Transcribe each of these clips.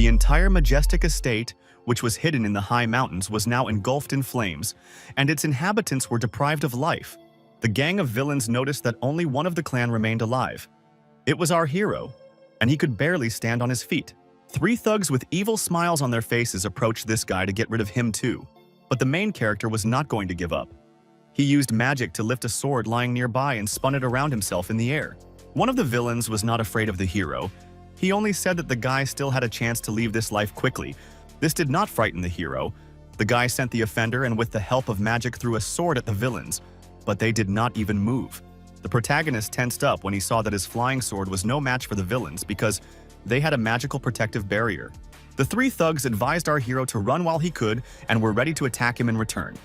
The entire majestic estate, which was hidden in the high mountains, was now engulfed in flames, and its inhabitants were deprived of life. The gang of villains noticed that only one of the clan remained alive. It was our hero, and he could barely stand on his feet. 3 thugs with evil smiles on their faces approached this guy to get rid of him too. But the main character was not going to give up. He used magic to lift a sword lying nearby and spun it around himself in the air. One of the villains was not afraid of the hero. He only said that the guy still had a chance to leave this life quickly. This did not frighten the hero. The guy sent the offender and with the help of magic threw a sword at the villains, but they did not even move. The protagonist tensed up when he saw that his flying sword was no match for the villains because they had a magical protective barrier. The 3 thugs advised our hero to run while he could and were ready to attack him in return.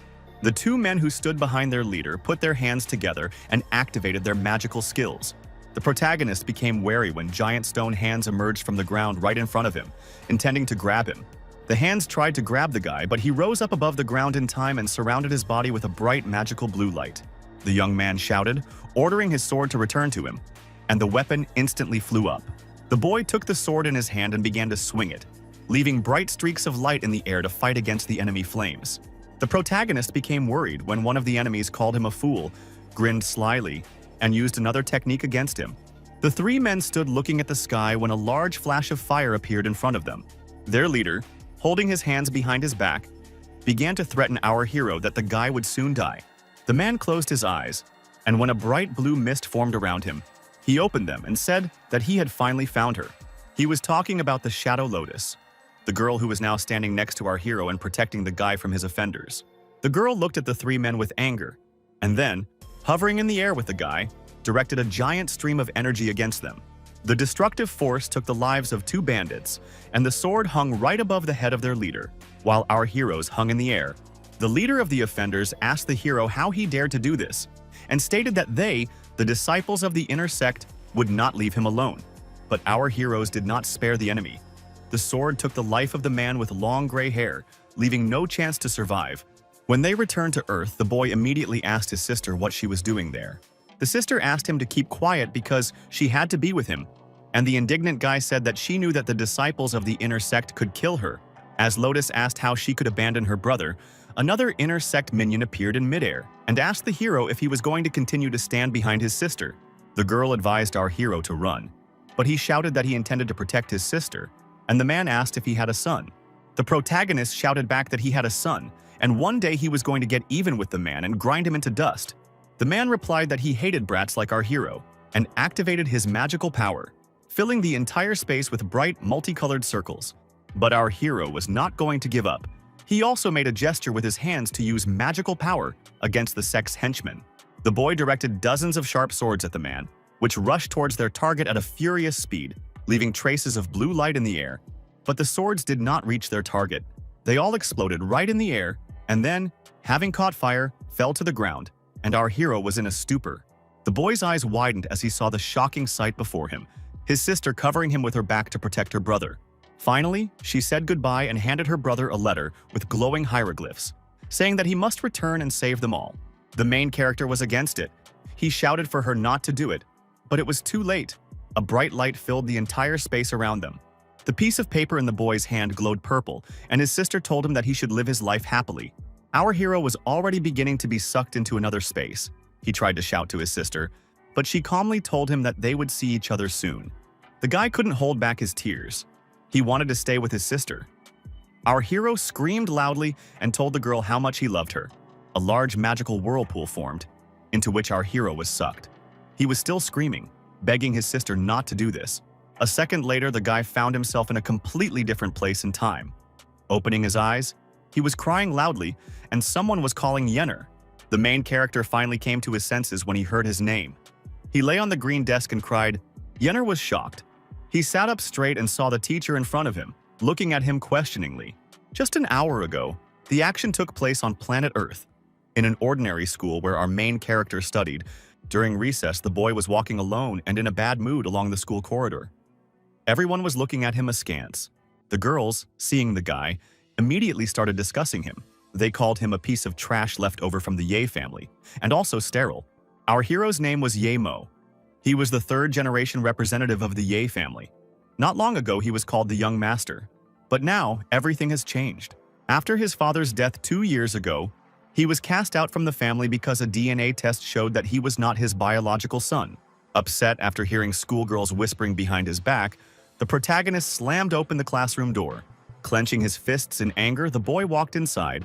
The 2 men who stood behind their leader put their hands together and activated their magical skills. The protagonist became wary when giant stone hands emerged from the ground right in front of him, intending to grab him. The hands tried to grab the guy, but he rose up above the ground in time and surrounded his body with a bright magical blue light. The young man shouted, ordering his sword to return to him, and the weapon instantly flew up. The boy took the sword in his hand and began to swing it, leaving bright streaks of light in the air to fight against the enemy flames. The protagonist became worried when one of the enemies called him a fool, grinned slyly, and used another technique against him. The 3 men stood looking at the sky when a large flash of fire appeared in front of them. Their leader, holding his hands behind his back, began to threaten our hero that the guy would soon die. The man closed his eyes, and when a bright blue mist formed around him, he opened them and said that he had finally found her. He was talking about the Shadow Lotus, the girl who was now standing next to our hero and protecting the guy from his offenders. The girl looked at the 3 men with anger, and then, hovering in the air with the guy, directed a giant stream of energy against them. The destructive force took the lives of 2 bandits, and the sword hung right above the head of their leader, while our heroes hung in the air. The leader of the offenders asked the hero how he dared to do this, and stated that they, the disciples of the inner sect, would not leave him alone. But our heroes did not spare the enemy. The sword took the life of the man with long gray hair, leaving no chance to survive. When they returned to Earth, the boy immediately asked his sister what she was doing there. The sister asked him to keep quiet because she had to be with him, and the indignant guy said that she knew that the disciples of the inner sect could kill her. As Lotus asked how she could abandon her brother, another inner sect minion appeared in midair and asked the hero if he was going to continue to stand behind his sister. The girl advised our hero to run, but he shouted that he intended to protect his sister, and the man asked if he had a son. The protagonist shouted back that he had a son, and one day he was going to get even with the man and grind him into dust. The man replied that he hated brats like our hero, and activated his magical power, filling the entire space with bright, multicolored circles. But our hero was not going to give up. He also made a gesture with his hands to use magical power against the sect's henchmen. The boy directed dozens of sharp swords at the man, which rushed towards their target at a furious speed, leaving traces of blue light in the air. But the swords did not reach their target. They all exploded right in the air, and then, having caught fire, fell to the ground, and our hero was in a stupor. The boy's eyes widened as he saw the shocking sight before him, his sister covering him with her back to protect her brother. Finally, she said goodbye and handed her brother a letter with glowing hieroglyphs, saying that he must return and save them all. The main character was against it. He shouted for her not to do it, but it was too late. A bright light filled the entire space around them. The piece of paper in the boy's hand glowed purple, and his sister told him that he should live his life happily. Our hero was already beginning to be sucked into another space. He tried to shout to his sister, but she calmly told him that they would see each other soon. The guy couldn't hold back his tears. He wanted to stay with his sister. Our hero screamed loudly and told the girl how much he loved her. A large magical whirlpool formed, into which our hero was sucked. He was still screaming, begging his sister not to do this. A second later, the guy found himself in a completely different place and time. Opening his eyes, he was crying loudly, and someone was calling Yenner. The main character finally came to his senses when he heard his name. He lay on the green desk and cried. Yenner was shocked. He sat up straight and saw the teacher in front of him, looking at him questioningly. Just an hour ago, the action took place on planet Earth, in an ordinary school where our main character studied. During recess, the boy was walking alone and in a bad mood along the school corridor. Everyone was looking at him askance. The girls, seeing the guy, immediately started discussing him. They called him a piece of trash left over from the Ye family, and also sterile. Our hero's name was Ye Mo. He was the third-generation representative of the Ye family. Not long ago, he was called the Young Master. But now, everything has changed. After his father's death 2 years ago, he was cast out from the family because a DNA test showed that he was not his biological son. Upset after hearing schoolgirls whispering behind his back, the protagonist slammed open the classroom door. Clenching his fists in anger, the boy walked inside,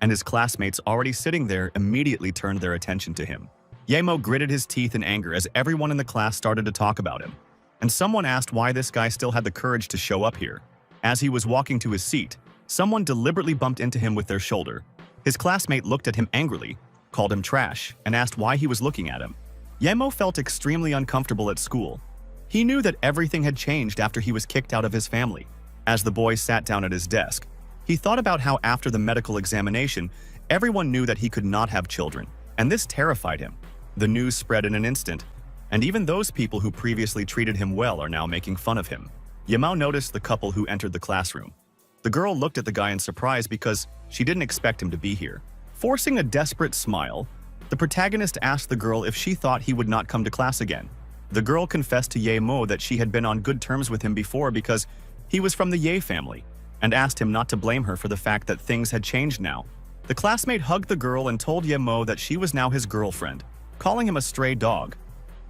and his classmates already sitting there immediately turned their attention to him. Yemo gritted his teeth in anger as everyone in the class started to talk about him, and someone asked why this guy still had the courage to show up here. As he was walking to his seat, someone deliberately bumped into him with their shoulder. His classmate looked at him angrily, called him trash, and asked why he was looking at him. Yemo felt extremely uncomfortable at school. He knew that everything had changed after he was kicked out of his family. As the boy sat down at his desk, he thought about how after the medical examination, everyone knew that he could not have children, and this terrified him. The news spread in an instant, and even those people who previously treated him well are now making fun of him. Yemo noticed the couple who entered the classroom. The girl looked at the guy in surprise because she didn't expect him to be here. Forcing a desperate smile, the protagonist asked the girl if she thought he would not come to class again. The girl confessed to Yemo that she had been on good terms with him before because he was from the Ye family, and asked him not to blame her for the fact that things had changed now. The classmate hugged the girl and told Yemo that she was now his girlfriend, calling him a stray dog.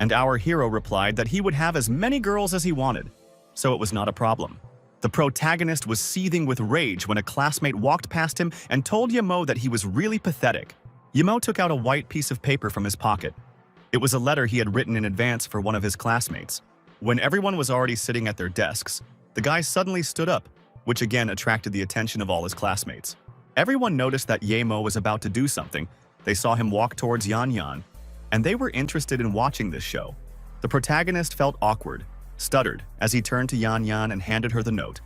And our hero replied that he would have as many girls as he wanted, so it was not a problem. The protagonist was seething with rage when a classmate walked past him and told Yemo that he was really pathetic. Yemo took out a white piece of paper from his pocket. It was a letter he had written in advance for one of his classmates. When everyone was already sitting at their desks, the guy suddenly stood up, which again attracted the attention of all his classmates. Everyone noticed that Yemo was about to do something. They saw him walk towards Yan Yan, and they were interested in watching this show. The protagonist felt awkward, stuttered as he turned to Yan Yan and handed her the note.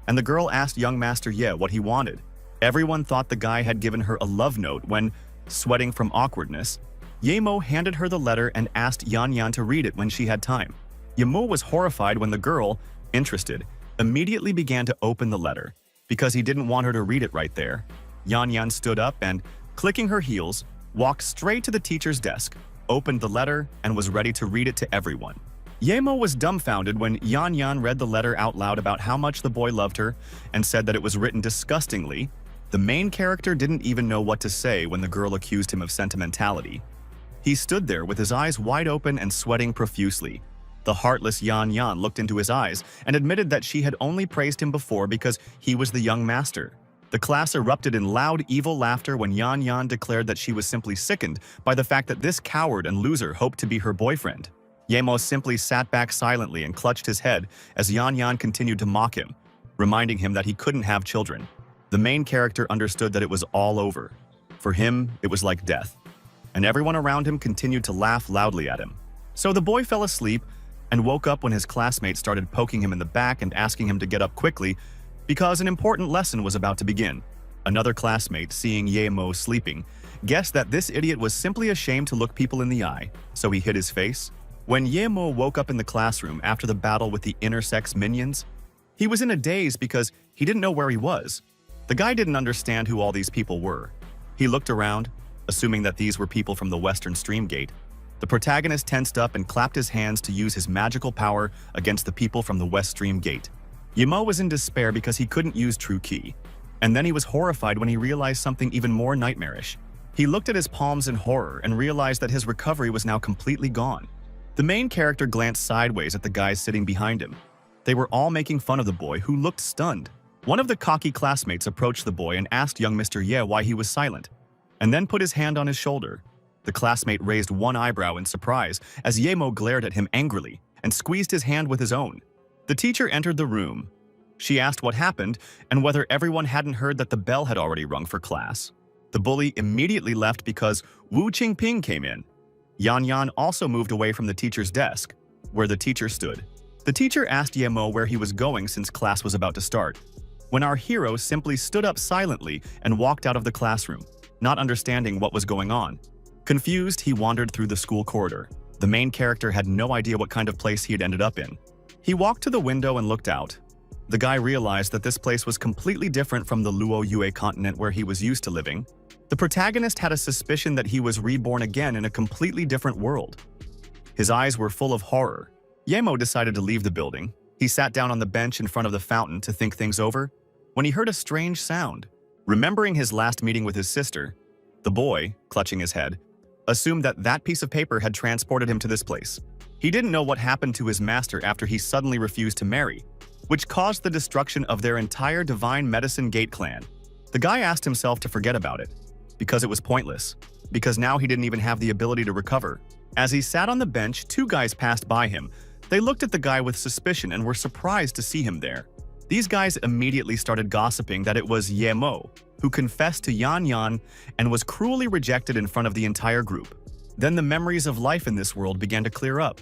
And the girl asked young Master Ye what he wanted. Everyone thought the guy had given her a love note when, sweating from awkwardness, Yemo handed her the letter and asked Yan Yan to read it when she had time. Yemo was horrified when the girl, interested, immediately began to open the letter. Because he didn't want her to read it right there, Yan Yan stood up and, clicking her heels, walked straight to the teacher's desk, opened the letter, and was ready to read it to everyone. Yemo was dumbfounded when Yan Yan read the letter out loud about how much the boy loved her and said that it was written disgustingly. The main character didn't even know what to say when the girl accused him of sentimentality. He stood there with his eyes wide open and sweating profusely. The heartless Yan Yan looked into his eyes and admitted that she had only praised him before because he was the young master. The class erupted in loud, evil laughter when Yan Yan declared that she was simply sickened by the fact that this coward and loser hoped to be her boyfriend. Yemo simply sat back silently and clutched his head as Yan Yan continued to mock him, reminding him that he couldn't have children. The main character understood that it was all over. For him, it was like death, and everyone around him continued to laugh loudly at him. So the boy fell asleep and woke up when his classmates started poking him in the back and asking him to get up quickly because an important lesson was about to begin. Another classmate, seeing Yemo sleeping, guessed that this idiot was simply ashamed to look people in the eye, so he hid his face. When Yemo woke up in the classroom after the battle with the intersex minions, he was in a daze because he didn't know where he was. The guy didn't understand who all these people were. He looked around, assuming that these were people from the Western Stream Gate. The protagonist tensed up and clapped his hands to use his magical power against the people from the West Stream Gate. Yemo was in despair because he couldn't use True Ki. And then he was horrified when he realized something even more nightmarish. He looked at his palms in horror and realized that his recovery was now completely gone. The main character glanced sideways at the guys sitting behind him. They were all making fun of the boy, who looked stunned. One of the cocky classmates approached the boy and asked young Mr. Ye why he was silent, and then put his hand on his shoulder. The classmate raised one eyebrow in surprise as Yemo glared at him angrily and squeezed his hand with his own. The teacher entered the room. She asked what happened and whether everyone hadn't heard that the bell had already rung for class. The bully immediately left because Wu Qingping came in. Yan Yan also moved away from the teacher's desk, where the teacher stood. The teacher asked Yemo where he was going since class was about to start, when our hero simply stood up silently and walked out of the classroom, not understanding what was going on. Confused, he wandered through the school corridor. The main character had no idea what kind of place he had ended up in. He walked to the window and looked out. The guy realized that this place was completely different from the Luo Yue continent where he was used to living. The protagonist had a suspicion that he was reborn again in a completely different world. His eyes were full of horror. Yemo decided to leave the building. He sat down on the bench in front of the fountain to think things over when he heard a strange sound. Remembering his last meeting with his sister, the boy, clutching his head, assumed that that piece of paper had transported him to this place. He didn't know what happened to his master after he suddenly refused to marry, which caused the destruction of their entire Divine Medicine Gate clan. The guy asked himself to forget about it, because it was pointless, because now he didn't even have the ability to recover. As he sat on the bench, two guys passed by him. They looked at the guy with suspicion and were surprised to see him there. These guys immediately started gossiping that it was Ye Mo, who confessed to Yan Yan and was cruelly rejected in front of the entire group. Then the memories of life in this world began to clear up.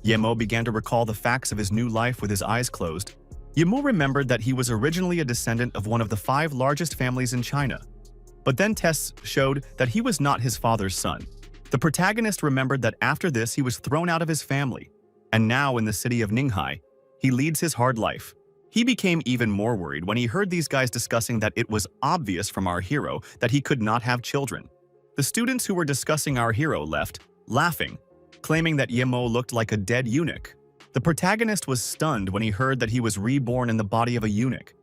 Ye Mo began to recall the facts of his new life with his eyes closed. Ye Mo remembered that he was originally a descendant of one of the 5 largest families in China. But then tests showed that he was not his father's son. The protagonist remembered that after this he was thrown out of his family, and now in the city of Ninghai, he leads his hard life. He became even more worried when he heard these guys discussing that it was obvious from our hero that he could not have children. The students who were discussing our hero left, laughing, claiming that Ye Mo looked like a dead eunuch. The protagonist was stunned when he heard that he was reborn in the body of a eunuch.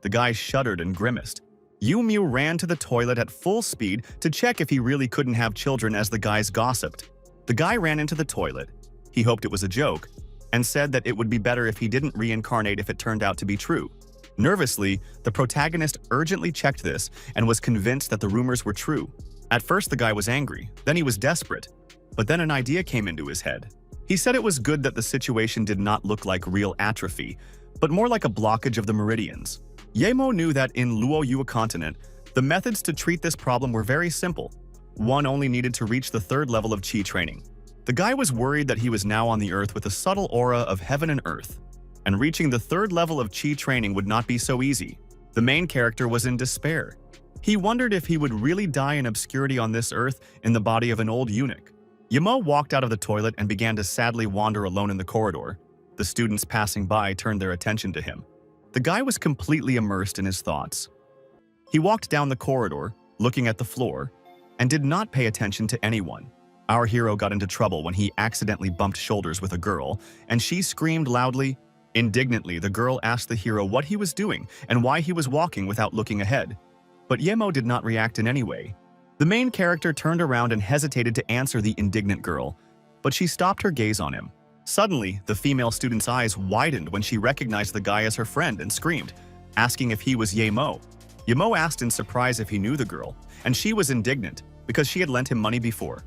The guy shuddered and grimaced. Yu Miu ran to the toilet at full speed to check if he really couldn't have children as the guys gossiped. The guy ran into the toilet. He hoped it was a joke, and said that it would be better if he didn't reincarnate if it turned out to be true. Nervously, the protagonist urgently checked this and was convinced that the rumors were true. At first the guy was angry, then he was desperate, but then an idea came into his head. He said it was good that the situation did not look like real atrophy, but more like a blockage of the meridians. Ye Mo knew that in Luo Yue continent, the methods to treat this problem were very simple. One only needed to reach the 3rd level of Qi training. The guy was worried that he was now on the earth with a subtle aura of heaven and earth, and reaching the 3rd level of Qi training would not be so easy. The main character was in despair. He wondered if he would really die in obscurity on this earth in the body of an old eunuch. Ye Mo walked out of the toilet and began to sadly wander alone in the corridor. The students passing by turned their attention to him. The guy was completely immersed in his thoughts. He walked down the corridor, looking at the floor, and did not pay attention to anyone. Our hero got into trouble when he accidentally bumped shoulders with a girl, and she screamed loudly. Indignantly, the girl asked the hero what he was doing and why he was walking without looking ahead. But Ye Mo did not react in any way. The main character turned around and hesitated to answer the indignant girl, but she stopped her gaze on him. Suddenly, the female student's eyes widened when she recognized the guy as her friend and screamed, asking if he was Ye Mo. Ye Mo asked in surprise if he knew the girl, and she was indignant because she had lent him money before.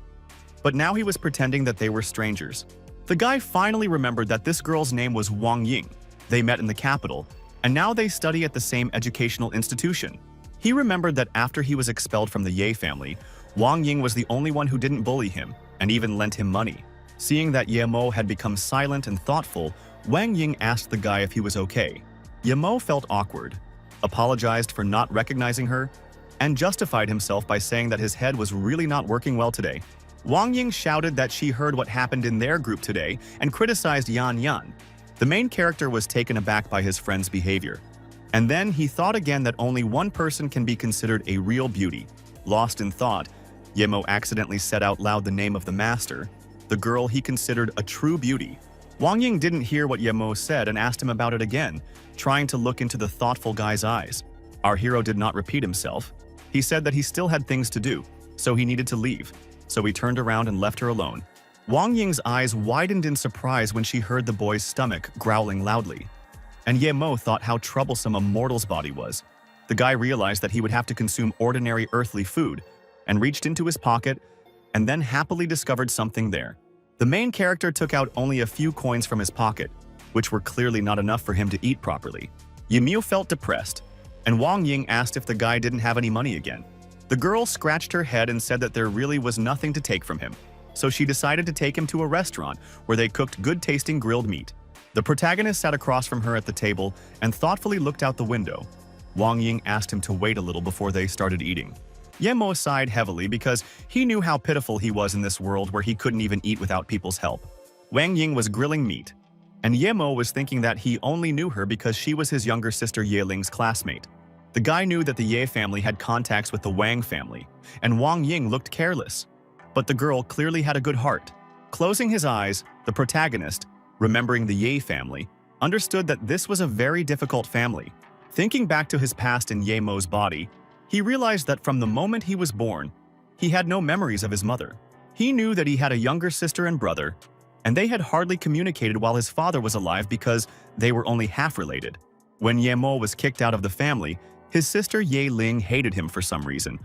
But now he was pretending that they were strangers. The guy finally remembered that this girl's name was Wang Ying. They met in the capital, and now they study at the same educational institution. He remembered that after he was expelled from the Ye family, Wang Ying was the only one who didn't bully him and even lent him money. Seeing that Ye Mo had become silent and thoughtful, Wang Ying asked the guy if he was okay. Ye Mo felt awkward, apologized for not recognizing her, and justified himself by saying that his head was really not working well today. Wang Ying shouted that she heard what happened in their group today and criticized Yan Yan. The main character was taken aback by his friend's behavior. And then he thought again that only one person can be considered a real beauty. Lost in thought, Ye Mo accidentally said out loud the name of the master, the girl he considered a true beauty. Wang Ying didn't hear what Ye Mo said and asked him about it again, trying to look into the thoughtful guy's eyes. Our hero did not repeat himself. He said that he still had things to do, so he needed to leave. So he turned around and left her alone. Wang Ying's eyes widened in surprise when she heard the boy's stomach growling loudly. And Ye Mo thought how troublesome a mortal's body was. The guy realized that he would have to consume ordinary earthly food, and reached into his pocket, and then happily discovered something there. The main character took out only a few coins from his pocket, which were clearly not enough for him to eat properly. Ye Miu felt depressed, and Wang Ying asked if the guy didn't have any money again. The girl scratched her head and said that there really was nothing to take from him, so she decided to take him to a restaurant where they cooked good-tasting grilled meat. The protagonist sat across from her at the table and thoughtfully looked out the window. Wang Ying asked him to wait a little before they started eating. Ye Mo sighed heavily because he knew how pitiful he was in this world where he couldn't even eat without people's help. Wang Ying was grilling meat, and Ye Mo was thinking that he only knew her because she was his younger sister Ye Ling's classmate. The guy knew that the Ye family had contacts with the Wang family, and Wang Ying looked careless. But the girl clearly had a good heart. Closing his eyes, the protagonist, remembering the Ye family, understood that this was a very difficult family. Thinking back to his past in Ye Mo's body, he realized that from the moment he was born, he had no memories of his mother. He knew that he had a younger sister and brother, and they had hardly communicated while his father was alive because they were only half related. When Ye Mo was kicked out of the family, his sister Ye Ling hated him for some reason.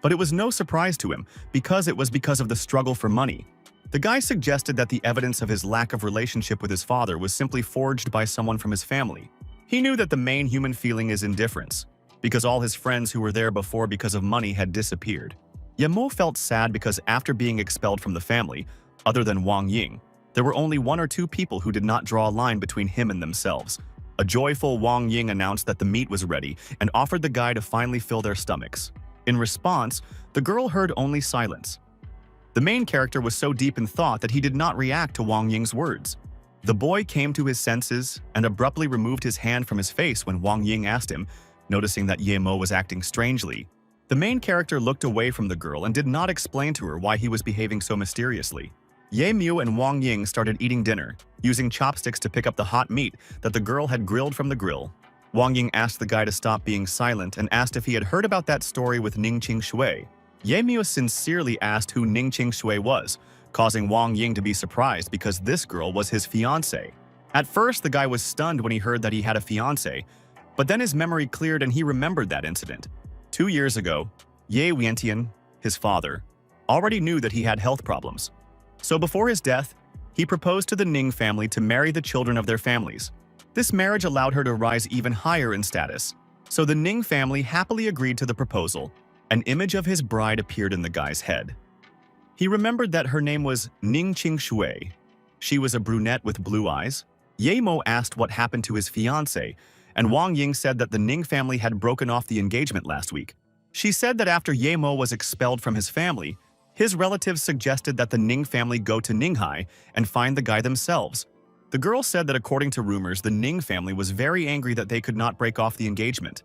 But it was no surprise to him because it was because of the struggle for money. The guy suggested that the evidence of his lack of relationship with his father was simply forged by someone from his family. He knew that the main human feeling is indifference, because all his friends who were there before because of money had disappeared. Ye Mo felt sad because after being expelled from the family, other than Wang Ying, there were only 1 or 2 people who did not draw a line between him and themselves. A joyful Wang Ying announced that the meat was ready and offered the guy to finally fill their stomachs. In response, the girl heard only silence. The main character was so deep in thought that he did not react to Wang Ying's words. The boy came to his senses and abruptly removed his hand from his face when Wang Ying asked him, noticing that Ye Mo was acting strangely. The main character looked away from the girl and did not explain to her why he was behaving so mysteriously. Ye Mu and Wang Ying started eating dinner, using chopsticks to pick up the hot meat that the girl had grilled from the grill. Wang Ying asked the guy to stop being silent and asked if he had heard about that story with Ning Qing Shui. Ye Mu sincerely asked who Ning Qing Shui was, causing Wang Ying to be surprised because this girl was his fiancée. At first, the guy was stunned when he heard that he had a fiancée, but then his memory cleared and he remembered that incident. 2 years ago, Ye Wentian, his father, already knew that he had health problems. So before his death, he proposed to the Ning family to marry the children of their families. This marriage allowed her to rise even higher in status. So the Ning family happily agreed to the proposal. An image of his bride appeared in the guy's head. He remembered that her name was Ning Qing Shui. She was a brunette with blue eyes. Ye Mo asked what happened to his fiancée, and Wang Ying said that the Ning family had broken off the engagement last week. She said that after Ye Mo was expelled from his family, his relatives suggested that the Ning family go to Ninghai and find the guy themselves. The girl said that according to rumors, the Ning family was very angry that they could not break off the engagement.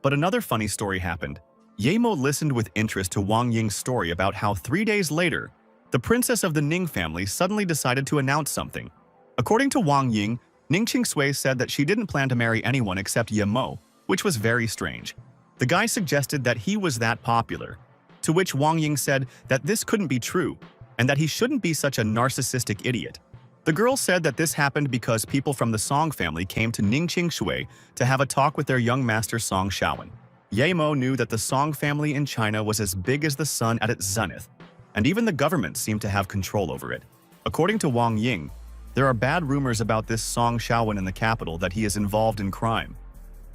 But another funny story happened. Ye Mo listened with interest to Wang Ying's story about how 3 days later, the princess of the Ning family suddenly decided to announce something. According to Wang Ying, Ning Qing Shui said that she didn't plan to marry anyone except Ye Mo, which was very strange. The guy suggested that he was that popular, to which Wang Ying said that this couldn't be true and that he shouldn't be such a narcissistic idiot. The girl said that this happened because people from the Song family came to Ning Qing Shui to have a talk with their young master Song Shaowen. Ye Mo knew that the Song family in China was as big as the sun at its zenith, and even the government seemed to have control over it. According to Wang Ying, there are bad rumors about this Song Shaowen in the capital that he is involved in crime.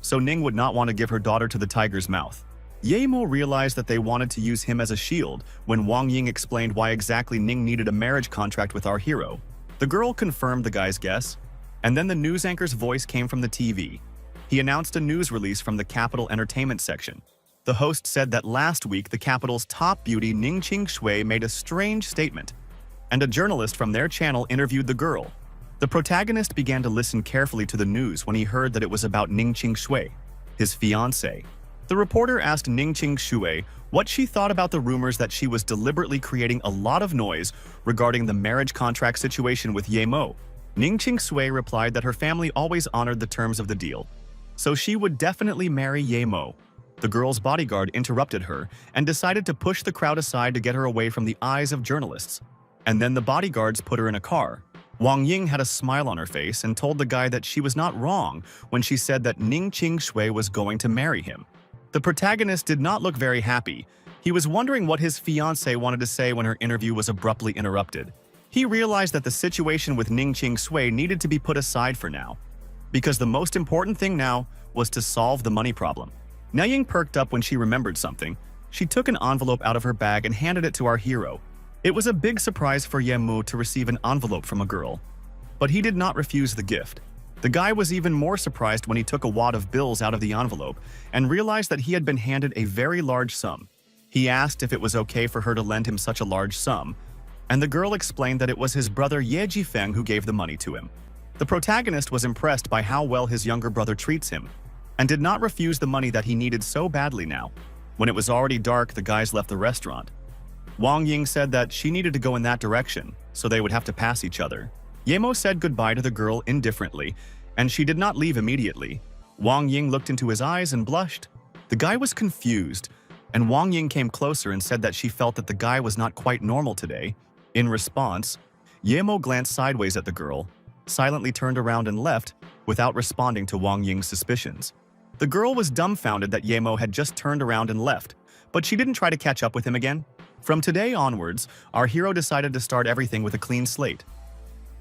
So Ning would not want to give her daughter to the tiger's mouth. Ye Mo realized that they wanted to use him as a shield when Wang Ying explained why exactly Ning needed a marriage contract with our hero. The girl confirmed the guy's guess, and then the news anchor's voice came from the TV. He announced a news release from the Capital Entertainment section. The host said that last week the capital's top beauty Ning Qing Shui made a strange statement, and a journalist from their channel interviewed the girl. The protagonist began to listen carefully to the news when he heard that it was about Ning Qing Shui, his fiancée. The reporter asked Ning Qing Shui what she thought about the rumors that she was deliberately creating a lot of noise regarding the marriage contract situation with Ye Mo. Ning Qing Shui replied that her family always honored the terms of the deal, so she would definitely marry Ye Mo. The girl's bodyguard interrupted her and decided to push the crowd aside to get her away from the eyes of journalists. And then the bodyguards put her in a car. Wang Ying had a smile on her face and told the guy that she was not wrong when she said that Ning Qing Shui was going to marry him. The protagonist did not look very happy. He was wondering what his fiancée wanted to say when her interview was abruptly interrupted. He realized that the situation with Ning Qing Shui needed to be put aside for now, because the most important thing now was to solve the money problem. Ying perked up when she remembered something. She took an envelope out of her bag and handed it to our hero. It was a big surprise for Ye Mu to receive an envelope from a girl, but he did not refuse the gift. The guy was even more surprised when he took a wad of bills out of the envelope and realized that he had been handed a very large sum. He asked if it was okay for her to lend him such a large sum, and the girl explained that it was his brother Ye Jifeng who gave the money to him. The protagonist was impressed by how well his younger brother treats him, and did not refuse the money that he needed so badly now. When it was already dark, the guys left the restaurant. Wang Ying said that she needed to go in that direction, so they would have to pass each other. Ye Mo said goodbye to the girl indifferently and she did not leave immediately. Wang Ying looked into his eyes and blushed. The guy was confused, and Wang Ying came closer and said that she felt that the guy was not quite normal today. In response, Yemo glanced sideways at the girl, silently turned around and left without responding to Wang Ying's suspicions. The girl was dumbfounded that Yemo had just turned around and left, but she didn't try to catch up with him again. From today onwards, our hero decided to start everything with a clean slate.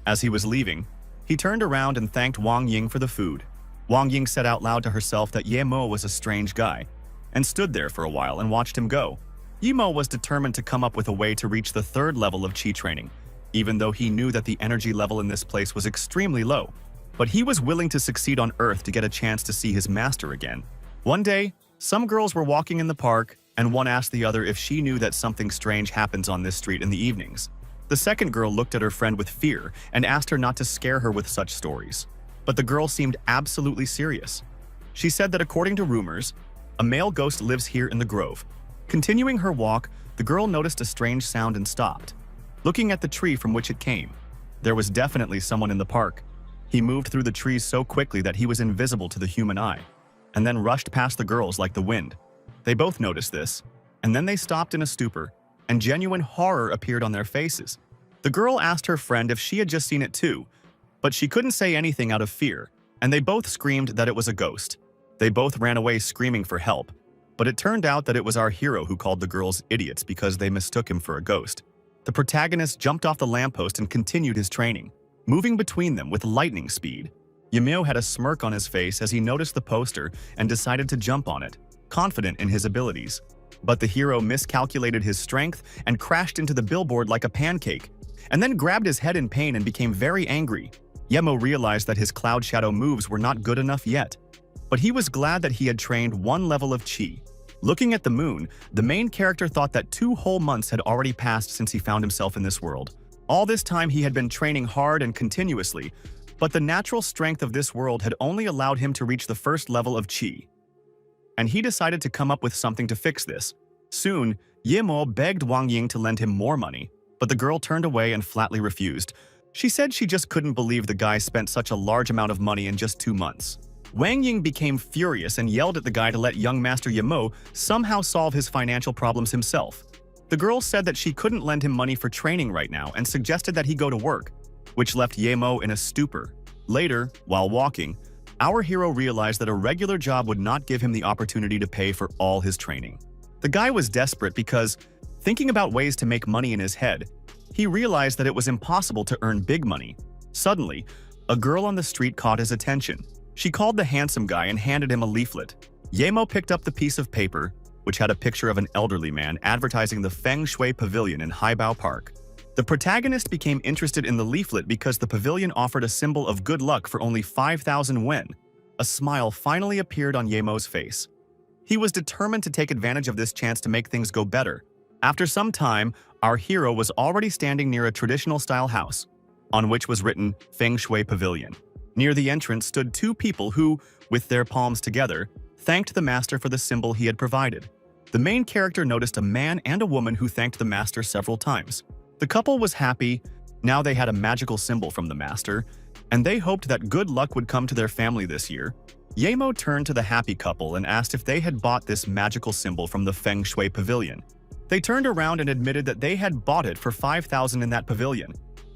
As he was leaving, he turned around and thanked Wang Ying for the food. Wang Ying said out loud to herself that Yemo was a strange guy, and stood there for a while and watched him go. Yemo was determined to come up with a way to reach the 3rd level of Qi training, even though he knew that the energy level in this place was extremely low. But he was willing to succeed on Earth to get a chance to see his master again. One day, some girls were walking in the park, and one asked the other if she knew that something strange happens on this street in the evenings. The second girl looked at her friend with fear and asked her not to scare her with such stories. But the girl seemed absolutely serious. She said that according to rumors, a male ghost lives here in the grove. Continuing her walk, the girl noticed a strange sound and stopped, looking at the tree from which it came. There was definitely someone in the park. He moved through the trees so quickly that he was invisible to the human eye, and then rushed past the girls like the wind. They both noticed this, and then they stopped in a stupor, and genuine horror appeared on their faces. The girl asked her friend if she had just seen it too, but she couldn't say anything out of fear, and they both screamed that it was a ghost. They both ran away screaming for help, but it turned out that it was our hero who called the girls idiots because they mistook him for a ghost. The protagonist jumped off the lamppost and continued his training, moving between them with lightning speed. Yamio had a smirk on his face as he noticed the poster and decided to jump on it, confident in his abilities. But the hero miscalculated his strength and crashed into the billboard like a pancake, and then grabbed his head in pain and became very angry. Yemo realized that his cloud shadow moves were not good enough yet, but he was glad that he had trained 1 level of Qi. Looking at the moon, the main character thought that 2 whole months had already passed since he found himself in this world. All this time he had been training hard and continuously, but the natural strength of this world had only allowed him to reach the 1st level of Qi. And he decided to come up with something to fix this. Soon, Yemo begged Wang Ying to lend him more money, but the girl turned away and flatly refused. She said she just couldn't believe the guy spent such a large amount of money in just 2 months. Wang Ying became furious and yelled at the guy to let young Master Yemo somehow solve his financial problems himself. The girl said that she couldn't lend him money for training right now and suggested that he go to work, which left Yemo in a stupor. Later, while walking, our hero realized that a regular job would not give him the opportunity to pay for all his training. The guy was desperate because, thinking about ways to make money in his head, he realized that it was impossible to earn big money. Suddenly, a girl on the street caught his attention. She called the handsome guy and handed him a leaflet. Yemo picked up the piece of paper, which had a picture of an elderly man advertising the Feng Shui Pavilion in Haibao Park. The protagonist became interested in the leaflet because the pavilion offered a symbol of good luck for only 5,000 wen. A smile finally appeared on Yemo's face. He was determined to take advantage of this chance to make things go better. After some time, our hero was already standing near a traditional-style house, on which was written Feng Shui Pavilion. Near the entrance stood 2 people who, with their palms together, thanked the master for the symbol he had provided. The main character noticed a man and a woman who thanked the master several times. The couple was happy. Now they had a magical symbol from the master, and they hoped that good luck would come to their family this year. Yemo turned to the happy couple and asked if they had bought this magical symbol from the Feng Shui Pavilion. They turned around and admitted that they had bought it for 5,000 in that pavilion,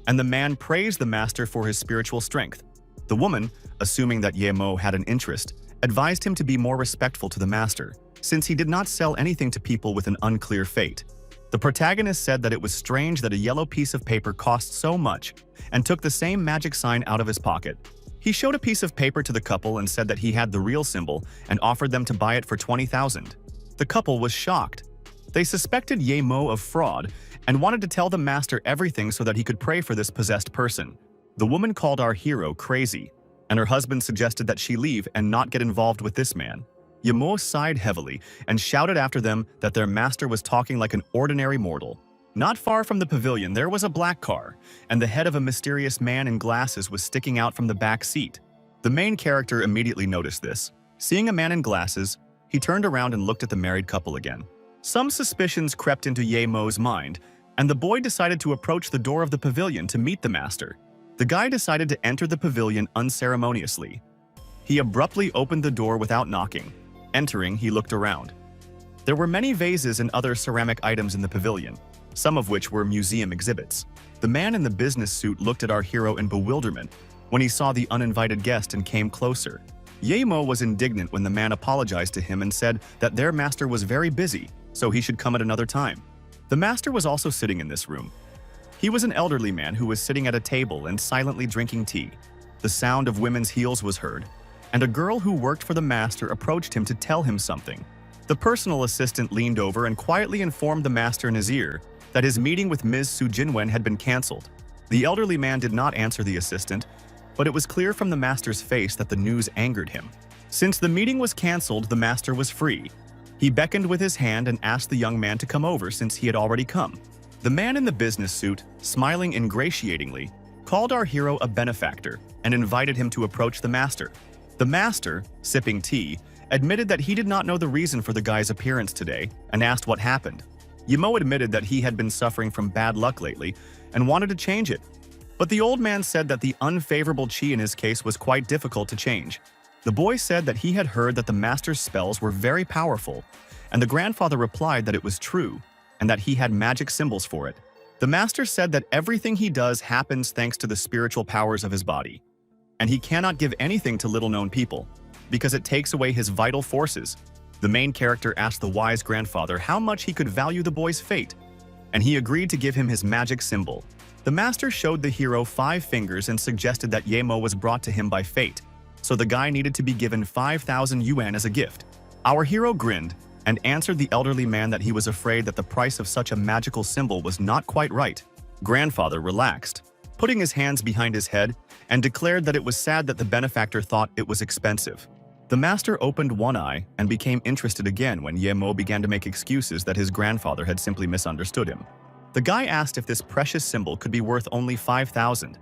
and the man praised the master for his spiritual strength. The woman, assuming that Yemo had an interest, advised him to be more respectful to the master, since he did not sell anything to people with an unclear fate. The protagonist said that it was strange that a yellow piece of paper cost so much, and took the same magic sign out of his pocket. He showed a piece of paper to the couple and said that he had the real symbol and offered them to buy it for 20,000. The couple was shocked. They suspected Yemo of fraud and wanted to tell the master everything so that he could pray for this possessed person. The woman called our hero crazy, and her husband suggested that she leave and not get involved with this man. Yemo sighed heavily and shouted after them that their master was talking like an ordinary mortal. Not far from the pavilion, there was a black car, and the head of a mysterious man in glasses was sticking out from the back seat. The main character immediately noticed this. Seeing a man in glasses, he turned around and looked at the married couple again. Some suspicions crept into Yemo's mind, and the boy decided to approach the door of the pavilion to meet the master. The guy decided to enter the pavilion unceremoniously. He abruptly opened the door without knocking. Entering, he looked around. There were many vases and other ceramic items in the pavilion, some of which were museum exhibits. The man in the business suit looked at our hero in bewilderment when he saw the uninvited guest and came closer. Yemo was indignant when the man apologized to him and said that their master was very busy, so he should come at another time. The master was also sitting in this room. He was an elderly man who was sitting at a table and silently drinking tea. The sound of women's heels was heard, and a girl who worked for the master approached him to tell him something. The personal assistant leaned over and quietly informed the master in his ear that his meeting with Ms. Su Jinwen had been cancelled. The elderly man did not answer the assistant, but it was clear from the master's face that the news angered him. Since the meeting was cancelled, the master was free. He beckoned with his hand and asked the young man to come over since he had already come. The man in the business suit, smiling ingratiatingly, called our hero a benefactor and invited him to approach the master. The master, sipping tea, admitted that he did not know the reason for the guy's appearance today and asked what happened. Yemo admitted that he had been suffering from bad luck lately and wanted to change it. But the old man said that the unfavorable chi in his case was quite difficult to change. The boy said that he had heard that the master's spells were very powerful, and the grandfather replied that it was true and that he had magic symbols for it. The master said that everything he does happens thanks to the spiritual powers of his body, and he cannot give anything to little-known people because it takes away his vital forces. The main character asked the wise grandfather how much he could value the boy's fate, and he agreed to give him his magic symbol. The master showed the hero 5 fingers and suggested that Yemo was brought to him by fate, so the guy needed to be given 5,000 yuan as a gift. Our hero grinned and answered the elderly man that he was afraid that the price of such a magical symbol was not quite right. Grandfather relaxed, putting his hands behind his head, and declared that it was sad that the benefactor thought it was expensive. The master opened one eye and became interested again when Yemo began to make excuses that his grandfather had simply misunderstood him. The guy asked if this precious symbol could be worth only 5,000,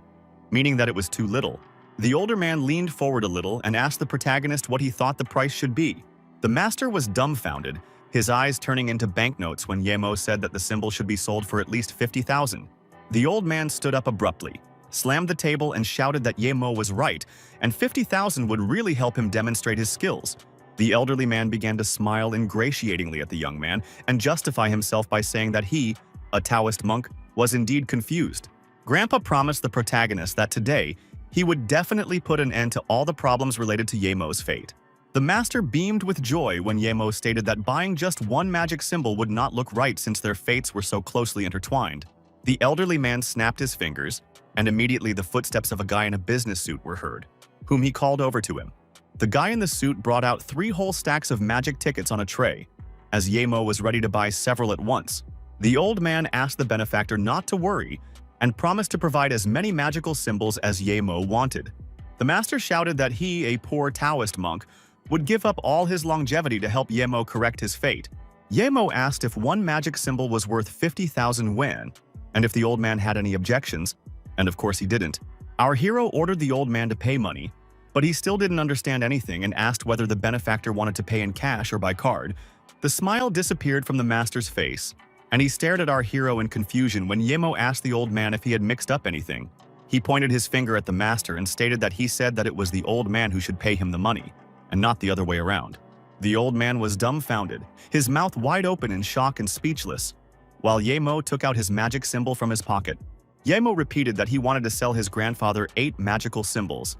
meaning that it was too little. The older man leaned forward a little and asked the protagonist what he thought the price should be. The master was dumbfounded, his eyes turning into banknotes when Yemo said that the symbol should be sold for at least 50,000. The old man stood up abruptly, slammed the table and shouted that Yemo was right, and 50,000 would really help him demonstrate his skills. The elderly man began to smile ingratiatingly at the young man and justify himself by saying that he, a Taoist monk, was indeed confused. Grandpa promised the protagonist that today, he would definitely put an end to all the problems related to Yemo's fate. The master beamed with joy when Yemo stated that buying just one magic symbol would not look right since their fates were so closely intertwined. The elderly man snapped his fingers, and immediately the footsteps of a guy in a business suit were heard, whom he called over to him. The guy in the suit brought out 3 whole stacks of magic tickets on a tray, as Yemo was ready to buy several at once. The old man asked the benefactor not to worry and promised to provide as many magical symbols as Yemo wanted. The master shouted that he, a poor Taoist monk, would give up all his longevity to help Yemo correct his fate. Yemo asked if one magic symbol was worth 50,000 yuan, and if the old man had any objections, and of course he didn't. Our hero ordered the old man to pay money, but he still didn't understand anything and asked whether the benefactor wanted to pay in cash or by card. The smile disappeared from the master's face, and he stared at our hero in confusion when Yemo asked the old man if he had mixed up anything. He pointed his finger at the master and stated that he said that it was the old man who should pay him the money, and not the other way around. The old man was dumbfounded, his mouth wide open in shock and speechless, while Yemo took out his magic symbol from his pocket. Yemo repeated that he wanted to sell his grandfather 8 magical symbols,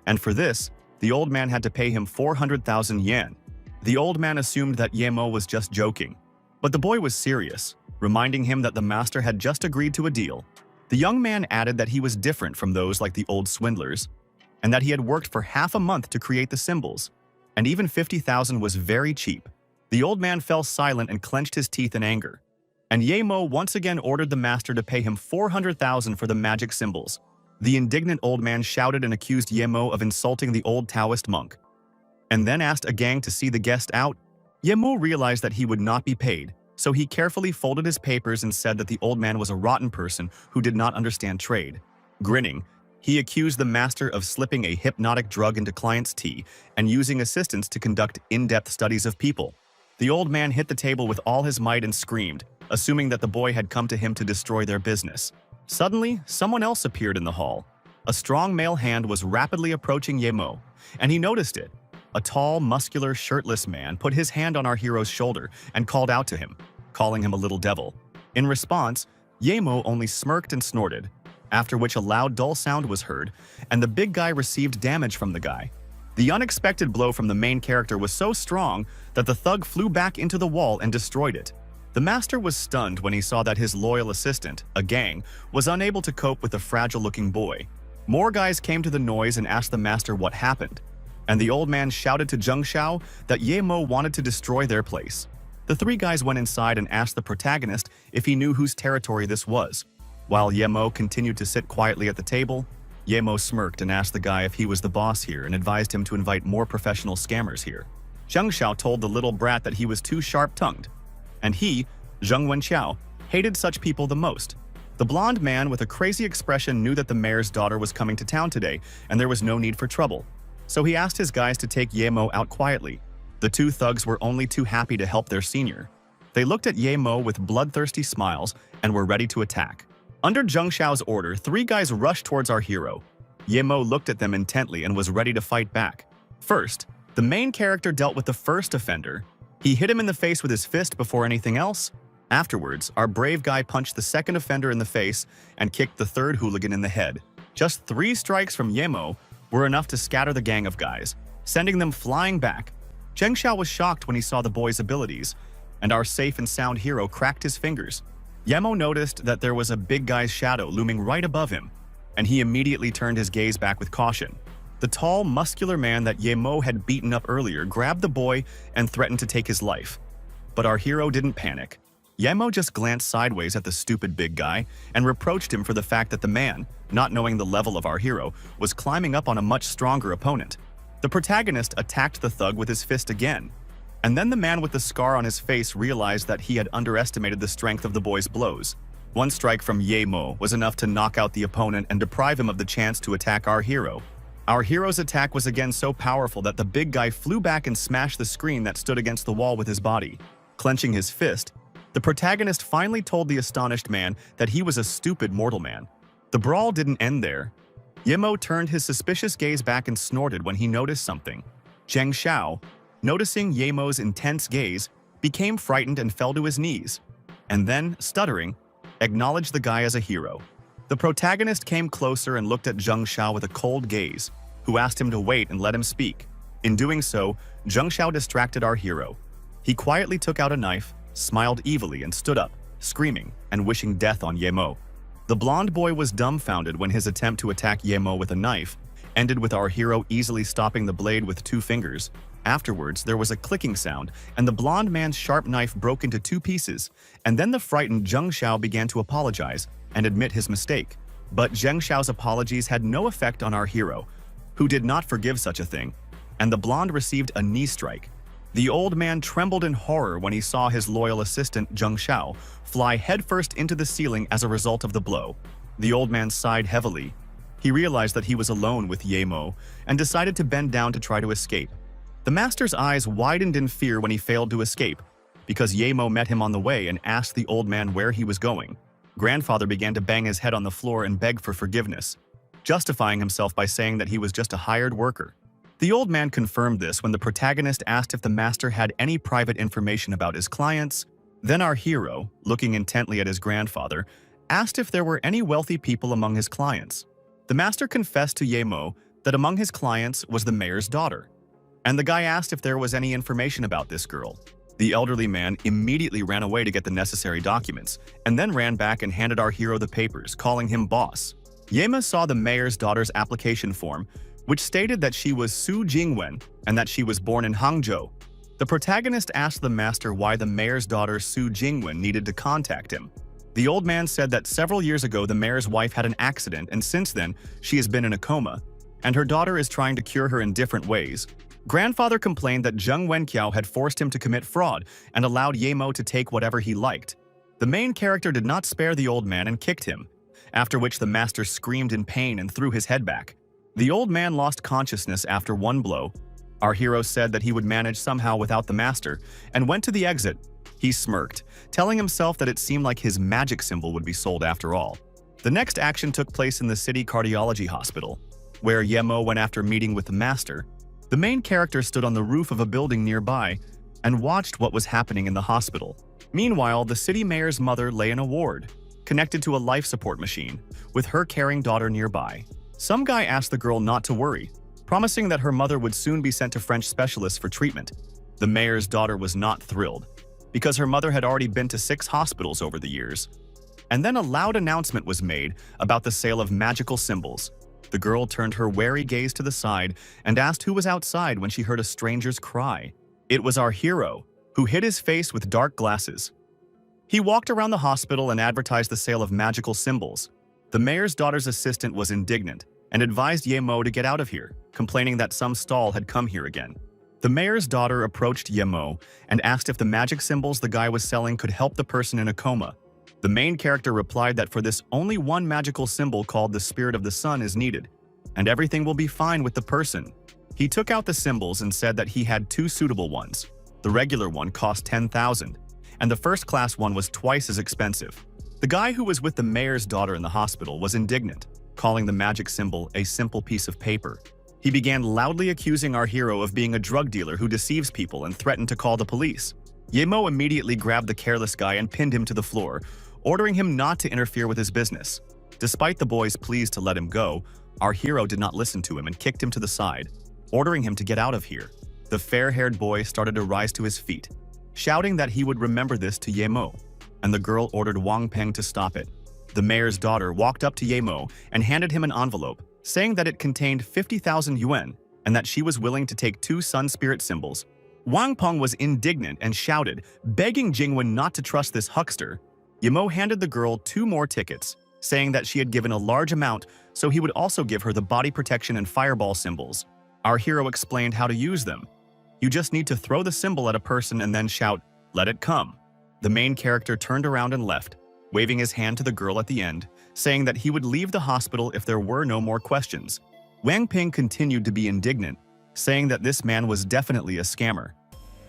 and for this, the old man had to pay him 400,000 yen. The old man assumed that Yemo was just joking, but the boy was serious, reminding him that the master had just agreed to a deal. The young man added that he was different from those like the old swindlers, and that he had worked for half a month to create the symbols, and even 50,000 was very cheap. The old man fell silent and clenched his teeth in anger, and Yemo once again ordered the master to pay him 400,000 for the magic symbols. The indignant old man shouted and accused Yemo of insulting the old Taoist monk, and then asked a gang to see the guest out. Yemo realized that he would not be paid, so he carefully folded his papers and said that the old man was a rotten person who did not understand trade. Grinning, he accused the master of slipping a hypnotic drug into clients' tea and using assistants to conduct in-depth studies of people. The old man hit the table with all his might and screamed, assuming that the boy had come to him to destroy their business. Suddenly, someone else appeared in the hall. A strong male hand was rapidly approaching Yemo, and he noticed it. A tall, muscular, shirtless man put his hand on our hero's shoulder and called out to him, calling him a little devil. In response, Yemo only smirked and snorted, after which a loud, dull sound was heard, and the big guy received damage from the guy. The unexpected blow from the main character was so strong that the thug flew back into the wall and destroyed it. The master was stunned when he saw that his loyal assistant, a gang, was unable to cope with the fragile-looking boy. More guys came to the noise and asked the master what happened, and the old man shouted to Zheng Xiao that Yemo wanted to destroy their place. The three guys went inside and asked the protagonist if he knew whose territory this was. While Yemo continued to sit quietly at the table, Yemo smirked and asked the guy if he was the boss here and advised him to invite more professional scammers here. Zheng Xiao told the little brat that he was too sharp-tongued, and he, Zheng Wenqiao, hated such people the most. The blonde man with a crazy expression knew that the mayor's daughter was coming to town today and there was no need for trouble, so he asked his guys to take Yemo out quietly. The two thugs were only too happy to help their senior. They looked at Yemo with bloodthirsty smiles and were ready to attack. Under Zheng Xiao's order, three guys rushed towards our hero. Yemo looked at them intently and was ready to fight back. First, the main character dealt with the first offender. He hit him in the face with his fist before anything else. Afterwards, our brave guy punched the second offender in the face and kicked the third hooligan in the head. Just 3 strikes from Yemo were enough to scatter the gang of guys, sending them flying back. Zheng Xiao was shocked when he saw the boy's abilities, and our safe and sound hero cracked his fingers. Yemo noticed that there was a big guy's shadow looming right above him, and he immediately turned his gaze back with caution. The tall, muscular man that Yemo had beaten up earlier grabbed the boy and threatened to take his life. But our hero didn't panic. Yemo just glanced sideways at the stupid big guy and reproached him for the fact that the man, not knowing the level of our hero, was climbing up on a much stronger opponent. The protagonist attacked the thug with his fist again, and then the man with the scar on his face realized that he had underestimated the strength of the boy's blows. 1 strike from Yemo was enough to knock out the opponent and deprive him of the chance to attack our hero. Our hero's attack was again so powerful that the big guy flew back and smashed the screen that stood against the wall with his body. Clenching his fist, the protagonist finally told the astonished man that he was a stupid mortal man. The brawl didn't end there. Yemo turned his suspicious gaze back and snorted when he noticed something. Zheng Xiao, noticing Yemo's intense gaze, became frightened and fell to his knees, and then, stuttering, acknowledged the guy as a hero. The protagonist came closer and looked at Zheng Xiao with a cold gaze, who asked him to wait and let him speak. In doing so, Zheng Xiao distracted our hero. He quietly took out a knife, smiled evilly, and stood up, screaming and wishing death on Yemo. The blonde boy was dumbfounded when his attempt to attack Yemo with a knife ended with our hero easily stopping the blade with 2 fingers. Afterwards, there was a clicking sound, and the blonde man's sharp knife broke into 2 pieces, and then the frightened Zheng Xiao began to apologize and admit his mistake. But Zheng Xiao's apologies had no effect on our hero, who did not forgive such a thing, and the blonde received a knee strike. The old man trembled in horror when he saw his loyal assistant, Zheng Xiao, fly headfirst into the ceiling as a result of the blow. The old man sighed heavily. He realized that he was alone with Yemo and decided to bend down to try to escape. The master's eyes widened in fear when he failed to escape, because Yemo met him on the way and asked the old man where he was going. Grandfather began to bang his head on the floor and beg for forgiveness, justifying himself by saying that he was just a hired worker. The old man confirmed this when the protagonist asked if the master had any private information about his clients. Then our hero, looking intently at his grandfather, asked if there were any wealthy people among his clients. The master confessed to Yemo that among his clients was the mayor's daughter, and the guy asked if there was any information about this girl. The elderly man immediately ran away to get the necessary documents, and then ran back and handed our hero the papers, calling him boss. Yemo saw the mayor's daughter's application form, which stated that she was Su Jingwen and that she was born in Hangzhou. The protagonist asked the master why the mayor's daughter Su Jingwen needed to contact him. The old man said that several years ago the mayor's wife had an accident, and since then she has been in a coma, and her daughter is trying to cure her in different ways. Grandfather complained that Zheng Wenqiao had forced him to commit fraud and allowed Yemo to take whatever he liked. The main character did not spare the old man and kicked him, after which the master screamed in pain and threw his head back. The old man lost consciousness after 1 blow. Our hero said that he would manage somehow without the master and went to the exit. He smirked, telling himself that it seemed like his magic symbol would be sold after all. The next action took place in the city cardiology hospital, where Yemo went after meeting with the master. The main character stood on the roof of a building nearby and watched what was happening in the hospital. Meanwhile, the city mayor's mother lay in a ward, connected to a life support machine, with her caring daughter nearby. Some guy asked the girl not to worry, promising that her mother would soon be sent to French specialists for treatment. The mayor's daughter was not thrilled, because her mother had already been to 6 hospitals over the years. And then a loud announcement was made about the sale of magical symbols. The girl turned her wary gaze to the side and asked who was outside when she heard a stranger's cry. It was our hero, who hid his face with dark glasses. He walked around the hospital and advertised the sale of magical symbols. The mayor's daughter's assistant was indignant and advised Yemo to get out of here, complaining that some stall had come here again. The mayor's daughter approached Yemo and asked if the magic symbols the guy was selling could help the person in a coma. The main character replied that for this only one magical symbol called the Spirit of the Sun is needed, and everything will be fine with the person. He took out the symbols and said that he had 2 suitable ones. The regular one cost 10,000, and the first-class one was twice as expensive. The guy who was with the mayor's daughter in the hospital was indignant, calling the magic symbol a simple piece of paper. He began loudly accusing our hero of being a drug dealer who deceives people and threatened to call the police. Yemo immediately grabbed the careless guy and pinned him to the floor, ordering him not to interfere with his business. Despite the boy's pleas to let him go, our hero did not listen to him and kicked him to the side, ordering him to get out of here. The fair-haired boy started to rise to his feet, shouting that he would remember this to Yemo, and the girl ordered Wang to stop it. The mayor's daughter walked up to Yemo and handed him an envelope, saying that it contained 50,000 yuan and that she was willing to take 2 sun spirit symbols. Wang was indignant and shouted, begging Jingwen not to trust this huckster. Yemo handed the girl 2 more tickets, saying that she had given a large amount, so he would also give her the body protection and fireball symbols. Our hero explained how to use them. You just need to throw the symbol at a person and then shout, "Let it come." The main character turned around and left, waving his hand to the girl at the end, saying that he would leave the hospital if there were no more questions. Wang continued to be indignant, saying that this man was definitely a scammer.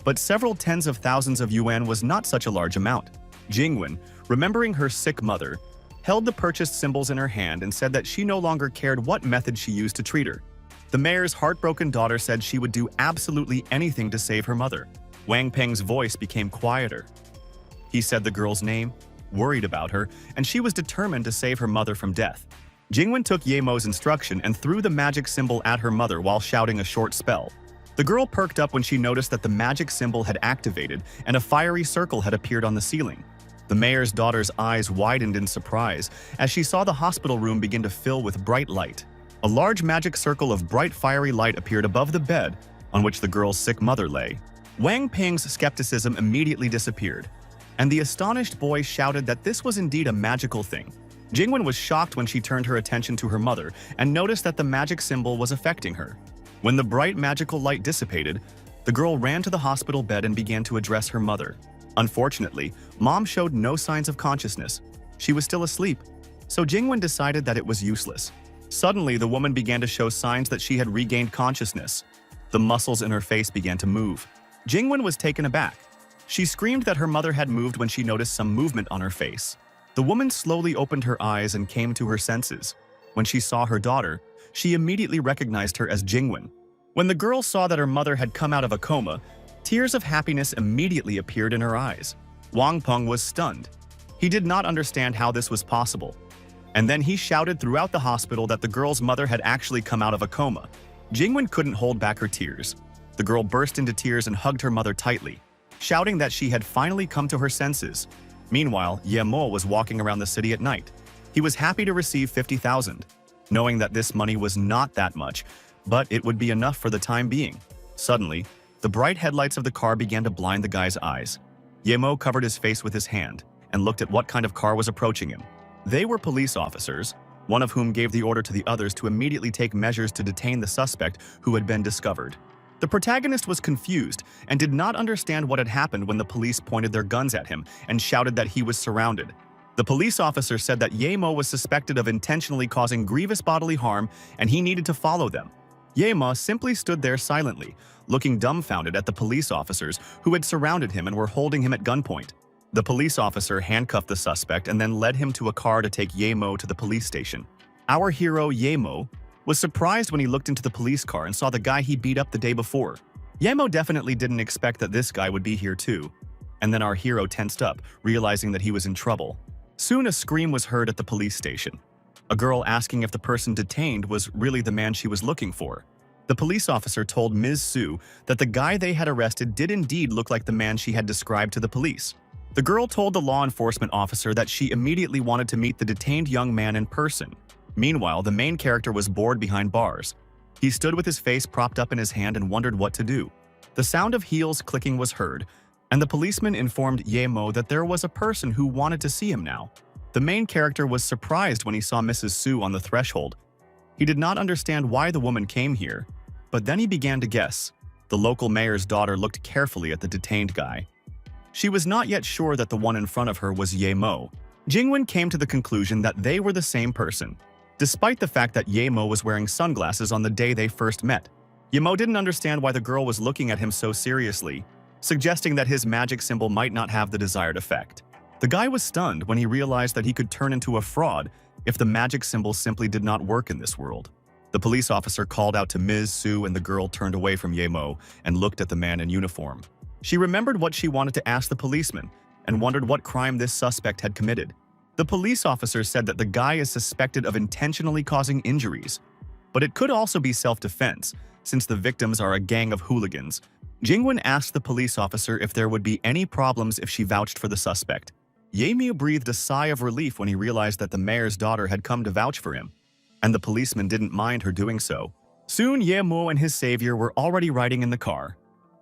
But several tens of thousands of yuan was not such a large amount. Jingwen, remembering her sick mother, held the purchased symbols in her hand and said that she no longer cared what method she used to treat her. The mayor's heartbroken daughter said she would do absolutely anything to save her mother. Wang Peng's voice became quieter. He said the girl's name, worried about her, and she was determined to save her mother from death. Jingwen took Yemo's instruction and threw the magic symbol at her mother while shouting a short spell. The girl perked up when she noticed that the magic symbol had activated and a fiery circle had appeared on the ceiling. The mayor's daughter's eyes widened in surprise as she saw the hospital room begin to fill with bright light. A large magic circle of bright fiery light appeared above the bed on which the girl's sick mother lay. Wang Peng's skepticism immediately disappeared, and the astonished boy shouted that this was indeed a magical thing. Jingwen was shocked when she turned her attention to her mother and noticed that the magic symbol was affecting her. When the bright magical light dissipated, the girl ran to the hospital bed and began to address her mother. Unfortunately, Mom showed no signs of consciousness. She was still asleep, so Jingwen decided that it was useless. Suddenly, the woman began to show signs that she had regained consciousness. The muscles in her face began to move. Jingwen was taken aback. She screamed that her mother had moved when she noticed some movement on her face. The woman slowly opened her eyes and came to her senses. When she saw her daughter, she immediately recognized her as Jingwen. When the girl saw that her mother had come out of a coma, tears of happiness immediately appeared in her eyes. Wang Peng was stunned. He did not understand how this was possible. And then he shouted throughout the hospital that the girl's mother had actually come out of a coma. Jingwen couldn't hold back her tears. The girl burst into tears and hugged her mother tightly, shouting that she had finally come to her senses. Meanwhile, Yemo was walking around the city at night. He was happy to receive 50,000, knowing that this money was not that much, but it would be enough for the time being. Suddenly, the bright headlights of the car began to blind the guy's eyes. Yemo covered his face with his hand and looked at what kind of car was approaching him. They were police officers, one of whom gave the order to the others to immediately take measures to detain the suspect who had been discovered. The protagonist was confused and did not understand what had happened when the police pointed their guns at him and shouted that he was surrounded. The police officer said that Yemo was suspected of intentionally causing grievous bodily harm and he needed to follow them. Yemo simply stood there silently, looking dumbfounded at the police officers who had surrounded him and were holding him at gunpoint. The police officer handcuffed the suspect and then led him to a car to take Yemo to the police station. Our hero, Yemo, was surprised when he looked into the police car and saw the guy he beat up the day before. Yemo definitely didn't expect that this guy would be here too. And then our hero tensed up, realizing that he was in trouble. Soon a scream was heard at the police station. A girl asking if the person detained was really the man she was looking for. The police officer told Ms. Su that the guy they had arrested did indeed look like the man she had described to the police. The girl told the law enforcement officer that she immediately wanted to meet the detained young man in person. Meanwhile, the main character was bored behind bars. He stood with his face propped up in his hand and wondered what to do. The sound of heels clicking was heard, and the policeman informed Yemo that there was a person who wanted to see him now. The main character was surprised when he saw Mrs. Su on the threshold. He did not understand why the woman came here, but then he began to guess. The local mayor's daughter looked carefully at the detained guy. She was not yet sure that the one in front of her was Yemo. Jingwen came to the conclusion that they were the same person, despite the fact that Yemo was wearing sunglasses on the day they first met. Yemo didn't understand why the girl was looking at him so seriously, suggesting that his magic symbol might not have the desired effect. The guy was stunned when he realized that he could turn into a fraud if the magic symbol simply did not work in this world. The police officer called out to Ms. Su and the girl turned away from Yemo and looked at the man in uniform. She remembered what she wanted to ask the policeman and wondered what crime this suspect had committed. The police officer said that the guy is suspected of intentionally causing injuries, but it could also be self-defense, since the victims are a gang of hooligans. Jingwen asked the police officer if there would be any problems if she vouched for the suspect. Yemu breathed a sigh of relief when he realized that the mayor's daughter had come to vouch for him, and the policeman didn't mind her doing so. Soon Yemo and his savior were already riding in the car.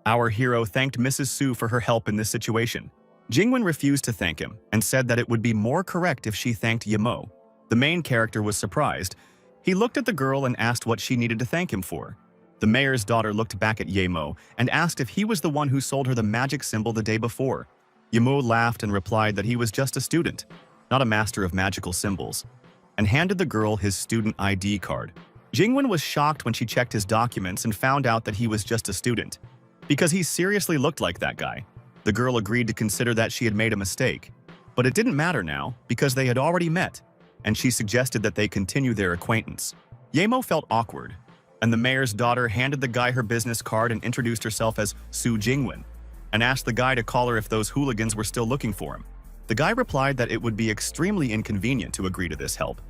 Our hero thanked Mrs. Su for her help in this situation. Jingwen refused to thank him and said that it would be more correct if she thanked Yemo. The main character was surprised. He looked at the girl and asked what she needed to thank him for. The mayor's daughter looked back at Yemo and asked if he was the one who sold her the magic symbol the day before. Yemo laughed and replied that he was just a student, not a master of magical symbols, and handed the girl his student ID card. Jingwen was shocked when she checked his documents and found out that he was just a student, because he seriously looked like that guy. The girl agreed to consider that she had made a mistake, but it didn't matter now because they had already met, and she suggested that they continue their acquaintance. Yemo felt awkward, and the mayor's daughter handed the guy her business card and introduced herself as Su Jingwen, and asked the guy to call her if those hooligans were still looking for him. The guy replied that it would be extremely inconvenient to agree to this help,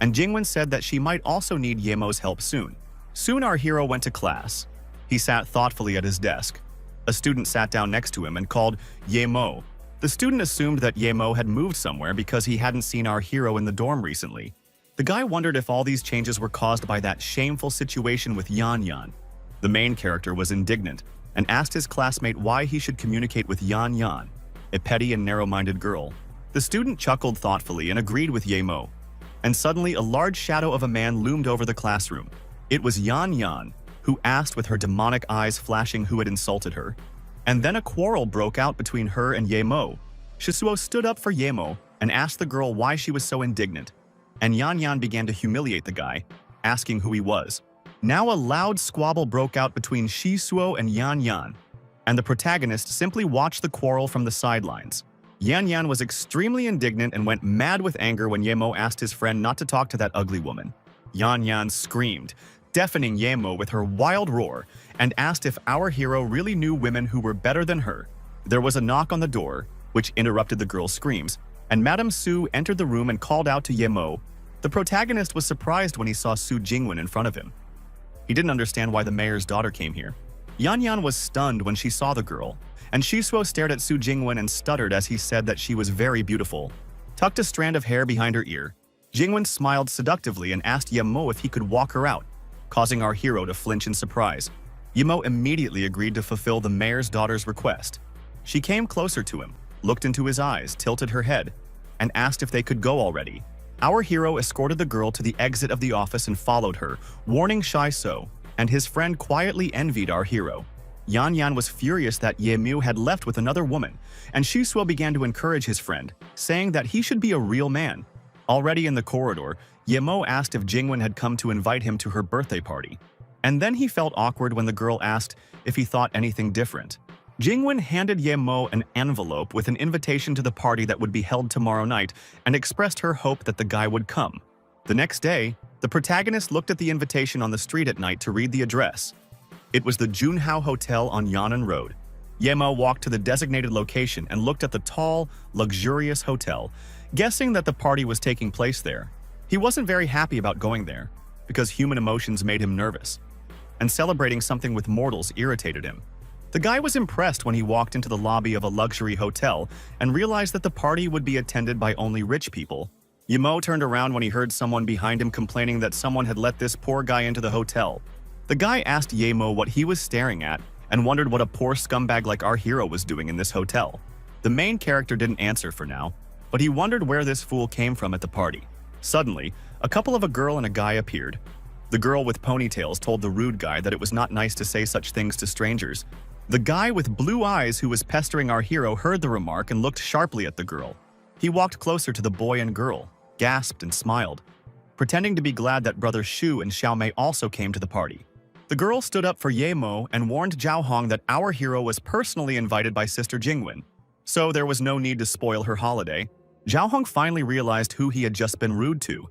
and Jingwen said that she might also need Yemo's help soon. Soon our hero went to class. He sat thoughtfully at his desk. A student sat down next to him and called Yemo. The student assumed that Yemo had moved somewhere because he hadn't seen our hero in the dorm recently. The guy wondered if all these changes were caused by that shameful situation with Yan Yan. The main character was indignant and asked his classmate why he should communicate with Yan Yan, a petty and narrow-minded girl. The student chuckled thoughtfully and agreed with Yemo. And suddenly a large shadow of a man loomed over the classroom. It was Yan Yan, who asked with her demonic eyes flashing who had insulted her. And then a quarrel broke out between her and Yemo. Shisuo stood up for Yemo and asked the girl why she was so indignant. And Yan Yan began to humiliate the guy, asking who he was. Now a loud squabble broke out between Shisuo and Yan Yan, and the protagonist simply watched the quarrel from the sidelines. Yan Yan was extremely indignant and went mad with anger when Yemo asked his friend not to talk to that ugly woman. Yan Yan screamed, deafening Yemo with her wild roar, and asked if our hero really knew women who were better than her. There was a knock on the door, which interrupted the girl's screams, and Madame Su entered the room and called out to Yemo. The protagonist was surprised when he saw Su Jingwen in front of him. He didn't understand why the mayor's daughter came here. Yan Yan was stunned when she saw the girl, and Shisuo stared at Su Jingwen and stuttered as he said that she was very beautiful. Tucked a strand of hair behind her ear, Jingwen smiled seductively and asked Yemo if he could walk her out, causing our hero to flinch in surprise. Yemo immediately agreed to fulfill the mayor's daughter's request. She came closer to him, looked into his eyes, tilted her head, and asked if they could go already. Our hero escorted the girl to the exit of the office and followed her, warning Shisuo, and his friend quietly envied our hero. Yan Yan was furious that Yemu had left with another woman, and Shisuo began to encourage his friend, saying that he should be a real man. Already in the corridor, Yemo asked if Jingwen had come to invite him to her birthday party. And then he felt awkward when the girl asked if he thought anything different. Jingwen handed Ye Mo an envelope with an invitation to the party that would be held tomorrow night and expressed her hope that the guy would come. The next day, the protagonist looked at the invitation on the street at night to read the address. It was the Junhao Hotel on Yan'an Road. Ye Mo walked to the designated location and looked at the tall, luxurious hotel, guessing that the party was taking place there. He wasn't very happy about going there, because human emotions made him nervous, and celebrating something with mortals irritated him. The guy was impressed when he walked into the lobby of a luxury hotel and realized that the party would be attended by only rich people. Ye Mo turned around when he heard someone behind him complaining that someone had let this poor guy into the hotel. The guy asked Ye Mo what he was staring at and wondered what a poor scumbag like our hero was doing in this hotel. The main character didn't answer for now, but he wondered where this fool came from at the party. Suddenly, a couple of a girl and a guy appeared. The girl with ponytails told the rude guy that it was not nice to say such things to strangers. The guy with blue eyes who was pestering our hero heard the remark and looked sharply at the girl. He walked closer to the boy and girl, gasped and smiled, pretending to be glad that brother Shu and Xiaomei also came to the party. The girl stood up for Ye Mo and warned Zhao Hong that our hero was personally invited by Sister Jingwen, so there was no need to spoil her holiday. Zhao Hong finally realized who he had just been rude to.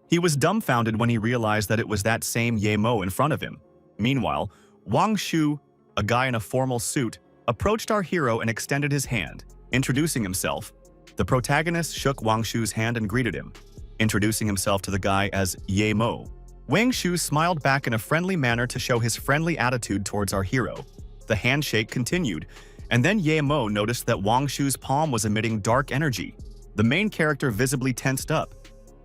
He was dumbfounded when he realized that it was that same Ye Mo in front of him. Meanwhile, Wang Shu, a guy in a formal suit, approached our hero and extended his hand, introducing himself. The protagonist shook Wang Shu's hand and greeted him, introducing himself to the guy as Ye Mo. Wang Shu smiled back in a friendly manner to show his friendly attitude towards our hero. The handshake continued, and then Ye Mo noticed that Wang Shu's palm was emitting dark energy. The main character visibly tensed up.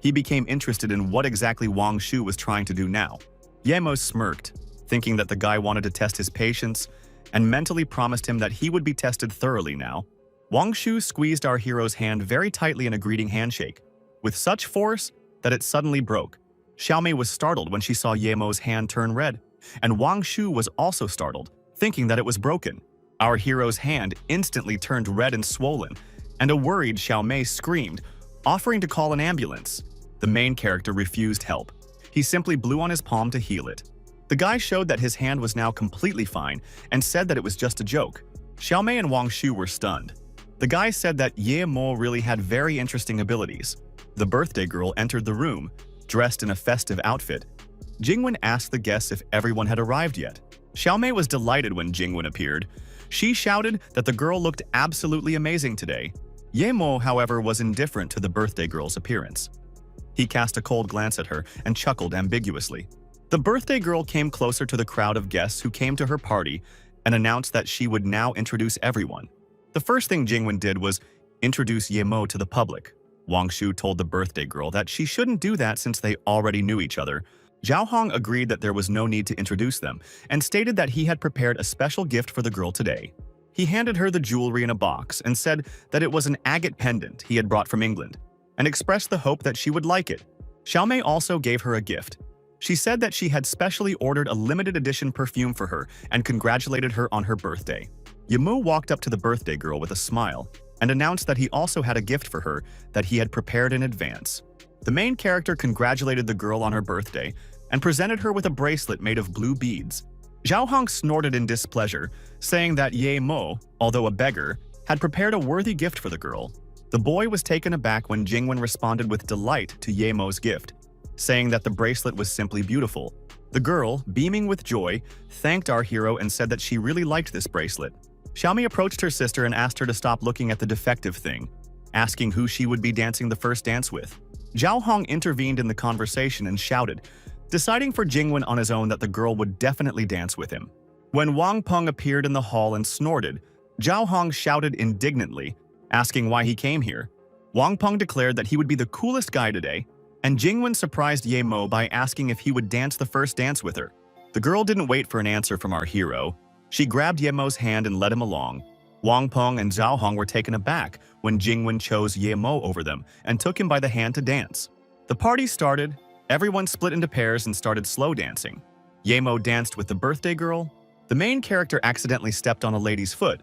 He became interested in what exactly Wang Shu was trying to do now. Ye Mo smirked, thinking that the guy wanted to test his patience, and mentally promised him that he would be tested thoroughly now. Wang Shu squeezed our hero's hand very tightly in a greeting handshake, with such force that it suddenly broke. Xiaomei was startled when she saw Ye Mo's hand turn red, and Wang Shu was also startled, thinking that it was broken. Our hero's hand instantly turned red and swollen, and a worried Xiaomei screamed, offering to call an ambulance. The main character refused help. He simply blew on his palm to heal it. The guy showed that his hand was now completely fine and said that it was just a joke. Xiaomei and Wang Shu were stunned. The guy said that Ye Mo really had very interesting abilities. The birthday girl entered the room, dressed in a festive outfit. Jingwen asked the guests if everyone had arrived yet. Xiaomei was delighted when Jingwen appeared. She shouted that the girl looked absolutely amazing today. Ye Mo, however, was indifferent to the birthday girl's appearance. He cast a cold glance at her and chuckled ambiguously. The birthday girl came closer to the crowd of guests who came to her party and announced that she would now introduce everyone. The first thing Jingwen did was introduce Ye Mo to the public. Wang Shu told the birthday girl that she shouldn't do that since they already knew each other. Zhao Hong agreed that there was no need to introduce them and stated that he had prepared a special gift for the girl today. He handed her the jewelry in a box and said that it was an agate pendant he had brought from England, and expressed the hope that she would like it. Xiaomei also gave her a gift. She said that she had specially ordered a limited edition perfume for her and congratulated her on her birthday. Ye Mo walked up to the birthday girl with a smile and announced that he also had a gift for her that he had prepared in advance. The main character congratulated the girl on her birthday and presented her with a bracelet made of blue beads. Zhao Hong snorted in displeasure, saying that Ye Mo, although a beggar, had prepared a worthy gift for the girl. The boy was taken aback when Jingwen responded with delight to Ye Mo's gift, saying that the bracelet was simply beautiful. The girl, beaming with joy, thanked our hero and said that she really liked this bracelet. Xiaomei approached her sister and asked her to stop looking at the defective thing, asking who she would be dancing the first dance with. Zhao Hong intervened in the conversation and shouted, deciding for Jingwen on his own that the girl would definitely dance with him. When Wang Peng appeared in the hall and snorted, Zhao Hong shouted indignantly, asking why he came here. Wang Peng declared that he would be the coolest guy today, and Jingwen surprised Ye Mo by asking if he would dance the first dance with her. The girl didn't wait for an answer from our hero. She grabbed Ye Mo's hand and led him along. Wang Peng and Zhao Hong were taken aback when Jingwen chose Ye Mo over them and took him by the hand to dance. The party started. Everyone split into pairs and started slow dancing. Ye Mo danced with the birthday girl. The main character accidentally stepped on a lady's foot,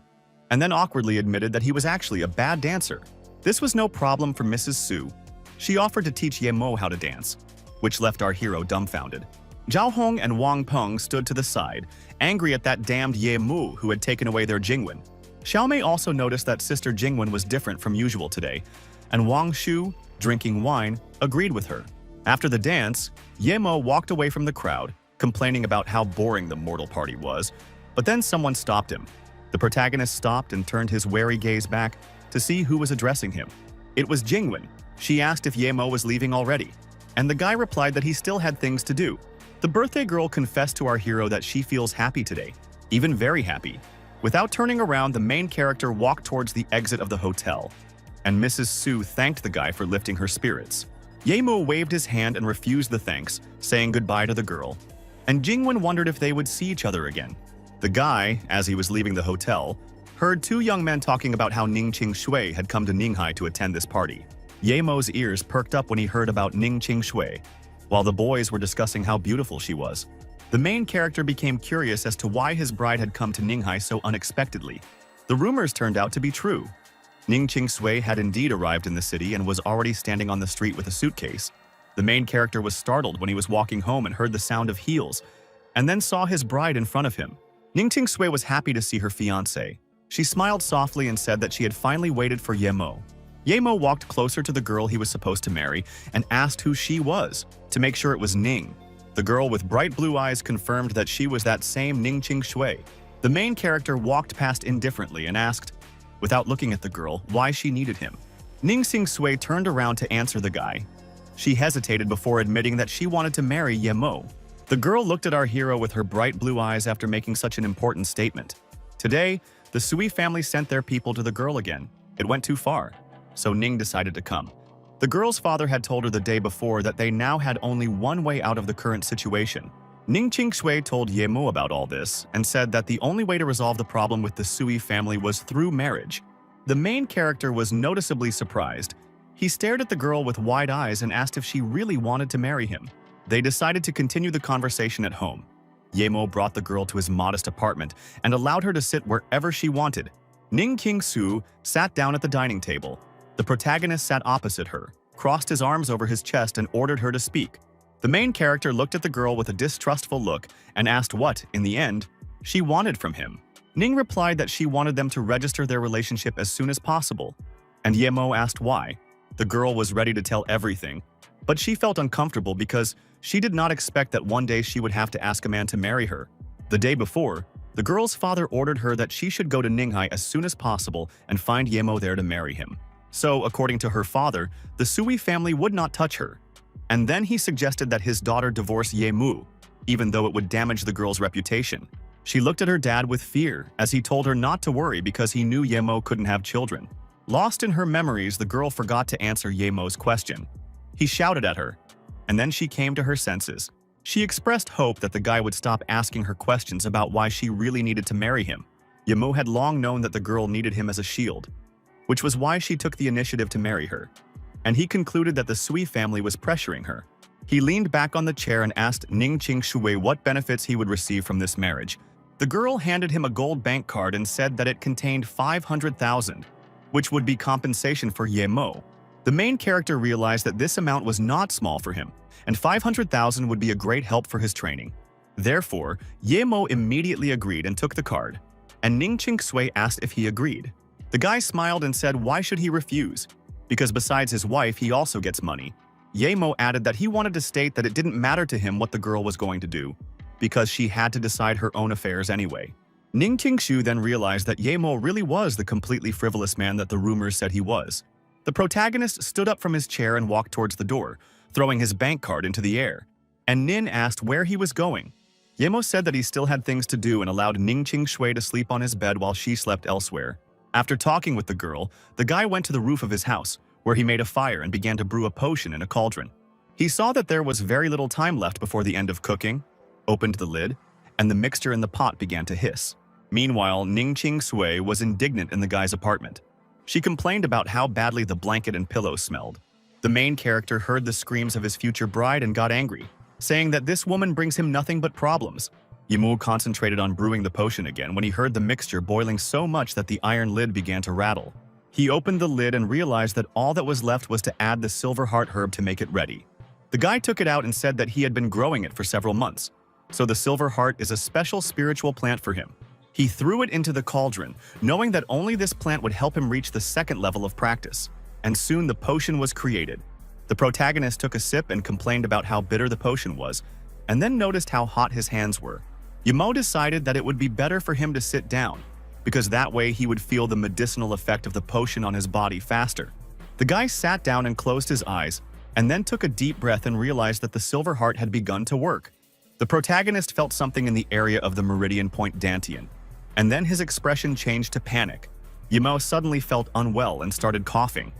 and then awkwardly admitted that he was actually a bad dancer. This was no problem for Mrs. Su. She offered to teach Ye Mo how to dance, which left our hero dumbfounded. Zhao Hong and Wang Peng stood to the side, angry at that damned Ye Mu who had taken away their Jingwen. Xiaomei also noticed that Sister Jingwen was different from usual today, and Wang Shu, drinking wine, agreed with her. After the dance, Ye Mo walked away from the crowd, complaining about how boring the mortal party was, but then someone stopped him. The protagonist stopped and turned his wary gaze back to see who was addressing him. It was Jingwen. She asked if Ye Mo was leaving already, and the guy replied that he still had things to do. The birthday girl confessed to our hero that she feels happy today, even very happy. Without turning around, the main character walked towards the exit of the hotel, and Mrs. Su thanked the guy for lifting her spirits. Ye Mo waved his hand and refused the thanks, saying goodbye to the girl, and Jingwen wondered if they would see each other again. The guy, as he was leaving the hotel, heard two young men talking about how Ningqing Shui had come to Ninghai to attend this party. Ye Mo's ears perked up when he heard about Ningqing Shui, while the boys were discussing how beautiful she was. The main character became curious as to why his bride had come to Ninghai so unexpectedly. The rumors turned out to be true. Ningqing Sui had indeed arrived in the city and was already standing on the street with a suitcase. The main character was startled when he was walking home and heard the sound of heels, and then saw his bride in front of him. Ningqing Sui was happy to see her fiancé. She smiled softly and said that she had finally waited for Ye Mo. Ye Mo walked closer to the girl he was supposed to marry and asked who she was, to make sure it was Ning. The girl with bright blue eyes confirmed that she was that same Ningqing Shui. The main character walked past indifferently and asked, without looking at the girl, why she needed him. Ningqing Sui turned around to answer the guy. She hesitated before admitting that she wanted to marry Ye Mo. The girl looked at our hero with her bright blue eyes after making such an important statement. Today, the Sui family sent their people to the girl again. It went too far, so Ning decided to come. The girl's father had told her the day before that they now had only one way out of the current situation. Ningqing Shui told Ye Mo about all this and said that the only way to resolve the problem with the Sui family was through marriage. The main character was noticeably surprised. He stared at the girl with wide eyes and asked if she really wanted to marry him. They decided to continue the conversation at home. Ye Mo brought the girl to his modest apartment and allowed her to sit wherever she wanted. Ningqing Su sat down at the dining table. The protagonist sat opposite her, crossed his arms over his chest and ordered her to speak. The main character looked at the girl with a distrustful look and asked what, in the end, she wanted from him. Ning replied that she wanted them to register their relationship as soon as possible, and Ye Mo asked why. The girl was ready to tell everything, but she felt uncomfortable because she did not expect that one day she would have to ask a man to marry her. The day before, the girl's father ordered her that she should go to Ninghai as soon as possible and find Ye Mo there to marry him. So, according to her father, the Sui family would not touch her. And then he suggested that his daughter divorce Ye Mu, even though it would damage the girl's reputation. She looked at her dad with fear as he told her not to worry because he knew Ye Mo couldn't have children. Lost in her memories, the girl forgot to answer Ye Mo's question. He shouted at her, and then she came to her senses. She expressed hope that the guy would stop asking her questions about why she really needed to marry him. Ye Mo had long known that the girl needed him as a shield, which was why she took the initiative to marry her. And he concluded that the Sui family was pressuring her. He leaned back on the chair and asked Ningqing Shui what benefits he would receive from this marriage. The girl handed him a gold bank card and said that it contained 500,000, which would be compensation for Ye Mo. The main character realized that this amount was not small for him, and 500,000 would be a great help for his training. Therefore, Ye Mo immediately agreed and took the card, and Ningqing Sui asked if he agreed. The guy smiled and said why should he refuse? Because besides his wife, he also gets money. Ye Mo added that he wanted to state that it didn't matter to him what the girl was going to do, because she had to decide her own affairs anyway. Ningqing Shu then realized that Ye Mo really was the completely frivolous man that the rumors said he was. The protagonist stood up from his chair and walked towards the door, throwing his bank card into the air. And Nin asked where he was going. Ye Mo said that he still had things to do and allowed Ningqing Shui to sleep on his bed while she slept elsewhere. After talking with the girl, the guy went to the roof of his house, where he made a fire and began to brew a potion in a cauldron. He saw that there was very little time left before the end of cooking, opened the lid, and the mixture in the pot began to hiss. Meanwhile, Ningqing Sui was indignant in the guy's apartment. She complained about how badly the blanket and pillows smelled. The main character heard the screams of his future bride and got angry, saying that this woman brings him nothing but problems. Ye Mu concentrated on brewing the potion again when he heard the mixture boiling so much that the iron lid began to rattle. He opened the lid and realized that all that was left was to add the silver heart herb to make it ready. The guy took it out and said that he had been growing it for several months, so the silver heart is a special spiritual plant for him. He threw it into the cauldron, knowing that only this plant would help him reach the second level of practice, and soon the potion was created. The protagonist took a sip and complained about how bitter the potion was, and then noticed how hot his hands were. Yamo decided that it would be better for him to sit down, because that way he would feel the medicinal effect of the potion on his body faster. The guy sat down and closed his eyes, and then took a deep breath and realized that the silver heart had begun to work. The protagonist felt something in the area of the meridian point dantian, and then his expression changed to panic. Yamo suddenly felt unwell and started coughing.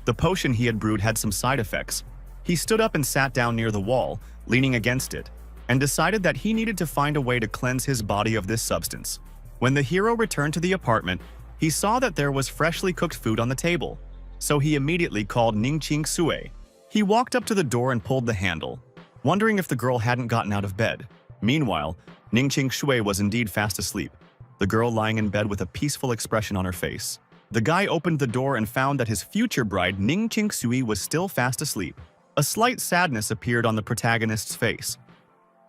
The potion he had brewed had some side effects. He stood up and sat down near the wall, leaning against it, and decided that he needed to find a way to cleanse his body of this substance. When the hero returned to the apartment, he saw that there was freshly cooked food on the table, so he immediately called Ning Ching Sui. He walked up to the door and pulled the handle, wondering if the girl hadn't gotten out of bed. Meanwhile, Ning Ching Shui was indeed fast asleep, the girl lying in bed with a peaceful expression on her face. The guy opened the door and found that his future bride Ning Ching Sui was still fast asleep. A slight sadness appeared on the protagonist's face.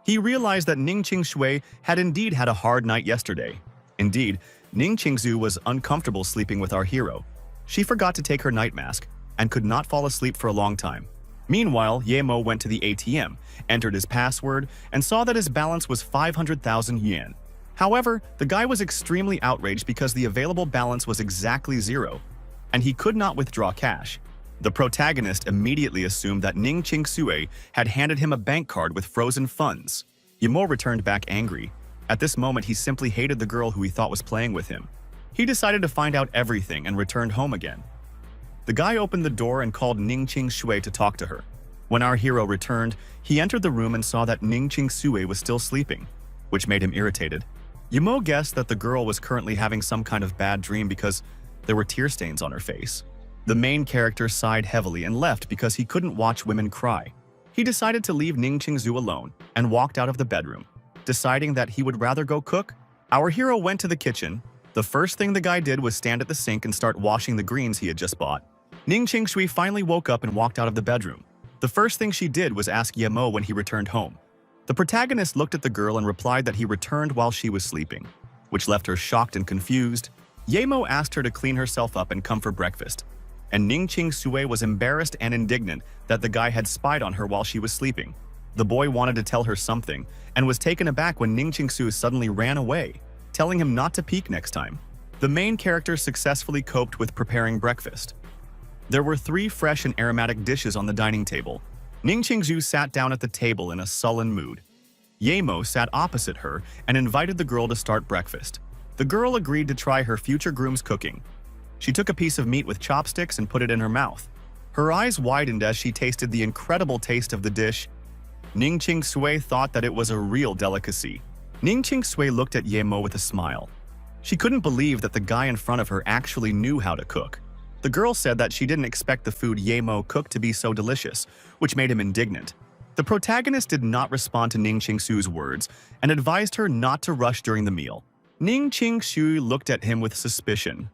He realized that Ning Ching Shui had indeed had a hard night yesterday. Indeed, Ning Qingzu was uncomfortable sleeping with our hero. She forgot to take her night mask and could not fall asleep for a long time. Meanwhile, Yemo went to the ATM, entered his password, and saw that his balance was 500,000 yen. However, the guy was extremely outraged because the available balance was exactly zero, and he could not withdraw cash. The protagonist immediately assumed that Ning Ching Sui had handed him a bank card with frozen funds. Yemo returned back angry. At this moment, he simply hated the girl who he thought was playing with him. He decided to find out everything and returned home again. The guy opened the door and called Ning Ching Shui to talk to her. When our hero returned, he entered the room and saw that Ning Ching Sui was still sleeping, which made him irritated. Yemo guessed that the girl was currently having some kind of bad dream because there were tear stains on her face. The main character sighed heavily and left because he couldn't watch women cry. He decided to leave Ning Qingzu alone and walked out of the bedroom, deciding that he would rather go cook. Our hero went to the kitchen. The first thing the guy did was stand at the sink and start washing the greens he had just bought. Ning Qingshui finally woke up and walked out of the bedroom. The first thing she did was ask Yemo when he returned home. The protagonist looked at the girl and replied that he returned while she was sleeping, which left her shocked and confused. Yemo asked her to clean herself up and come for breakfast, and Ning Ching Sui was embarrassed and indignant that the guy had spied on her while she was sleeping. The boy wanted to tell her something and was taken aback when Ning Ching Su suddenly ran away, telling him not to peek next time. The main character successfully coped with preparing breakfast. There were 3 fresh and aromatic dishes on the dining table. Ning Qingzu sat down at the table in a sullen mood. Yemo sat opposite her and invited the girl to start breakfast. The girl agreed to try her future groom's cooking. She took a piece of meat with chopsticks and put it in her mouth. Her eyes widened as she tasted the incredible taste of the dish. Ning Ching Sui thought that it was a real delicacy. Ning Ching Sui looked at Yemo with a smile. She couldn't believe that the guy in front of her actually knew how to cook. The girl said that she didn't expect the food Yemo cooked to be so delicious, which made him indignant. The protagonist did not respond to Ning Ching Su's words and advised her not to rush during the meal. Ning Ching Shu looked at him with suspicion.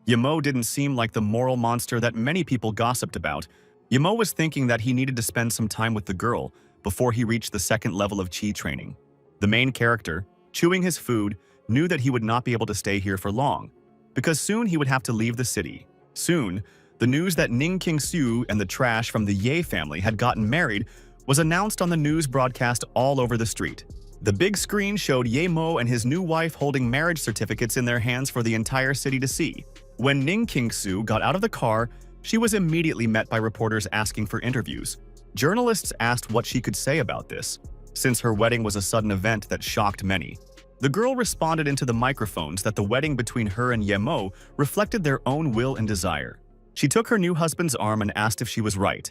Yemo didn't seem like the moral monster that many people gossiped about. Yemo was thinking that he needed to spend some time with the girl before he reached the second level of Qi training. The main character, chewing his food, knew that he would not be able to stay here for long, because soon he would have to leave the city. Soon, the news that Ning Qingsu and the trash from the Ye family had gotten married was announced on the news broadcast all over the street. The big screen showed Yemo and his new wife holding marriage certificates in their hands for the entire city to see. When Ning Qingsu got out of the car, she was immediately met by reporters asking for interviews. Journalists asked what she could say about this, since her wedding was a sudden event that shocked many. The girl responded into the microphones that the wedding between her and Yemo reflected their own will and desire. She took her new husband's arm and asked if she was right,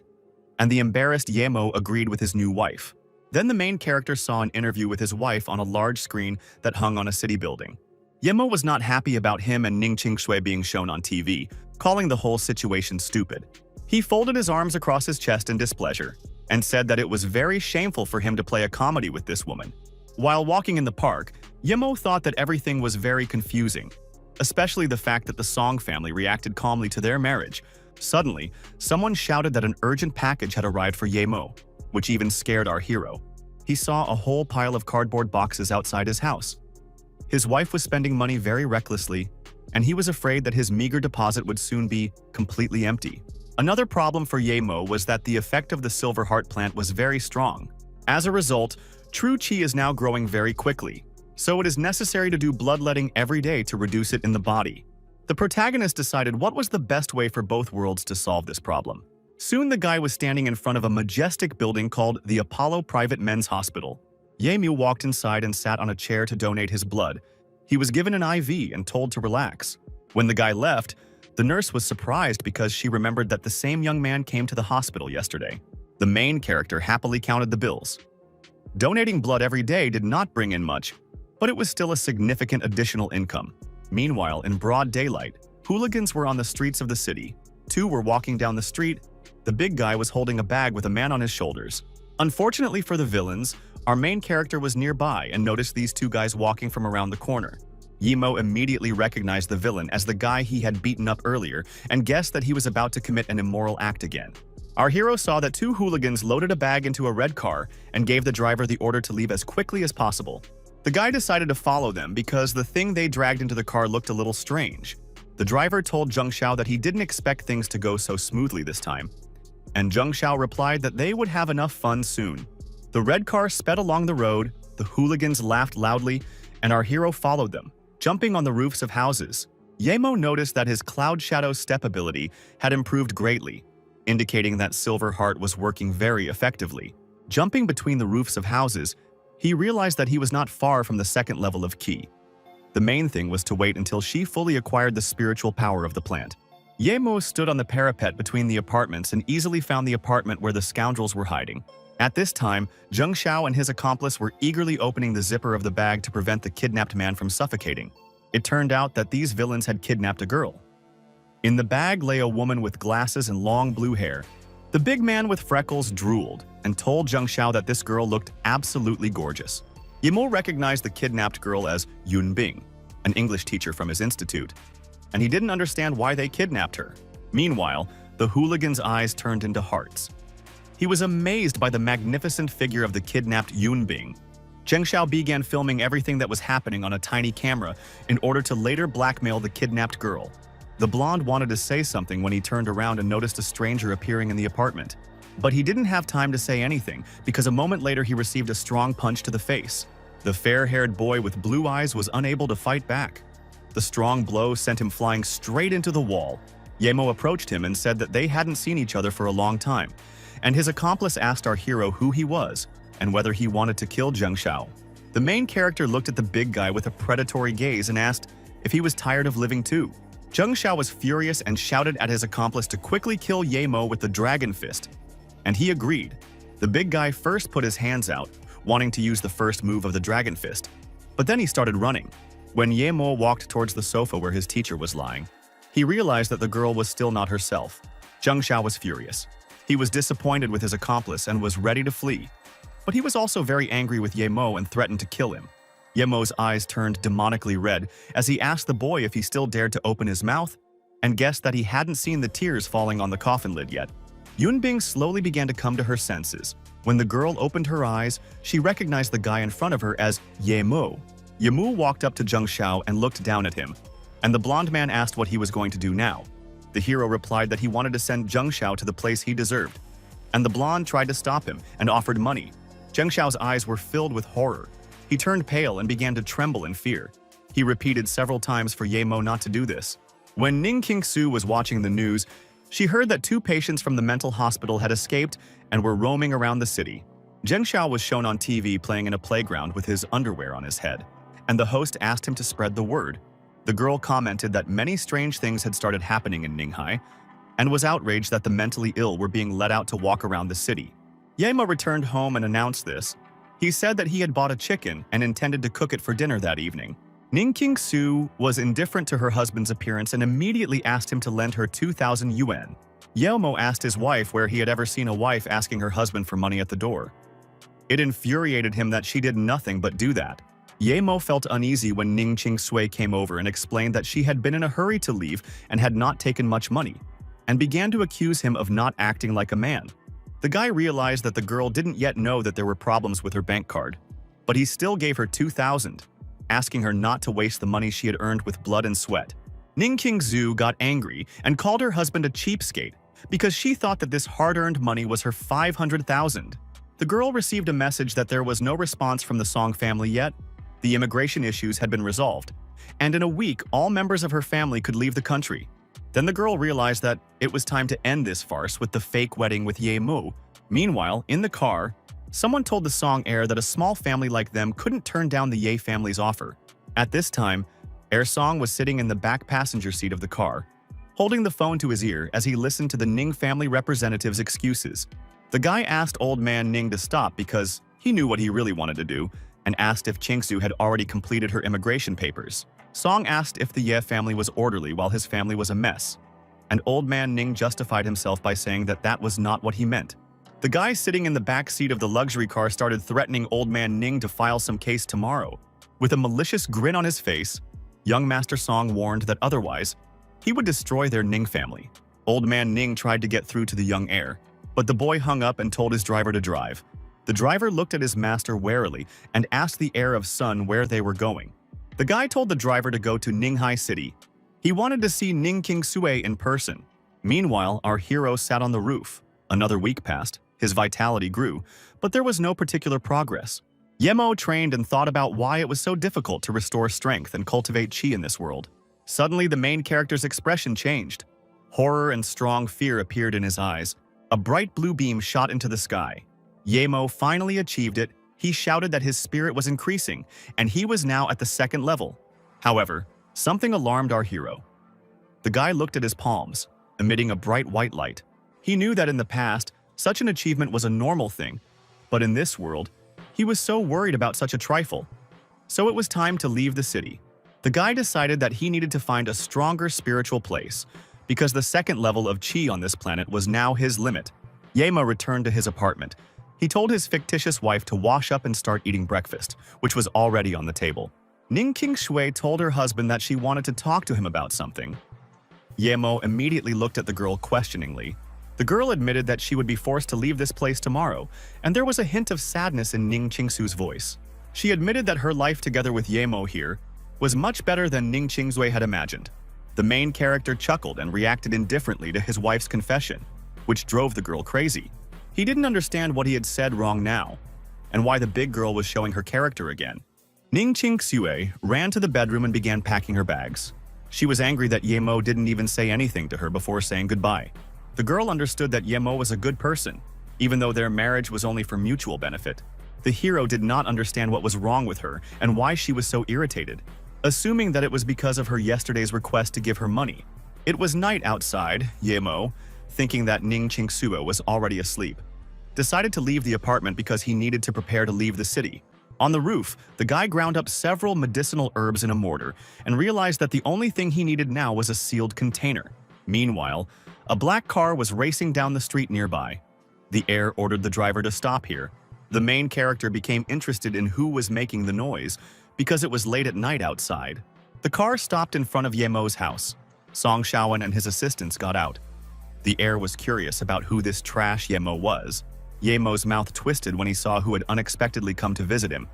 and the embarrassed Yemo agreed with his new wife. Then the main character saw an interview with his wife on a large screen that hung on a city building. Yemo was not happy about him and Ning Qingshui being shown on TV, calling the whole situation stupid. He folded his arms across his chest in displeasure and said that it was very shameful for him to play a comedy with this woman. While walking in the park, Yemo thought that everything was very confusing, especially the fact that the Song family reacted calmly to their marriage. Suddenly, someone shouted that an urgent package had arrived for Yemo. which even scared our hero. He saw a whole pile of cardboard boxes outside his house. His wife was spending money very recklessly, and he was afraid that his meager deposit would soon be completely empty. Another problem for Yemo was that the effect of the silver heart plant was very strong. As a result, true chi is now growing very quickly, so it is necessary to do bloodletting every day to reduce it in the body. The protagonist decided what was the best way for both worlds to solve this problem. Soon the guy was standing in front of a majestic building called the Apollo Private Men's Hospital. Yemu walked inside and sat on a chair to donate his blood. He was given an IV and told to relax. When the guy left, the nurse was surprised because she remembered that the same young man came to the hospital yesterday. The main character happily counted the bills. Donating blood every day did not bring in much, but it was still a significant additional income. Meanwhile, in broad daylight, hooligans were on the streets of the city. Two were walking down the street. The big guy was holding a bag with a man on his shoulders. Unfortunately for the villains, our main character was nearby and noticed these two guys walking from around the corner. Yemo immediately recognized the villain as the guy he had beaten up earlier and guessed that he was about to commit an immoral act again. Our hero saw that two hooligans loaded a bag into a red car and gave the driver the order to leave as quickly as possible. The guy decided to follow them because the thing they dragged into the car looked a little strange. The driver told Zheng Xiao that he didn't expect things to go so smoothly this time, and Zheng Xiao replied that they would have enough fun soon. The red car sped along the road, the hooligans laughed loudly, and our hero followed them, jumping on the roofs of houses. Yemo noticed that his Cloud Shadow step ability had improved greatly, indicating that Silver Heart was working very effectively. Jumping between the roofs of houses, he realized that he was not far from the second level of Ki. The main thing was to wait until she fully acquired the spiritual power of the plant. Yemo stood on the parapet between the apartments and easily found the apartment where the scoundrels were hiding. At this time, Zheng Xiao and his accomplice were eagerly opening the zipper of the bag to prevent the kidnapped man from suffocating. It turned out that these villains had kidnapped a girl. In the bag lay a woman with glasses and long blue hair. The big man with freckles drooled and told Zheng Xiao that this girl looked absolutely gorgeous. Yemo recognized the kidnapped girl as Yun Bing, an English teacher from his institute, and he didn't understand why they kidnapped her. Meanwhile, the hooligan's eyes turned into hearts. He was amazed by the magnificent figure of the kidnapped Yun Bing. Zheng Xiao began filming everything that was happening on a tiny camera in order to later blackmail the kidnapped girl. The blonde wanted to say something when he turned around and noticed a stranger appearing in the apartment. But he didn't have time to say anything because a moment later he received a strong punch to the face. The fair-haired boy with blue eyes was unable to fight back. The strong blow sent him flying straight into the wall. Yemo approached him and said that they hadn't seen each other for a long time, and his accomplice asked our hero who he was and whether he wanted to kill Zheng Xiao. The main character looked at the big guy with a predatory gaze and asked if he was tired of living too. Zheng Xiao was furious and shouted at his accomplice to quickly kill Yemo with the dragon fist, and he agreed. The big guy first put his hands out, wanting to use the first move of the dragon fist, but then he started running. When Yemo walked towards the sofa where his teacher was lying, he realized that the girl was still not herself. Zheng Xiao was furious. He was disappointed with his accomplice and was ready to flee. But he was also very angry with Yemo and threatened to kill him. Yemo's eyes turned demonically red as he asked the boy if he still dared to open his mouth and guessed that he hadn't seen the tears falling on the coffin lid yet. Yun Bing slowly began to come to her senses. When the girl opened her eyes, she recognized the guy in front of her as Yemo. Yemu walked up to Zheng Xiao and looked down at him, and the blonde man asked what he was going to do now. The hero replied that he wanted to send Zheng Xiao to the place he deserved, and the blonde tried to stop him and offered money. Zheng Xiao's eyes were filled with horror. He turned pale and began to tremble in fear. He repeated several times for Yemo not to do this. When Ning Qingsu was watching the news, she heard that 2 patients from the mental hospital had escaped and were roaming around the city. Zheng Xiao was shown on TV playing in a playground with his underwear on his head, and the host asked him to spread the word. The girl commented that many strange things had started happening in Ninghai and was outraged that the mentally ill were being let out to walk around the city. Yemo returned home and announced this. He said that he had bought a chicken and intended to cook it for dinner that evening. Ning Qingsu was indifferent to her husband's appearance and immediately asked him to lend her 2,000 yuan. Yemo asked his wife where he had ever seen a wife asking her husband for money at the door. It infuriated him that she did nothing but do that. Yemo felt uneasy when Ning Qingsui came over and explained that she had been in a hurry to leave and had not taken much money, and began to accuse him of not acting like a man. The guy realized that the girl didn't yet know that there were problems with her bank card, but he still gave her 2,000, asking her not to waste the money she had earned with blood and sweat. Ning Qingzhu got angry and called her husband a cheapskate because she thought that this hard-earned money was her 500,000. The girl received a message that there was no response from the Song family yet. The immigration issues had been resolved, and in a week all members of her family could leave the country. Then the girl realized that it was time to end this farce with the fake wedding with Ye Mu. Meanwhile, in the car, someone told the Song heir that a small family like them couldn't turn down the Ye family's offer. At this time, Heir Song was sitting in the back passenger seat of the car, holding the phone to his ear as he listened to the Ning family representative's excuses. The guy asked old man Ning to stop because he knew what he really wanted to do, and asked if Qingzhu had already completed her immigration papers. Song asked if the Ye family was orderly while his family was a mess, and old man Ning justified himself by saying that that was not what he meant. The guy sitting in the back seat of the luxury car started threatening old man Ning to file some case tomorrow. With a malicious grin on his face, young Master Song warned that otherwise, he would destroy their Ning family. Old man Ning tried to get through to the young heir, but the boy hung up and told his driver to drive. The driver looked at his master warily and asked the heir of Sun where they were going. The guy told the driver to go to Ninghai City. He wanted to see Ning Qingsui in person. Meanwhile, our hero sat on the roof. Another week passed, his vitality grew, but there was no particular progress. Yemo trained and thought about why it was so difficult to restore strength and cultivate qi in this world. Suddenly, the main character's expression changed. Horror and strong fear appeared in his eyes. A bright blue beam shot into the sky. Yemo finally achieved it. He shouted that his spirit was increasing, and he was now at the second level. However, something alarmed our hero. The guy looked at his palms, emitting a bright white light. He knew that in the past, such an achievement was a normal thing, but in this world, he was so worried about such a trifle. So it was time to leave the city. The guy decided that he needed to find a stronger spiritual place, because the second level of qi on this planet was now his limit. Yema returned to his apartment. He told his fictitious wife to wash up and start eating breakfast, which was already on the table. Ning Qingshui told her husband that she wanted to talk to him about something. Yemo immediately looked at the girl questioningly. The girl admitted that she would be forced to leave this place tomorrow, and there was a hint of sadness in Ning Qingsu's voice. She admitted that her life together with Yemo here was much better than Ning Qingsui had imagined. The main character chuckled and reacted indifferently to his wife's confession, which drove the girl crazy. He didn't understand what he had said wrong now, and why the big girl was showing her character again. Ning Qingsui ran to the bedroom and began packing her bags. She was angry that Yemo didn't even say anything to her before saying goodbye. The girl understood that Yemo was a good person, even though their marriage was only for mutual benefit. The hero did not understand what was wrong with her and why she was so irritated, assuming that it was because of her yesterday's request to give her money. It was night outside. Yemo, thinking that Ning Qingsui was already asleep, decided to leave the apartment because he needed to prepare to leave the city. On the roof, the guy ground up several medicinal herbs in a mortar and realized that the only thing he needed now was a sealed container. Meanwhile, a black car was racing down the street nearby. The heir ordered the driver to stop here. The main character became interested in who was making the noise because it was late at night outside. The car stopped in front of Yemo's house. Song Shaoan and his assistants got out. The heir was curious about who this trash Yemo was. Yemo's mouth twisted when he saw who had unexpectedly come to visit him.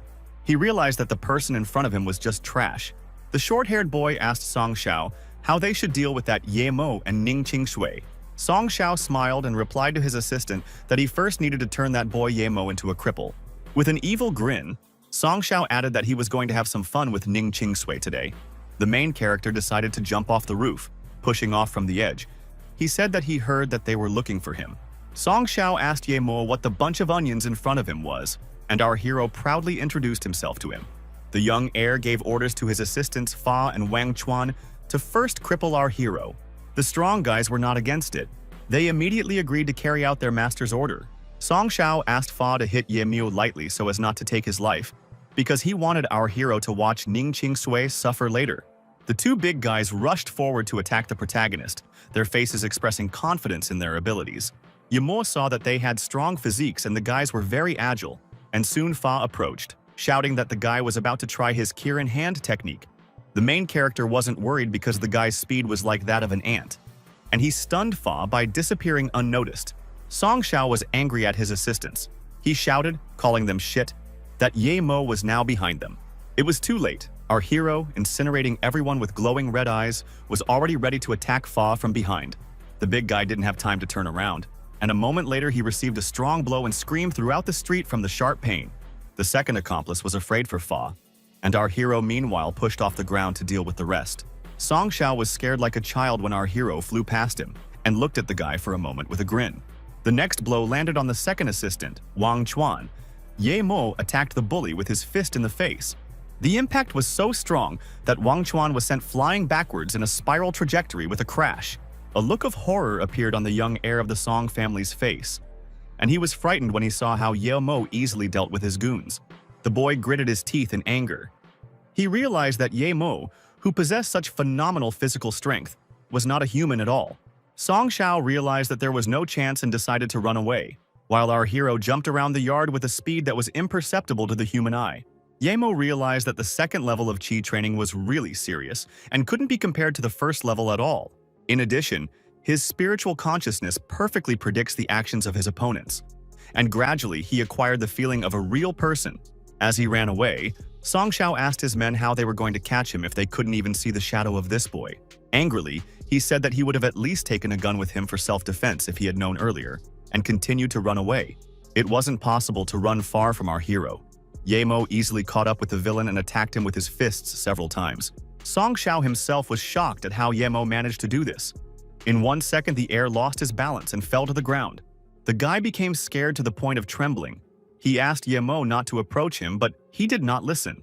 He realized that the person in front of him was just trash. The short-haired boy asked Song Shao how they should deal with that Yemo and Ning Qingshui. Song Shao smiled and replied to his assistant that he first needed to turn that boy Yemo into a cripple. With an evil grin, Song Shao added that he was going to have some fun with Ning Qingshui today. The main character decided to jump off the roof, pushing off from the edge. He said that he heard that they were looking for him. Song Shao asked Yemo what the bunch of onions in front of him was, and our hero proudly introduced himself to him. The young heir gave orders to his assistants Fa and Wang Chuan to first cripple our hero. The strong guys were not against it. They immediately agreed to carry out their master's order. Song Shao asked Fa to hit Ye Miu lightly so as not to take his life, because he wanted our hero to watch Ning Qingsui suffer later. The two big guys rushed forward to attack the protagonist, their faces expressing confidence in their abilities. Yemo saw that they had strong physiques and the guys were very agile, and soon Fa approached, shouting that the guy was about to try his Kirin hand technique. The main character wasn't worried because the guy's speed was like that of an ant, and he stunned Fa by disappearing unnoticed. Song Shao was angry at his assistants. He shouted, calling them shit, that Ye Mo was now behind them. It was too late. Our hero, incinerating everyone with glowing red eyes, was already ready to attack Fa from behind. The big guy didn't have time to turn around, and a moment later he received a strong blow and screamed throughout the street from the sharp pain. The second accomplice was afraid for Fa, and our hero meanwhile pushed off the ground to deal with the rest. Song Shao was scared like a child when our hero flew past him and looked at the guy for a moment with a grin. The next blow landed on the second assistant, Wang Chuan. Ye Mo attacked the bully with his fist in the face. The impact was so strong that Wang Chuan was sent flying backwards in a spiral trajectory with a crash. A look of horror appeared on the young heir of the Song family's face, and he was frightened when he saw how Ye Mo easily dealt with his goons. The boy gritted his teeth in anger. He realized that Ye Mo, who possessed such phenomenal physical strength, was not a human at all. Song Shao realized that there was no chance and decided to run away, while our hero jumped around the yard with a speed that was imperceptible to the human eye. Ye Mo realized that the second level of Qi training was really serious and couldn't be compared to the first level at all. In addition, his spiritual consciousness perfectly predicts the actions of his opponents, and gradually he acquired the feeling of a real person. As he ran away, Song Shao asked his men how they were going to catch him if they couldn't even see the shadow of this boy. Angrily, he said that he would have at least taken a gun with him for self-defense if he had known earlier, and continued to run away. It wasn't possible to run far from our hero. Ye Mo easily caught up with the villain and attacked him with his fists several times. Song Shao himself was shocked at how Ye Mo managed to do this. In 1 second, the heir lost his balance and fell to the ground. The guy became scared to the point of trembling. He asked Ye Mo not to approach him, but he did not listen.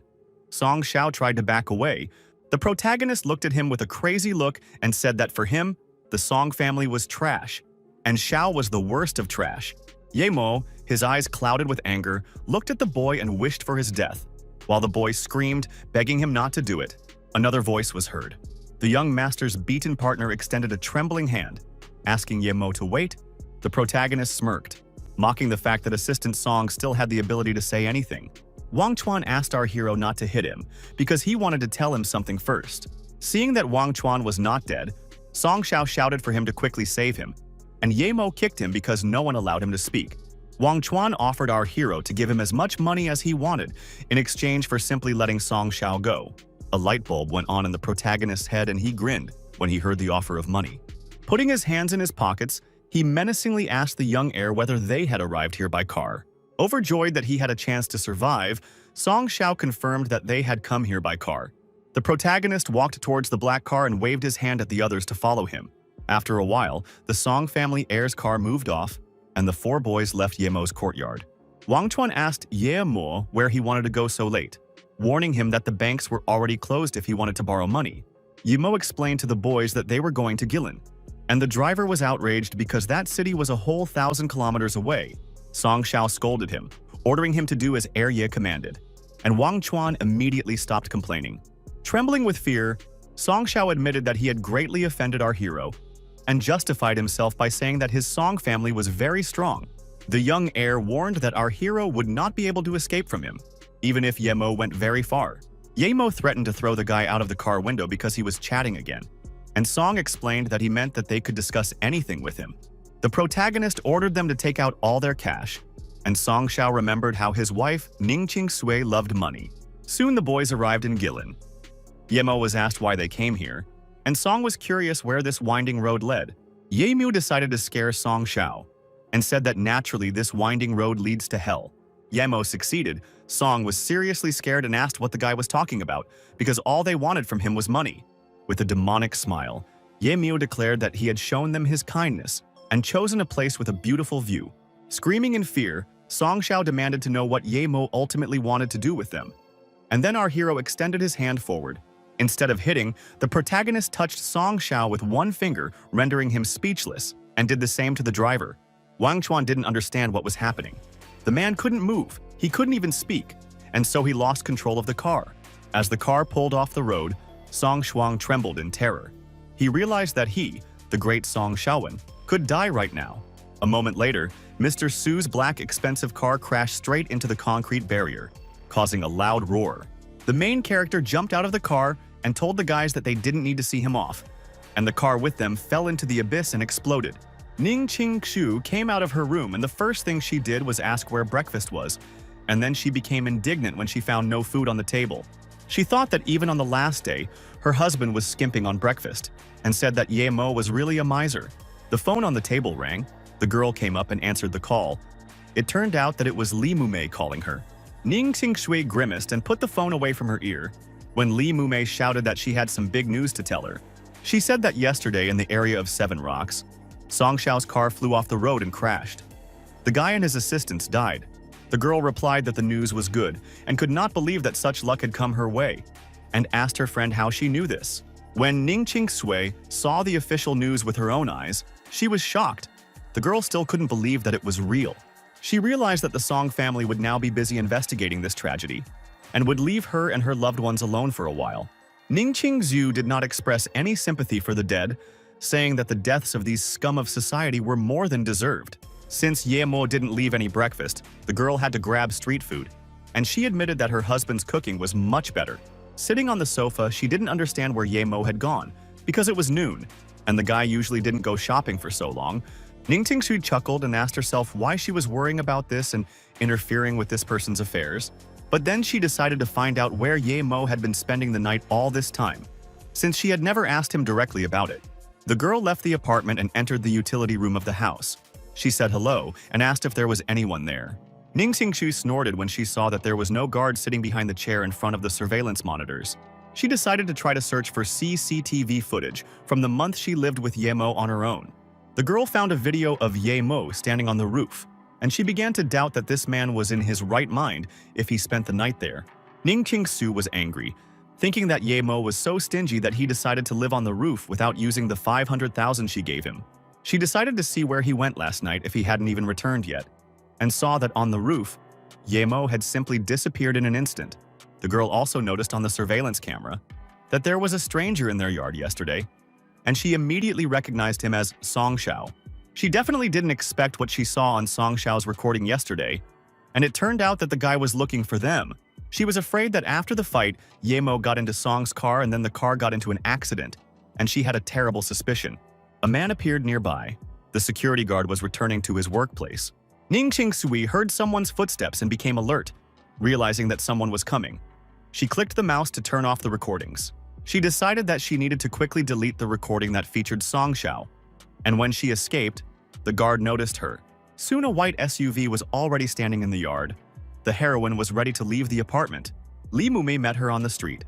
Song Shao tried to back away. The protagonist looked at him with a crazy look and said that for him, the Song family was trash, and Shao was the worst of trash. Ye Mo, his eyes clouded with anger, looked at the boy and wished for his death. While the boy screamed, begging him not to do it, another voice was heard. The young master's beaten partner extended a trembling hand, asking Ye Mo to wait. The protagonist smirked, mocking the fact that Assistant Song still had the ability to say anything. Wang Chuan asked our hero not to hit him because he wanted to tell him something first. Seeing that Wang Chuan was not dead, Song Shao shouted for him to quickly save him, and Ye Mo kicked him because no one allowed him to speak. Wang Chuan offered our hero to give him as much money as he wanted in exchange for simply letting Song Shao go. A light bulb went on in the protagonist's head and he grinned when he heard the offer of money. Putting his hands in his pockets, he menacingly asked the young heir whether they had arrived here by car. Overjoyed that he had a chance to survive, Song Shao confirmed that they had come here by car. The protagonist walked towards the black car and waved his hand at the others to follow him. After a while, the Song family heir's car moved off, and the 4 boys left Ye Mo's courtyard. Wang Chuan asked Ye Mo where he wanted to go so late, warning him that the banks were already closed if he wanted to borrow money. Ye Mo explained to the boys that they were going to Guilin, and the driver was outraged because that city was a whole 1,000 kilometers away. Song Shao scolded him, ordering him to do as Heir Ye commanded, and Wang Chuan immediately stopped complaining. Trembling with fear, Song Shao admitted that he had greatly offended our hero, and justified himself by saying that his Song family was very strong. The young heir warned that our hero would not be able to escape from him, even if Ye Mo went very far. Ye Mo threatened to throw the guy out of the car window because he was chatting again, and Song explained that he meant that they could discuss anything with him. The protagonist ordered them to take out all their cash, and Song Shao remembered how his wife, Ning Qing Sui, loved money. Soon the boys arrived in Guilin. Ye Mo was asked why they came here, and Song was curious where this winding road led. Ye Mu decided to scare Song Shao, and said that naturally this winding road leads to hell. Ye Mo succeeded. Song was seriously scared and asked what the guy was talking about, because all they wanted from him was money. With a demonic smile, Ye Mu declared that he had shown them his kindness, and chosen a place with a beautiful view. Screaming in fear, Song Shao demanded to know what Ye Mo ultimately wanted to do with them. And then our hero extended his hand forward. Instead of hitting, the protagonist touched Song Shao with one finger, rendering him speechless, and did the same to the driver. Wang Chuan didn't understand what was happening. The man couldn't move, he couldn't even speak, and so he lost control of the car. As the car pulled off the road, Song Shuang trembled in terror. He realized that he, the great Song Shaowen, could die right now. A moment later, Mr. Su's black expensive car crashed straight into the concrete barrier, causing a loud roar. The main character jumped out of the car and told the guys that they didn't need to see him off, and the car with them fell into the abyss and exploded. Ning Qing-shu came out of her room, and the first thing she did was ask where breakfast was, and then she became indignant when she found no food on the table. She thought that even on the last day, her husband was skimping on breakfast, and said that Ye Mo was really a miser. The phone on the table rang. The girl came up and answered the call. It turned out that it was Li Mumei calling her. Ning Qingshui grimaced and put the phone away from her ear when Li Mumei shouted that she had some big news to tell her. She said that yesterday in the area of Seven Rocks, Song Xiao's car flew off the road and crashed. The guy and his assistants died. The girl replied that the news was good and could not believe that such luck had come her way, and asked her friend how she knew this. When Ning Qingshui saw the official news with her own eyes, she was shocked. The girl still couldn't believe that it was real. She realized that the Song family would now be busy investigating this tragedy, and would leave her and her loved ones alone for a while. Ning Qingzhu did not express any sympathy for the dead, saying that the deaths of these scum of society were more than deserved. Since Ye Mo didn't leave any breakfast, the girl had to grab street food, and she admitted that her husband's cooking was much better. Sitting on the sofa, she didn't understand where Ye Mo had gone, because it was noon, and the guy usually didn't go shopping for so long. Ning Qingshu chuckled and asked herself why she was worrying about this and interfering with this person's affairs. But then she decided to find out where Ye Mo had been spending the night all this time, since she had never asked him directly about it. The girl left the apartment and entered the utility room of the house. She said hello and asked if there was anyone there. Ning Qingshu snorted when she saw that there was no guard sitting behind the chair in front of the surveillance monitors. She decided to try to search for CCTV footage from the month she lived with Ye Mo on her own. The girl found a video of Ye Mo standing on the roof, and she began to doubt that this man was in his right mind if he spent the night there. Ning Qingsu was angry, thinking that Ye Mo was so stingy that he decided to live on the roof without using the 500,000 she gave him. She decided to see where he went last night if he hadn't even returned yet, and saw that on the roof, Ye Mo had simply disappeared in an instant. The girl also noticed on the surveillance camera that there was a stranger in their yard yesterday, and she immediately recognized him as Song Xiao. She definitely didn't expect what she saw on Song Xiao's recording yesterday, and it turned out that the guy was looking for them. She was afraid that after the fight, Ye Mo got into Song's car and then the car got into an accident, and she had a terrible suspicion. A man appeared nearby. The security guard was returning to his workplace. Ning Qingsui heard someone's footsteps and became alert, realizing that someone was coming. She clicked the mouse to turn off the recordings. She decided that she needed to quickly delete the recording that featured Song Xiao, and when she escaped, the guard noticed her. Soon a white SUV was already standing in the yard. The heroine was ready to leave the apartment. Li Mumei met her on the street.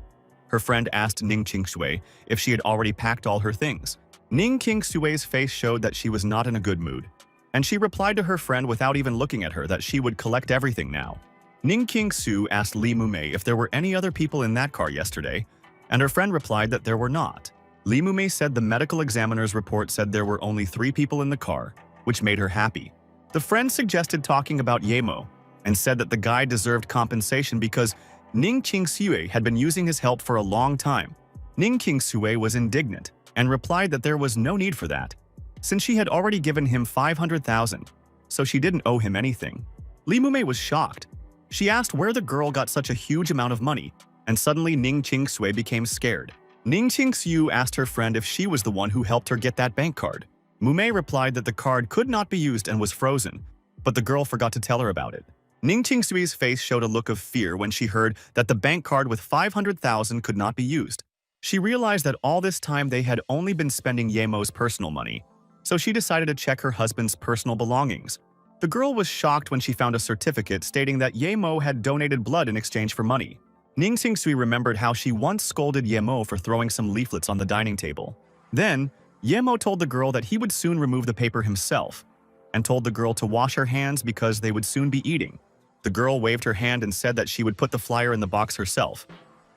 Her friend asked Ning Qingshui if she had already packed all her things. Ning Qingsui's face showed that she was not in a good mood, and she replied to her friend without even looking at her that she would collect everything now. Ning Qingsu asked Li Mumei if there were any other people in that car yesterday, and her friend replied that there were not. Li Mumei said the medical examiner's report said there were only 3 people in the car, which made her happy. The friend suggested talking about Ye Mo, and said that the guy deserved compensation because Ning Qingsui had been using his help for a long time. Ning Qingsui was indignant and replied that there was no need for that, since she had already given him 500,000, so she didn't owe him anything. Li Mumei was shocked. She asked where the girl got such a huge amount of money, and suddenly Ning Qingsui became scared. Ning Qingsu asked her friend if she was the one who helped her get that bank card. Mumei replied that the card could not be used and was frozen, but the girl forgot to tell her about it. Ning Qingsui's face showed a look of fear when she heard that the bank card with 500,000 could not be used. She realized that all this time they had only been spending Ye Mo's personal money, so she decided to check her husband's personal belongings. The girl was shocked when she found a certificate stating that Ye Mo had donated blood in exchange for money. Ning Qingsui remembered how she once scolded Ye Mo for throwing some leaflets on the dining table. Then, Ye Mo told the girl that he would soon remove the paper himself, and told the girl to wash her hands because they would soon be eating. The girl waved her hand and said that she would put the flyer in the box herself,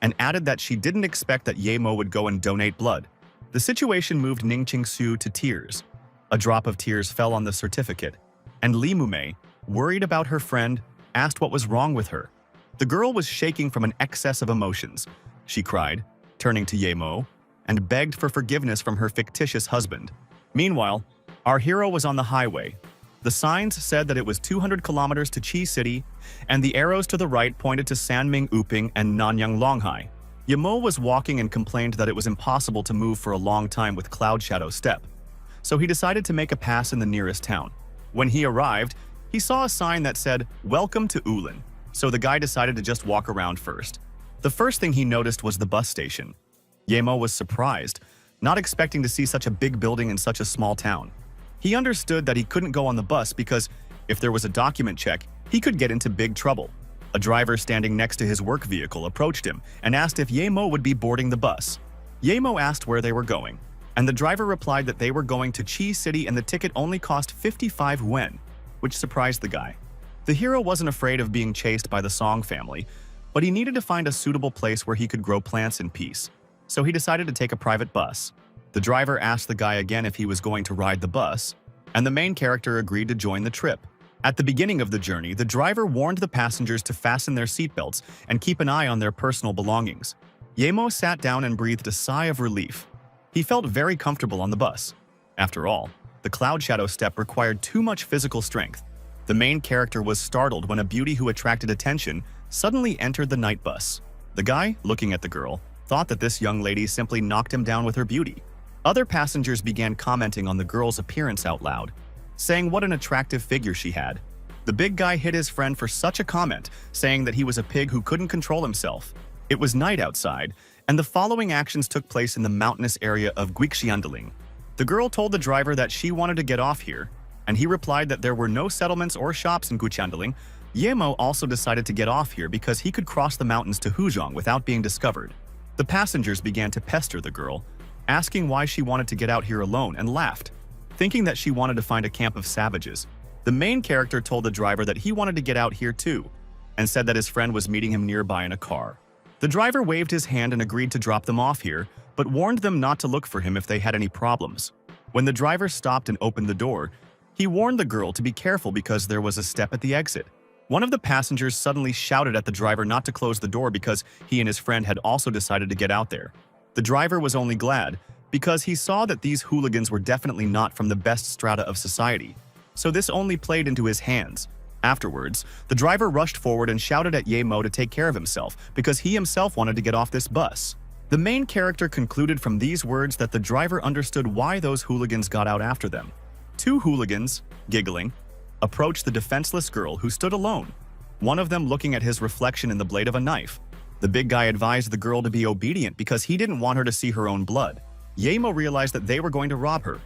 and added that she didn't expect that Ye Mo would go and donate blood. The situation moved Ning Qingsu to tears. A drop of tears fell on the certificate, and Li Mumei, worried about her friend, asked what was wrong with her. The girl was shaking from an excess of emotions. She cried, turning to Ye Mo, and begged for forgiveness from her fictitious husband. Meanwhile, our hero was on the highway. The signs said that it was 200 kilometers to Qi City, and the arrows to the right pointed to Sanming Uping and Nanyang Longhai. Ye Mo was walking and complained that it was impossible to move for a long time with Cloud Shadow Step. so he decided to make a pass in the nearest town. When he arrived, he saw a sign that said, "Welcome to Ulin," so the guy decided to just walk around first. The first thing he noticed was the bus station. Yemo was surprised, not expecting to see such a big building in such a small town. He understood that he couldn't go on the bus because if there was a document check, he could get into big trouble. A driver standing next to his work vehicle approached him and asked if Yemo would be boarding the bus. Yemo asked where they were going, and the driver replied that they were going to Chi City and the ticket only cost 55 wen, which surprised the guy. The hero wasn't afraid of being chased by the Song family, but he needed to find a suitable place where he could grow plants in peace, so he decided to take a private bus. The driver asked the guy again if he was going to ride the bus, and the main character agreed to join the trip. At the beginning of the journey, the driver warned the passengers to fasten their seatbelts and keep an eye on their personal belongings. Yemo sat down and breathed a sigh of relief. He felt very comfortable on the bus. After all, the cloud shadow step required too much physical strength. The main character was startled when a beauty who attracted attention suddenly entered the night bus. The guy, looking at the girl, thought that this young lady simply knocked him down with her beauty. Other passengers began commenting on the girl's appearance out loud, saying what an attractive figure she had. The big guy hit his friend for such a comment, saying that he was a pig who couldn't control himself. It was night outside, and the following actions took place in the mountainous area of Guixiandaling. The girl told the driver that she wanted to get off here, and he replied that there were no settlements or shops in Guixiandaling. Yemo also decided to get off here because he could cross the mountains to Huzhong without being discovered. The passengers began to pester the girl, asking why she wanted to get out here alone, and laughed, thinking that she wanted to find a camp of savages. The main character told the driver that he wanted to get out here too, and said that his friend was meeting him nearby in a car. The driver waved his hand and agreed to drop them off here, but warned them not to look for him if they had any problems. When the driver stopped and opened the door, he warned the girl to be careful because there was a step at the exit. One of the passengers suddenly shouted at the driver not to close the door because he and his friend had also decided to get out there. The driver was only glad because he saw that these hooligans were definitely not from the best strata of society, so this only played into his hands. Afterwards, the driver rushed forward and shouted at Yemo to take care of himself because he himself wanted to get off this bus. The main character concluded from these words that the driver understood why those hooligans got out after them. Two hooligans, giggling, approached the defenseless girl who stood alone, one of them looking at his reflection in the blade of a knife. The big guy advised the girl to be obedient because he didn't want her to see her own blood. Yemo realized that they were going to rob her,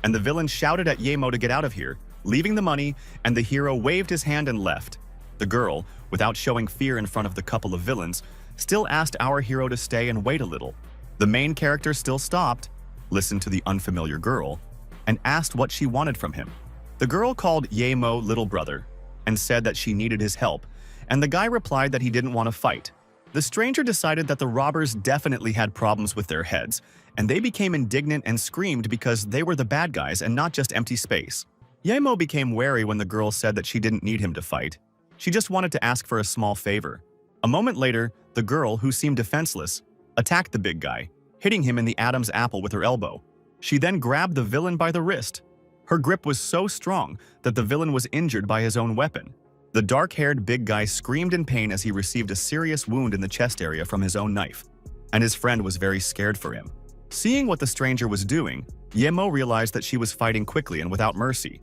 and the villain shouted at Yemo to get out of here, leaving the money, and the hero waved his hand and left. The girl, without showing fear in front of the couple of villains, still asked our hero to stay and wait a little. The main character still stopped, listened to the unfamiliar girl, and asked what she wanted from him. The girl called Yemo little brother and said that she needed his help, and the guy replied that he didn't want to fight. The stranger decided that the robbers definitely had problems with their heads, and they became indignant and screamed because they were the bad guys and not just empty space. Yemo became wary when the girl said that she didn't need him to fight. She just wanted to ask for a small favor. A moment later, the girl, who seemed defenseless, attacked the big guy, hitting him in the Adam's apple with her elbow. She then grabbed the villain by the wrist. Her grip was so strong that the villain was injured by his own weapon. The dark-haired big guy screamed in pain as he received a serious wound in the chest area from his own knife, and his friend was very scared for him. Seeing what the stranger was doing, Yemo realized that she was fighting quickly and without mercy,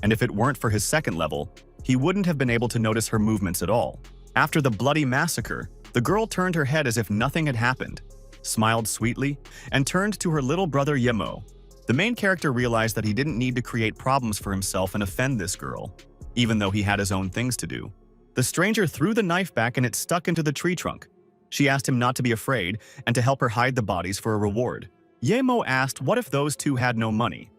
and if it weren't for his second level, he wouldn't have been able to notice her movements at all. After the bloody massacre, the girl turned her head as if nothing had happened, smiled sweetly, and turned to her little brother Yemo. The main character realized that he didn't need to create problems for himself and offend this girl, even though he had his own things to do. The stranger threw the knife back and it stuck into the tree trunk. She asked him not to be afraid and to help her hide the bodies for a reward. Yemo asked what if those two had no money,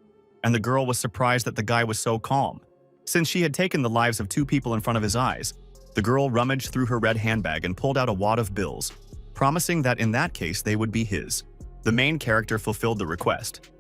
and the girl was surprised that the guy was so calm. Since she had taken the lives of two people in front of his eyes, the girl rummaged through her red handbag and pulled out a wad of bills, promising that in that case they would be his. The main character fulfilled the request.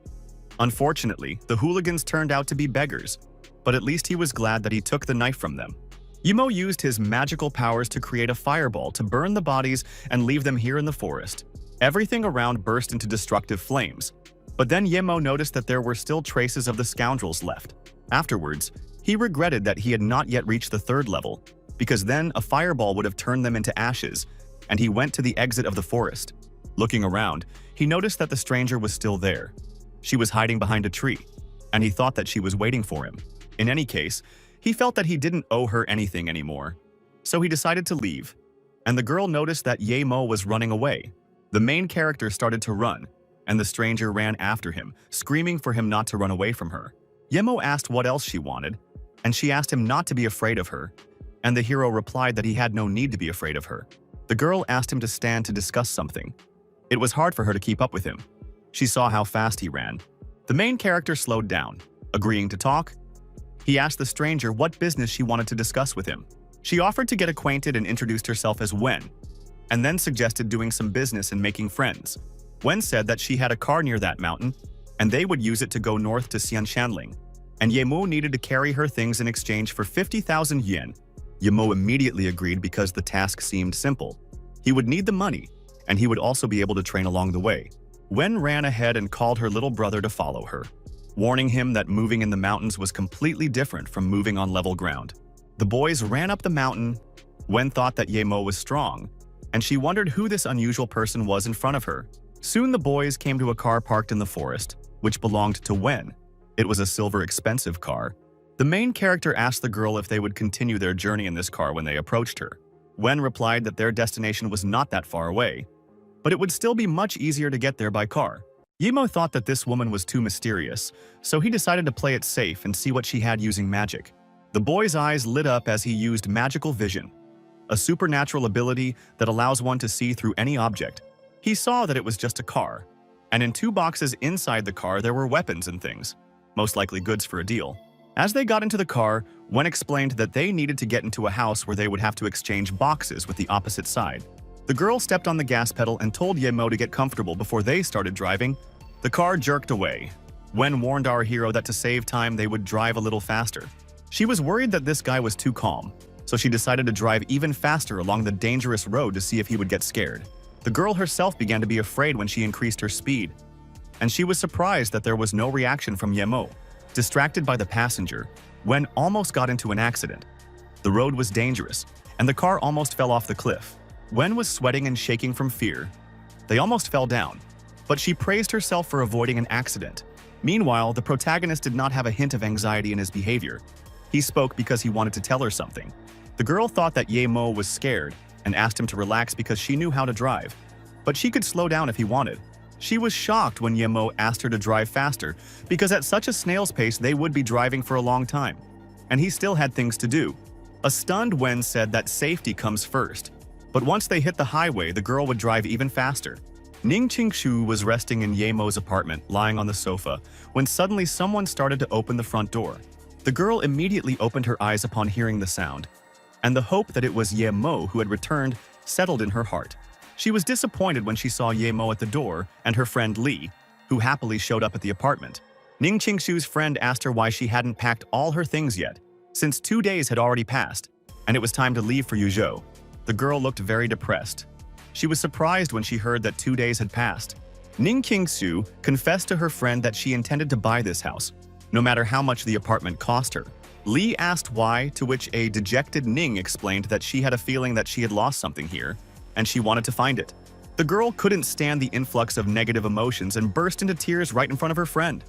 Unfortunately, the hooligans turned out to be beggars, but at least he was glad that he took the knife from them. Yemo used his magical powers to create a fireball to burn the bodies and leave them here in the forest. Everything around burst into destructive flames, but then Yemo noticed that there were still traces of the scoundrels left. Afterwards, he regretted that he had not yet reached the third level, because then a fireball would have turned them into ashes, and he went to the exit of the forest. Looking around, he noticed that the stranger was still there. She was hiding behind a tree. and he thought that she was waiting for him. In any case, he felt that he didn't owe her anything anymore. So he decided to leave, and the girl noticed that Ye Mo was running away. The main character started to run, and the stranger ran after him, screaming for him not to run away from her. Ye Mo asked what else she wanted, and she asked him not to be afraid of her, and the hero replied that he had no need to be afraid of her. The girl asked him to stand to discuss something. It was hard for her to keep up with him. She saw how fast he ran. The main character slowed down, agreeing to talk. He asked the stranger what business she wanted to discuss with him. She offered to get acquainted and introduced herself as Wen, and then suggested doing some business and making friends. Wen said that she had a car near that mountain, and they would use it to go north to Xianshanling, and Ye Mo needed to carry her things in exchange for 50,000 yen. Ye Mo immediately agreed because the task seemed simple. He would need the money, and he would also be able to train along the way. Wen ran ahead and called her little brother to follow her, warning him that moving in the mountains was completely different from moving on level ground. The boys ran up the mountain. Wen thought that Ye Mo was strong, and she wondered who this unusual person was in front of her. Soon the boys came to a car parked in the forest, which belonged to Wen. It was a silver expensive car. The main character asked the girl if they would continue their journey in this car when they approached her. Wen replied that their destination was not that far away, but it would still be much easier to get there by car. Ye Mo thought that this woman was too mysterious, so he decided to play it safe and see what she had using magic. The boy's eyes lit up as he used magical vision, a supernatural ability that allows one to see through any object. He saw that it was just a car, and in 2 boxes inside the car there were weapons and things, most likely goods for a deal. As they got into the car, Wen explained that they needed to get into a house where they would have to exchange boxes with the opposite side. The girl stepped on the gas pedal and told Ye Mo to get comfortable before they started driving. The car jerked away. Wen warned our hero that to save time they would drive a little faster. She was worried that this guy was too calm, so she decided to drive even faster along the dangerous road to see if he would get scared. The girl herself began to be afraid when she increased her speed, and she was surprised that there was no reaction from Ye Mo. Distracted by the passenger, Wen almost got into an accident. The road was dangerous, and the car almost fell off the cliff. Wen was sweating and shaking from fear. They almost fell down, but she praised herself for avoiding an accident. Meanwhile, the protagonist did not have a hint of anxiety in his behavior. He spoke because he wanted to tell her something. The girl thought that Ye Mo was scared and asked him to relax because she knew how to drive, but she could slow down if he wanted. She was shocked when Ye Mo asked her to drive faster because at such a snail's pace they would be driving for a long time, and he still had things to do. A stunned Wen said that safety comes first, but once they hit the highway the girl would drive even faster. Ning Qingshu was resting in Ye Mo's apartment, lying on the sofa, when suddenly someone started to open the front door. The girl immediately opened her eyes upon hearing the sound, and the hope that it was Ye Mo who had returned settled in her heart. She was disappointed when she saw Ye Mo at the door and her friend Li, who happily showed up at the apartment. Ning Qingshu's friend asked her why she hadn't packed all her things yet, since 2 days had already passed, and it was time to leave for Yuzhou. The girl looked very depressed. She was surprised when she heard that 2 days had passed. Ning Qingshu confessed to her friend that she intended to buy this house, no matter how much the apartment cost her. Li asked why, to which a dejected Ning explained that she had a feeling that she had lost something here, and she wanted to find it. The girl couldn't stand the influx of negative emotions and burst into tears right in front of her friend,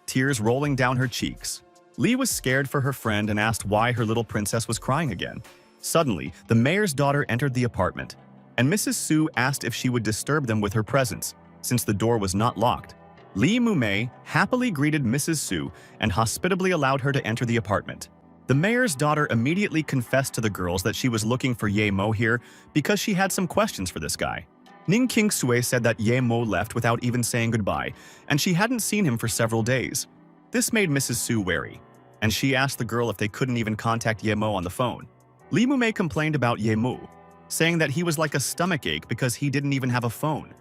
tears rolling down her cheeks. Li was scared for her friend and asked why her little princess was crying again. Suddenly, the mayor's daughter entered the apartment, and Mrs. Su asked if she would disturb them with her presence, since the door was not locked. Li Mumei happily greeted Mrs. Su and hospitably allowed her to enter the apartment. The mayor's daughter immediately confessed to the girls that she was looking for Ye Mo here because she had some questions for this guy. Ning Qingsui said that Ye Mo left without even saying goodbye, and she hadn't seen him for several days. This made Mrs. Su wary, and she asked the girl if they couldn't even contact Ye Mo on the phone. Li Mumei complained about Ye Mo, saying that he was like a stomachache because he didn't even have a phone,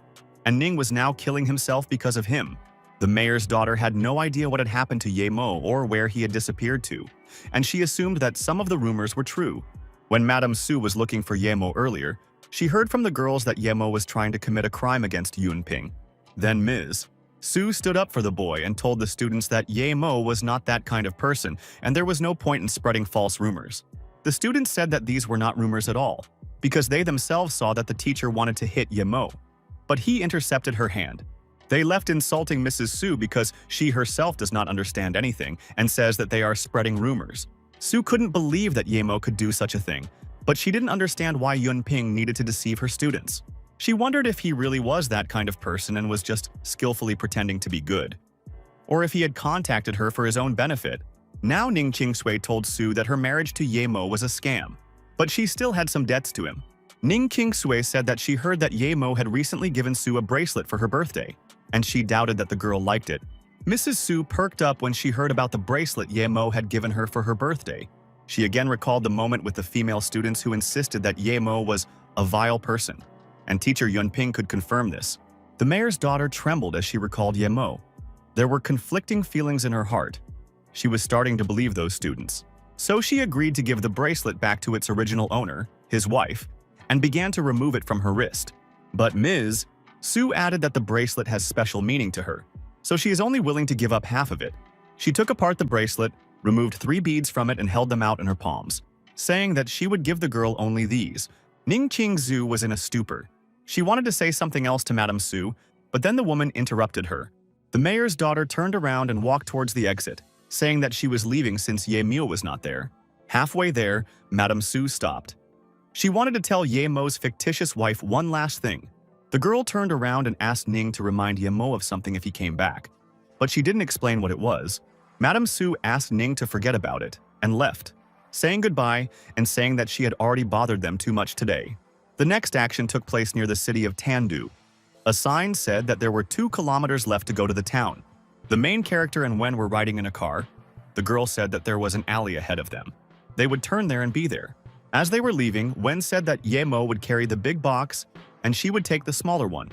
and Ning was now killing himself because of him. The mayor's daughter had no idea what had happened to Ye Mo or where he had disappeared to, and she assumed that some of the rumors were true. When Madame Su was looking for Ye Mo earlier, she heard from the girls that Ye Mo was trying to commit a crime against Yunping. Then Ms. Su stood up for the boy and told the students that Ye Mo was not that kind of person and there was no point in spreading false rumors. The students said that these were not rumors at all, because they themselves saw that the teacher wanted to hit Ye Mo, but he intercepted her hand. They left insulting Mrs. Su because she herself does not understand anything and says that they are spreading rumors. Su couldn't believe that Yemo could do such a thing, but she didn't understand why Yunping needed to deceive her students. She wondered if he really was that kind of person and was just skillfully pretending to be good, or if he had contacted her for his own benefit. Now Ning Qingsui told Su that her marriage to Yemo was a scam, but she still had some debts to him. Ning Qingsui said that she heard that Yemo had recently given Su a bracelet for her birthday, and she doubted that the girl liked it. Mrs. Su perked up when she heard about the bracelet Yemo had given her for her birthday. She again recalled the moment with the female students who insisted that Yemo was a vile person, and teacher Yunping could confirm this. The mayor's daughter trembled as she recalled Yemo. There were conflicting feelings in her heart. She was starting to believe those students. So she agreed to give the bracelet back to its original owner, his wife, and began to remove it from her wrist. But Ms. Su added that the bracelet has special meaning to her, so she is only willing to give up half of it. She took apart the bracelet, removed 3 beads from it and held them out in her palms, saying that she would give the girl only these. Ning Qingzu was in a stupor. She wanted to say something else to Madame Su, but then the woman interrupted her. The mayor's daughter turned around and walked towards the exit, saying that she was leaving since Ye Miu was not there. Halfway there, Madame Su stopped. She wanted to tell Ye Mo's fictitious wife one last thing. The girl turned around and asked Ning to remind Ye Mo of something if he came back, but she didn't explain what it was. Madame Su asked Ning to forget about it and left, saying goodbye and saying that she had already bothered them too much today. The next action took place near the city of Tandu. A sign said that there were 2 kilometers left to go to the town. The main character and Wen were riding in a car. The girl said that there was an alley ahead of them. They would turn there and be there. As they were leaving, Wen said that Ye Mo would carry the big box and she would take the smaller one.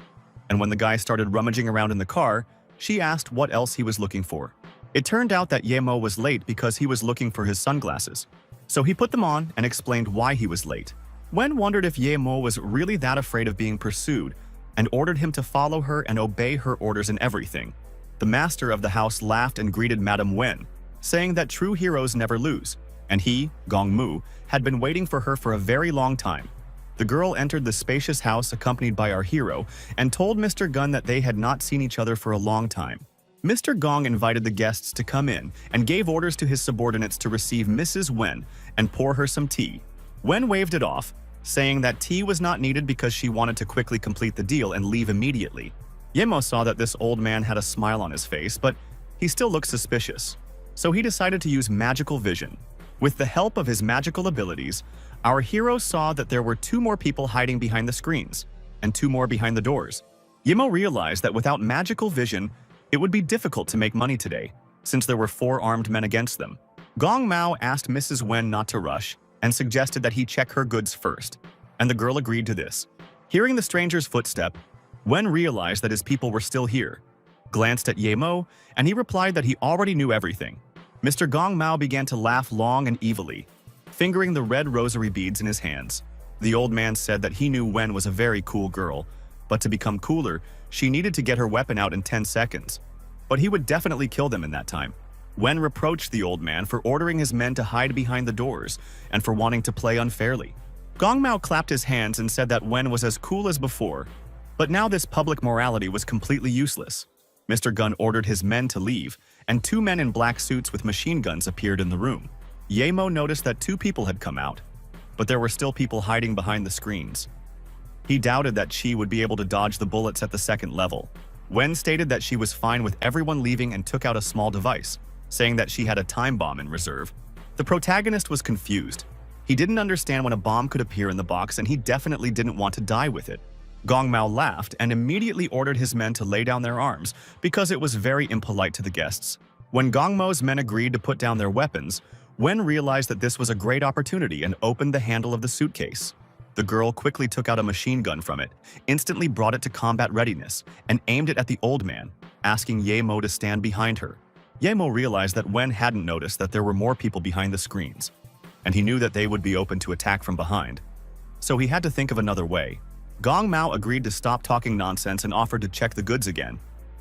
And when the guy started rummaging around in the car, she asked what else he was looking for. It turned out that Ye Mo was late because he was looking for his sunglasses. So he put them on and explained why he was late. Wen wondered if Ye Mo was really that afraid of being pursued and ordered him to follow her and obey her orders in everything. The master of the house laughed and greeted Madame Wen, saying that true heroes never lose, and he, Gong Mu, had been waiting for her for a very long time. The girl entered the spacious house accompanied by our hero and told Mr. Gun that they had not seen each other for a long time. Mr. Gong invited the guests to come in and gave orders to his subordinates to receive Mrs. Wen and pour her some tea. Wen waved it off, saying that tea was not needed because she wanted to quickly complete the deal and leave immediately. Yemo saw that this old man had a smile on his face, but he still looked suspicious. So he decided to use magical vision. With the help of his magical abilities, our hero saw that there were 2 more people hiding behind the screens, and 2 more behind the doors. Yemo realized that without magical vision, it would be difficult to make money today, since there were 4 armed men against them. Gong Mao asked Mrs. Wen not to rush and suggested that he check her goods first, and the girl agreed to this. Hearing the stranger's footstep, Wen realized that his people were still here, glanced at Ye Mo, and he replied that he already knew everything. Mr. Gong Mao began to laugh long and evilly, fingering the red rosary beads in his hands. The old man said that he knew Wen was a very cool girl, but to become cooler, she needed to get her weapon out in 10 seconds. But he would definitely kill them in that time. Wen reproached the old man for ordering his men to hide behind the doors and for wanting to play unfairly. Gong Mao clapped his hands and said that Wen was as cool as before, but now this public morality was completely useless. Mr. Gun ordered his men to leave, and 2 men in black suits with machine guns appeared in the room. Ye Mo noticed that 2 people had come out, but there were still people hiding behind the screens. He doubted that she would be able to dodge the bullets at the 2nd level. Wen stated that she was fine with everyone leaving and took out a small device, saying that she had a time bomb in reserve. The protagonist was confused. He didn't understand when a bomb could appear in the box, and he definitely didn't want to die with it. Gong Mao laughed and immediately ordered his men to lay down their arms because it was very impolite to the guests. When Gong Mao's men agreed to put down their weapons, Wen realized that this was a great opportunity and opened the handle of the suitcase. The girl quickly took out a machine gun from it, instantly brought it to combat readiness, and aimed it at the old man, asking Ye Mo to stand behind her. Ye Mo realized that Wen hadn't noticed that there were more people behind the screens, and he knew that they would be open to attack from behind. So he had to think of another way. Gong Mao agreed to stop talking nonsense and offered to check the goods again,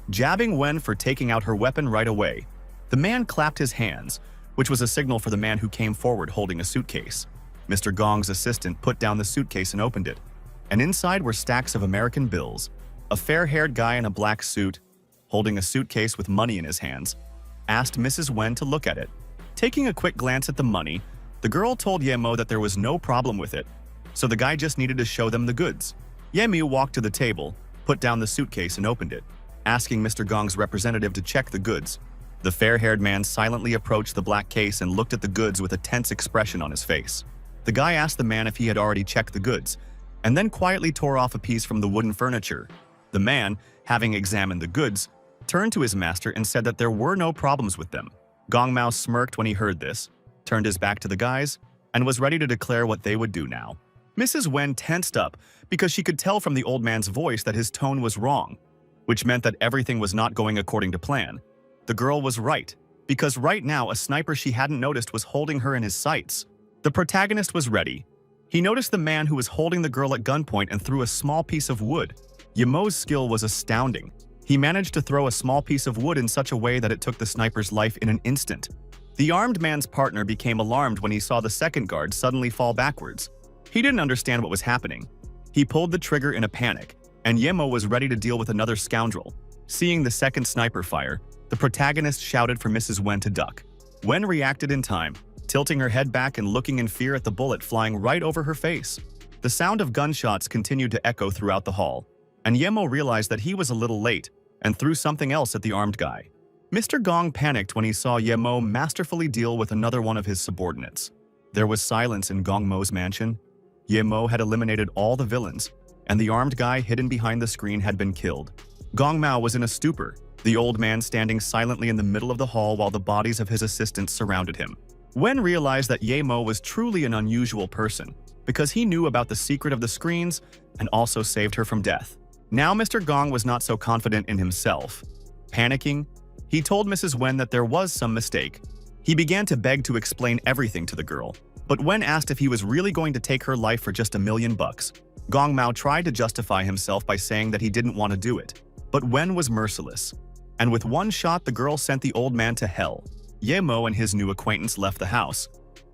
jabbing Wen for taking out her weapon right away. The man clapped his hands, which was a signal for the man who came forward holding a suitcase. Mr. Gong's assistant put down the suitcase and opened it, and inside were stacks of American bills. A fair-haired guy in a black suit, holding a suitcase with money in his hands, asked Mrs. Wen to look at it. Taking a quick glance at the money, the girl told Yemo that there was no problem with it, so the guy just needed to show them the goods. Yemu walked to the table, put down the suitcase and opened it, asking Mr. Gong's representative to check the goods. The fair-haired man silently approached the black case and looked at the goods with a tense expression on his face. The guy asked the man if he had already checked the goods, and then quietly tore off a piece from the wooden furniture. The man, having examined the goods, turned to his master and said that there were no problems with them. Gong Mao smirked when he heard this, turned his back to the guys, and was ready to declare what they would do now. Mrs. Wen tensed up because she could tell from the old man's voice that his tone was wrong, which meant that everything was not going according to plan. The girl was right, because right now a sniper she hadn't noticed was holding her in his sights. The protagonist was ready. He noticed the man who was holding the girl at gunpoint and threw a small piece of wood. Yemo's skill was astounding. He managed to throw a small piece of wood in such a way that it took the sniper's life in an instant. The armed man's partner became alarmed when he saw the second guard suddenly fall backwards. He didn't understand what was happening. He pulled the trigger in a panic, and Yemo was ready to deal with another scoundrel. Seeing the second sniper fire, the protagonist shouted for Mrs. Wen to duck. Wen reacted in time, tilting her head back and looking in fear at the bullet flying right over her face. The sound of gunshots continued to echo throughout the hall, and Yemo realized that he was a little late and threw something else at the armed guy. Mr. Gong panicked when he saw Yemo masterfully deal with another one of his subordinates. There was silence in Gong Mo's mansion. Yemo had eliminated all the villains, and the armed guy hidden behind the screen had been killed. Gong Mao was in a stupor, the old man standing silently in the middle of the hall while the bodies of his assistants surrounded him. Wen realized that Yemo was truly an unusual person, because he knew about the secret of the screens and also saved her from death. Now Mr. Gong was not so confident in himself. Panicking, he told Mrs. Wen that there was some mistake. He began to beg to explain everything to the girl, but Wen asked if he was really going to take her life for just $1 million. Gong Mao tried to justify himself by saying that he didn't want to do it, but Wen was merciless, and with one shot the girl sent the old man to hell. Yemo and his new acquaintance left the house.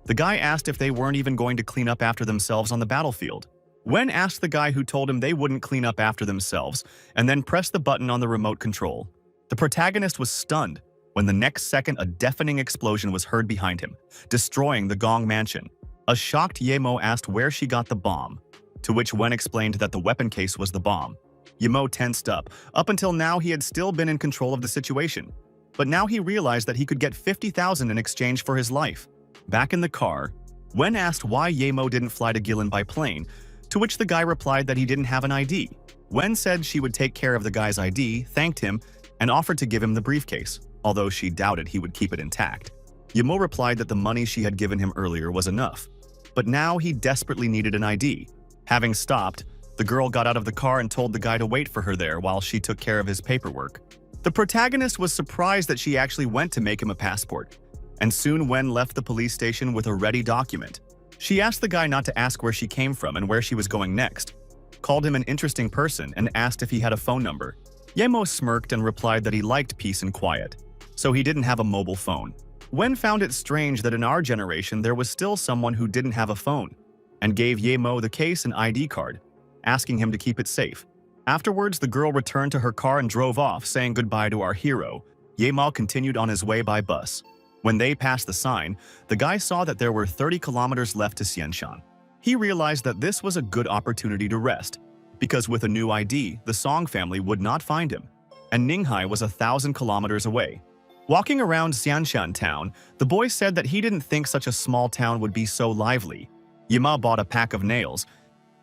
The guy asked if they weren't even going to clean up after themselves on the battlefield. Wen asked the guy who told him they wouldn't clean up after themselves, and then pressed the button on the remote control. The protagonist was stunned when the next second a deafening explosion was heard behind him, destroying the Gong mansion. A shocked Yemo asked where she got the bomb, to which Wen explained that the weapon case was the bomb. Yemo tensed up. Up until now he had still been in control of the situation, but now he realized that he could get 50,000 in exchange for his life. Back in the car, Wen asked why Yemo didn't fly to Guilin by plane, to which the guy replied that he didn't have an ID. Wen said she would take care of the guy's ID, thanked him, and offered to give him the briefcase, although she doubted he would keep it intact. Yemo replied that the money she had given him earlier was enough, but now he desperately needed an ID. Having stopped, the girl got out of the car and told the guy to wait for her there while she took care of his paperwork. The protagonist was surprised that she actually went to make him a passport, and soon Wen left the police station with a ready document. She asked the guy not to ask where she came from and where she was going next, called him an interesting person, and asked if he had a phone number. Yemo smirked and replied that he liked peace and quiet, so he didn't have a mobile phone. Wen found it strange that in our generation there was still someone who didn't have a phone, and gave Yemo the case and ID card, asking him to keep it safe. Afterwards, the girl returned to her car and drove off, saying goodbye to our hero. Yemo continued on his way by bus. When they passed the sign, the guy saw that there were 30 kilometers left to Xianshan. He realized that this was a good opportunity to rest, because with a new ID, the Song family would not find him, and Ninghai was 1,000 kilometers away. Walking around Xianshan town, the boy said that he didn't think such a small town would be so lively. Yema bought a pack of nails.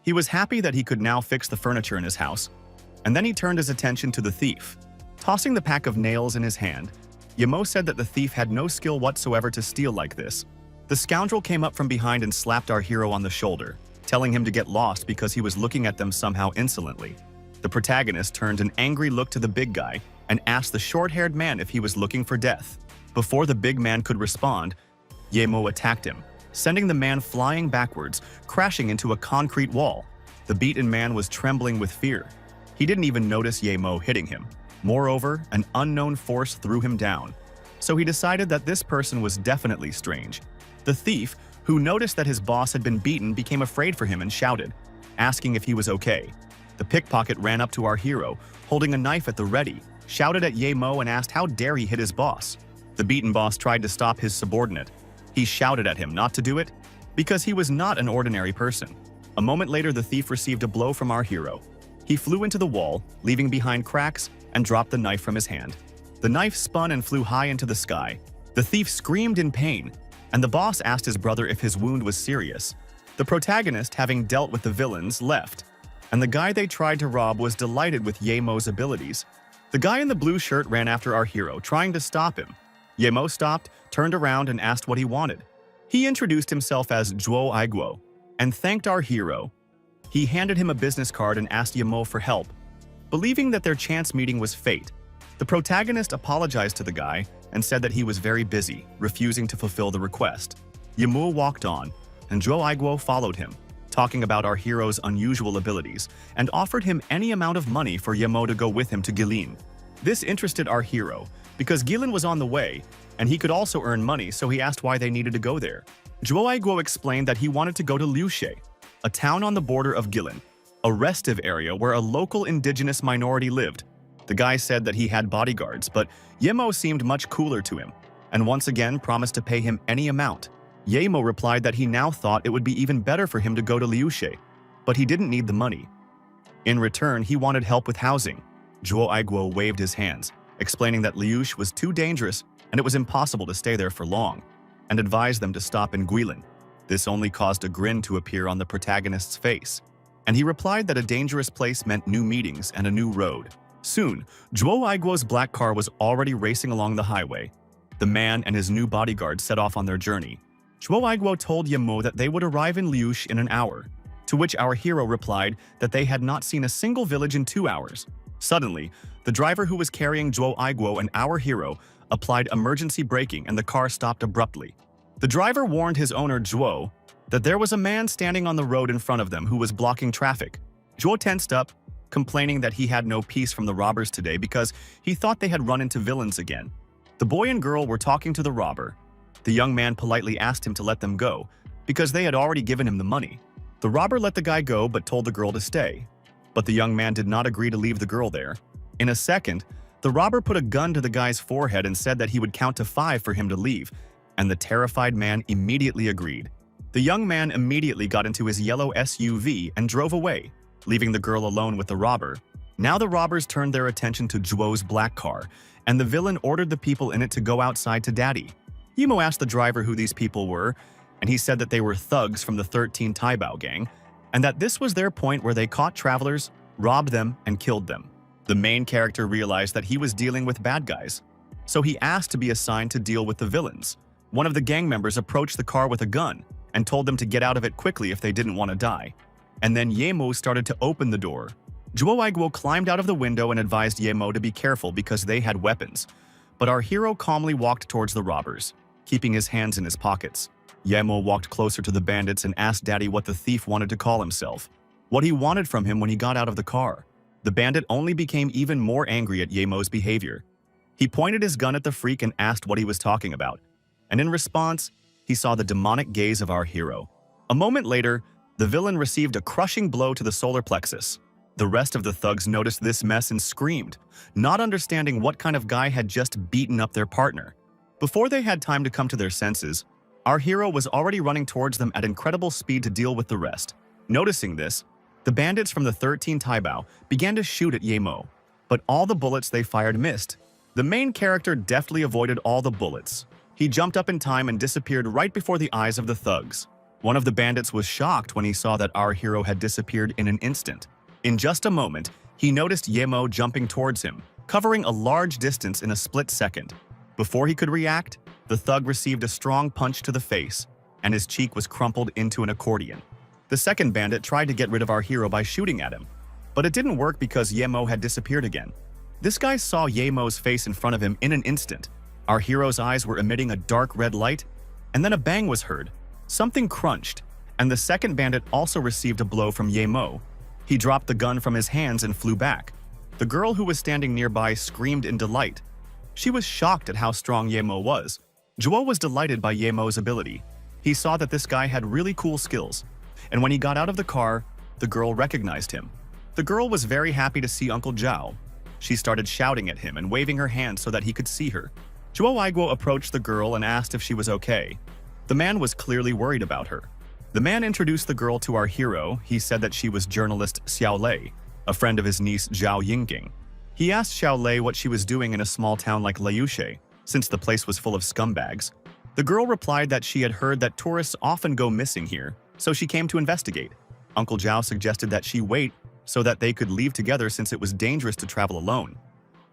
He was happy that he could now fix the furniture in his house, and then he turned his attention to the thief. Tossing the pack of nails in his hand, Yemo said that the thief had no skill whatsoever to steal like this. The scoundrel came up from behind and slapped our hero on the shoulder, telling him to get lost because he was looking at them somehow insolently. The protagonist turned an angry look to the big guy and asked the short-haired man if he was looking for death. Before the big man could respond, Yemo attacked him, sending the man flying backwards, crashing into a concrete wall. The beaten man was trembling with fear. He didn't even notice Yemo hitting him. Moreover, an unknown force threw him down, so he decided that this person was definitely strange. The thief, who noticed that his boss had been beaten, became afraid for him and shouted, asking if he was okay. The pickpocket ran up to our hero, holding a knife at the ready, shouted at Yemo and asked how dare he hit his boss. The beaten boss tried to stop his subordinate. He shouted at him not to do it because he was not an ordinary person. A moment later, the thief received a blow from our hero. He flew into the wall, leaving behind cracks, and dropped the knife from his hand. The knife spun and flew high into the sky. The thief screamed in pain, and the boss asked his brother if his wound was serious. The protagonist, having dealt with the villains, left, and the guy they tried to rob was delighted with Yemo's abilities. The guy in the blue shirt ran after our hero, trying to stop him. Yemo stopped, turned around, and asked what he wanted. He introduced himself as Zhuo Aiguo and thanked our hero. He handed him a business card and asked Yemo for help. Believing that their chance meeting was fate, the protagonist apologized to the guy and said that he was very busy, refusing to fulfill the request. Yemo walked on, and Zhuo Aiguo followed him, talking about our hero's unusual abilities, and offered him any amount of money for Yemo to go with him to Guilin. This interested our hero, because Guilin was on the way, and he could also earn money, so he asked why they needed to go there. Zhuo Aiguo explained that he wanted to go to Liushe, a town on the border of Guilin, a restive area where a local indigenous minority lived. The guy said that he had bodyguards, but Yemo seemed much cooler to him, and once again promised to pay him any amount. Yemo replied that he now thought it would be even better for him to go to Liushe, but he didn't need the money. In return, he wanted help with housing. Zhuo Aiguo waved his hands, explaining that Liushe was too dangerous and it was impossible to stay there for long, and advised them to stop in Guilin. This only caused a grin to appear on the protagonist's face, and he replied that a dangerous place meant new meetings and a new road. Soon, Zhuo Aiguo's black car was already racing along the highway. The man and his new bodyguard set off on their journey. Zhuo Aiguo told Yemo that they would arrive in Liushe in an hour, to which our hero replied that they had not seen a single village in 2 hours. Suddenly, the driver who was carrying Zhuo Aiguo and our hero applied emergency braking and the car stopped abruptly. The driver warned his owner, Zhuo, that there was a man standing on the road in front of them who was blocking traffic. Zhuo tensed up, complaining that he had no peace from the robbers today because he thought they had run into villains again. The boy and girl were talking to the robber. The young man politely asked him to let them go because they had already given him the money. The robber let the guy go but told the girl to stay. But the young man did not agree to leave the girl there. In a second, the robber put a gun to the guy's forehead and said that he would count to 5 for him to leave, and the terrified man immediately agreed. The young man immediately got into his yellow SUV and drove away, leaving the girl alone with the robber. Now the robbers turned their attention to Zhuo's black car, and the villain ordered the people in it to go outside to Daddy. Yemo asked the driver who these people were, and he said that they were thugs from the 13 Taibao gang, and that this was their point where they caught travelers, robbed them, and killed them. The main character realized that he was dealing with bad guys, so he asked to be assigned to deal with the villains. One of the gang members approached the car with a gun and told them to get out of it quickly if they didn't want to die. And then Yemo started to open the door. Zhuo Aiguo climbed out of the window and advised Yemo to be careful because they had weapons. But our hero calmly walked towards the robbers, keeping his hands in his pockets. Yemo walked closer to the bandits and asked Daddy what the thief wanted to call himself, what he wanted from him when he got out of the car. The bandit only became even more angry at Yemo's behavior. He pointed his gun at the freak and asked what he was talking about. And in response, he saw the demonic gaze of our hero. A moment later, the villain received a crushing blow to the solar plexus. The rest of the thugs noticed this mess and screamed, not understanding what kind of guy had just beaten up their partner. Before they had time to come to their senses, our hero was already running towards them at incredible speed to deal with the rest. Noticing this, the bandits from the 13 Taibao began to shoot at Yemo, but all the bullets they fired missed. The main character deftly avoided all the bullets. He jumped up in time and disappeared right before the eyes of the thugs. One of the bandits was shocked when he saw that our hero had disappeared in an instant. In just a moment, he noticed Yemo jumping towards him, covering a large distance in a split second. Before he could react, the thug received a strong punch to the face, and his cheek was crumpled into an accordion. The second bandit tried to get rid of our hero by shooting at him, but it didn't work because Yemo had disappeared again. This guy saw Yemo's face in front of him in an instant. Our hero's eyes were emitting a dark red light, and then a bang was heard. Something crunched, and the second bandit also received a blow from Yemo. He dropped the gun from his hands and flew back. The girl who was standing nearby screamed in delight. She was shocked at how strong Yemo was. Zhuo was delighted by Yemo's ability. He saw that this guy had really cool skills, and when he got out of the car, the girl recognized him. The girl was very happy to see Uncle Zhao. She started shouting at him and waving her hand so that he could see her. Zhuo approached the girl and asked if she was okay. The man was clearly worried about her. The man introduced the girl to our hero. He said that she was journalist Xiao Lei, a friend of his niece Zhao Ying. He asked Xiao Lei what she was doing in a small town like Liushe, since the place was full of scumbags. The girl replied that she had heard that tourists often go missing here, so she came to investigate. Uncle Zhao suggested that she wait so that they could leave together since it was dangerous to travel alone.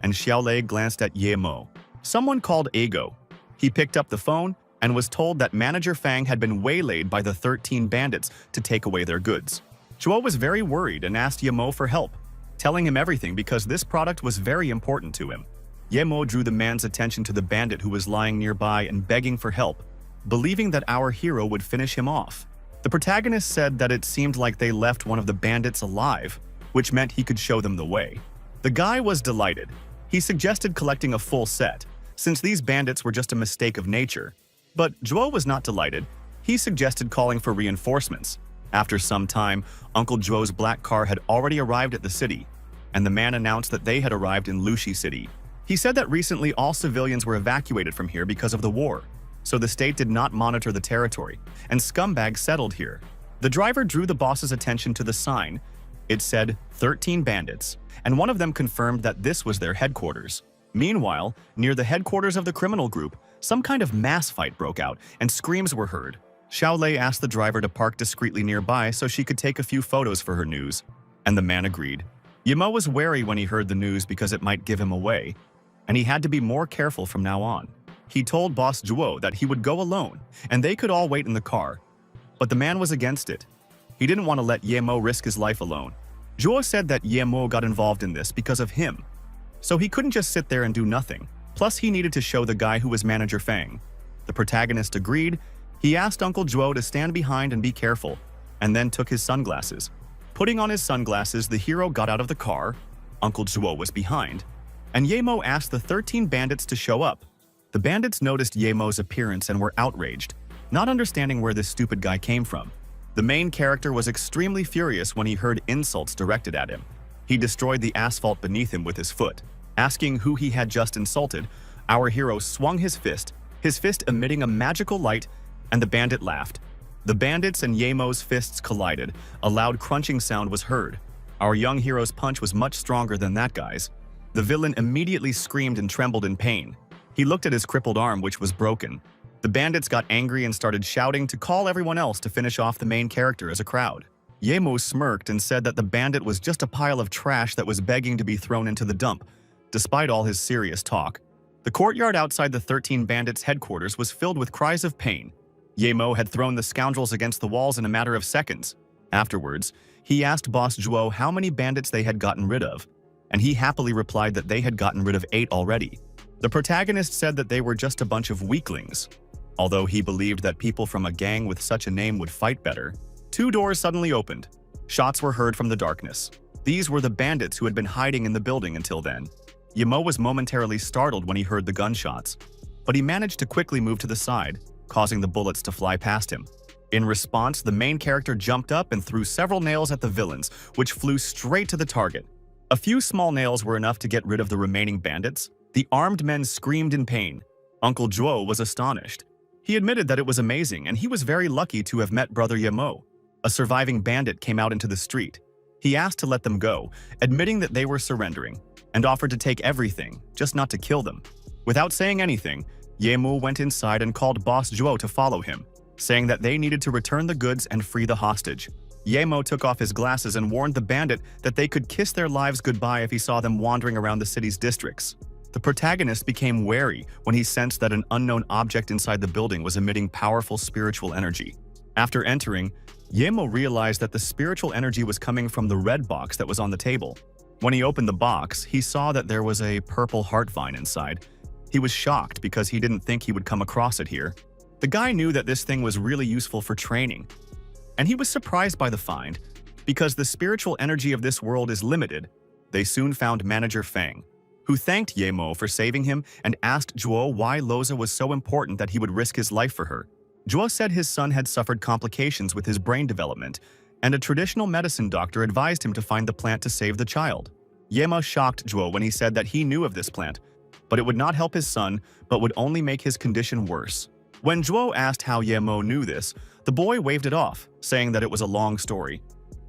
And Xiao Lei glanced at Ye Mo. Someone called Ego. He picked up the phone and was told that Manager Fang had been waylaid by the 13 bandits to take away their goods. Zhuo was very worried and asked Ye Mo for help, telling him everything because this product was very important to him. Ye Mo drew the man's attention to the bandit who was lying nearby and begging for help, believing that our hero would finish him off. The protagonist said that it seemed like they left one of the bandits alive, which meant he could show them the way. The guy was delighted. He suggested collecting a full set, since these bandits were just a mistake of nature. But Zhuo was not delighted. He suggested calling for reinforcements. After some time, Uncle Zhuo's black car had already arrived at the city, and the man announced that they had arrived in Lushi City. He said that recently all civilians were evacuated from here because of the war, so the state did not monitor the territory, and scumbags settled here. The driver drew the boss's attention to the sign. It said 13 bandits, and one of them confirmed that this was their headquarters. Meanwhile, near the headquarters of the criminal group, some kind of mass fight broke out, and screams were heard. Xiao Lei asked the driver to park discreetly nearby so she could take a few photos for her news, and the man agreed. Ye Mo was wary when he heard the news because it might give him away, and he had to be more careful from now on. He told Boss Zhuo that he would go alone, and they could all wait in the car. But the man was against it. He didn't want to let Ye Mo risk his life alone. Zhuo said that Ye Mo got involved in this because of him, so he couldn't just sit there and do nothing. Plus, he needed to show the guy who was Manager Fang. The protagonist agreed. He asked Uncle Zhuo to stand behind and be careful, and then took his sunglasses. Putting on his sunglasses, the hero got out of the car. Uncle Zhuo was behind, and Ye Mo asked the 13 bandits to show up. The bandits noticed Ye Mo's appearance and were outraged, not understanding where this stupid guy came from. The main character was extremely furious when he heard insults directed at him. He destroyed the asphalt beneath him with his foot. Asking who he had just insulted, our hero swung his fist emitting a magical light, and the bandit laughed. The bandits and Ye Mo's fists collided. A loud crunching sound was heard. Our young hero's punch was much stronger than that guy's. The villain immediately screamed and trembled in pain. He looked at his crippled arm, which was broken. The bandits got angry and started shouting to call everyone else to finish off the main character as a crowd. Ye Mo smirked and said that the bandit was just a pile of trash that was begging to be thrown into the dump, despite all his serious talk. The courtyard outside the 13 bandits' headquarters was filled with cries of pain. Ye Mo had thrown the scoundrels against the walls in a matter of seconds. Afterwards, he asked Boss Zhuo how many bandits they had gotten rid of, and he happily replied that they had gotten rid of 8 already. The protagonist said that they were just a bunch of weaklings. Although he believed that people from a gang with such a name would fight better, 2 doors suddenly opened. Shots were heard from the darkness. These were the bandits who had been hiding in the building until then. Ye Mo was momentarily startled when he heard the gunshots, but he managed to quickly move to the side, causing the bullets to fly past him. In response, the main character jumped up and threw several nails at the villains, which flew straight to the target. A few small nails were enough to get rid of the remaining bandits. The armed men screamed in pain. Uncle Zhuo was astonished. He admitted that it was amazing, and he was very lucky to have met Brother Ye Mo. A surviving bandit came out into the street. He asked to let them go, admitting that they were surrendering, and offered to take everything, just not to kill them. Without saying anything, Ye Mo went inside and called Boss Zhuo to follow him, saying that they needed to return the goods and free the hostage. Ye Mo took off his glasses and warned the bandit that they could kiss their lives goodbye if he saw them wandering around the city's districts. The protagonist became wary when he sensed that an unknown object inside the building was emitting powerful spiritual energy. After entering, Ye Mo realized that the spiritual energy was coming from the red box that was on the table. When he opened the box, he saw that there was a purple heart vine inside. He was shocked because he didn't think he would come across it here. The guy knew that this thing was really useful for training, and he was surprised by the find. Because the spiritual energy of this world is limited, they soon found Manager Fang, who thanked Ye Mo for saving him and asked Zhuo why Loza was so important that he would risk his life for her. Zhuo said his son had suffered complications with his brain development, and a traditional medicine doctor advised him to find the plant to save the child. Yema shocked Zhuo when he said that he knew of this plant, but it would not help his son, but would only make his condition worse. When Zhuo asked how Yemo knew this, the boy waved it off, saying that it was a long story.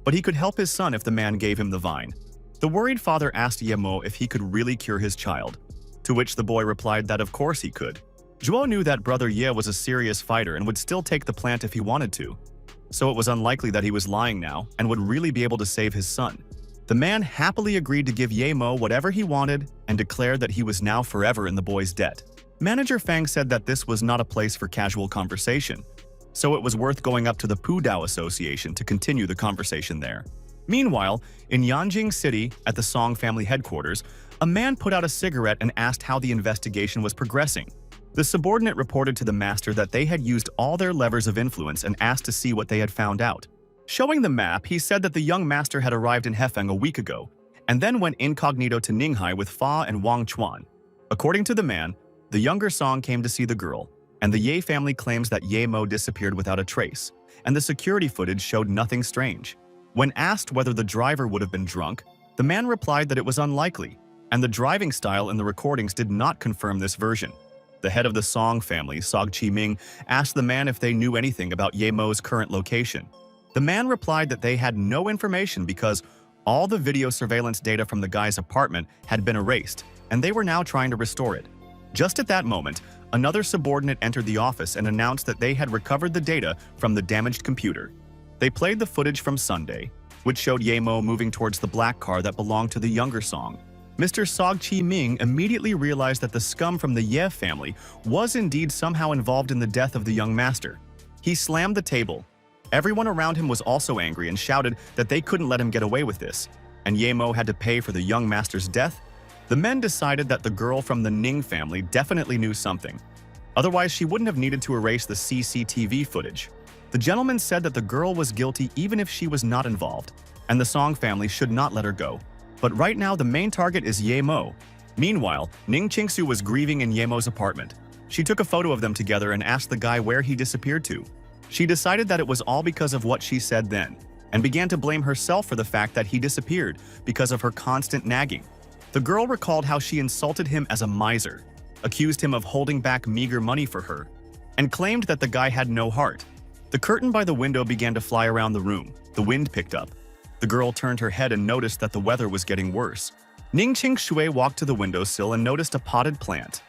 But he could help his son if the man gave him the vine. The worried father asked Yemo if he could really cure his child, to which the boy replied that of course he could. Zhuo knew that brother Ye was a serious fighter and would still take the plant if he wanted to, so it was unlikely that he was lying now and would really be able to save his son. The man happily agreed to give Yemo whatever he wanted and declared that he was now forever in the boy's debt. Manager Fang said that this was not a place for casual conversation, so it was worth going up to the Pudao Association to continue the conversation there. Meanwhile, in Yanjing City, at the Song family headquarters, a man put out a cigarette and asked how the investigation was progressing. The subordinate reported to the master that they had used all their levers of influence and asked to see what they had found out. Showing the map, he said that the young master had arrived in Hefeng a week ago, and then went incognito to Ninghai with Fa and Wang Chuan. According to the man, the younger Song came to see the girl, and the Ye family claims that Ye Mo disappeared without a trace, and the security footage showed nothing strange. When asked whether the driver would have been drunk, the man replied that it was unlikely, and the driving style in the recordings did not confirm this version. The head of the Song family, Sog Chi-ming, asked the man if they knew anything about Ye Mo's current location. The man replied that they had no information because all the video surveillance data from the guy's apartment had been erased, and they were now trying to restore it. Just at that moment, another subordinate entered the office and announced that they had recovered the data from the damaged computer. They played the footage from Sunday, which showed Ye Mo moving towards the black car that belonged to the younger Song. Mr. Sog Chi-ming immediately realized that the scum from the Ye family was indeed somehow involved in the death of the young master. He slammed the table. Everyone around him was also angry and shouted that they couldn't let him get away with this, and Ye Mo had to pay for the young master's death. The men decided that the girl from the Ning family definitely knew something. Otherwise, she wouldn't have needed to erase the CCTV footage. The gentleman said that the girl was guilty even if she was not involved, and the Song family should not let her go. But right now, the main target is Ye Mo. Meanwhile, Ning Qingsu was grieving in Ye Mo's apartment. She took a photo of them together and asked the guy where he disappeared to. She decided that it was all because of what she said then, and began to blame herself for the fact that he disappeared because of her constant nagging. The girl recalled how she insulted him as a miser, accused him of holding back meager money for her, and claimed that the guy had no heart. The curtain by the window began to fly around the room. The wind picked up. The girl turned her head and noticed that the weather was getting worse. Ning Qingshui walked to the windowsill and noticed a potted plant.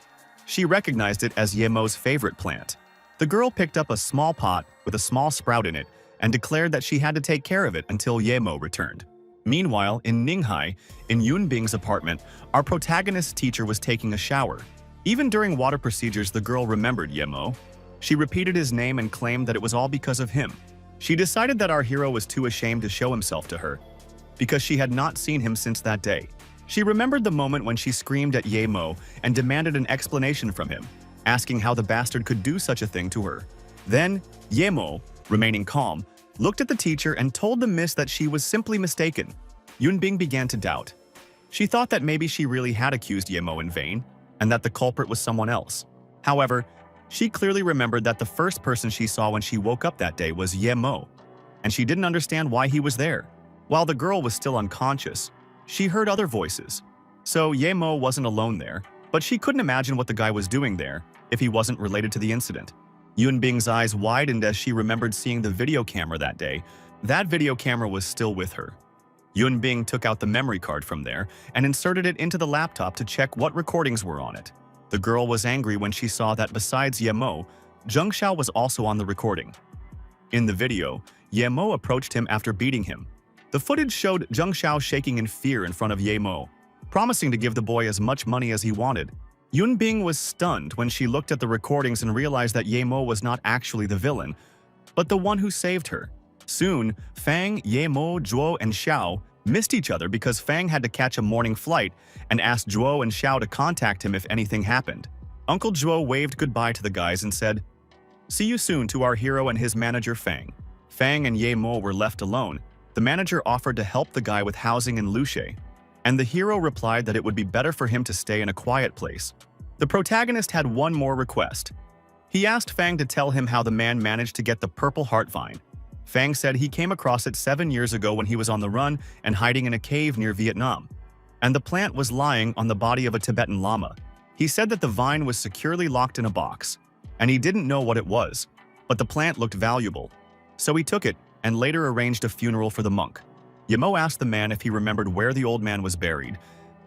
She recognized it as Ye Mo's favorite plant. The girl picked up a small pot with a small sprout in it and declared that she had to take care of it until Ye Mo returned. Meanwhile, in Ninghai, in Yunbing's apartment, our protagonist's teacher was taking a shower. Even during water procedures, the girl remembered Ye Mo. She repeated his name and claimed that it was all because of him. She decided that our hero was too ashamed to show himself to her, because she had not seen him since that day. She remembered the moment when she screamed at Ye Mo and demanded an explanation from him, asking how the bastard could do such a thing to her. Then, Ye Mo, remaining calm, looked at the teacher and told the miss that she was simply mistaken. Yunbing began to doubt. She thought that maybe she really had accused Ye Mo in vain, and that the culprit was someone else. However, she clearly remembered that the first person she saw when she woke up that day was Ye Mo, and she didn't understand why he was there. While the girl was still unconscious, she heard other voices. So Ye Mo wasn't alone there, but she couldn't imagine what the guy was doing there if he wasn't related to the incident. Yunbing's eyes widened as she remembered seeing the video camera that day. That video camera was still with her. Yunbing took out the memory card from there and inserted it into the laptop to check what recordings were on it. The girl was angry when she saw that besides Ye Mo, Zheng Xiao was also on the recording. In the video, Ye Mo approached him after beating him. The footage showed Zheng Xiao shaking in fear in front of Ye Mo, promising to give the boy as much money as he wanted. Yunbing was stunned when she looked at the recordings and realized that Ye Mo was not actually the villain, but the one who saved her. Soon, Fang, Ye Mo, Zhuo, and Xiao missed each other because Fang had to catch a morning flight and asked Zhuo and Xiao to contact him if anything happened. Uncle Zhuo waved goodbye to the guys and said, "See you soon," to our hero and his manager Fang. Fang and Ye Mo were left alone. The manager offered to help the guy with housing in Luche, and the hero replied that it would be better for him to stay in a quiet place. The protagonist had one more request. He asked Fang to tell him how the man managed to get the purple heart vine. Fang said he came across it 7 years ago when he was on the run and hiding in a cave near Vietnam. and the plant was lying on the body of a Tibetan lama. He said that the vine was securely locked in a box, and he didn't know what it was, but the plant looked valuable. So he took it and later arranged a funeral for the monk. Yamo asked the man if he remembered where the old man was buried,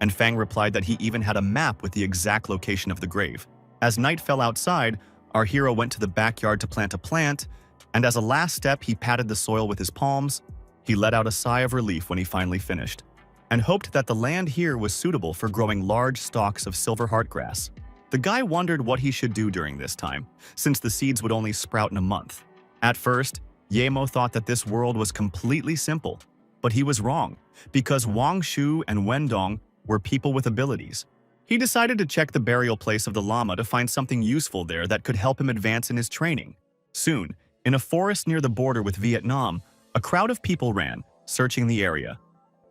and Fang replied that he even had a map with the exact location of the grave. As night fell outside, our hero went to the backyard to plant a plant, and as a last step he patted the soil with his palms. He let out a sigh of relief when he finally finished, and hoped that the land here was suitable for growing large stalks of silver heartgrass. The guy wondered what he should do during this time, since the seeds would only sprout in a month. At first, Yamo thought that this world was completely simple, but he was wrong, because Wang Shu and Wendong were people with abilities. He decided to check the burial place of the Lama to find something useful there that could help him advance in his training. Soon, in a forest near the border with Vietnam, a crowd of people ran, searching the area.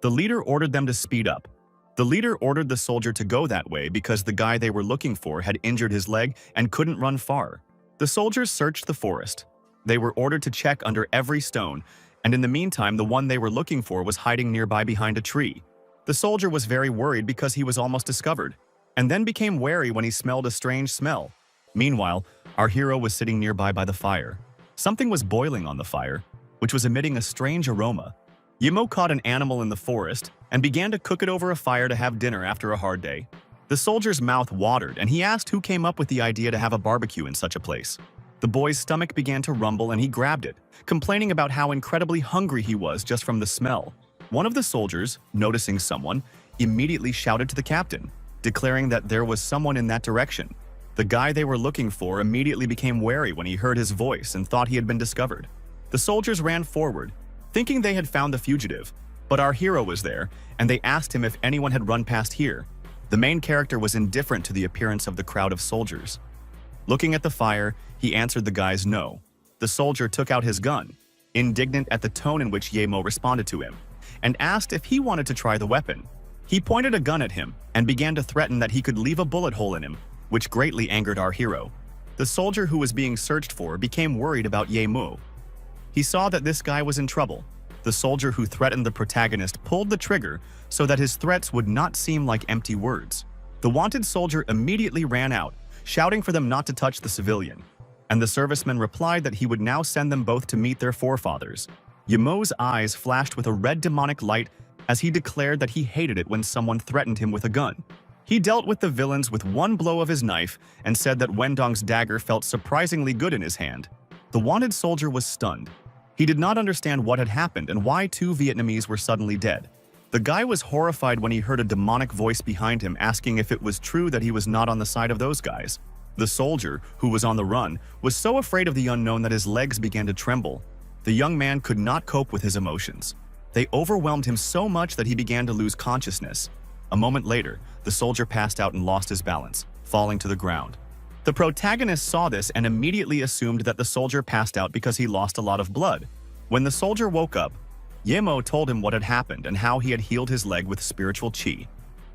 The leader ordered them to speed up. The leader ordered the soldier to go that way because the guy they were looking for had injured his leg and couldn't run far. The soldiers searched the forest. They were ordered to check under every stone, and in the meantime, the one they were looking for was hiding nearby behind a tree. The soldier was very worried because he was almost discovered, and then became wary when he smelled a strange smell. Meanwhile, our hero was sitting nearby by the fire. Something was boiling on the fire, which was emitting a strange aroma. Yamo caught an animal in the forest and began to cook it over a fire to have dinner after a hard day. The soldier's mouth watered, and he asked who came up with the idea to have a barbecue in such a place. The boy's stomach began to rumble and he grabbed it, complaining about how incredibly hungry he was just from the smell. One of the soldiers, noticing someone, immediately shouted to the captain, declaring that there was someone in that direction. The guy they were looking for immediately became wary when he heard his voice and thought he had been discovered. The soldiers ran forward, thinking they had found the fugitive, but our hero was there, and they asked him if anyone had run past here. The main character was indifferent to the appearance of the crowd of soldiers. Looking at the fire, he answered the guy's no. The soldier took out his gun, indignant at the tone in which Yamo responded to him, and asked if he wanted to try the weapon. He pointed a gun at him and began to threaten that he could leave a bullet hole in him, which greatly angered our hero. The soldier who was being searched for became worried about Yamo. He saw that this guy was in trouble. The soldier who threatened the protagonist pulled the trigger so that his threats would not seem like empty words. The wanted soldier immediately ran out, shouting for them not to touch the civilian, and the serviceman replied that he would now send them both to meet their forefathers. Yamo's eyes flashed with a red demonic light as he declared that he hated it when someone threatened him with a gun. He dealt with the villains with one blow of his knife and said that Wendong's dagger felt surprisingly good in his hand. The wanted soldier was stunned. He did not understand what had happened and why two Vietnamese were suddenly dead. The guy was horrified when he heard a demonic voice behind him asking if it was true that he was not on the side of those guys. The soldier, who was on the run, was so afraid of the unknown that his legs began to tremble. The young man could not cope with his emotions. They overwhelmed him so much that he began to lose consciousness. A moment later, the soldier passed out and lost his balance, falling to the ground. The protagonist saw this and immediately assumed that the soldier passed out because he lost a lot of blood. When the soldier woke up, Yamo told him what had happened and how he had healed his leg with spiritual chi,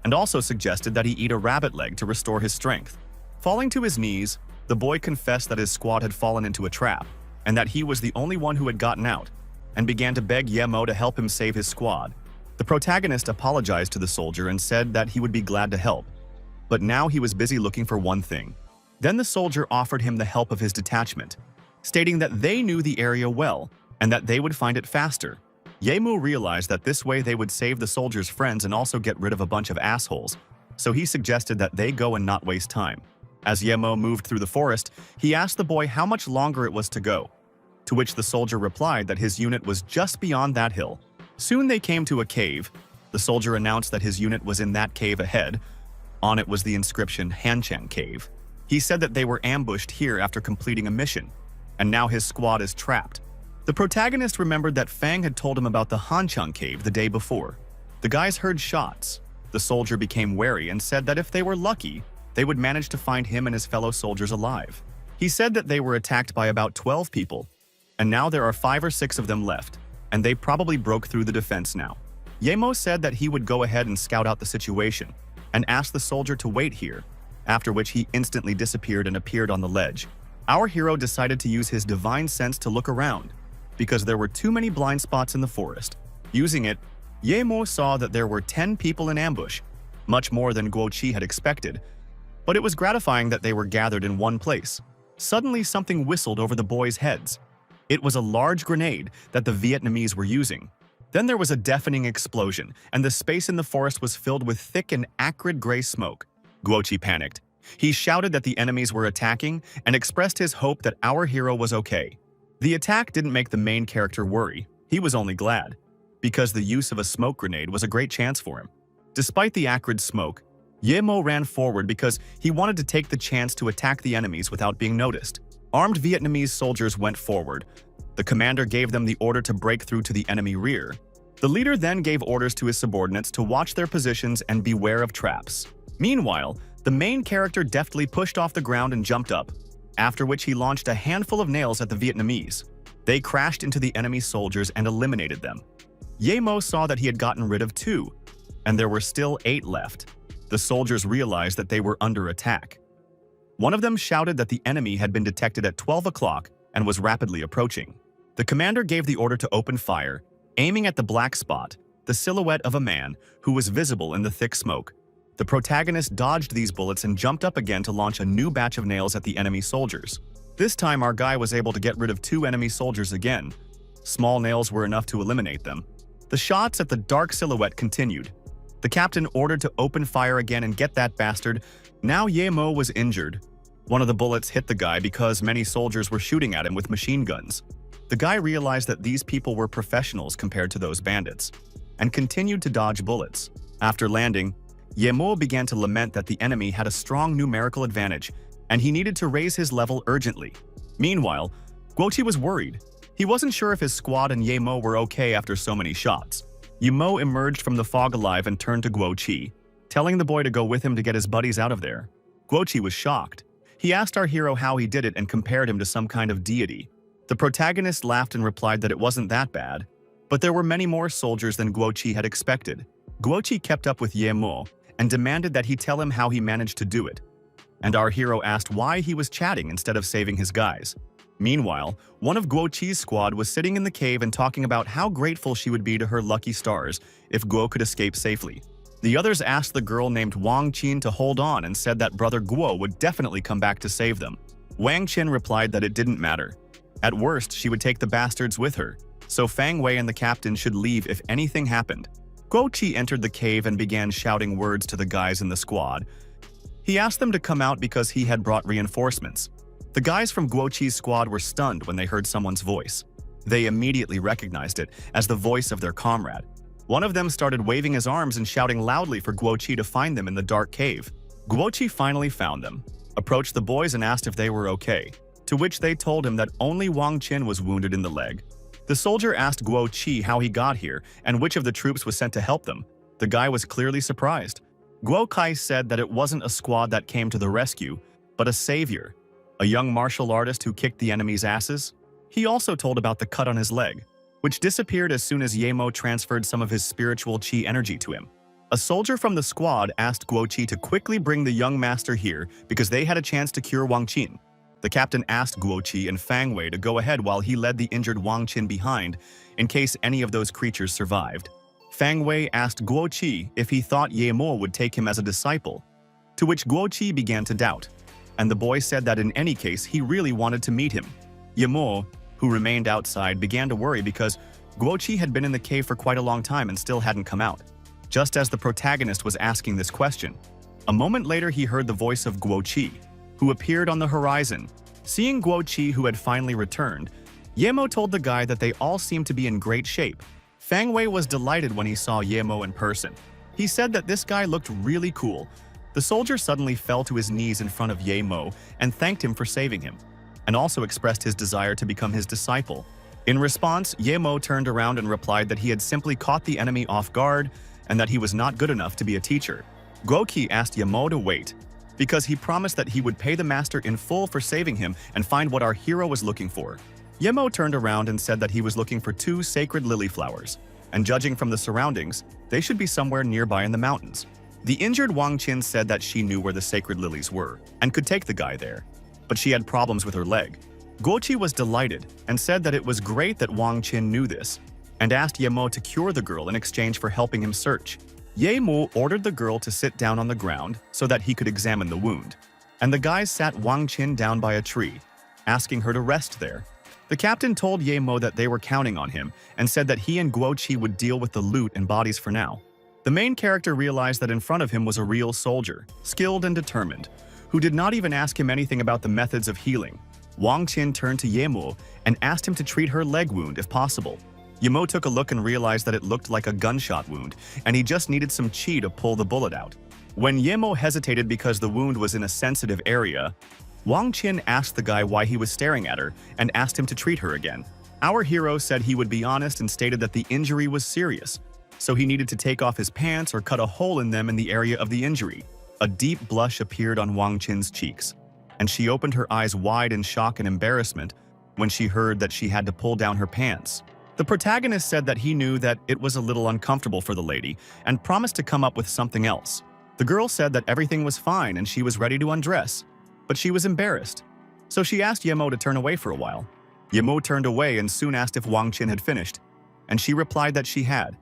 and also suggested that he eat a rabbit leg to restore his strength. Falling to his knees, the boy confessed that his squad had fallen into a trap, and that he was the only one who had gotten out, and began to beg Yamo to help him save his squad. The protagonist apologized to the soldier and said that he would be glad to help, but now he was busy looking for one thing. Then the soldier offered him the help of his detachment, stating that they knew the area well and that they would find it faster. Yamo realized that this way they would save the soldier's friends and also get rid of a bunch of assholes, so he suggested that they go and not waste time. As Yamo moved through the forest, he asked the boy how much longer it was to go, to which the soldier replied that his unit was just beyond that hill. Soon they came to a cave. The soldier announced that his unit was in that cave ahead. On it was the inscription Hanchang Cave. He said that they were ambushed here after completing a mission, and now his squad is trapped. The protagonist remembered that Fang had told him about the Hanchang Cave the day before. The guys heard shots. The soldier became wary and said that if they were lucky, they would manage to find him and his fellow soldiers alive. He said that they were attacked by about 12 people, and now there are 5 or 6 of them left, and they probably broke through the defense now. Yamo said that he would go ahead and scout out the situation, and asked the soldier to wait here, after which he instantly disappeared and appeared on the ledge. Our hero decided to use his divine sense to look around, because there were too many blind spots in the forest. Using it, Ye Mo saw that there were 10 people in ambush, much more than Guo Qi had expected, but it was gratifying that they were gathered in one place. Suddenly, something whistled over the boys' heads. It was a large grenade that the Vietnamese were using. Then there was a deafening explosion, and the space in the forest was filled with thick and acrid gray smoke. Guo Qi panicked. He shouted that the enemies were attacking and expressed his hope that our hero was okay. The attack didn't make the main character worry. He was only glad, because the use of a smoke grenade was a great chance for him. Despite the acrid smoke, Ye Mo ran forward because he wanted to take the chance to attack the enemies without being noticed. Armed Vietnamese soldiers went forward. The commander gave them the order to break through to the enemy rear. The leader then gave orders to his subordinates to watch their positions and beware of traps. Meanwhile, the main character deftly pushed off the ground and jumped up, after which he launched a handful of nails at the Vietnamese. They crashed into the enemy soldiers and eliminated them. Ye Mo saw that he had gotten rid of 2, and there were still 8 left. The soldiers realized that they were under attack. One of them shouted that the enemy had been detected at 12 o'clock and was rapidly approaching. The commander gave the order to open fire, aiming at the black spot, the silhouette of a man who was visible in the thick smoke. The protagonist dodged these bullets and jumped up again to launch a new batch of nails at the enemy soldiers. This time our guy was able to get rid of 2 enemy soldiers again. Small nails were enough to eliminate them. The shots at the dark silhouette continued. The captain ordered to open fire again and get that bastard. Now Ye Mo was injured. One of the bullets hit the guy because many soldiers were shooting at him with machine guns. The guy realized that these people were professionals compared to those bandits, and continued to dodge bullets. After landing, Ye Mo began to lament that the enemy had a strong numerical advantage, and he needed to raise his level urgently. Meanwhile, Guo Qi was worried. He wasn't sure if his squad and Ye Mo were okay after so many shots. Ye Mo emerged from the fog alive and turned to Guo Qi, telling the boy to go with him to get his buddies out of there. Guo Qi was shocked. He asked our hero how he did it and compared him to some kind of deity. The protagonist laughed and replied that it wasn't that bad, but there were many more soldiers than Guo Qi had expected. Guo Qi kept up with Ye Mo and demanded that he tell him how he managed to do it. And our hero asked why he was chatting instead of saving his guys. Meanwhile, one of Guo Qi's squad was sitting in the cave and talking about how grateful she would be to her lucky stars if Guo could escape safely. The others asked the girl named Wang to hold on and said that brother Guo would definitely come back to save them. Wang replied that it didn't matter. At worst, she would take the bastards with her, so Fang Wei and the captain should leave if anything happened. Guo Qi entered the cave and began shouting words to the guys in the squad. He asked them to come out because he had brought reinforcements. The guys from Guo Qi's squad were stunned when they heard someone's voice. They immediately recognized it as the voice of their comrade. One of them started waving his arms and shouting loudly for Guo Qi to find them in the dark cave. Guo Qi finally found them, approached the boys and asked if they were okay, to which they told him that only Wang was wounded in the leg. The soldier asked Guo Qi how he got here and which of the troops was sent to help them. The guy was clearly surprised. Guo Kai said that it wasn't a squad that came to the rescue, but a savior, a young martial artist who kicked the enemy's asses. He also told about the cut on his leg, which disappeared as soon as Ye Mo transferred some of his spiritual qi energy to him. A soldier from the squad asked Guo Qi to quickly bring the young master here because they had a chance to cure Wang Qin. The captain asked Guo Qi and Fang Wei to go ahead while he led the injured Wang Qin behind in case any of those creatures survived. Fang Wei asked Guo Qi if he thought Ye Mo would take him as a disciple, to which Guo Qi began to doubt, and the boy said that in any case he really wanted to meet him. Ye Mo, who remained outside, began to worry because Guo Qi had been in the cave for quite a long time and still hadn't come out. Just as the protagonist was asking this question, a moment later he heard the voice of Guo Qi, who appeared on the horizon. Seeing Guo Qi, who had finally returned, Ye Mo told the guy that they all seemed to be in great shape. Fang Wei was delighted when he saw Ye Mo in person. He said that this guy looked really cool. The soldier suddenly fell to his knees in front of Ye Mo and thanked him for saving him, and also expressed his desire to become his disciple. In response, Ye Mo turned around and replied that he had simply caught the enemy off guard and that he was not good enough to be a teacher. Guo Qi asked Ye Mo to wait, because he promised that he would pay the master in full for saving him and find what our hero was looking for. Ye Mo turned around and said that he was looking for 2 sacred lily flowers, and judging from the surroundings, they should be somewhere nearby in the mountains. The injured Wang Qin said that she knew where the sacred lilies were and could take the guy there, but she had problems with her leg. Guo Qi was delighted and said that it was great that Wang Qin knew this. and asked Yemo to cure the girl in exchange for helping him search. Yemo ordered the girl to sit down on the ground so that he could examine the wound, and the guys sat Wang Qin down by a tree, asking her to rest there. The captain told Yemo that they were counting on him and said that he and Guoqi would deal with the loot and bodies for now. The main character realized that in front of him was a real soldier, skilled and determined, who did not even ask him anything about the methods of healing. Wang Qin turned to Yemo and asked him to treat her leg wound if possible. Yemo took a look and realized that it looked like a gunshot wound, and he just needed some chi to pull the bullet out. When Yemo hesitated because the wound was in a sensitive area, Wang Qin asked the guy why he was staring at her and asked him to treat her again. Our hero said he would be honest and stated that the injury was serious, so he needed to take off his pants or cut a hole in them in the area of the injury. A deep blush appeared on Wang Qin's cheeks, and she opened her eyes wide in shock and embarrassment when she heard that she had to pull down her pants. The protagonist said that he knew that it was a little uncomfortable for the lady and promised to come up with something else. The girl said that everything was fine and she was ready to undress, but she was embarrassed, so she asked Yemo to turn away for a while. Yemo turned away and soon asked if Wang Qin had finished, and she replied that she had,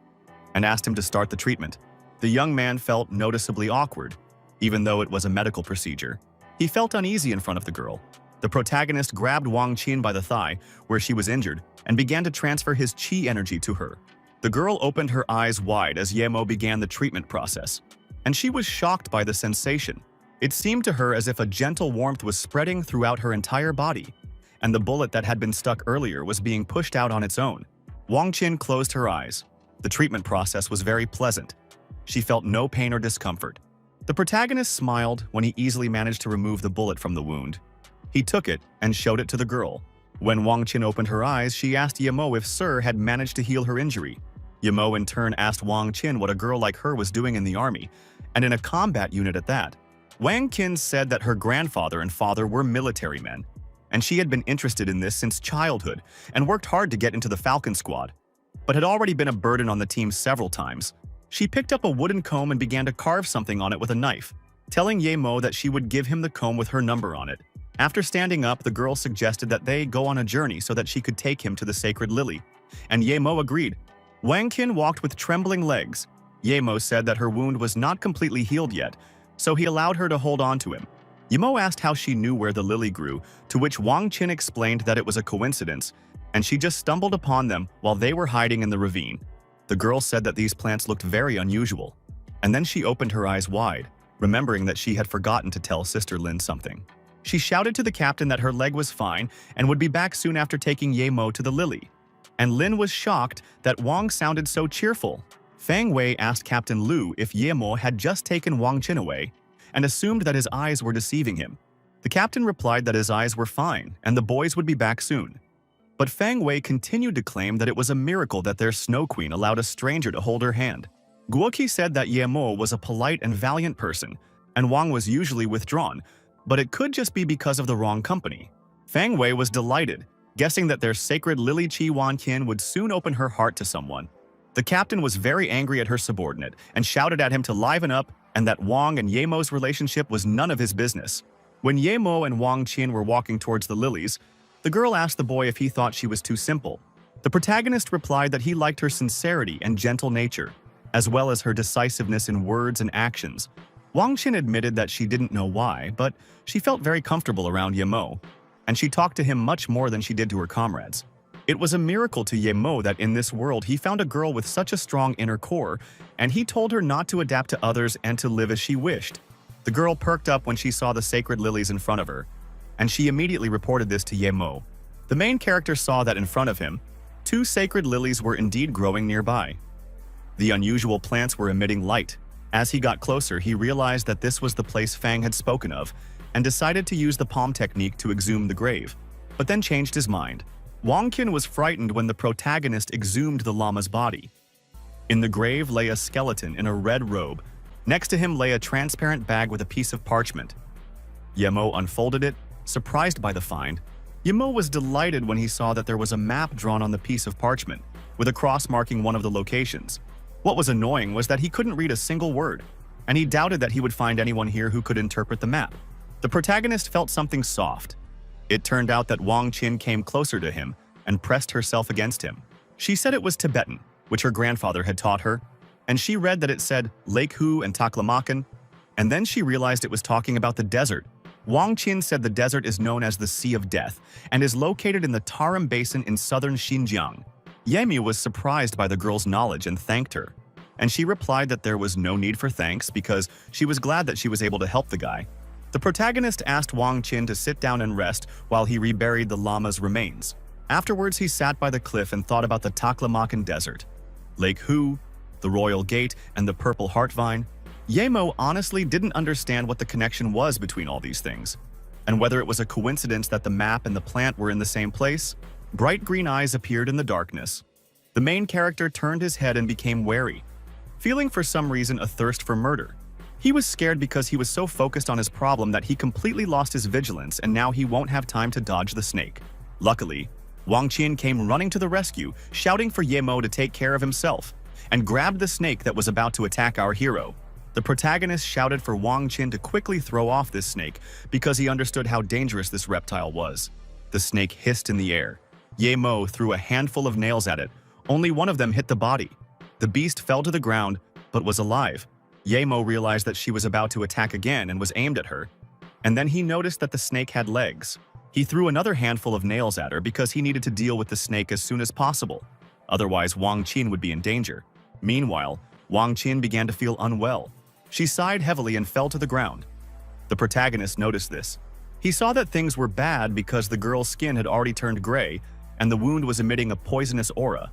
and asked him to start the treatment. The young man felt noticeably awkward, even though it was a medical procedure. He felt uneasy in front of the girl. The protagonist grabbed Wang Qin by the thigh, where she was injured, and began to transfer his chi energy to her. The girl opened her eyes wide as Yemo began the treatment process, and she was shocked by the sensation. It seemed to her as if a gentle warmth was spreading throughout her entire body, and the bullet that had been stuck earlier was being pushed out on its own. Wang Qin closed her eyes. The treatment process was very pleasant. She felt no pain or discomfort. The protagonist smiled when he easily managed to remove the bullet from the wound. He took it and showed it to the girl. When Wang Qin opened her eyes, she asked Yemo if Sir had managed to heal her injury. Yemo in turn asked Wang Qin what a girl like her was doing in the army, and in a combat unit at that. Wang Qin said that her grandfather and father were military men, and she had been interested in this since childhood and worked hard to get into the Falcon Squad, but had already been a burden on the team several times. She picked up a wooden comb and began to carve something on it with a knife, telling Yemo that she would give him the comb with her number on it. After standing up, the girl suggested that they go on a journey so that she could take him to the sacred lily, and Yemo agreed. Wang Qin walked with trembling legs. Yemo said that her wound was not completely healed yet, so he allowed her to hold on to him. Yemo asked how she knew where the lily grew, to which Wang Qin explained that it was a coincidence, and she just stumbled upon them while they were hiding in the ravine. The girl said that these plants looked very unusual, and then she opened her eyes wide, remembering that she had forgotten to tell Sister Lin something. She shouted to the captain that her leg was fine and would be back soon after taking Yemo to the lily. And Lin was shocked that Wang sounded so cheerful. Fang Wei asked Captain Lu if Yemo had just taken Wang Qin away and assumed that his eyes were deceiving him. The captain replied that his eyes were fine and the boys would be back soon. But Fang Wei continued to claim that it was a miracle that their Snow Queen allowed a stranger to hold her hand. Guoqi said that Yemo was a polite and valiant person, and Wang was usually withdrawn, but it could just be because of the wrong company. Fang Wei was delighted, guessing that their sacred Lily Chi Wan Qin would soon open her heart to someone. The captain was very angry at her subordinate and shouted at him to liven up and that Wang and Yemo's relationship was none of his business. When Yemo and Wang Qin were walking towards the lilies, the girl asked the boy if he thought she was too simple. The protagonist replied that he liked her sincerity and gentle nature, as well as her decisiveness in words and actions. Wang Qin admitted that she didn't know why, but she felt very comfortable around Yemo, and she talked to him much more than she did to her comrades. It was a miracle to Yemo that in this world he found a girl with such a strong inner core, and he told her not to adapt to others and to live as she wished. The girl perked up when she saw the sacred lilies in front of her, and she immediately reported this to Yemo. The main character saw that in front of him, 2 sacred lilies were indeed growing nearby. The unusual plants were emitting light. As he got closer, he realized that this was the place Fang had spoken of, and decided to use the palm technique to exhume the grave, but then changed his mind. Wang Qin was frightened when the protagonist exhumed the llama's body. In the grave lay a skeleton in a red robe. Next to him lay a transparent bag with a piece of parchment. Yemo unfolded it, surprised by the find. Yemo was delighted when he saw that there was a map drawn on the piece of parchment, with a cross marking one of the locations. What was annoying was that he couldn't read a single word, and he doubted that he would find anyone here who could interpret the map. The protagonist felt something soft. It turned out that Wang Qin came closer to him and pressed herself against him. She said it was Tibetan, which her grandfather had taught her, and she read that it said Lake Hu and Taklamakan, and then she realized it was talking about the desert. Wang Qin said the desert is known as the Sea of Death and is located in the Tarim Basin in southern Xinjiang. Yemi was surprised by the girl's knowledge and thanked her, and she replied that there was no need for thanks because she was glad that she was able to help the guy. The protagonist asked Wang Qin to sit down and rest while he reburied the llama's remains. Afterwards, he sat by the cliff and thought about the Taklamakan Desert, Lake Hu, the Royal Gate, and the Purple Heart Vine. Yemo honestly didn't understand what the connection was between all these things, and whether it was a coincidence that the map and the plant were in the same place. Bright green eyes appeared in the darkness. The main character turned his head and became wary, feeling for some reason a thirst for murder. He was scared because he was so focused on his problem that he completely lost his vigilance, and now he won't have time to dodge the snake. Luckily, Wang Qin came running to the rescue, shouting for Yemo to take care of himself, and grabbed the snake that was about to attack our hero. The protagonist shouted for Wang Qin to quickly throw off this snake because he understood how dangerous this reptile was. The snake hissed in the air. Yemo threw a handful of nails at it. Only one of them hit the body. The beast fell to the ground, but was alive. Yemo realized that she was about to attack again and was aimed at her. And then he noticed that the snake had legs. He threw another handful of nails at her because he needed to deal with the snake as soon as possible. Otherwise, Wang Qin would be in danger. Meanwhile, Wang Qin began to feel unwell. She sighed heavily and fell to the ground. The protagonist noticed this. He saw that things were bad because the girl's skin had already turned gray and the wound was emitting a poisonous aura.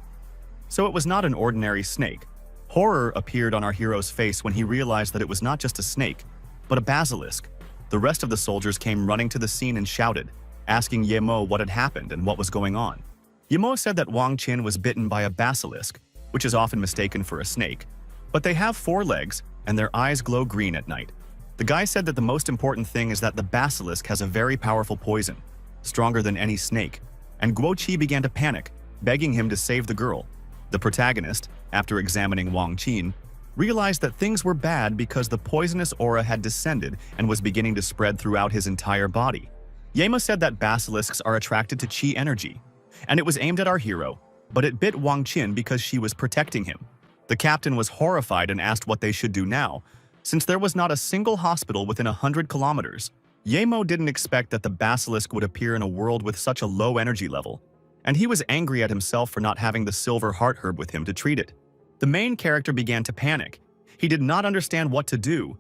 So it was not an ordinary snake. Horror appeared on our hero's face when he realized that it was not just a snake, but a basilisk. The rest of the soldiers came running to the scene and shouted, asking Yemo what had happened and what was going on. Yemo said that Wang Qin was bitten by a basilisk, which is often mistaken for a snake, but they have 4 legs and their eyes glow green at night. The guy said that the most important thing is that the basilisk has a very powerful poison, stronger than any snake, and Guo Qi began to panic, begging him to save the girl. The protagonist, after examining Wang Qin, realized that things were bad because the poisonous aura had descended and was beginning to spread throughout his entire body. Yema said that basilisks are attracted to qi energy, and it was aimed at our hero, but it bit Wang Qin because she was protecting him. The captain was horrified and asked what they should do now, since there was not a single hospital within 100 kilometers. Yemo didn't expect that the basilisk would appear in a world with such a low energy level, and he was angry at himself for not having the silver heart herb with him to treat it. The main character began to panic. He did not understand what to do,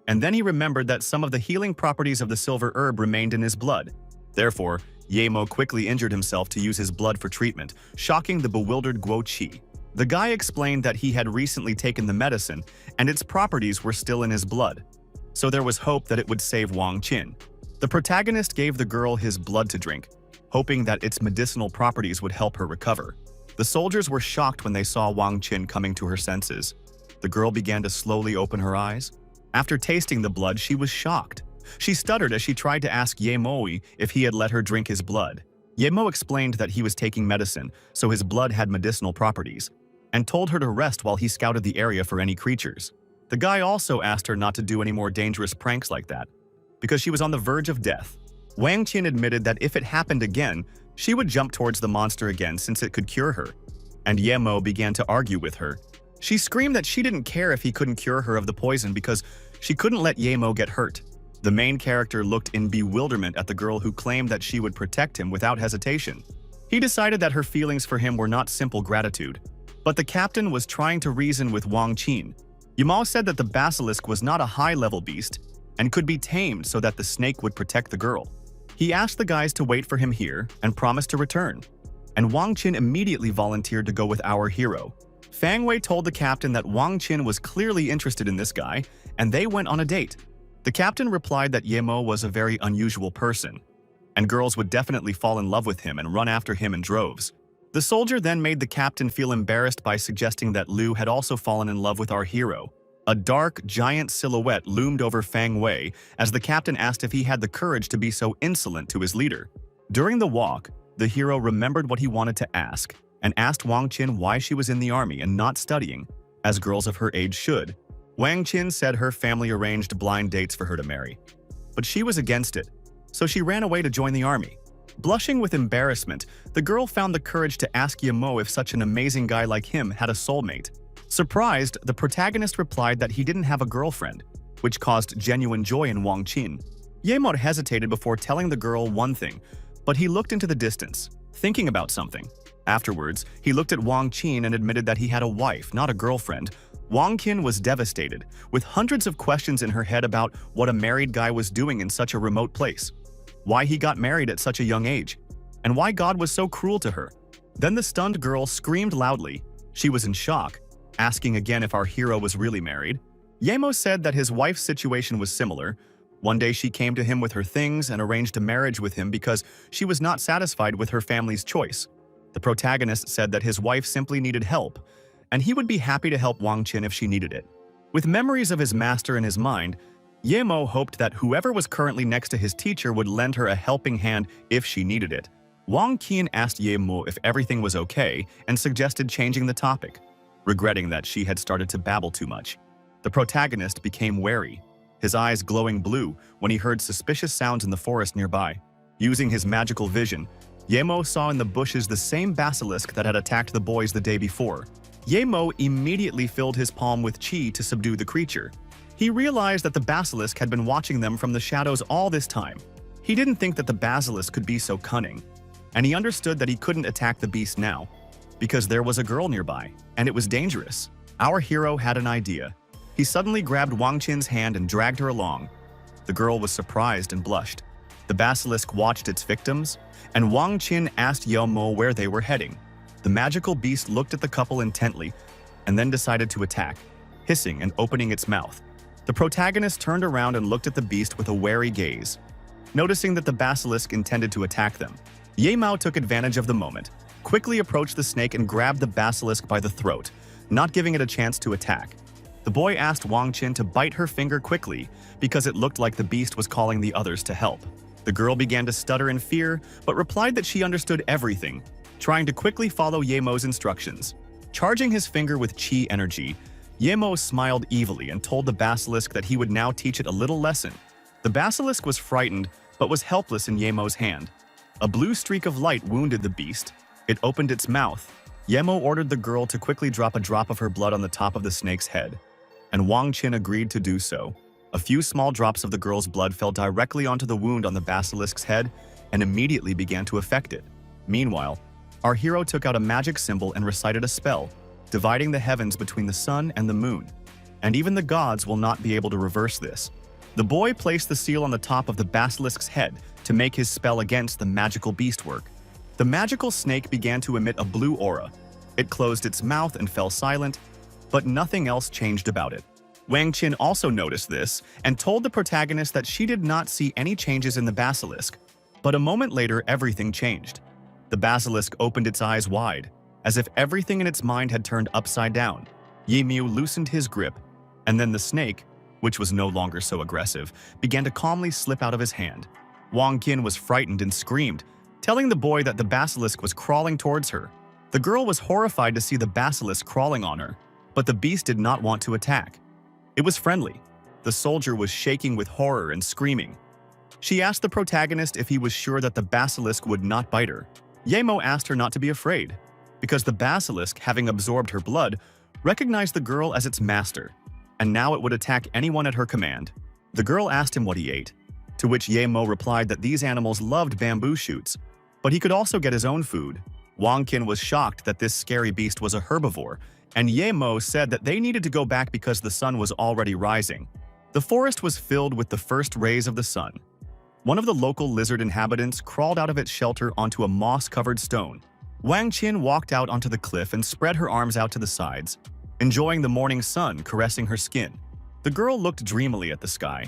and then he remembered that some of the healing properties of the silver herb remained in his blood. Therefore, Yemo quickly injured himself to use his blood for treatment, shocking the bewildered Guo Qi. The guy explained that he had recently taken the medicine and its properties were still in his blood, so there was hope that it would save Wang Qin. The protagonist gave the girl his blood to drink, hoping that its medicinal properties would help her recover. The soldiers were shocked when they saw Wang Qin coming to her senses. The girl began to slowly open her eyes. After tasting the blood, she was shocked. She stuttered as she tried to ask Yemo if he had let her drink his blood. Yemo explained that he was taking medicine, so his blood had medicinal properties, and told her to rest while he scouted the area for any creatures. The guy also asked her not to do any more dangerous pranks like that, because she was on the verge of death. Wang Qin admitted that if it happened again, she would jump towards the monster again since it could cure her, and Yemo began to argue with her. She screamed that she didn't care if he couldn't cure her of the poison because she couldn't let Yemo get hurt. The main character looked in bewilderment at the girl who claimed that she would protect him without hesitation. He decided that her feelings for him were not simple gratitude, but the captain was trying to reason with Wang Qin. Yemo said that the basilisk was not a high-level beast and could be tamed so that the snake would protect the girl. He asked the guys to wait for him here and promised to return, and Wang Qin immediately volunteered to go with our hero. Fang Wei told the captain that Wang Qin was clearly interested in this guy, and they went on a date. The captain replied that Yemo was a very unusual person, and girls would definitely fall in love with him and run after him in droves. The soldier then made the captain feel embarrassed by suggesting that Liu had also fallen in love with our hero. A dark, giant silhouette loomed over Fang Wei as the captain asked if he had the courage to be so insolent to his leader. During the walk, the hero remembered what he wanted to ask and asked Wang Qin why she was in the army and not studying, as girls of her age should. Wang Qin said her family arranged blind dates for her to marry, but she was against it, so she ran away to join the army. Blushing with embarrassment, the girl found the courage to ask Yemo if such an amazing guy like him had a soulmate. Surprised, the protagonist replied that he didn't have a girlfriend, which caused genuine joy in Wang Qin. Yemo hesitated before telling the girl one thing, but he looked into the distance, thinking about something. Afterwards, he looked at Wang Qin and admitted that he had a wife, not a girlfriend. Wang Qin was devastated, with hundreds of questions in her head about what a married guy was doing in such a remote place, why he got married at such a young age, and why God was so cruel to her. Then the stunned girl screamed loudly. She was in shock, asking again if our hero was really married. Yemo said that his wife's situation was similar. One day she came to him with her things and arranged a marriage with him because she was not satisfied with her family's choice. The protagonist said that his wife simply needed help, and he would be happy to help Wang Qin if she needed it. With memories of his master in his mind, Yemo hoped that whoever was currently next to his teacher would lend her a helping hand if she needed it. Wang Qin asked Yemo if everything was okay and suggested changing the topic, regretting that she had started to babble too much. The protagonist became wary, his eyes glowing blue when he heard suspicious sounds in the forest nearby. Using his magical vision, Yemo saw in the bushes the same basilisk that had attacked the boys the day before. Yemo immediately filled his palm with qi to subdue the creature. He realized that the basilisk had been watching them from the shadows all this time. He didn't think that the basilisk could be so cunning, and he understood that he couldn't attack the beast now, because there was a girl nearby, and it was dangerous. Our hero had an idea. He suddenly grabbed Wang Qin's hand and dragged her along. The girl was surprised and blushed. The basilisk watched its victims, and Wang Qin asked Yemo where they were heading. The magical beast looked at the couple intently, and then decided to attack, hissing and opening its mouth. The protagonist turned around and looked at the beast with a wary gaze. Noticing that the basilisk intended to attack them, Yemo took advantage of the moment, quickly approached the snake and grabbed the basilisk by the throat, not giving it a chance to attack. The boy asked Wang Qin to bite her finger quickly because it looked like the beast was calling the others to help. The girl began to stutter in fear, but replied that she understood everything, trying to quickly follow Yemo's instructions. Charging his finger with qi energy, Yemo smiled evilly and told the basilisk that he would now teach it a little lesson. The basilisk was frightened, but was helpless in Yemo's hand. A blue streak of light wounded the beast. It opened its mouth. Yemo ordered the girl to quickly drop a drop of her blood on the top of the snake's head, and Wang Qin agreed to do so. A few small drops of the girl's blood fell directly onto the wound on the basilisk's head and immediately began to affect it. Meanwhile, our hero took out a magic symbol and recited a spell, dividing the heavens between the sun and the moon. And even the gods will not be able to reverse this. The boy placed the seal on the top of the basilisk's head to make his spell against the magical beast work. The magical snake began to emit a blue aura. It closed its mouth and fell silent, but nothing else changed about it. Wang Qin also noticed this and told the protagonist that she did not see any changes in the basilisk. But a moment later, everything changed. The basilisk opened its eyes wide, as if everything in its mind had turned upside down. Yemu loosened his grip, and then the snake, which was no longer so aggressive, began to calmly slip out of his hand. Wang Qin was frightened and screamed, telling the boy that the basilisk was crawling towards her. The girl was horrified to see the basilisk crawling on her, but the beast did not want to attack. It was friendly. The soldier was shaking with horror and screaming. She asked the protagonist if he was sure that the basilisk would not bite her. Yemo asked her not to be afraid, because the basilisk, having absorbed her blood, recognized the girl as its master, and now it would attack anyone at her command. The girl asked him what he ate, to which Yemo replied that these animals loved bamboo shoots, but he could also get his own food. Wang Qin was shocked that this scary beast was a herbivore, and Yemo said that they needed to go back because the sun was already rising. The forest was filled with the first rays of the sun. One of the local lizard inhabitants crawled out of its shelter onto a moss-covered stone. Wang Qin walked out onto the cliff and spread her arms out to the sides, enjoying the morning sun caressing her skin. The girl looked dreamily at the sky.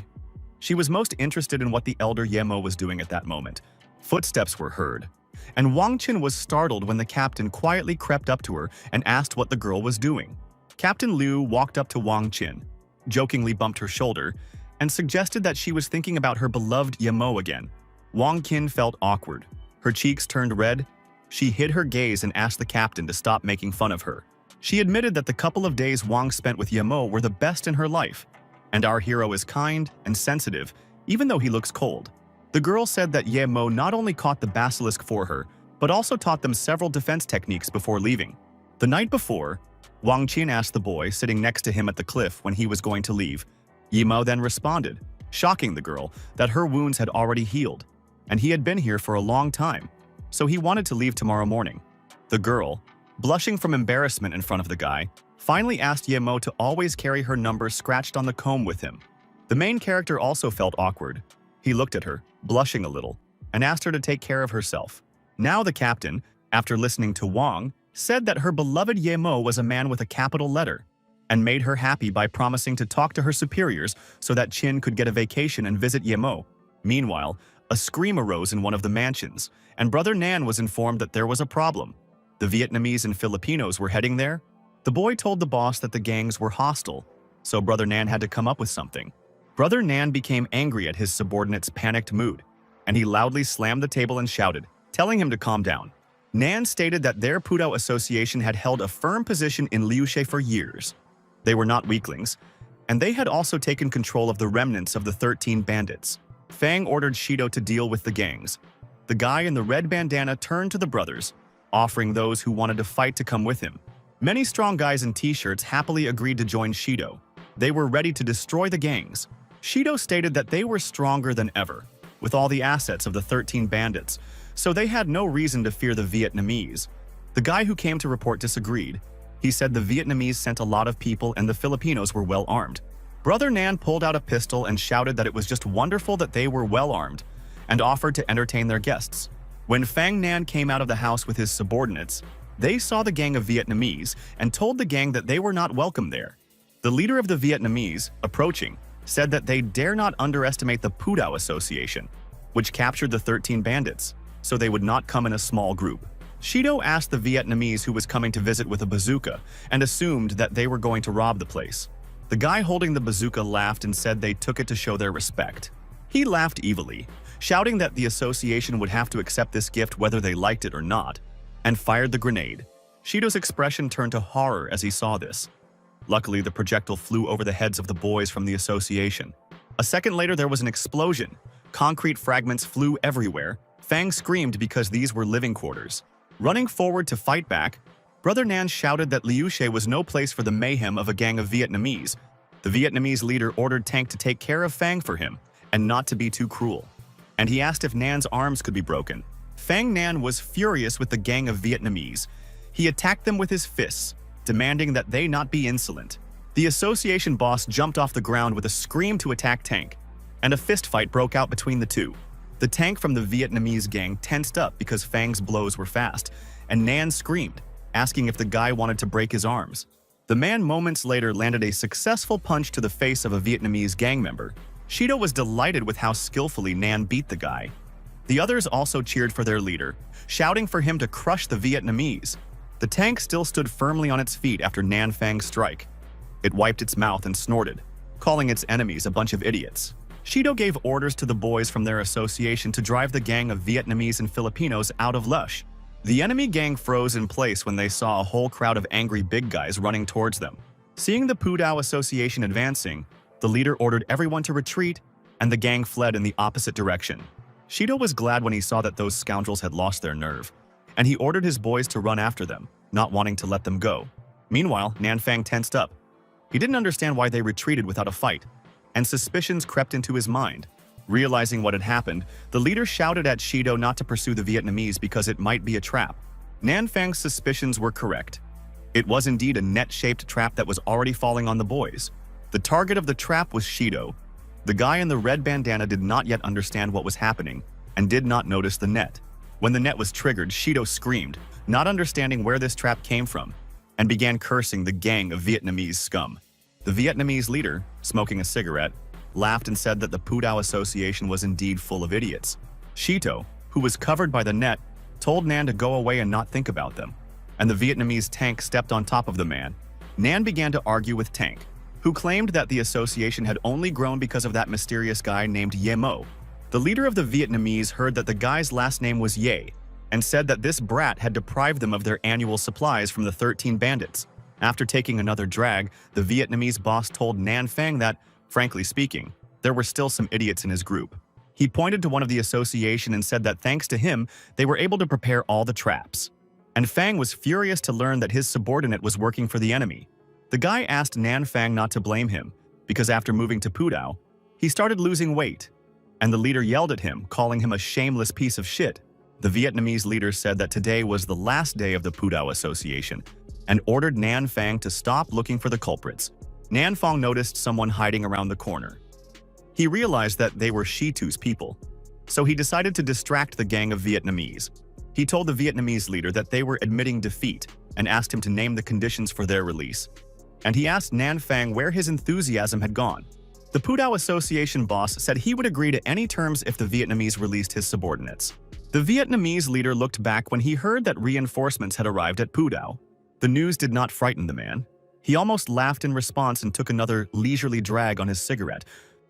She was most interested in what the elder Yemo was doing at that moment. Footsteps were heard, and Wang Qin was startled when the captain quietly crept up to her and asked what the girl was doing. Captain Liu walked up to Wang Qin, jokingly bumped her shoulder, and suggested that she was thinking about her beloved Yemo again. Wang Qin felt awkward. Her cheeks turned red. She hid her gaze and asked the captain to stop making fun of her. She admitted that the couple of days Wang spent with Yemo were the best in her life, and our hero is kind and sensitive, even though he looks cold. The girl said that Ye Mo not only caught the basilisk for her, but also taught them several defense techniques before leaving. The night before, Wang asked the boy sitting next to him at the cliff when he was going to leave. Ye Mo then responded, shocking the girl that her wounds had already healed, and he had been here for a long time, so he wanted to leave tomorrow morning. The girl, blushing from embarrassment in front of the guy, finally asked Ye Mo to always carry her number scratched on the comb with him. The main character also felt awkward. He looked at her, blushing a little, and asked her to take care of herself. Now the captain, after listening to Wang, said that her beloved Ye Mo was a man with a capital letter, and made her happy by promising to talk to her superiors so that Qin could get a vacation and visit Ye Mo. Meanwhile, a scream arose in one of the mansions, and Brother Nan was informed that there was a problem. The Vietnamese and Filipinos were heading there. The boy told the boss that the gangs were hostile, so Brother Nan had to come up with something. Brother Nan became angry at his subordinate's panicked mood, and he loudly slammed the table and shouted, telling him to calm down. Nan stated that their Pudao association had held a firm position in Liushe for years. They were not weaklings, and they had also taken control of the remnants of the 13 bandits. Fang ordered Shido to deal with the gangs. The guy in the red bandana turned to the brothers, offering those who wanted to fight to come with him. Many strong guys in t-shirts happily agreed to join Shido. They were ready to destroy the gangs. Shido stated that they were stronger than ever, with all the assets of the 13 bandits, so they had no reason to fear the Vietnamese. The guy who came to report disagreed. He said the Vietnamese sent a lot of people and the Filipinos were well armed. Brother Nan pulled out a pistol and shouted that it was just wonderful that they were well armed, and offered to entertain their guests. When Fang Nan came out of the house with his subordinates, they saw the gang of Vietnamese and told the gang that they were not welcome there. The leader of the Vietnamese, approaching, said that they dare not underestimate the Pudao Association, which captured the 13 bandits, so they would not come in a small group. Shido asked the Vietnamese who was coming to visit with a bazooka and assumed that they were going to rob the place. The guy holding the bazooka laughed and said they took it to show their respect. He laughed evilly, shouting that the association would have to accept this gift whether they liked it or not, and fired the grenade. Shido's expression turned to horror as he saw this. Luckily, the projectile flew over the heads of the boys from the association. A second later, there was an explosion. Concrete fragments flew everywhere. Fang screamed because these were living quarters. Running forward to fight back, Brother Nan shouted that Liushe was no place for the mayhem of a gang of Vietnamese. The Vietnamese leader ordered Tank to take care of Fang for him, and not to be too cruel. And he asked if Nan's arms could be broken. Fang Nan was furious with the gang of Vietnamese. He attacked them with his fists, demanding that they not be insolent. The association boss jumped off the ground with a scream to attack Tank, and a fist fight broke out between the two. The Tank from the Vietnamese gang tensed up because Fang's blows were fast, and Nan screamed, asking if the guy wanted to break his arms. The man moments later landed a successful punch to the face of a Vietnamese gang member. Shido was delighted with how skillfully Nan beat the guy. The others also cheered for their leader, shouting for him to crush the Vietnamese. The Tank still stood firmly on its feet after Nan Fang's strike. It wiped its mouth and snorted, calling its enemies a bunch of idiots. Shido gave orders to the boys from their association to drive the gang of Vietnamese and Filipinos out of Lush. The enemy gang froze in place when they saw a whole crowd of angry big guys running towards them. Seeing the Pudao Association advancing, the leader ordered everyone to retreat, and the gang fled in the opposite direction. Shido was glad when he saw that those scoundrels had lost their nerve, and he ordered his boys to run after them, not wanting to let them go. Meanwhile, Nan Fang tensed up. He didn't understand why they retreated without a fight, and suspicions crept into his mind. Realizing what had happened, the leader shouted at Shido not to pursue the Vietnamese because it might be a trap. Nan Fang's suspicions were correct. It was indeed a net-shaped trap that was already falling on the boys. The target of the trap was Shido. The guy in the red bandana did not yet understand what was happening and did not notice the net. When the net was triggered, Shido screamed, not understanding where this trap came from, and began cursing the gang of Vietnamese scum. The Vietnamese leader, smoking a cigarette, laughed and said that the Pudao Association was indeed full of idiots. Shido, who was covered by the net, told Nan to go away and not think about them, and the Vietnamese Tank stepped on top of the man. Nan began to argue with Tank, who claimed that the association had only grown because of that mysterious guy named Ye Mo. The leader of the Vietnamese heard that the guy's last name was Ye, and said that this brat had deprived them of their annual supplies from the 13 bandits. After taking another drag, the Vietnamese boss told Nan Fang that, frankly speaking, there were still some idiots in his group. He pointed to one of the association and said that thanks to him, they were able to prepare all the traps. And Fang was furious to learn that his subordinate was working for the enemy. The guy asked Nan Fang not to blame him, because after moving to Pudao, he started losing weight. And the leader yelled at him, calling him a shameless piece of shit. The Vietnamese leader said that today was the last day of the Pudao Association, and ordered Nan Fang to stop looking for the culprits. Nan Fang noticed someone hiding around the corner. He realized that they were Shitu's people, so he decided to distract the gang of Vietnamese. He told the Vietnamese leader that they were admitting defeat and asked him to name the conditions for their release. And he asked Nan Fang where his enthusiasm had gone. The Pudao Association boss said he would agree to any terms if the Vietnamese released his subordinates. The Vietnamese leader looked back when he heard that reinforcements had arrived at Pudao. The news did not frighten the man. He almost laughed in response and took another leisurely drag on his cigarette.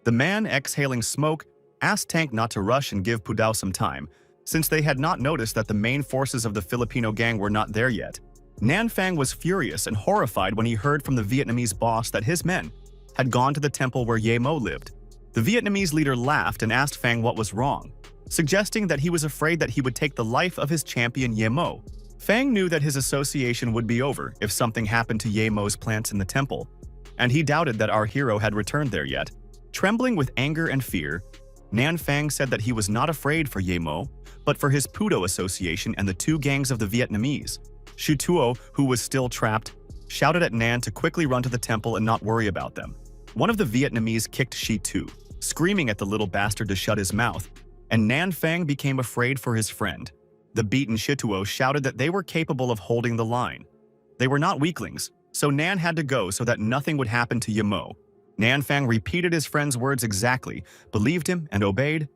The man, exhaling smoke, asked Tank not to rush and give Pudao some time, since they had not noticed that the main forces of the Filipino gang were not there yet. Nan Fang was furious and horrified when he heard from the Vietnamese boss that his men had gone to the temple where Ye Mo lived. The Vietnamese leader laughed and asked Fang what was wrong, suggesting that he was afraid that he would take the life of his champion Ye Mo. Fang knew that his association would be over if something happened to Ye Mo's plants in the temple, and he doubted that our hero had returned there yet. Trembling with anger and fear, Nan Fang said that he was not afraid for Ye Mo, but for his Pudao association and the two gangs of the Vietnamese. Shu Tuo, who was still trapped, shouted at Nan to quickly run to the temple and not worry about them. One of the Vietnamese kicked Shi Tu, screaming at the little bastard to shut his mouth, and Nan Fang became afraid for his friend. The beaten Shituo shouted that they were capable of holding the line. They were not weaklings, so Nan had to go so that nothing would happen to Ye Mo. Nan Fang repeated his friend's words exactly, believed him and obeyed,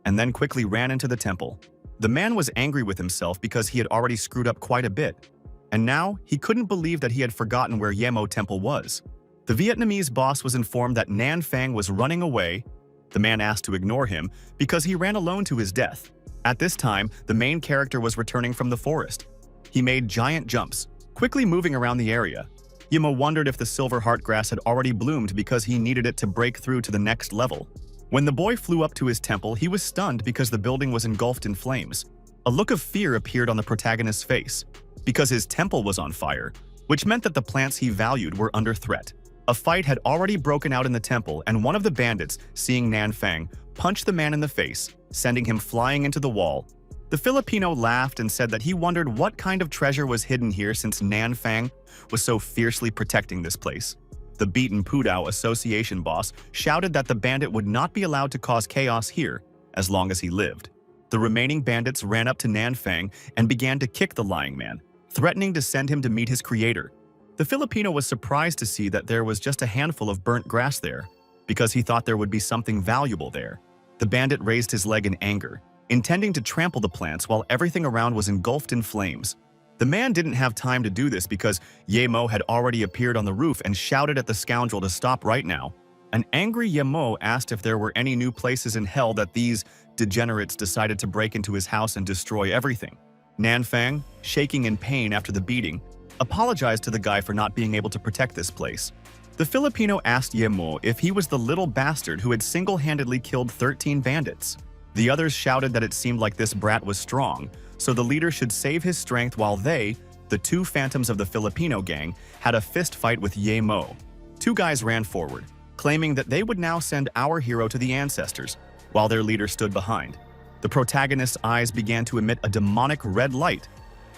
and then quickly ran into the temple. The man was angry with himself because he had already screwed up quite a bit, and now he couldn't believe that he had forgotten where Ye Mo temple was. The Vietnamese boss was informed that Nan Fang was running away. The man asked to ignore him because he ran alone to his death. At this time, the main character was returning from the forest. He made giant jumps, quickly moving around the area. Ye Mo wondered if the silver heart grass had already bloomed because he needed it to break through to the next level. When the boy flew up to his temple, he was stunned because the building was engulfed in flames. A look of fear appeared on the protagonist's face because his temple was on fire, which meant that the plants he valued were under threat. A fight had already broken out in the temple, and one of the bandits, seeing Nan Fang, punched the man in the face, sending him flying into the wall. The Filipino laughed and said that he wondered what kind of treasure was hidden here since Nan Fang was so fiercely protecting this place. The beaten Pudao Association boss shouted that the bandit would not be allowed to cause chaos here as long as he lived. The remaining bandits ran up to Nan Fang and began to kick the lying man, threatening to send him to meet his creator. The Filipino was surprised to see that there was just a handful of burnt grass there, because he thought there would be something valuable there. The bandit raised his leg in anger, intending to trample the plants while everything around was engulfed in flames. The man didn't have time to do this because Ye Mo had already appeared on the roof and shouted at the scoundrel to stop right now. An angry Ye Mo asked if there were any new places in hell that these degenerates decided to break into his house and destroy everything. Nan Fang, shaking in pain after the beating, apologized to the guy for not being able to protect this place. The Filipino asked Ye Mo if he was the little bastard who had single-handedly killed 13 bandits. The others shouted that it seemed like this brat was strong, so the leader should save his strength while they, the two phantoms of the Filipino gang, had a fist fight with Ye Mo. Two guys ran forward, claiming that they would now send our hero to the ancestors, while their leader stood behind. The protagonist's eyes began to emit a demonic red light.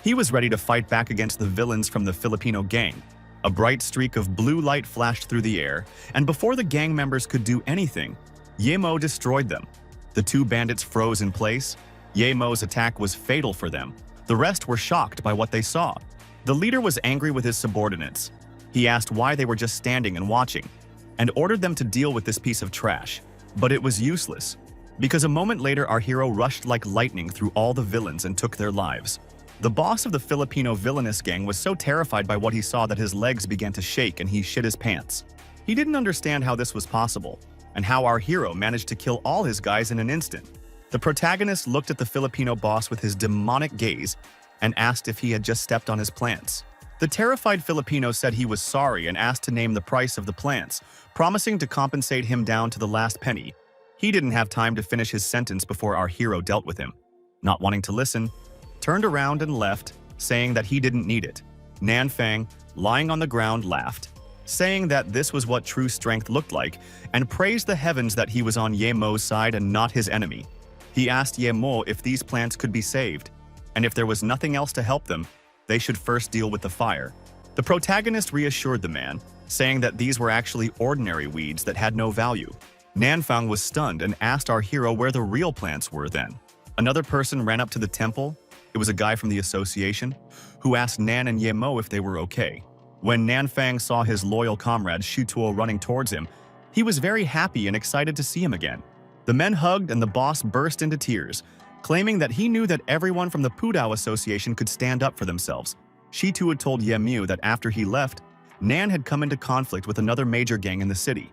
He was ready to fight back against the villains from the Filipino gang. A bright streak of blue light flashed through the air, and before the gang members could do anything, Ye Mo destroyed them. The two bandits froze in place. Ye Mo's attack was fatal for them. The rest were shocked by what they saw. The leader was angry with his subordinates. He asked why they were just standing and watching, and ordered them to deal with this piece of trash. But it was useless, because a moment later our hero rushed like lightning through all the villains and took their lives. The boss of the Filipino villainous gang was so terrified by what he saw that his legs began to shake and he shit his pants. He didn't understand how this was possible, and how our hero managed to kill all his guys in an instant. The protagonist looked at the Filipino boss with his demonic gaze and asked if he had just stepped on his plants. The terrified Filipino said he was sorry and asked to name the price of the plants, promising to compensate him down to the last penny. He didn't have time to finish his sentence before our hero dealt with him. Not wanting to listen, turned around and left, saying that he didn't need it. Nanfang, lying on the ground, laughed, saying that this was what true strength looked like, and praised the heavens that he was on Ye Mo's side and not his enemy. He asked Ye Mo if these plants could be saved, and if there was nothing else to help them, they should first deal with the fire. The protagonist reassured the man, saying that these were actually ordinary weeds that had no value. Nanfang was stunned and asked our hero where the real plants were then. Another person ran up to the temple. It was a guy from the association, who asked Nan and Ye Mo if they were okay. When Nanfang saw his loyal comrade Shutuo running towards him, he was very happy and excited to see him again. The men hugged and the boss burst into tears, claiming that he knew that everyone from the Pudao Association could stand up for themselves. Shutuo had told Ye Mu that after he left, Nan had come into conflict with another major gang in the city.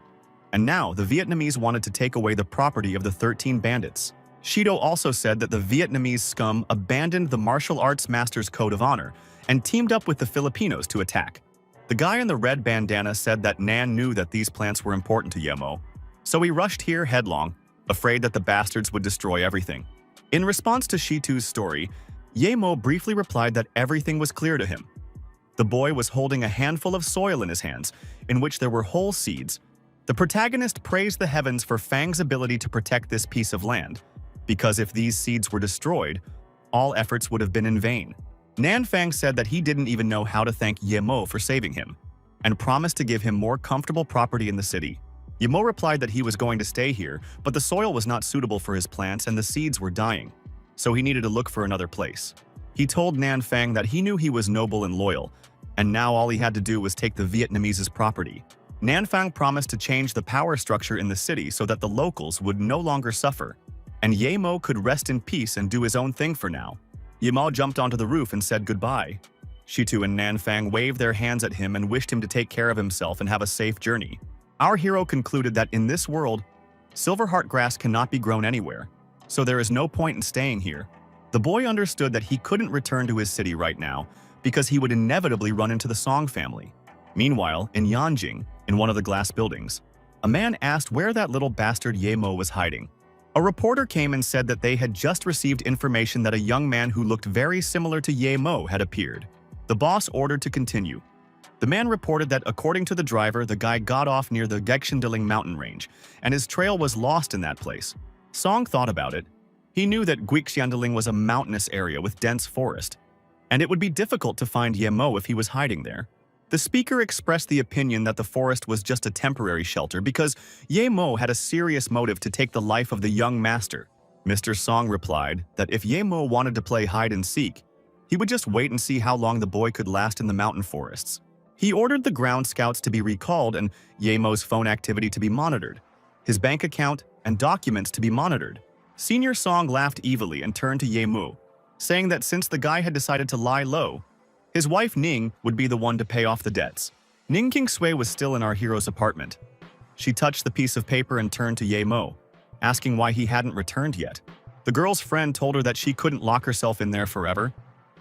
And now the Vietnamese wanted to take away the property of the 13 bandits. Shido also said that the Vietnamese scum abandoned the martial arts master's code of honor and teamed up with the Filipinos to attack. The guy in the red bandana said that Nan knew that these plants were important to Ye Mo, so he rushed here headlong, afraid that the bastards would destroy everything. In response to Shitu's story, Ye Mo briefly replied that everything was clear to him. The boy was holding a handful of soil in his hands, in which there were whole seeds. The protagonist praised the heavens for Fang's ability to protect this piece of land, because if these seeds were destroyed, all efforts would have been in vain. Nanfang said that he didn't even know how to thank Ye Mo for saving him, and promised to give him more comfortable property in the city. Ye Mo replied that he was going to stay here, but the soil was not suitable for his plants and the seeds were dying, so he needed to look for another place. He told Nanfang that he knew he was noble and loyal, and now all he had to do was take the Vietnamese's property. Nanfang promised to change the power structure in the city so that the locals would no longer suffer, and Ye Mo could rest in peace and do his own thing for now. Ye Mo jumped onto the roof and said goodbye. Shitu and Nanfang waved their hands at him and wished him to take care of himself and have a safe journey. Our hero concluded that in this world, silverheart grass cannot be grown anywhere, so there is no point in staying here. The boy understood that he couldn't return to his city right now because he would inevitably run into the Song family. Meanwhile, in Yanjing, in one of the glass buildings, a man asked where that little bastard Ye Mo was hiding. A reporter came and said that they had just received information that a young man who looked very similar to Ye Mo had appeared. The boss ordered to continue. The man reported that according to the driver, the guy got off near the Gexindiling mountain range, and his trail was lost in that place. Song thought about it. He knew that Gexindiling was a mountainous area with dense forest, and it would be difficult to find Ye Mo if he was hiding there. The speaker expressed the opinion that the forest was just a temporary shelter because Ye Mo had a serious motive to take the life of the young master. Mr. Song replied that if Ye Mo wanted to play hide and seek, he would just wait and see how long the boy could last in the mountain forests. He ordered the ground scouts to be recalled and Ye Mo's phone activity to be monitored, his bank account and documents to be monitored. Senior Song laughed evilly and turned to Ye Mo, saying that since the guy had decided to lie low, his wife Ning would be the one to pay off the debts. Ning Kingsui was still in our hero's apartment. She touched the piece of paper and turned to Ye Mo, asking why he hadn't returned yet. The girl's friend told her that she couldn't lock herself in there forever.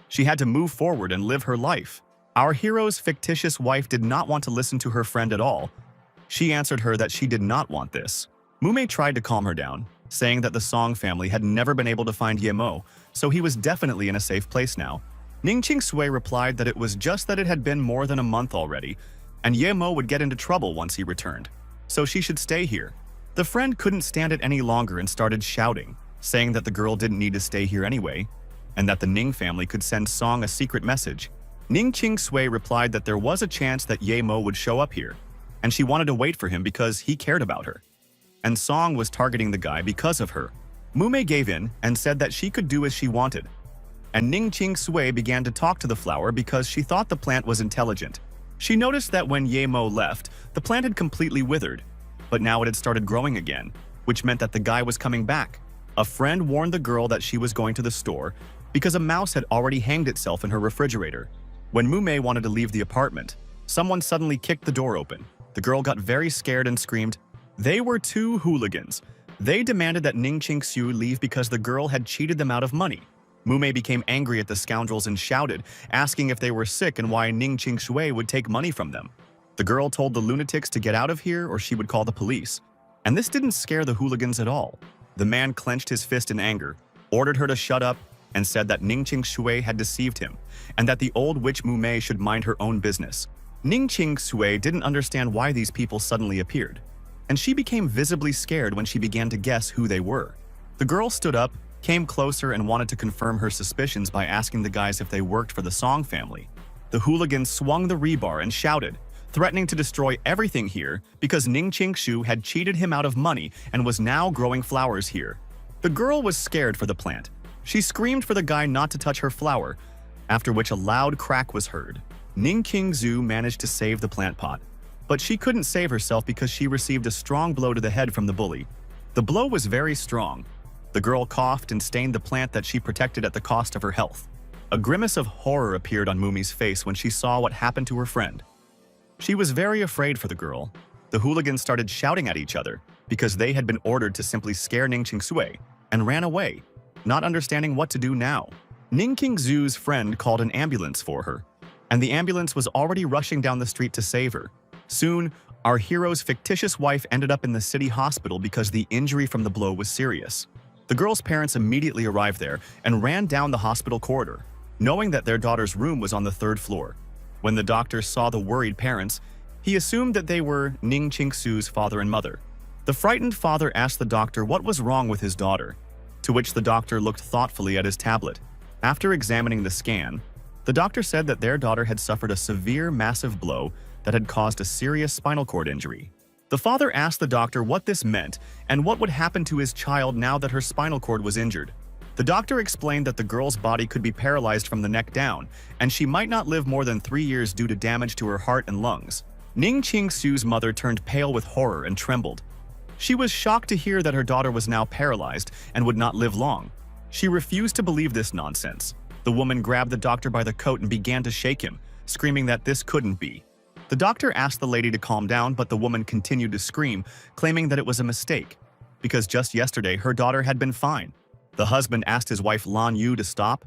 She had to move forward and live her life. Our hero's fictitious wife did not want to listen to her friend at all. She answered her that she did not want this. Mume tried to calm her down, saying that the Song family had never been able to find Ye Mo, so he was definitely in a safe place now. Ning Qingsui replied that it was just that it had been more than a month already, and Ye Mo would get into trouble once he returned, so she should stay here. The friend couldn't stand it any longer and started shouting, saying that the girl didn't need to stay here anyway, and that the Ning family could send Song a secret message. Ning Qingsui replied that there was a chance that Ye Mo would show up here, and she wanted to wait for him because he cared about her. And Song was targeting the guy because of her. Mume gave in and said that she could do as she wanted. And Ning Qingsui began to talk to the flower because she thought the plant was intelligent. She noticed that when Ye Mo left, the plant had completely withered, but now it had started growing again, which meant that the guy was coming back. A friend warned the girl that she was going to the store because a mouse had already hanged itself in her refrigerator. When Mume wanted to leave the apartment, someone suddenly kicked the door open. The girl got very scared and screamed. They were two hooligans. They demanded that Ning Qingsui leave because the girl had cheated them out of money. Mume became angry at the scoundrels and shouted, asking if they were sick and why Ning Qingsui would take money from them. The girl told the lunatics to get out of here or she would call the police, And this didn't scare the hooligans at all. The man clenched his fist in anger, ordered her to shut up, and said that Ningqing Shui had deceived him, and that the old witch Mu Mei should mind her own business. Ningqing Shui didn't understand why these people suddenly appeared, and she became visibly scared when she began to guess who they were. The girl stood up, came closer, and wanted to confirm her suspicions by asking the guys if they worked for the Song family. The hooligan swung the rebar and shouted, threatening to destroy everything here because Ningqing Shu had cheated him out of money and was now growing flowers here. The girl was scared for the plant. She screamed for the guy not to touch her flower, after which a loud crack was heard. Ningqing Zhu managed to save the plant pot, but she couldn't save herself because she received a strong blow to the head from the bully. The blow was very strong. The girl coughed and stained the plant that she protected at the cost of her health. A grimace of horror appeared on Mumi's face when she saw what happened to her friend. She was very afraid for the girl. The hooligans started shouting at each other because they had been ordered to simply scare Ningqing Sui and ran away, not understanding what to do now. Ningqing Zhu's friend called an ambulance for her, and the ambulance was already rushing down the street to save her. Soon, our hero's fictitious wife ended up in the city hospital because the injury from the blow was serious. The girl's parents immediately arrived there and ran down the hospital corridor, knowing that their daughter's room was on the 3rd floor. When the doctor saw the worried parents, he assumed that they were Ningqing Su's father and mother. The frightened father asked the doctor what was wrong with his daughter, to which the doctor looked thoughtfully at his tablet. After examining the scan, the doctor said that their daughter had suffered a severe, massive blow that had caused a serious spinal cord injury. The father asked the doctor what this meant and what would happen to his child now that her spinal cord was injured. The doctor explained that the girl's body could be paralyzed from the neck down, and she might not live more than 3 years due to damage to her heart and lungs. Ningqing Su's mother turned pale with horror and trembled. She was shocked to hear that her daughter was now paralyzed and would not live long. She refused to believe this nonsense. The woman grabbed the doctor by the coat and began to shake him, screaming that this couldn't be. The doctor asked the lady to calm down, but the woman continued to scream, claiming that it was a mistake, because just yesterday her daughter had been fine. The husband asked his wife Lan Yu to stop.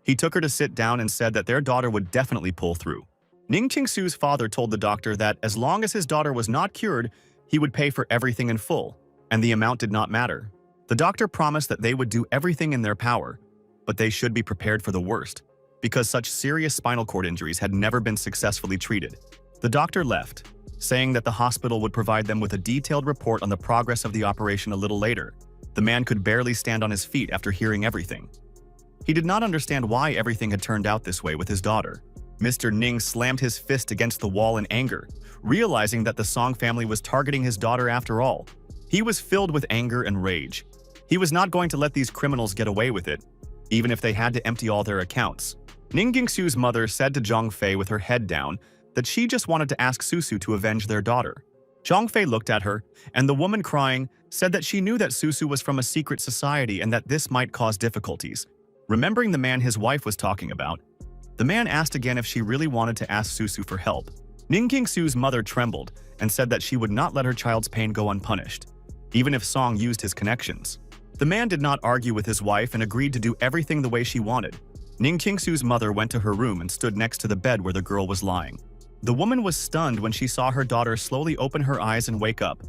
He took her to sit down and said that their daughter would definitely pull through. Ningqing Su's father told the doctor that as long as his daughter was not cured, he would pay for everything in full, and the amount did not matter. The doctor promised that they would do everything in their power, but they should be prepared for the worst, because such serious spinal cord injuries had never been successfully treated. The doctor left, saying that the hospital would provide them with a detailed report on the progress of the operation a little later. The man could barely stand on his feet after hearing everything. He did not understand why everything had turned out this way with his daughter. Mr. Ning slammed his fist against the wall in anger, realizing that the Song family was targeting his daughter after all. He was filled with anger and rage. He was not going to let these criminals get away with it, even if they had to empty all their accounts. Ningqing Su's mother said to Zhang Fei with her head down that she just wanted to ask Susu to avenge their daughter. Zhang Fei looked at her, and the woman crying said that she knew that Susu was from a secret society and that this might cause difficulties. Remembering the man his wife was talking about, the man asked again if she really wanted to ask Susu for help. Ningqing Su's mother trembled and said that she would not let her child's pain go unpunished, even if Song used his connections. The man did not argue with his wife and agreed to do everything the way she wanted. Ningqing Su's mother went to her room and stood next to the bed where the girl was lying. The woman was stunned when she saw her daughter slowly open her eyes and wake up.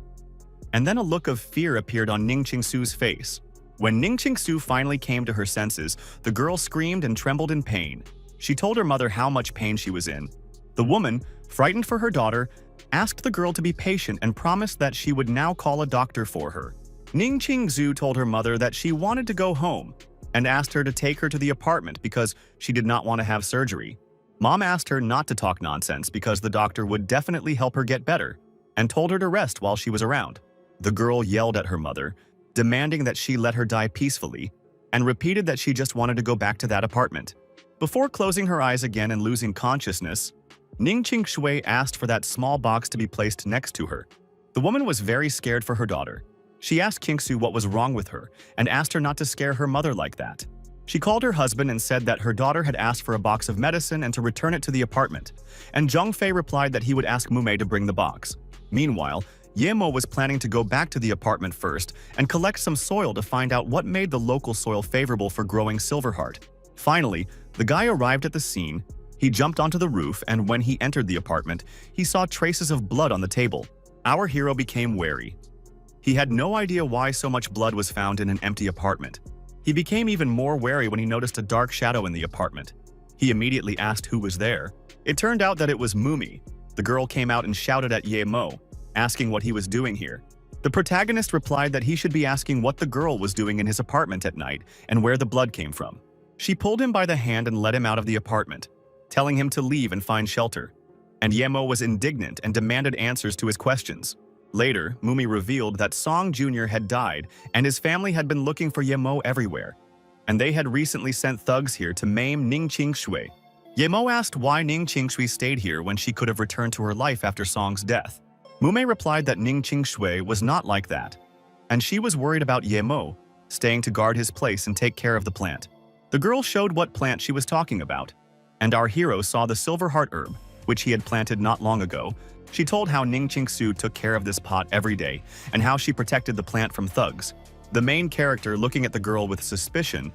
And then a look of fear appeared on Ningqing Su's face. When Ningqing Su finally came to her senses, the girl screamed and trembled in pain. She told her mother how much pain she was in. The woman, frightened for her daughter, asked the girl to be patient and promised that she would now call a doctor for her. Ningqing Zhu told her mother that she wanted to go home and asked her to take her to the apartment because she did not want to have surgery. Mom asked her not to talk nonsense because the doctor would definitely help her get better and told her to rest while she was around. The girl yelled at her mother, demanding that she let her die peacefully, and repeated that she just wanted to go back to that apartment. Before closing her eyes again and losing consciousness, Ningqing Shui asked for that small box to be placed next to her. The woman was very scared for her daughter. She asked Qingsu what was wrong with her and asked her not to scare her mother like that. She called her husband and said that her daughter had asked for a box of medicine and to return it to the apartment, and Zhang Fei replied that he would ask Mumei to bring the box. Meanwhile, Yemo was planning to go back to the apartment first and collect some soil to find out what made the local soil favorable for growing Silverheart. Finally, the guy arrived at the scene. He jumped onto the roof, and when he entered the apartment, he saw traces of blood on the table. Our hero became wary. He had no idea why so much blood was found in an empty apartment. He became even more wary when he noticed a dark shadow in the apartment. He immediately asked who was there. It turned out that it was Mumi. The girl came out and shouted at Ye Mo, asking what he was doing here. The protagonist replied that he should be asking what the girl was doing in his apartment at night and where the blood came from. She pulled him by the hand and led him out of the apartment, telling him to leave and find shelter. And Ye Mo was indignant and demanded answers to his questions. Later, Mumi revealed that Song Jr. had died and his family had been looking for Ye Mo everywhere, and they had recently sent thugs here to maim Ning Qingshui. Ye Mo asked why Ning Qingshui stayed here when she could have returned to her life after Song's death. Mumi replied that Ning Qingshui was not like that, and she was worried about Ye Mo, staying to guard his place and take care of the plant. The girl showed what plant she was talking about, and our hero saw the silver heart herb, which he had planted not long ago. She told how Ning Qingsu took care of this pot every day and how she protected the plant from thugs. The main character, looking at the girl with suspicion,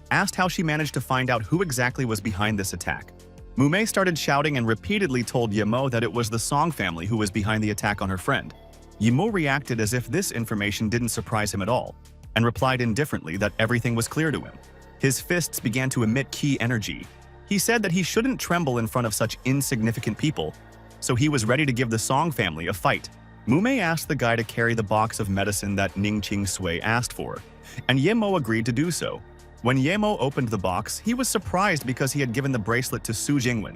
asked how she managed to find out who exactly was behind this attack. Mumei started shouting and repeatedly told Yemo that it was the Song family who was behind the attack on her friend. Yemo reacted as if this information didn't surprise him at all, and replied indifferently that everything was clear to him. His fists began to emit ki energy. He said that he shouldn't tremble in front of such insignificant people, so he was ready to give the Song family a fight. Mumei asked the guy to carry the box of medicine that Ning Qingsui asked for, and Yemo agreed to do so. When Yemo opened the box, he was surprised because he had given the bracelet to Su Jingwen,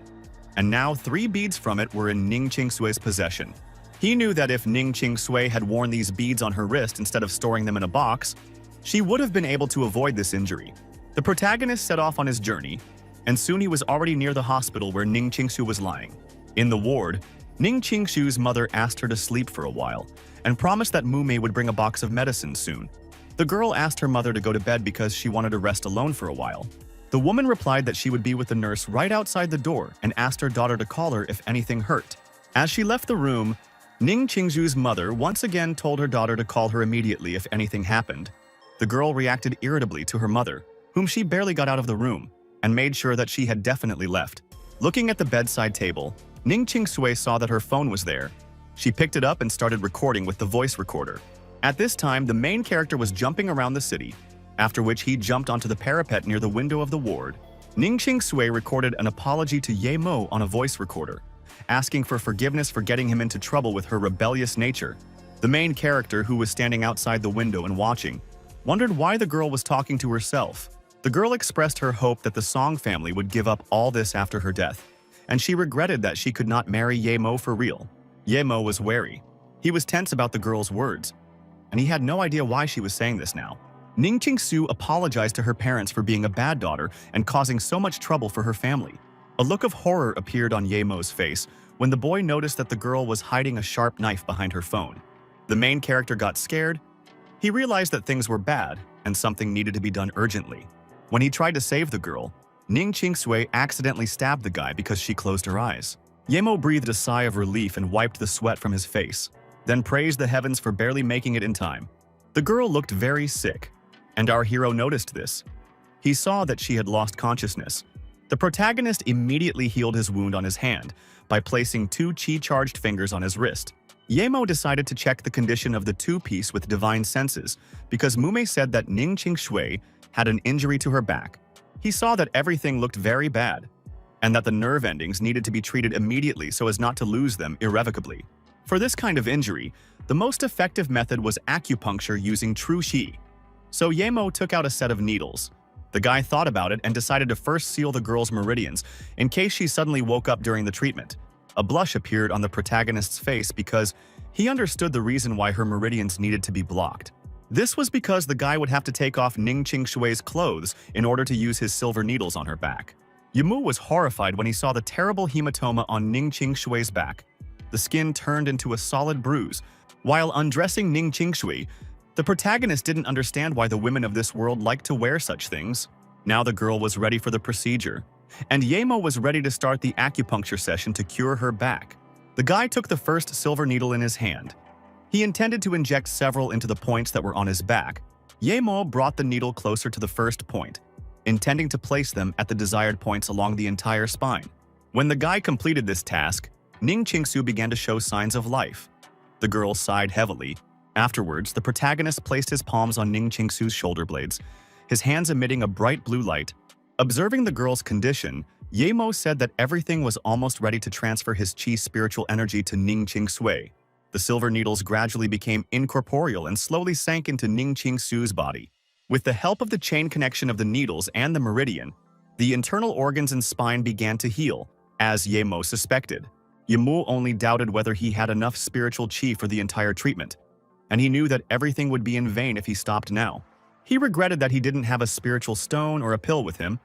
and now 3 beads from it were in Ning Qingsui's possession. He knew that if Ning Qingsui had worn these beads on her wrist instead of storing them in a box, she would have been able to avoid this injury. The protagonist set off on his journey, and soon he was already near the hospital where Ning Qingsu was lying. In the ward, Ning Qingshu's mother asked her to sleep for a while, and promised that Mumei would bring a box of medicine soon. The girl asked her mother to go to bed because she wanted to rest alone for a while. The woman replied that she would be with the nurse right outside the door and asked her daughter to call her if anything hurt. As she left the room, Ning Qingshu's mother once again told her daughter to call her immediately if anything happened. The girl reacted irritably to her mother, whom she barely got out of the room, and made sure that she had definitely left. Looking at the bedside table, Ning Qingsui saw that her phone was there. She picked it up and started recording with the voice recorder. At this time, the main character was jumping around the city, after which he jumped onto the parapet near the window of the ward. Ning Qingsui recorded an apology to Ye Mo on a voice recorder, asking for forgiveness for getting him into trouble with her rebellious nature. The main character, who was standing outside the window and watching, wondered why the girl was talking to herself. The girl expressed her hope that the Song family would give up all this after her death, and she regretted that she could not marry Ye Mo for real. Ye Mo was wary. He was tense about the girl's words, and he had no idea why she was saying this now. Ning Qingsu apologized to her parents for being a bad daughter and causing so much trouble for her family. A look of horror appeared on Ye Mo's face when the boy noticed that the girl was hiding a sharp knife behind her phone. The main character got scared. He realized that things were bad and something needed to be done urgently. When he tried to save the girl, Ning Qingsui accidentally stabbed the guy because she closed her eyes. Ye Mo breathed a sigh of relief and wiped the sweat from his face, then praised the heavens for barely making it in time. The girl looked very sick, and our hero noticed this. He saw that she had lost consciousness. The protagonist immediately healed his wound on his hand by placing 2 chi-charged fingers on his wrist. Ye Mo decided to check the condition of the 2-piece with divine senses because Mumei said that Ning Qingshui had an injury to her back. He saw that everything looked very bad, and that the nerve endings needed to be treated immediately so as not to lose them irrevocably. For this kind of injury, the most effective method was acupuncture using true qi. So Ye Mo took out a set of needles. The guy thought about it and decided to first seal the girl's meridians in case she suddenly woke up during the treatment. A blush appeared on the protagonist's face because he understood the reason why her meridians needed to be blocked. This was because the guy would have to take off Ning Qingshui's clothes in order to use his silver needles on her back. Yimu was horrified when he saw the terrible hematoma on Ning Qingshui's back. The skin turned into a solid bruise. While undressing Ning Qingshui, the protagonist didn't understand why the women of this world liked to wear such things. Now the girl was ready for the procedure, and Ye Mo was ready to start the acupuncture session to cure her back. The guy took the first silver needle in his hand. He intended to inject several into the points that were on his back. Ye Mo brought the needle closer to the first point, intending to place them at the desired points along the entire spine. When the guy completed this task, Ning Qingsu began to show signs of life. The girl sighed heavily, Afterwards, the protagonist placed his palms on Ning Qingsu's shoulder blades, his hands emitting a bright blue light. Observing the girl's condition, Yemo said that everything was almost ready to transfer his Qi spiritual energy to Ning Qingsui. The silver needles gradually became incorporeal and slowly sank into Ning Qingsu's body. With the help of the chain connection of the needles and the meridian, the internal organs and spine began to heal, as Yemo suspected. Yemo only doubted whether he had enough spiritual Qi for the entire treatment, and he knew that everything would be in vain if he stopped now. He regretted that he didn't have a spiritual stone or a pill with him,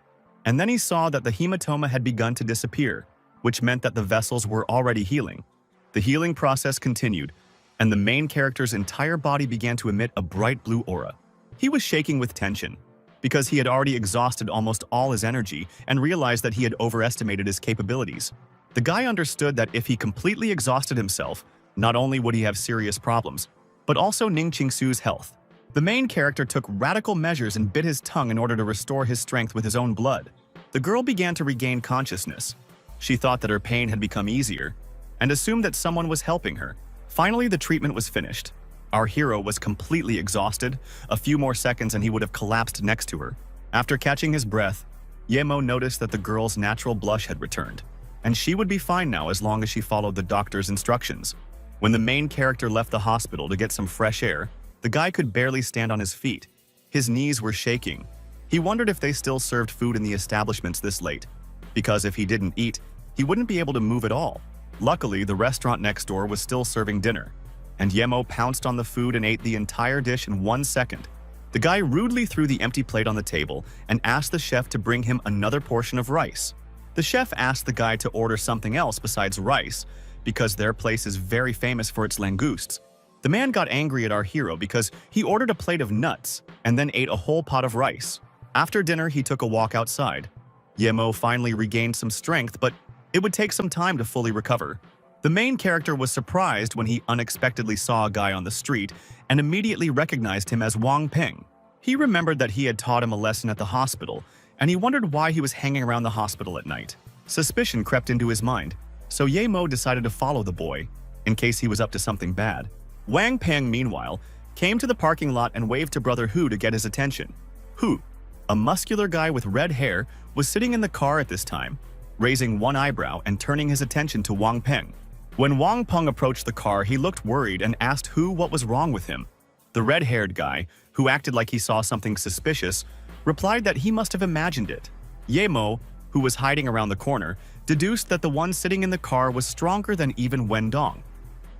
and then he saw that the hematoma had begun to disappear, which meant that the vessels were already healing. The healing process continued, and the main character's entire body began to emit a bright blue aura. He was shaking with tension, because he had already exhausted almost all his energy and realized that he had overestimated his capabilities. The guy understood that if he completely exhausted himself, not only would he have serious problems, but also Ning Qingsu's health. The main character took radical measures and bit his tongue in order to restore his strength with his own blood. The girl began to regain consciousness. She thought that her pain had become easier, and assumed that someone was helping her. Finally, the treatment was finished. Our hero was completely exhausted. A few more seconds and he would have collapsed next to her. After catching his breath, Yemo noticed that the girl's natural blush had returned, and she would be fine now as long as she followed the doctor's instructions. When the main character left the hospital to get some fresh air, the guy could barely stand on his feet. His knees were shaking. He wondered if they still served food in the establishments this late, because if he didn't eat, he wouldn't be able to move at all. Luckily, the restaurant next door was still serving dinner, and Yemo pounced on the food and ate the entire dish in 1 second. The guy rudely threw the empty plate on the table and asked the chef to bring him another portion of rice. The chef asked the guy to order something else besides rice, because their place is very famous for its langoustes. The man got angry at our hero because he ordered a plate of nuts and then ate a whole pot of rice. After dinner, he took a walk outside. Yemo finally regained some strength, but it would take some time to fully recover. The main character was surprised when he unexpectedly saw a guy on the street and immediately recognized him as Wang Peng. He remembered that he had taught him a lesson at the hospital, and he wondered why he was hanging around the hospital at night. Suspicion crept into his mind, so Yemo decided to follow the boy, in case he was up to something bad. Wang Peng, meanwhile, came to the parking lot and waved to Brother Hu to get his attention. Hu, a muscular guy with red hair, was sitting in the car at this time, raising one eyebrow and turning his attention to Wang Peng. When Wang Peng approached the car, he looked worried and asked Hu what was wrong with him. The red-haired guy, who acted like he saw something suspicious, replied that he must have imagined it. Yemo, who was hiding around the corner, deduced that the one sitting in the car was stronger than even Wendong,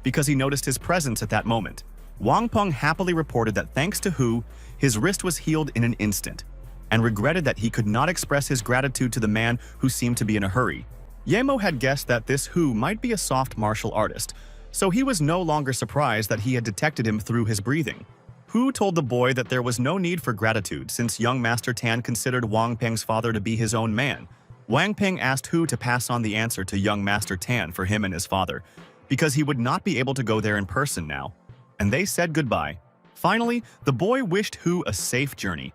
because he noticed his presence at that moment. Wang Peng happily reported that thanks to Hu, his wrist was healed in an instant, and regretted that he could not express his gratitude to the man who seemed to be in a hurry. Yemo had guessed that this Hu might be a soft martial artist, so he was no longer surprised that he had detected him through his breathing. Hu told the boy that there was no need for gratitude since young Master Tan considered Wang Peng's father to be his own man. Wang Peng asked Hu to pass on the answer to young Master Tan for him and his father, because he would not be able to go there in person now, and they said goodbye. Finally, the boy wished Hu a safe journey,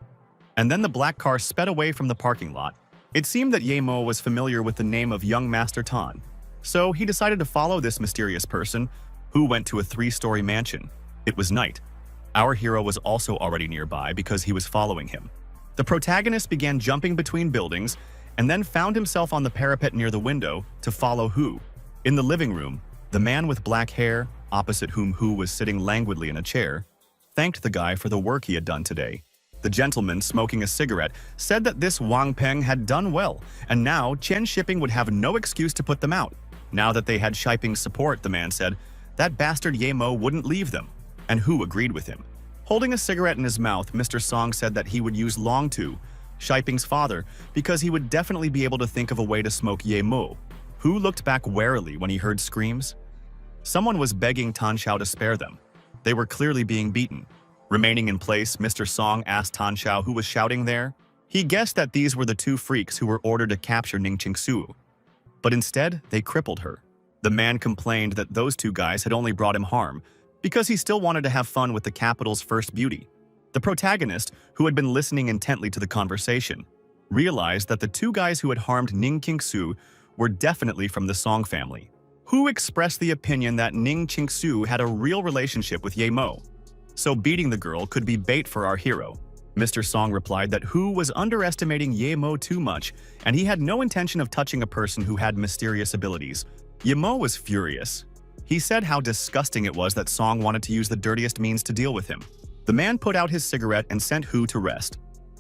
and then the black car sped away from the parking lot. It seemed that Yemo was familiar with the name of young Master Tan, so he decided to follow this mysterious person, who went to a 3-story mansion. It was night. Our hero was also already nearby because he was following him. The protagonist began jumping between buildings and then found himself on the parapet near the window to follow Hu. In the living room, the man with black hair, opposite whom Hu was sitting languidly in a chair, thanked the guy for the work he had done today. The gentleman, smoking a cigarette, said that this Wang Peng had done well, and now Chen Shipping would have no excuse to put them out. Now that they had Shipping's support, the man said, that bastard Yemo wouldn't leave them, and Hu agreed with him. Holding a cigarette in his mouth, Mr. Song said that he would use Long Tu, Shipping's father, because he would definitely be able to think of a way to smoke Yemo. Hu looked back warily when he heard screams. Someone was begging Tan Xiao to spare them. They were clearly being beaten. Remaining in place, Mr. Song asked Tan Xiao who was shouting there. He guessed that these were the 2 freaks who were ordered to capture Ning Qingsu, but instead they crippled her. The man complained that those 2 guys had only brought him harm, because he still wanted to have fun with the capital's first beauty. The protagonist, who had been listening intently to the conversation, realized that the 2 guys who had harmed Ning Qingsu were definitely from the Song family. Hu expressed the opinion that Ning Qingsu had a real relationship with Yemo. so beating the girl could be bait for our hero. Mr. Song replied that Hu was underestimating Ye Mo too much, and he had no intention of touching a person who had mysterious abilities. Ye Mo was furious. He said how disgusting it was that Song wanted to use the dirtiest means to deal with him. The man put out his cigarette and sent Hu to rest,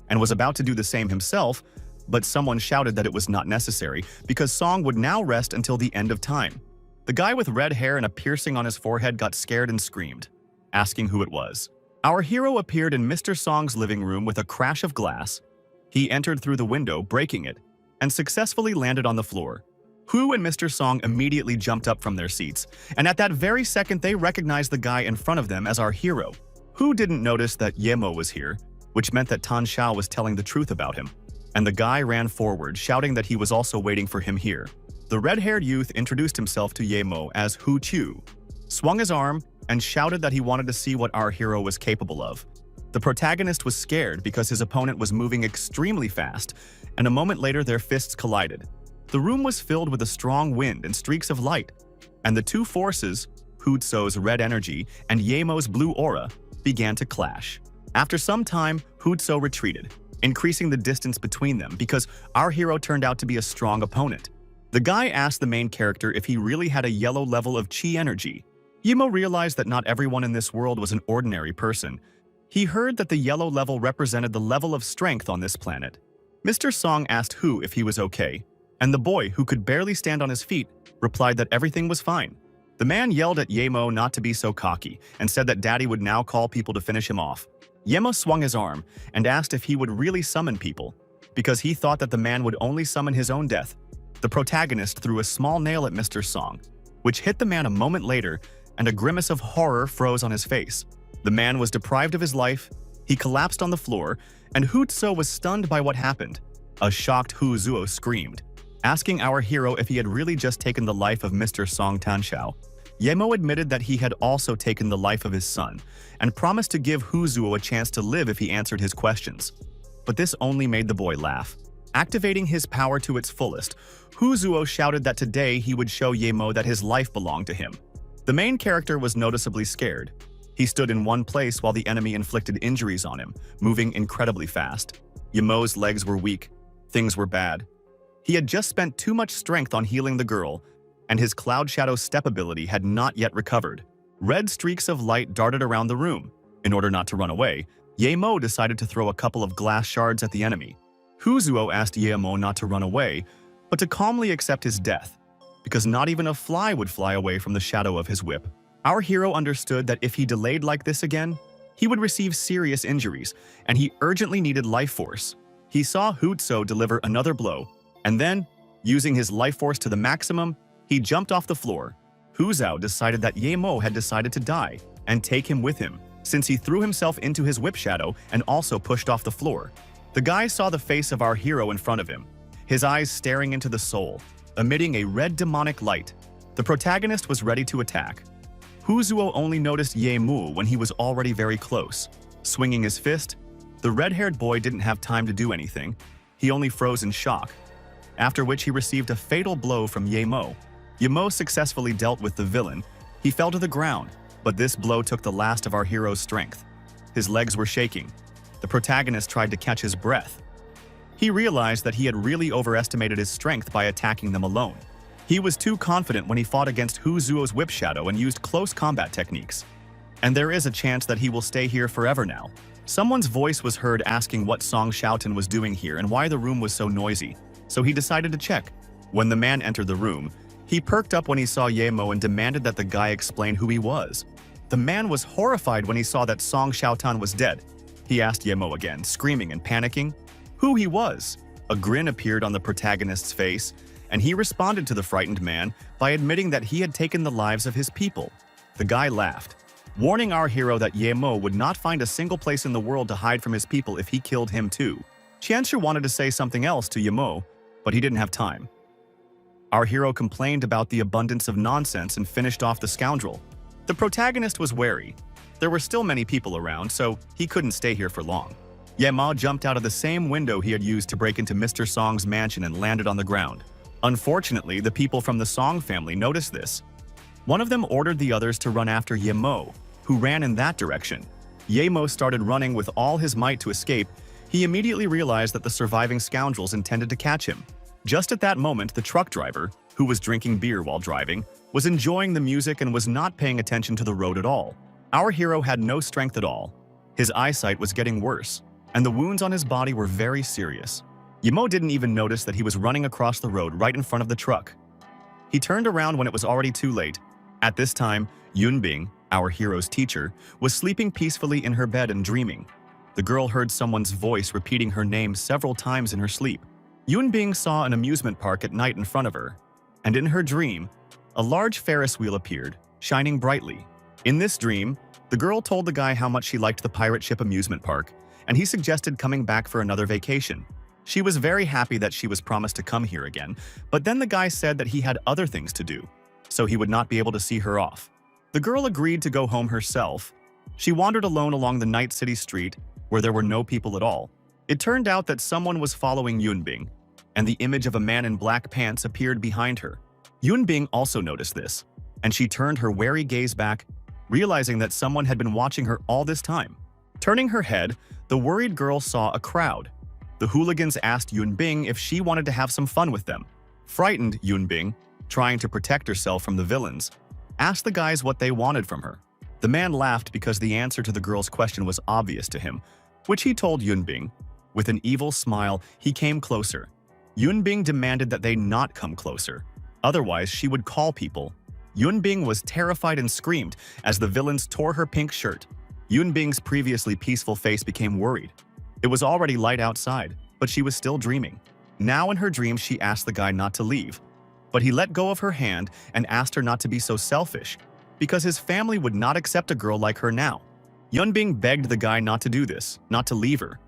and was about to do the same himself, but someone shouted that it was not necessary because Song would now rest until the end of time. The guy with red hair and a piercing on his forehead got scared and screamed, asking who it was. Our hero appeared in Mr. Song's living room with a crash of glass. He entered through the window, breaking it, and successfully landed on the floor. Hu and Mr. Song immediately jumped up from their seats, and at that very second they recognized the guy in front of them as our hero. Hu didn't notice that Ye Mo was here, which meant that Tan Xiao was telling the truth about him, and the guy ran forward, shouting that he was also waiting for him here. The red-haired youth introduced himself to Ye Mo as Hu Chu, swung his arm, and shouted that he wanted to see what our hero was capable of. The protagonist was scared because his opponent was moving extremely fast, and a moment later their fists collided. The room was filled with a strong wind and streaks of light, and the two forces, Hu Tso's red energy and Ye Mo's blue aura, began to clash. After some time, Hu Tso retreated, increasing the distance between them because our hero turned out to be a strong opponent. The guy asked the main character if he really had a yellow level of chi energy. Ye Mo realized that not everyone in this world was an ordinary person. He heard that the yellow level represented the level of strength on this planet. Mr. Song asked Hu if he was okay, and the boy, who could barely stand on his feet, replied that everything was fine. The man yelled at Ye Mo not to be so cocky and said that Daddy would now call people to finish him off. Ye Mo swung his arm and asked if he would really summon people, because he thought that the man would only summon his own death. The protagonist threw a small nail at Mr. Song, which hit the man a moment later, and a grimace of horror froze on his face. The man was deprived of his life, he collapsed on the floor, and Hu Tso was stunned by what happened. A shocked Hu Zuo screamed, asking our hero if he had really just taken the life of Mr. Song Tanxiao. Ye Mo admitted that he had also taken the life of his son, and promised to give Hu Zuo a chance to live if he answered his questions. But this only made the boy laugh. Activating his power to its fullest, Hu Zuo shouted that today he would show Ye Mo that his life belonged to him. The main character was noticeably scared. He stood in one place while the enemy inflicted injuries on him, moving incredibly fast. Ye Mo's legs were weak. Things were bad. He had just spent too much strength on healing the girl, and his Cloud Shadow step ability had not yet recovered. Red streaks of light darted around the room. In order not to run away, Ye Mo decided to throw a couple of glass shards at the enemy. Hu Zuo asked Ye Mo not to run away, but to calmly accept his death, because not even a fly would fly away from the shadow of his whip. Our hero understood that if he delayed like this again, he would receive serious injuries, and he urgently needed life force. He saw Hu Tso deliver another blow, and then, using his life force to the maximum, he jumped off the floor. Hu Zhao decided that Ye Mo had decided to die and take him with him, since he threw himself into his whip shadow and also pushed off the floor. The guy saw the face of our hero in front of him, his eyes staring into the soul, emitting a red demonic light. The protagonist was ready to attack. Hu Zuo only noticed Ye Mu when he was already very close. Swinging his fist, the red-haired boy didn't have time to do anything. He only froze in shock, after which he received a fatal blow from Ye Mo. Ye Mo successfully dealt with the villain. He fell to the ground, but this blow took the last of our hero's strength. His legs were shaking. The protagonist tried to catch his breath. He realized that he had really overestimated his strength by attacking them alone. He was too confident when he fought against Hu Zuo's whip shadow and used close combat techniques. And there is a chance that he will stay here forever now. Someone's voice was heard asking what Song Xiaotan was doing here and why the room was so noisy, so he decided to check. When the man entered the room, he perked up when he saw Ye Mo and demanded that the guy explain who he was. The man was horrified when he saw that Song Xiaotan was dead. He asked Ye Mo again, screaming and panicking, who he was. A grin appeared on the protagonist's face, and he responded to the frightened man by admitting that he had taken the lives of his people. The guy laughed, warning our hero that Ye Mo would not find a single place in the world to hide from his people if he killed him too. Qianshu wanted to say something else to Ye Mo, but he didn't have time. Our hero complained about the abundance of nonsense and finished off the scoundrel. The protagonist was wary. There were still many people around, so he couldn't stay here for long. Ye Mo jumped out of the same window he had used to break into Mr. Song's mansion and landed on the ground. Unfortunately, the people from the Song family noticed this. One of them ordered the others to run after Ye Mo, who ran in that direction. Yemo started running with all his might to escape. He immediately realized that the surviving scoundrels intended to catch him. Just at that moment, the truck driver, who was drinking beer while driving, was enjoying the music and was not paying attention to the road at all. Our hero had no strength at all. His eyesight was getting worse, and the wounds on his body were very serious. Yemo didn't even notice that he was running across the road right in front of the truck. He turned around when it was already too late. At this time, Yunbing, our hero's teacher, was sleeping peacefully in her bed and dreaming. The girl heard someone's voice repeating her name several times in her sleep. Yunbing saw an amusement park at night in front of her, and in her dream, a large Ferris wheel appeared, shining brightly. In this dream, the girl told the guy how much she liked the pirate ship amusement park, and he suggested coming back for another vacation. She was very happy that she was promised to come here again, but then the guy said that he had other things to do, so he would not be able to see her off. The girl agreed to go home herself. She wandered alone along the night city street, where there were no people at all. It turned out that someone was following Yunbing, and the image of a man in black pants appeared behind her. Yunbing also noticed this, and she turned her wary gaze back, realizing that someone had been watching her all this time. Turning her head, the worried girl saw a crowd. The hooligans asked Yunbing if she wanted to have some fun with them. Frightened, Yunbing, trying to protect herself from the villains, asked the guys what they wanted from her. The man laughed because the answer to the girl's question was obvious to him, which he told Yunbing. With an evil smile, he came closer. Yunbing demanded that they not come closer, otherwise she would call people. Yunbing was terrified and screamed as the villains tore her pink shirt. Yunbing's previously peaceful face became worried. It was already light outside, but she was still dreaming. Now in her dream, she asked the guy not to leave, but he let go of her hand and asked her not to be so selfish, because his family would not accept a girl like her now. Yunbing begged the guy not to do this, not to leave her.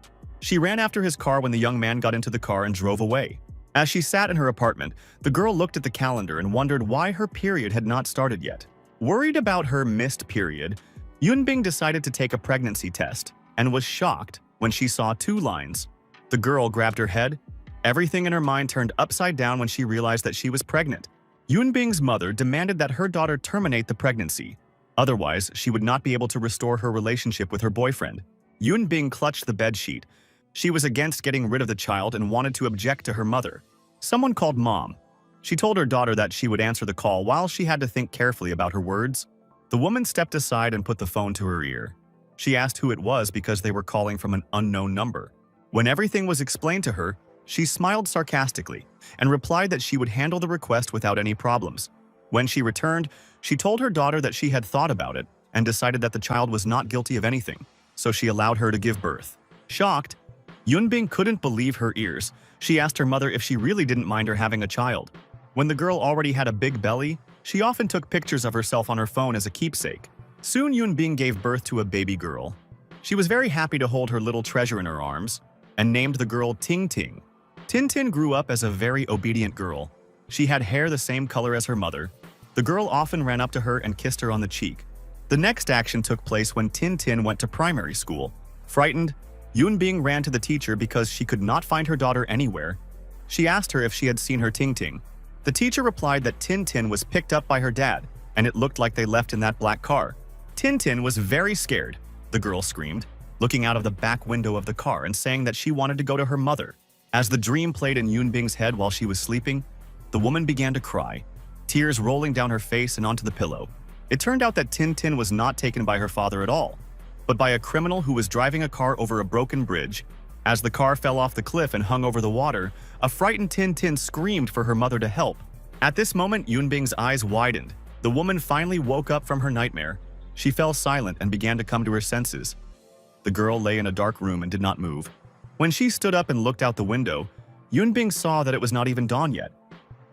She ran after his car when the young man got into the car and drove away. As she sat in her apartment, the girl looked at the calendar and wondered why her period had not started yet. Worried about her missed period, Yunbing decided to take a pregnancy test and was shocked when she saw 2 lines. The girl grabbed her head. Everything in her mind turned upside down when she realized that she was pregnant. Yunbing's mother demanded that her daughter terminate the pregnancy. Otherwise, she would not be able to restore her relationship with her boyfriend. Yunbing clutched the bedsheet. She was against getting rid of the child and wanted to object to her mother. Someone called Mom. She told her daughter that she would answer the call while she had to think carefully about her words. The woman stepped aside and put the phone to her ear. She asked who it was because they were calling from an unknown number. When everything was explained to her, she smiled sarcastically and replied that she would handle the request without any problems. When she returned, she told her daughter that she had thought about it and decided that the child was not guilty of anything, so she allowed her to give birth. Shocked, Yunbing couldn't believe her ears. She asked her mother if she really didn't mind her having a child. When the girl already had a big belly, she often took pictures of herself on her phone as a keepsake. Soon Yunbing gave birth to a baby girl. She was very happy to hold her little treasure in her arms and named the girl Ting Ting. Tintin grew up as a very obedient girl. She had hair the same color as her mother. The girl often ran up to her and kissed her on the cheek. The next action took place when Tintin went to primary school. Frightened, Yunbing ran to the teacher because she could not find her daughter anywhere. She asked her if she had seen her Ting Ting. The teacher replied that Tintin was picked up by her dad, and it looked like they left in that black car. Tintin was very scared, the girl screamed, looking out of the back window of the car and saying that she wanted to go to her mother. As the dream played in Yunbing's head while she was sleeping, the woman began to cry, tears rolling down her face and onto the pillow. It turned out that Tintin was not taken by her father at all, but by a criminal who was driving a car over a broken bridge. As the car fell off the cliff and hung over the water, a frightened Tintin screamed for her mother to help. At this moment, Yunbing's eyes widened. The woman finally woke up from her nightmare. She fell silent and began to come to her senses. The girl lay in a dark room and did not move. When she stood up and looked out the window, Yunbing saw that it was not even dawn yet,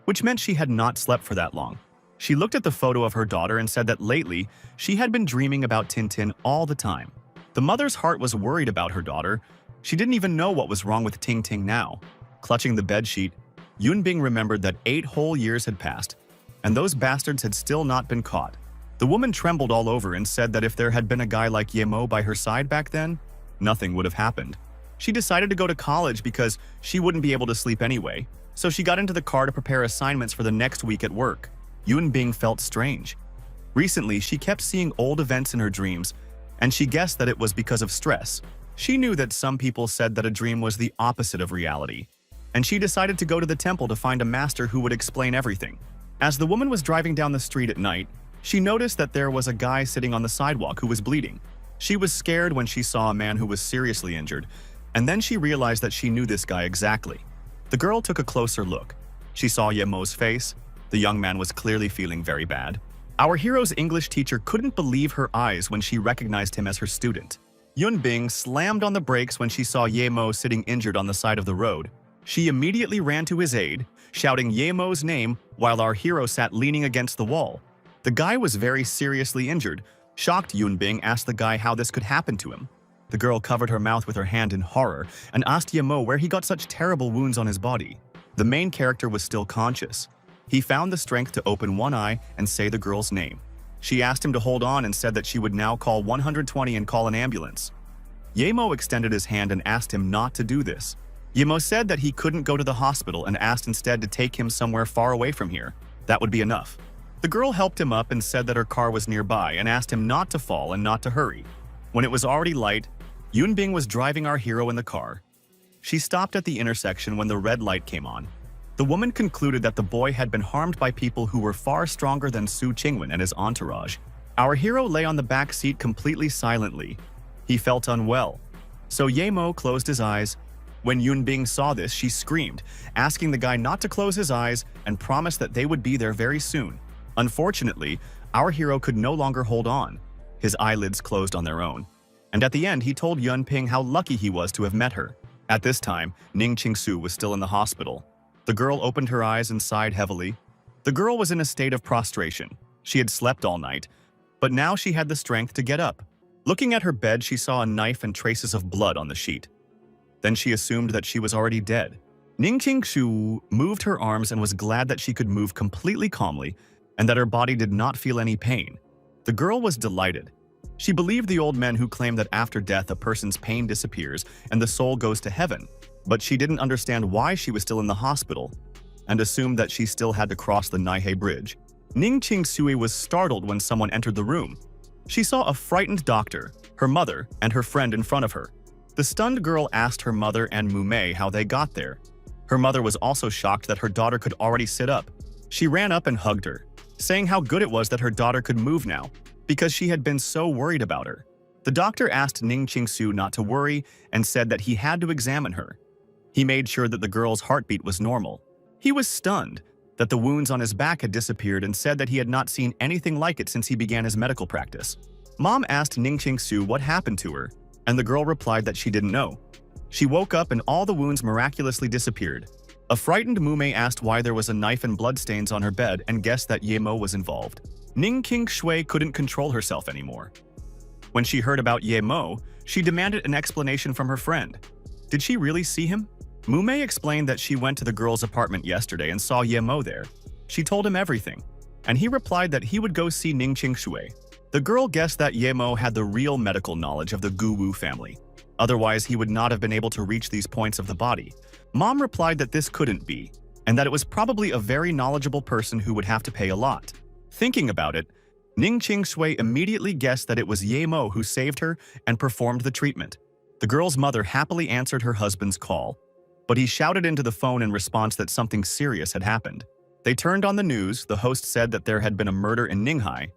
which meant she had not slept for that long. She looked at the photo of her daughter and said that lately, she had been dreaming about Tintin all the time. The mother's heart was worried about her daughter. She didn't even know what was wrong with Ting Ting now. Clutching the bedsheet, Yunbing remembered that 8 whole years had passed, and those bastards had still not been caught. The woman trembled all over and said that if there had been a guy like Yemo by her side back then, nothing would have happened. She decided to go to college because she wouldn't be able to sleep anyway, so she got into the car to prepare assignments for the next week at work. Yunbing felt strange. Recently, she kept seeing old events in her dreams, and she guessed that it was because of stress. She knew that some people said that a dream was the opposite of reality, and she decided to go to the temple to find a master who would explain everything. As the woman was driving down the street at night, she noticed that there was a guy sitting on the sidewalk who was bleeding. She was scared when she saw a man who was seriously injured, and then she realized that she knew this guy exactly. The girl took a closer look. She saw Yemo's face. The young man was clearly feeling very bad. Our hero's English teacher couldn't believe her eyes when she recognized him as her student. Yunbing slammed on the brakes when she saw Yemo sitting injured on the side of the road. She immediately ran to his aid, shouting Yemo's name while our hero sat leaning against the wall. The guy was very seriously injured. Shocked, Yunbing asked the guy how this could happen to him. The girl covered her mouth with her hand in horror and asked Yemo where he got such terrible wounds on his body. The main character was still conscious. He found the strength to open one eye and say the girl's name. She asked him to hold on and said that she would now call 120 and call an ambulance. Yemo extended his hand and asked him not to do this. Yemo said that he couldn't go to the hospital and asked instead to take him somewhere far away from here. That would be enough. The girl helped him up and said that her car was nearby and asked him not to fall and not to hurry. When it was already light, Yunbing was driving our hero in the car. She stopped at the intersection when the red light came on. The woman concluded that the boy had been harmed by people who were far stronger than Su Qingwen and his entourage. Our hero lay on the back seat completely silently. He felt unwell. So Yemo closed his eyes. When Yunbing saw this, she screamed, asking the guy not to close his eyes and promised that they would be there very soon. Unfortunately, our hero could no longer hold on. His eyelids closed on their own. And at the end, he told Yunping how lucky he was to have met her. At this time, Ning Qingsu was still in the hospital. The girl opened her eyes and sighed heavily. The girl was in a state of prostration. She had slept all night, but now she had the strength to get up. Looking at her bed, she saw a knife and traces of blood on the sheet. Then she assumed that she was already dead. Ning Qingsu moved her arms and was glad that she could move completely calmly and that her body did not feel any pain. The girl was delighted. She believed the old men who claimed that after death a person's pain disappears and the soul goes to heaven, but she didn't understand why she was still in the hospital and assumed that she still had to cross the Naihei Bridge. Ning Qingsui was startled when someone entered the room. She saw a frightened doctor, her mother, and her friend in front of her. The stunned girl asked her mother and Mumei how they got there. Her mother was also shocked that her daughter could already sit up. She ran up and hugged her, saying how good it was that her daughter could move now, because she had been so worried about her. The doctor asked Ning Qingsu not to worry and said that he had to examine her. He made sure that the girl's heartbeat was normal. He was stunned that the wounds on his back had disappeared and said that he had not seen anything like it since he began his medical practice. Mom asked Ning Qingsu what happened to her, and the girl replied that she didn't know. She woke up and all the wounds miraculously disappeared. A frightened Mumei asked why there was a knife and bloodstains on her bed and guessed that Yemo was involved. Ning Qingshui couldn't control herself anymore. When she heard about Yemo, she demanded an explanation from her friend. Did she really see him? Mumei explained that she went to the girl's apartment yesterday and saw Yemo there. She told him everything, and he replied that he would go see Ning Qingshui. The girl guessed that Yemo had the real medical knowledge of the Guwu family. Otherwise, he would not have been able to reach these points of the body. Mom replied that this couldn't be, and that it was probably a very knowledgeable person who would have to pay a lot. Thinking about it, Ning Qingshui immediately guessed that it was Yemo who saved her and performed the treatment. The girl's mother happily answered her husband's call, but he shouted into the phone in response that something serious had happened. They turned on the news. The host said that there had been a murder in Ninghai,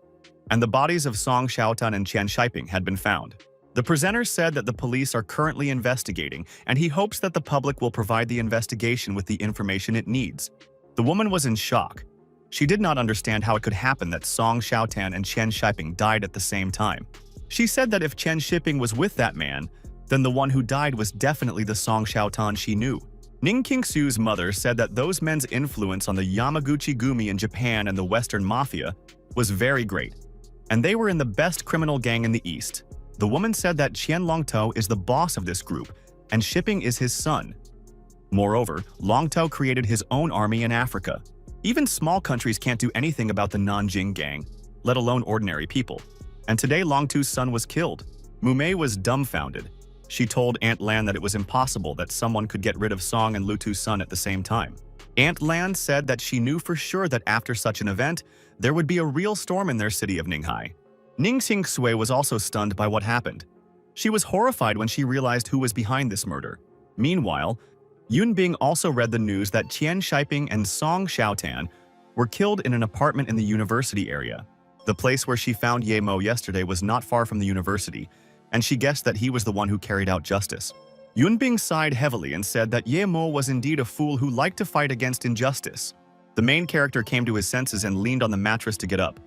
and the bodies of Song Xiaotan and Qian Shiping had been found. The presenter said that the police are currently investigating, and he hopes that the public will provide the investigation with the information it needs. The woman was in shock. She did not understand how it could happen that Song Xiaotan and Qian Shiping died at the same time. She said that if Qian Shiping was with that man, then the one who died was definitely the Song Xiaotan she knew. Ning Qingsu's mother said that those men's influence on the Yamaguchi Gumi in Japan and the Western Mafia was very great, and they were in the best criminal gang in the East. The woman said that Qian Longtou is the boss of this group, and Shipping is his son. Moreover, Longtou created his own army in Africa. Even small countries can't do anything about the Nanjing gang, let alone ordinary people. And today Longtou's son was killed. Mumei was dumbfounded. She told Aunt Lan that it was impossible that someone could get rid of Song and Lutu's son at the same time. Aunt Lan said that she knew for sure that after such an event, there would be a real storm in their city of Ninghai. Ning Sui was also stunned by what happened. She was horrified when she realized who was behind this murder. Meanwhile, Yunbing also read the news that Qian Shiping and Song Xiaotan were killed in an apartment in the university area. The place where she found Ye Mo yesterday was not far from the university, and she guessed that he was the one who carried out justice. Yunbing sighed heavily and said that Ye Mo was indeed a fool who liked to fight against injustice. The main character came to his senses and leaned on the mattress to get up.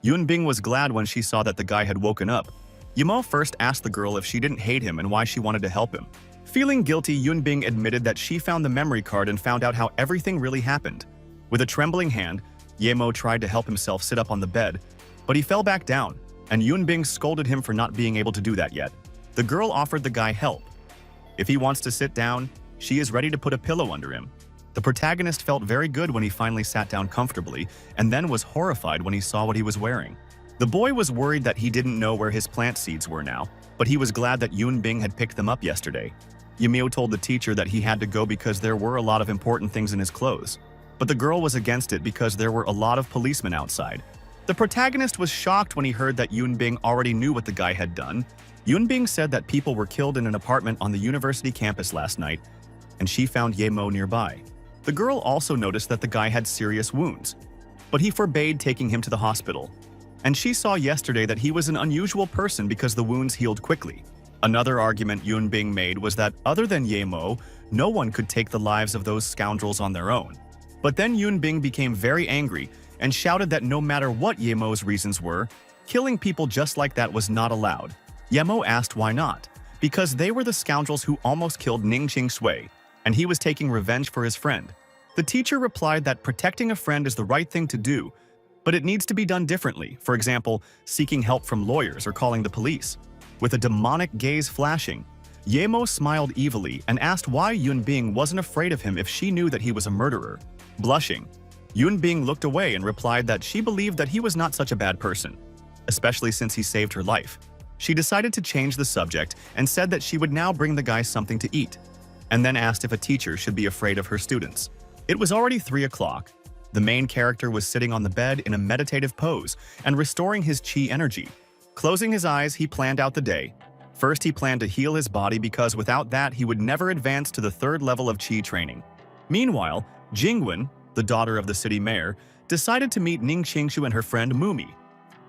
Yunbing was glad when she saw that the guy had woken up. Ye Mo first asked the girl if she didn't hate him and why she wanted to help him. Feeling guilty, Yunbing admitted that she found the memory card and found out how everything really happened. With a trembling hand, Ye Mo tried to help himself sit up on the bed, but he fell back down, and Yunbing scolded him for not being able to do that yet. The girl offered the guy help. If he wants to sit down, she is ready to put a pillow under him. The protagonist felt very good when he finally sat down comfortably, and then was horrified when he saw what he was wearing. The boy was worried that he didn't know where his plant seeds were now, but he was glad that Yunbing had picked them up yesterday. Yimio told the teacher that he had to go because there were a lot of important things in his clothes. But the girl was against it because there were a lot of policemen outside. The protagonist was shocked when he heard that Yunbing already knew what the guy had done. Yunbing said that people were killed in an apartment on the university campus last night, and she found Ye Mo nearby. The girl also noticed that the guy had serious wounds, but he forbade taking him to the hospital. And she saw yesterday that he was an unusual person because the wounds healed quickly. Another argument Yunbing made was that other than Ye Mo, no one could take the lives of those scoundrels on their own. But then Yunbing became very angry and shouted that no matter what Ye Mo's reasons were, killing people just like that was not allowed. Ye Mo asked why not, because they were the scoundrels who almost killed Ning Sui, and he was taking revenge for his friend. The teacher replied that protecting a friend is the right thing to do, but it needs to be done differently, for example, seeking help from lawyers or calling the police. With a demonic gaze flashing, Ye Mo smiled evilly and asked why Yunbing wasn't afraid of him if she knew that he was a murderer. Blushing, Yunbing looked away and replied that she believed that he was not such a bad person, especially since he saved her life. She decided to change the subject and said that she would now bring the guy something to eat, and then asked if a teacher should be afraid of her students. It was already 3 o'clock. The main character was sitting on the bed in a meditative pose and restoring his chi energy. Closing his eyes, he planned out the day. First, he planned to heal his body because without that, he would never advance to the 3rd level of chi training. Meanwhile, Jingwen, the daughter of the city mayor, decided to meet Ning Qingshu and her friend Mumi,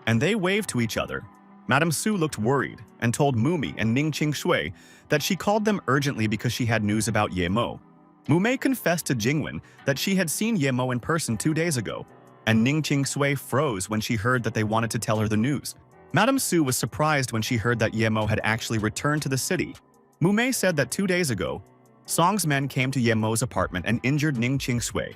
and they waved to each other. Madame Su looked worried and told Mumi and Ning Qingshui that she called them urgently because she had news about Ye Mo. Mumei confessed to Jingwen that she had seen Ye Mo in person 2 days ago, and Ning Qingshui froze when she heard that they wanted to tell her the news. Madame Su was surprised when she heard that Ye Mo had actually returned to the city. Mumei said that 2 days ago, Song's men came to Ye Mo's apartment and injured Ning Qingshui.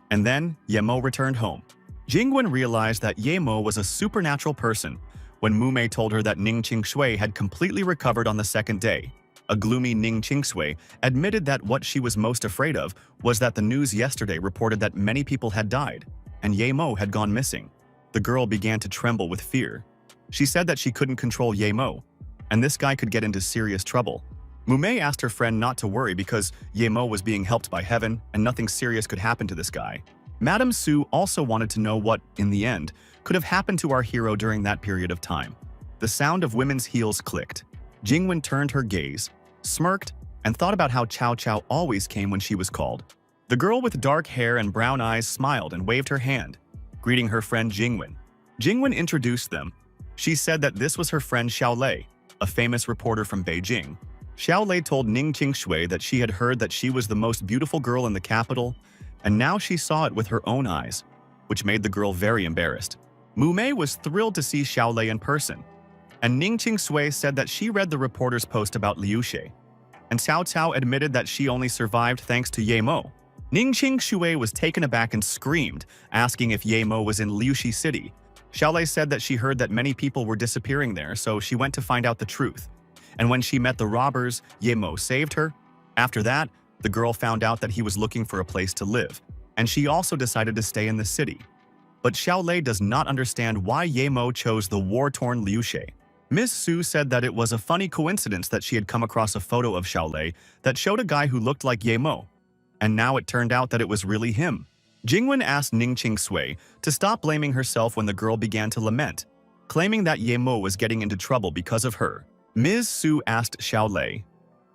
And then, Ye Mo returned home. Jingwen realized that Ye Mo was a supernatural person when Mumei told her that Ning Qingshui had completely recovered on the 2nd day. A gloomy Ning Qingshui admitted that what she was most afraid of was that the news yesterday reported that many people had died, and Ye Mo had gone missing. The girl began to tremble with fear. She said that she couldn't control Ye Mo, and this guy could get into serious trouble. Mumei asked her friend not to worry because Ye Mo was being helped by heaven and nothing serious could happen to this guy. Madame Su also wanted to know what, in the end, could have happened to our hero during that period of time. The sound of women's heels clicked. Jingwen turned her gaze, smirked, and thought about how Cao Cao always came when she was called. The girl with dark hair and brown eyes smiled and waved her hand, greeting her friend Jingwen. Jingwen introduced them. She said that this was her friend Xiaolei, a famous reporter from Beijing. Xiaolei told Ning Qingshui that she had heard that she was the most beautiful girl in the capital, and now she saw it with her own eyes, which made the girl very embarrassed. Mumei was thrilled to see Xiaolei in person, and Ning Qingshui said that she read the reporter's post about Liu Xie, and Cao Cao admitted that she only survived thanks to Ye Mo. Ning Qingshui was taken aback and screamed, asking if Ye Mo was in Liuxi City. Xiaolei said that she heard that many people were disappearing there, so she went to find out the truth. And when she met the robbers, Ye Mo saved her. After that, the girl found out that he was looking for a place to live, and she also decided to stay in the city. But Xiaolei does not understand why Ye Mo chose the war-torn Liu Xie. Miss Su said that it was a funny coincidence that she had come across a photo of Xiaolei that showed a guy who looked like Ye Mo, and now it turned out that it was really him. Jingwen asked Ning Qingshui to stop blaming herself when the girl began to lament, claiming that Ye Mo was getting into trouble because of her. Ms. Su asked Xiaolei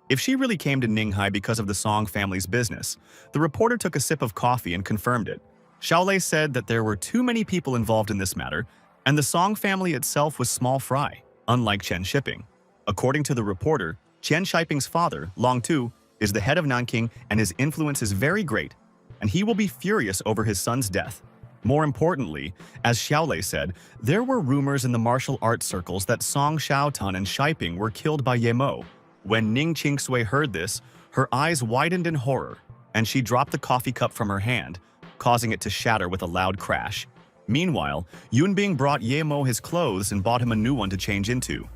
if she really came to Ninghai because of the Song family's business. The reporter took a sip of coffee and confirmed it. Xiaolei said that there were too many people involved in this matter, and the Song family itself was small fry, unlike Chen Shiping. According to the reporter, Chen Shiping's father, Long Tu, is the head of Nanking and his influence is very great, and he will be furious over his son's death. More importantly, as Xiaolei said, there were rumors in the martial arts circles that Song Xiaotan and Shiping were killed by Ye Mo. When Ning Qingsui heard this, her eyes widened in horror, and she dropped the coffee cup from her hand, causing it to shatter with a loud crash. Meanwhile, Yunbing brought Ye Mo his clothes and bought him a new one to change into.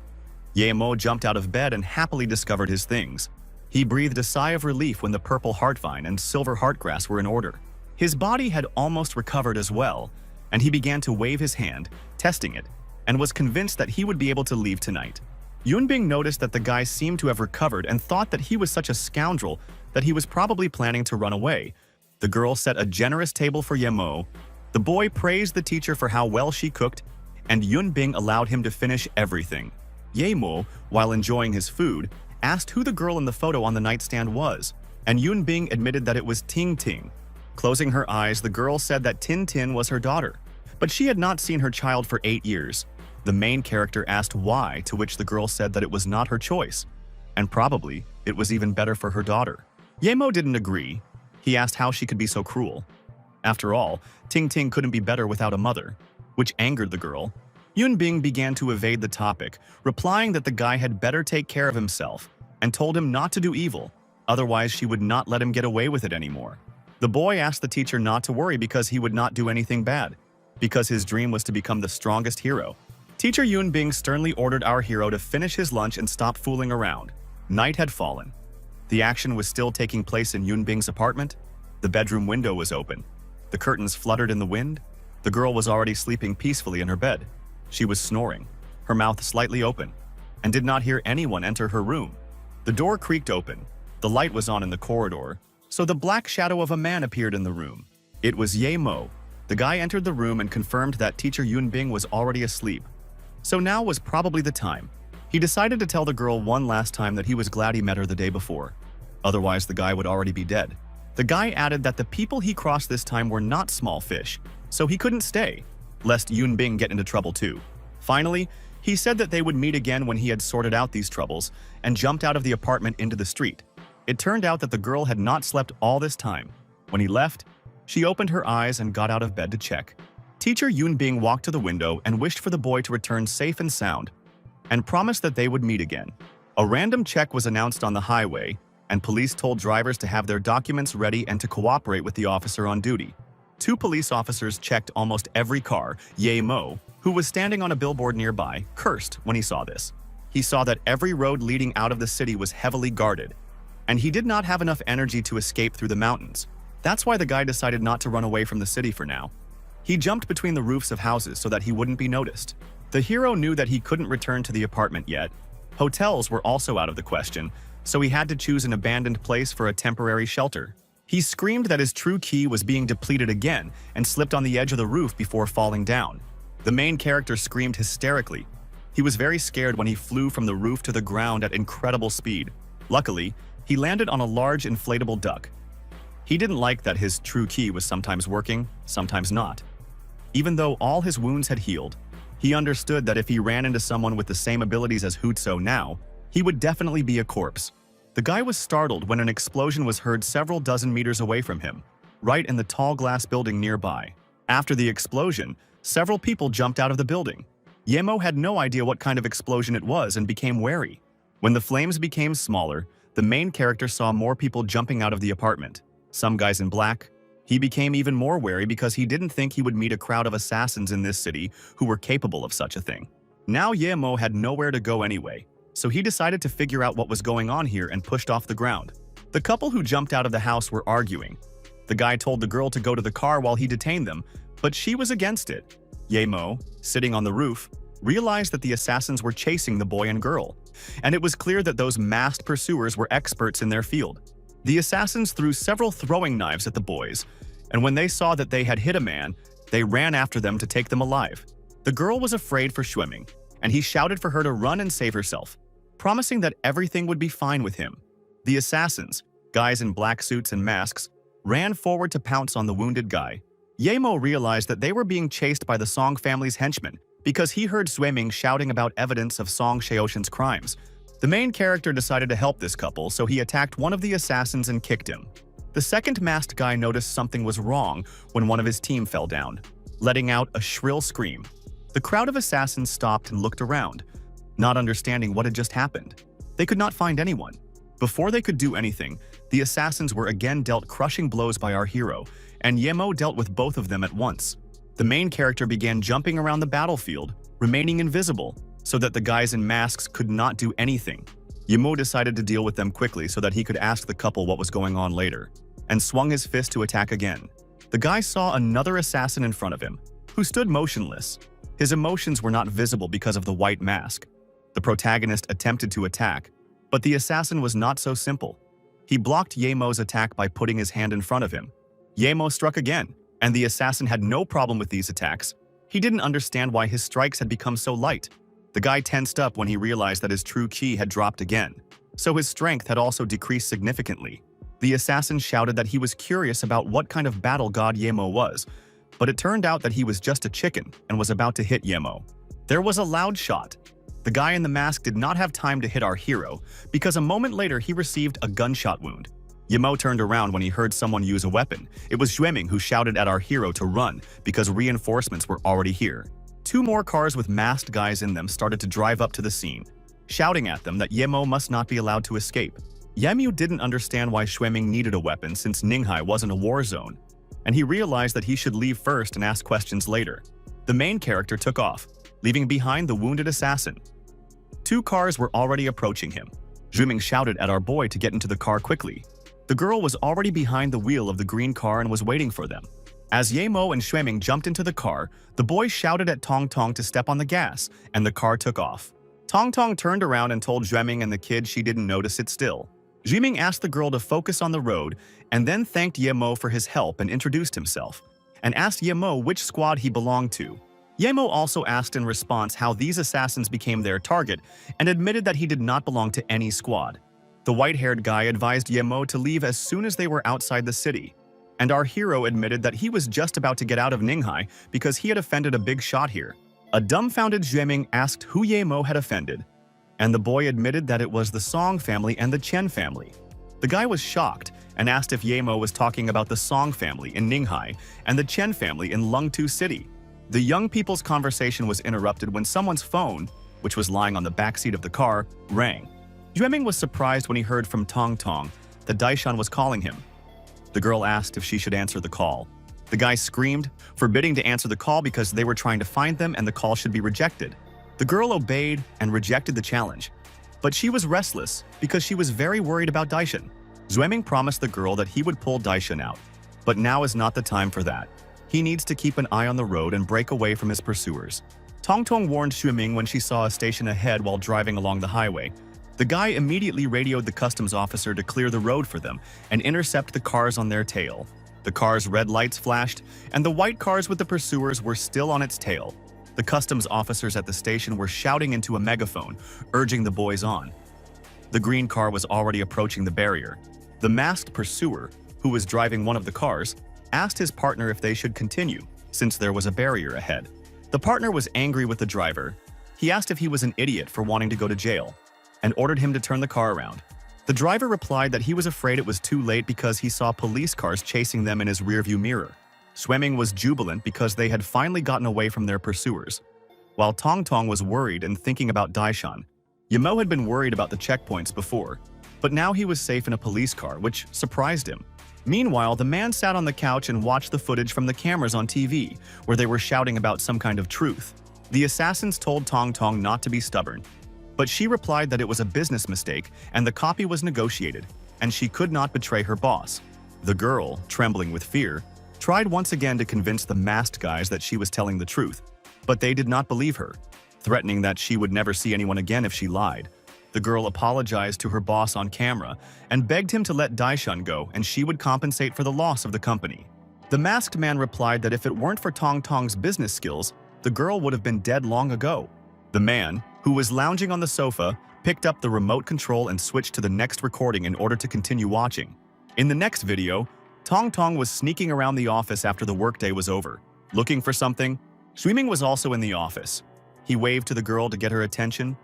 Ye Mo jumped out of bed and happily discovered his things. He breathed a sigh of relief when the purple heartvine and silver heartgrass were in order. His body had almost recovered as well, and he began to wave his hand, testing it, and was convinced that he would be able to leave tonight. Yunbing noticed that the guy seemed to have recovered and thought that he was such a scoundrel that he was probably planning to run away. The girl set a generous table for Ye Mo. The boy praised the teacher for how well she cooked, and Yunbing allowed him to finish everything. Ye Mo, while enjoying his food, asked who the girl in the photo on the nightstand was, and Yunbing admitted that it was Ting Ting. Closing her eyes, the girl said that Tin Tin was her daughter, but she had not seen her child for 8 years. The main character asked why, to which the girl said that it was not her choice, and probably it was even better for her daughter. Ye Mo didn't agree. He asked how she could be so cruel. After all, Ting Ting couldn't be better without a mother, which angered the girl. Yunbing began to evade the topic, replying that the guy had better take care of himself, and told him not to do evil, otherwise she would not let him get away with it anymore. The boy asked the teacher not to worry because he would not do anything bad, because his dream was to become the strongest hero. Teacher Yunbing sternly ordered our hero to finish his lunch and stop fooling around. Night had fallen. The action was still taking place in Yunbing's apartment. The bedroom window was open. The curtains fluttered in the wind. The girl was already sleeping peacefully in her bed. She was snoring, her mouth slightly open, and did not hear anyone enter her room. The door creaked open. The light was on in the corridor, so the black shadow of a man appeared in the room. It was Ye Mo. The guy entered the room and confirmed that teacher Yunbing was already asleep. So now was probably the time. He decided to tell the girl one last time that he was glad he met her the day before. Otherwise, the guy would already be dead. The guy added that the people he crossed this time were not small fish, so he couldn't stay, lest Yunbing get into trouble too. Finally, he said that they would meet again when he had sorted out these troubles, and jumped out of the apartment into the street. It turned out that the girl had not slept all this time. When he left, she opened her eyes and got out of bed to check. Teacher Yunbing walked to the window and wished for the boy to return safe and sound, and promised that they would meet again. A random check was announced on the highway, and police told drivers to have their documents ready and to cooperate with the officer on duty. 2 police officers checked almost every car. Ye Mo, who was standing on a billboard nearby, cursed when he saw this. He saw that every road leading out of the city was heavily guarded, and he did not have enough energy to escape through the mountains. That's why the guy decided not to run away from the city for now. He jumped between the roofs of houses so that he wouldn't be noticed. The hero knew that he couldn't return to the apartment yet. Hotels were also out of the question, so he had to choose an abandoned place for a temporary shelter. He screamed that his true ki was being depleted again and slipped on the edge of the roof before falling down. The main character screamed hysterically. He was very scared when he flew from the roof to the ground at incredible speed. Luckily, he landed on a large inflatable duck. He didn't like that his true ki was sometimes working, sometimes not. Even though all his wounds had healed, he understood that if he ran into someone with the same abilities as Hutso now, he would definitely be a corpse. The guy was startled when an explosion was heard several dozen meters away from him, right in the tall glass building nearby. After the explosion, several people jumped out of the building. Ye Mo had no idea what kind of explosion it was and became wary. When the flames became smaller, the main character saw more people jumping out of the apartment. Some guys in black. He became even more wary because he didn't think he would meet a crowd of assassins in this city who were capable of such a thing. Now Ye Mo had nowhere to go anyway, so he decided to figure out what was going on here and pushed off the ground. The couple who jumped out of the house were arguing. The guy told the girl to go to the car while he detained them, but she was against it. Ye Mo, sitting on the roof, realized that the assassins were chasing the boy and girl, and it was clear that those masked pursuers were experts in their field. The assassins threw several throwing knives at the boys, and when they saw that they had hit a man, they ran after them to take them alive. The girl was afraid for Swimming, and he shouted for her to run and save herself, promising that everything would be fine with him. The assassins, guys in black suits and masks, ran forward to pounce on the wounded guy. Yemo realized that they were being chased by the Song family's henchmen because he heard Swimming shouting about evidence of Song Shaoshan's crimes. The main character decided to help this couple, so he attacked one of the assassins and kicked him. The second masked guy noticed something was wrong when one of his team fell down, letting out a shrill scream. The crowd of assassins stopped and looked around, not understanding what had just happened. They could not find anyone. Before they could do anything, the assassins were again dealt crushing blows by our hero, and Yemo dealt with both of them at once. The main character began jumping around the battlefield, remaining invisible, so that the guys in masks could not do anything. Yemo decided to deal with them quickly so that he could ask the couple what was going on later, and swung his fist to attack again. The guy saw another assassin in front of him, who stood motionless. His emotions were not visible because of the white mask. The protagonist attempted to attack, but the assassin was not so simple. He blocked Yemo's attack by putting his hand in front of him. Yemo struck again, and the assassin had no problem with these attacks. He didn't understand why his strikes had become so light. The guy tensed up when he realized that his true ki had dropped again, so his strength had also decreased significantly. The assassin shouted that he was curious about what kind of battle god Yemo was, but it turned out that he was just a chicken and was about to hit Yemo. There was a loud shot. The guy in the mask did not have time to hit our hero because a moment later he received a gunshot wound. Yemo turned around when he heard someone use a weapon. It was Swimming who shouted at our hero to run because reinforcements were already here. Two more cars with masked guys in them started to drive up to the scene, shouting at them that Yemo must not be allowed to escape. Yemu didn't understand why Swimming needed a weapon since Ninghai wasn't a war zone, and he realized that he should leave first and ask questions later. The main character took off, leaving behind the wounded assassin. Two cars were already approaching him. Swimming shouted at our boy to get into the car quickly. The girl was already behind the wheel of the green car and was waiting for them. As Yemo and Swimming jumped into the car, the boy shouted at Tong Tong to step on the gas, and the car took off. Tong Tong turned around and told Swimming and the kid she didn't know to sit still. Swimming asked the girl to focus on the road and then thanked Yemo for his help and introduced himself, and asked Yemo which squad he belonged to. Yemo also asked in response how these assassins became their target and admitted that he did not belong to any squad. The white-haired guy advised Yemo to leave as soon as they were outside the city, and our hero admitted that he was just about to get out of Ninghai because he had offended a big shot here. A dumbfounded Swimming asked who Yemo had offended, and the boy admitted that it was the Song family and the Chen family. The guy was shocked and asked if Yemo was talking about the Song family in Ninghai and the Chen family in Lungtu City. The young people's conversation was interrupted when someone's phone, which was lying on the backseat of the car, rang. Yueming was surprised when he heard from Tong Tong that Daishan was calling him. The girl asked if she should answer the call. The guy screamed, forbidding to answer the call because they were trying to find them and the call should be rejected. The girl obeyed and rejected the challenge, but she was restless because she was very worried about Daishan. Yueming promised the girl that he would pull Daishan out, but now is not the time for that. He needs to keep an eye on the road and break away from his pursuers. Tong Tong warned Xueming when she saw a station ahead while driving along the highway. The guy immediately radioed the customs officer to clear the road for them and intercept the cars on their tail. The car's red lights flashed, and the white cars with the pursuers were still on its tail. The customs officers at the station were shouting into a megaphone, urging the boys on. The green car was already approaching the barrier. The masked pursuer, who was driving one of the cars, asked his partner if they should continue, since there was a barrier ahead. The partner was angry with the driver. He asked if he was an idiot for wanting to go to jail, and ordered him to turn the car around. The driver replied that he was afraid it was too late because he saw police cars chasing them in his rearview mirror. Xueming was jubilant because they had finally gotten away from their pursuers, while Tong Tong was worried and thinking about Daishan. Yemo had been worried about the checkpoints before, but now he was safe in a police car, which surprised him. Meanwhile, the man sat on the couch and watched the footage from the cameras on TV, where they were shouting about some kind of truth. The assassins told Tong Tong not to be stubborn, but she replied that it was a business mistake and the copy was negotiated, and she could not betray her boss. The girl, trembling with fear, tried once again to convince the masked guys that she was telling the truth, but they did not believe her, threatening that she would never see anyone again if she lied. The girl apologized to her boss on camera and begged him to let Daishan go and she would compensate for the loss of the company. The masked man replied that if it weren't for Tong Tong's business skills, the girl would have been dead long ago. The man, who was lounging on the sofa, picked up the remote control and switched to the next recording in order to continue watching. In the next video, Tong Tong was sneaking around the office after the workday was over. Looking for something, Ying was also in the office. He waved to the girl to get her attention.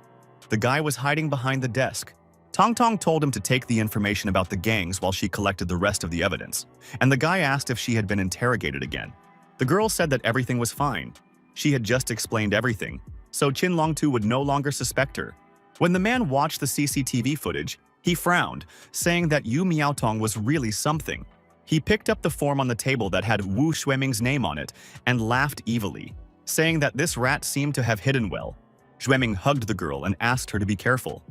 The guy was hiding behind the desk. Tong Tong told him to take the information about the gangs while she collected the rest of the evidence, and the guy asked if she had been interrogated again. The girl said that everything was fine. She had just explained everything, so Qin Longtu would no longer suspect her. When the man watched the CCTV footage, he frowned, saying that Yu Miaotong was really something. He picked up the form on the table that had Wu Xueming's name on it and laughed evilly, saying that this rat seemed to have hidden well. Xueming hugged the girl and asked her to be careful.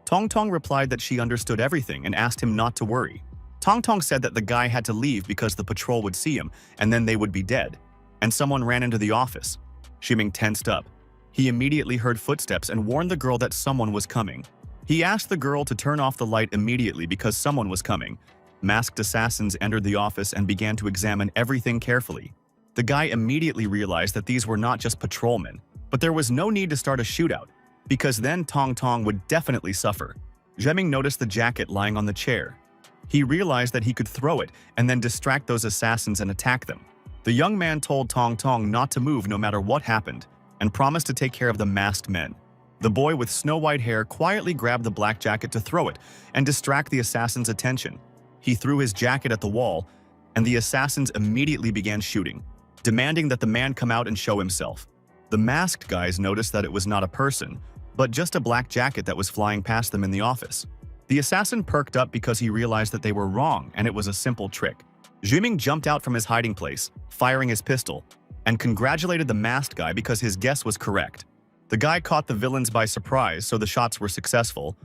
Tong Tong replied that she understood everything and asked him not to worry. Tong Tong said that the guy had to leave because the patrol would see him and then they would be dead, and someone ran into the office. Xueming tensed up. He immediately heard footsteps and warned the girl that someone was coming. He asked the girl to turn off the light immediately because someone was coming. Masked assassins entered the office and began to examine everything carefully. The guy immediately realized that these were not just patrolmen, but there was no need to start a shootout, because then Tong Tong would definitely suffer. Xueming noticed the jacket lying on the chair. He realized that he could throw it and then distract those assassins and attack them. The young man told Tong Tong not to move no matter what happened, and promised to take care of the masked men. The boy with snow-white hair quietly grabbed the black jacket to throw it and distract the assassin's attention. He threw his jacket at the wall, and the assassins immediately began shooting, demanding that the man come out and show himself. The masked guys noticed that it was not a person, but just a black jacket that was flying past them in the office. The assassin perked up because he realized that they were wrong and it was a simple trick. Ming jumped out from his hiding place, firing his pistol, and congratulated the masked guy because his guess was correct. The guy caught the villains by surprise, so the shots were successful.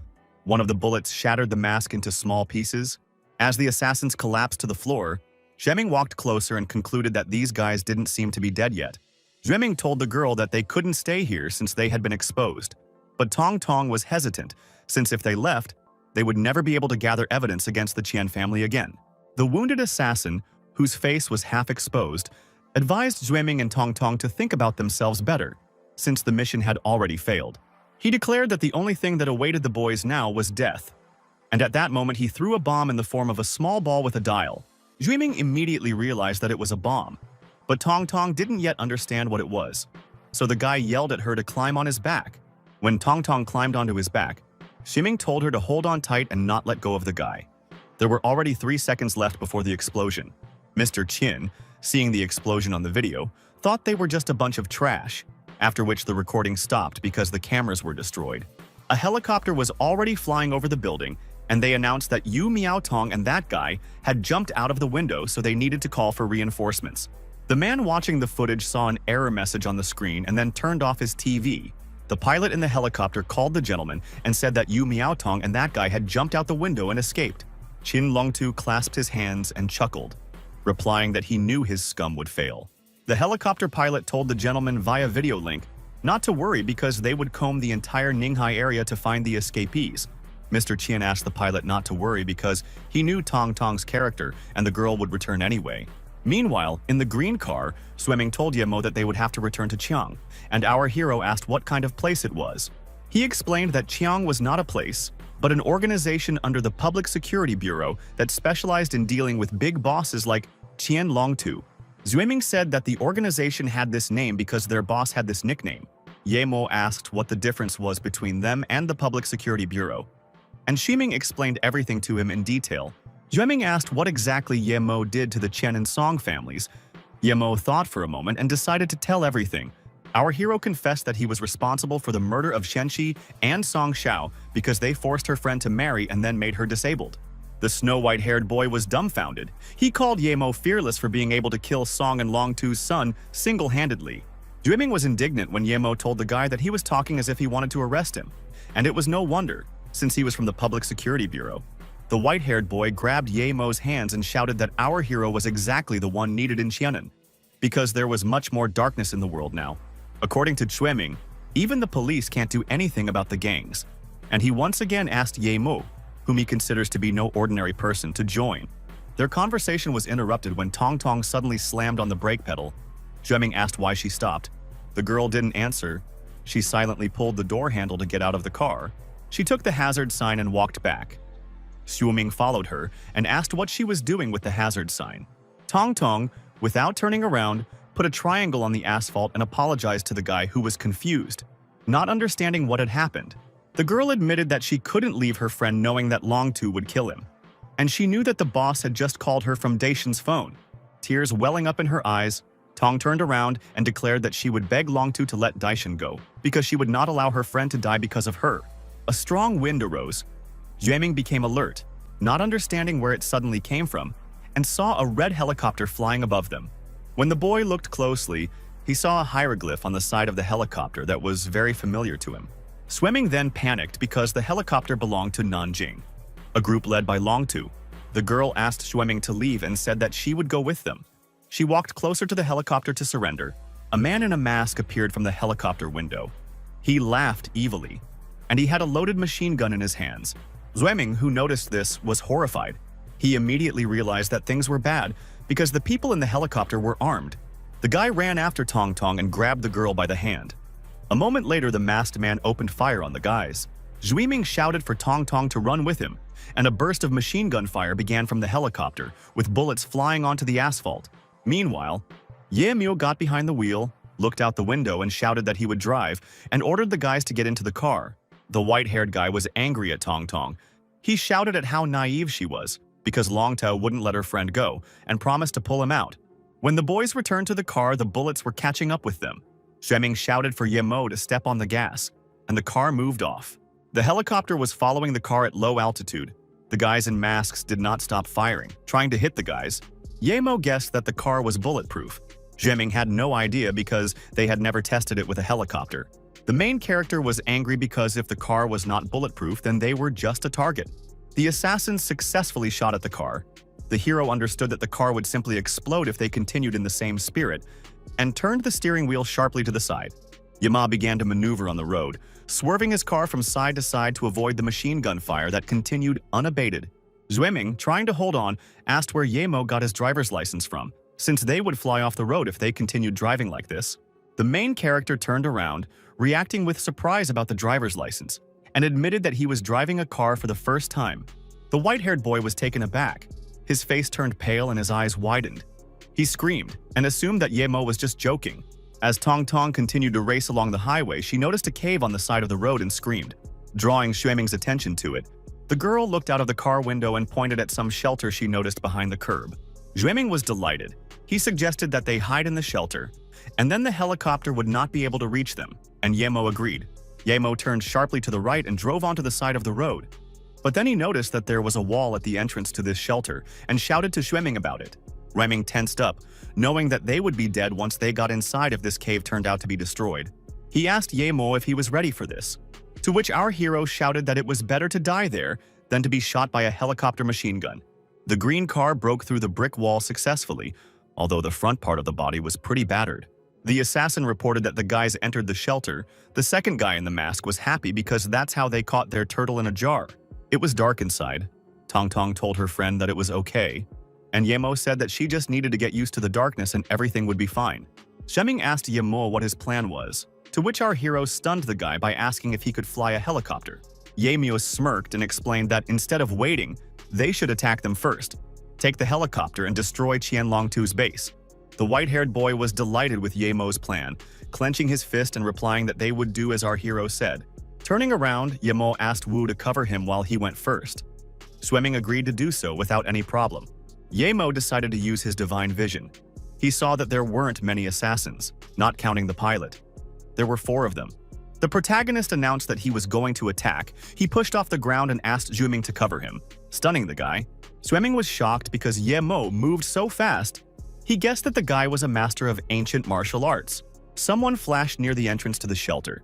One of the bullets shattered the mask into small pieces. As the assassins collapsed to the floor, Ming walked closer and concluded that these guys didn't seem to be dead yet. Ming told the girl that they couldn't stay here since they had been exposed, but Tong Tong was hesitant, since if they left, they would never be able to gather evidence against the Qian family again. The wounded assassin, whose face was half exposed, advised Ming and Tong Tong to think about themselves better, since the mission had already failed. He declared that the only thing that awaited the boys now was death, and at that moment he threw a bomb in the form of a small ball with a dial. Ming immediately realized that it was a bomb, but Tong Tong didn't yet understand what it was, so the guy yelled at her to climb on his back. When Tong Tong climbed onto his back, Ming told her to hold on tight and not let go of the guy. There were already 3 seconds left before the explosion. Mr. Qin, seeing the explosion on the video, thought they were just a bunch of trash, after which the recording stopped because the cameras were destroyed. A helicopter was already flying over the building, and they announced that Yu Miaotong and that guy had jumped out of the window, so they needed to call for reinforcements. The man watching the footage saw an error message on the screen and then turned off his TV. The pilot in the helicopter called the gentleman and said that Yu Miaotong and that guy had jumped out the window and escaped. Qin Longtu clasped his hands and chuckled, replying that he knew his scum would fail. The helicopter pilot told the gentleman via video link not to worry because they would comb the entire Ninghai area to find the escapees. Mr. Qian asked the pilot not to worry because he knew Tong Tong's character and the girl would return anyway. Meanwhile, in the green car, Ming told Yemo that they would have to return to Qiang, and our hero asked what kind of place it was. He explained that Qiang was not a place, but an organization under the Public Security Bureau that specialized in dealing with big bosses like Qian Longtu. Ming said that the organization had this name because their boss had this nickname. Yemo asked what the difference was between them and the Public Security Bureau, and Ming explained everything to him in detail. Ming asked what exactly Yemo did to the Chen and Song families. Yemo thought for a moment and decided to tell everything. Our hero confessed that he was responsible for the murder of Shenxi and Song Xiao because they forced her friend to marry and then made her disabled. The snow-white-haired boy was dumbfounded. He called Yemo fearless for being able to kill Song and Longtu's son single-handedly. Ming was indignant when Yemo told the guy that he was talking as if he wanted to arrest him, and it was no wonder, since he was from the Public Security Bureau. The white-haired boy grabbed Yemo's hands and shouted that our hero was exactly the one needed in Qianan, because there was much more darkness in the world now. According to Ming, even the police can't do anything about the gangs, and he once again asked Yemo, whom he considers to be no ordinary person, to join. Their conversation was interrupted when Tong Tong suddenly slammed on the brake pedal. Ming asked why she stopped. The girl didn't answer. She silently pulled the door handle to get out of the car. She took the hazard sign and walked back. Ming followed her and asked what she was doing with the hazard sign. Tong, without turning around, put a triangle on the asphalt and apologized to the guy, who was confused, not understanding what had happened. The girl admitted that she couldn't leave her friend knowing that Longtu would kill him. And she knew that the boss had just called her from Daishan's phone. Tears welling up in her eyes, Tong turned around and declared that she would beg Longtu to let Daishan go because she would not allow her friend to die because of her. A strong wind arose. Ming became alert, not understanding where it suddenly came from, and saw a red helicopter flying above them. When the boy looked closely, he saw a hieroglyph on the side of the helicopter that was very familiar to him. Ming then panicked because the helicopter belonged to Nanjing, a group led by Longtu. The girl asked Ming to leave and said that she would go with them. She walked closer to the helicopter to surrender. A man in a mask appeared from the helicopter window. He laughed evilly, and he had a loaded machine gun in his hands. Ming, who noticed this, was horrified. He immediately realized that things were bad because the people in the helicopter were armed. The guy ran after Tong and grabbed the girl by the hand. A moment later, the masked man opened fire on the guys. Ming shouted for Tong to run with him, and a burst of machine gun fire began from the helicopter, with bullets flying onto the asphalt. Meanwhile, Ye Miu got behind the wheel, looked out the window and shouted that he would drive, and ordered the guys to get into the car. The white-haired guy was angry at Tong. He shouted at how naive she was, because Longtao wouldn't let her friend go, and promised to pull him out. When the boys returned to the car, the bullets were catching up with them. Ming shouted for Ye Mo to step on the gas, and the car moved off. The helicopter was following the car at low altitude. The guys in masks did not stop firing, trying to hit the guys. Ye Mo guessed that the car was bulletproof. Ming had no idea because they had never tested it with a helicopter. The main character was angry because if the car was not bulletproof, then they were just a target. The assassins successfully shot at the car. The hero understood that the car would simply explode if they continued in the same spirit, and turned the steering wheel sharply to the side. Yama began to maneuver on the road, swerving his car from side to side to avoid the machine gun fire that continued unabated. Ming, trying to hold on, asked where Ye Mo got his driver's license from, since they would fly off the road if they continued driving like this. The main character turned around, reacting with surprise about the driver's license, and admitted that he was driving a car for the first time. The white-haired boy was taken aback. His face turned pale and his eyes widened. He screamed and assumed that Ye Mo was just joking. As Tong continued to race along the highway, she noticed a cave on the side of the road and screamed, drawing Ming's attention to it. The girl looked out of the car window and pointed at some shelter she noticed behind the curb. Ming was delighted. He suggested that they hide in the shelter, and then the helicopter would not be able to reach them, and Ye Mo agreed. Ye Mo turned sharply to the right and drove onto the side of the road. But then he noticed that there was a wall at the entrance to this shelter and shouted to Ming about it. Ming tensed up, knowing that they would be dead once they got inside if this cave turned out to be destroyed. He asked Ye Mo if he was ready for this, to which our hero shouted that it was better to die there than to be shot by a helicopter machine gun. The green car broke through the brick wall successfully, although the front part of the body was pretty battered. The assassin reported that the guys entered the shelter. The second guy in the mask was happy because that's how they caught their turtle in a jar. It was dark inside. Tong told her friend that it was okay, and Ye Mo said that she just needed to get used to the darkness and everything would be fine. Ming asked Ye Mo what his plan was, to which our hero stunned the guy by asking if he could fly a helicopter. Ye Mo smirked and explained that instead of waiting, they should attack them first, take the helicopter and destroy Longtu's base. The white-haired boy was delighted with Ye Mo's plan, clenching his fist and replying that they would do as our hero said. Turning around, Ye Mo asked Wu to cover him while he went first. Ming agreed to do so without any problem. Ye Mo decided to use his divine vision. He saw that there weren't many assassins, not counting the pilot. There were 4 of them. The protagonist announced that he was going to attack. He pushed off the ground and asked Ming to cover him, stunning the guy. Ming was shocked because Ye Mo moved so fast. He guessed that the guy was a master of ancient martial arts. Someone flashed near the entrance to the shelter.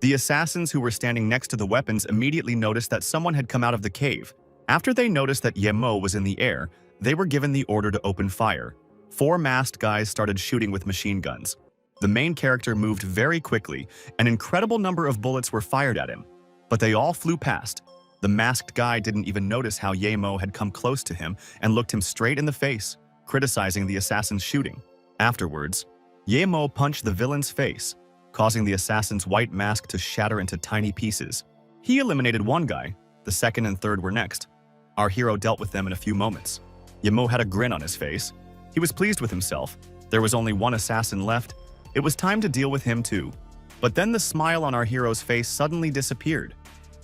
The assassins who were standing next to the weapons immediately noticed that someone had come out of the cave. After they noticed that Ye Mo was in the air, they were given the order to open fire. 4 masked guys started shooting with machine guns. The main character moved very quickly. An incredible number of bullets were fired at him, but they all flew past. The masked guy didn't even notice how Ye Mo had come close to him and looked him straight in the face, criticizing the assassin's shooting. Afterwards, Ye Mo punched the villain's face, causing the assassin's white mask to shatter into tiny pieces. He eliminated one guy. The second and third were next. Our hero dealt with them in a few moments. Yemo had a grin on his face. He was pleased with himself. There was only one assassin left. It was time to deal with him too. But then the smile on our hero's face suddenly disappeared,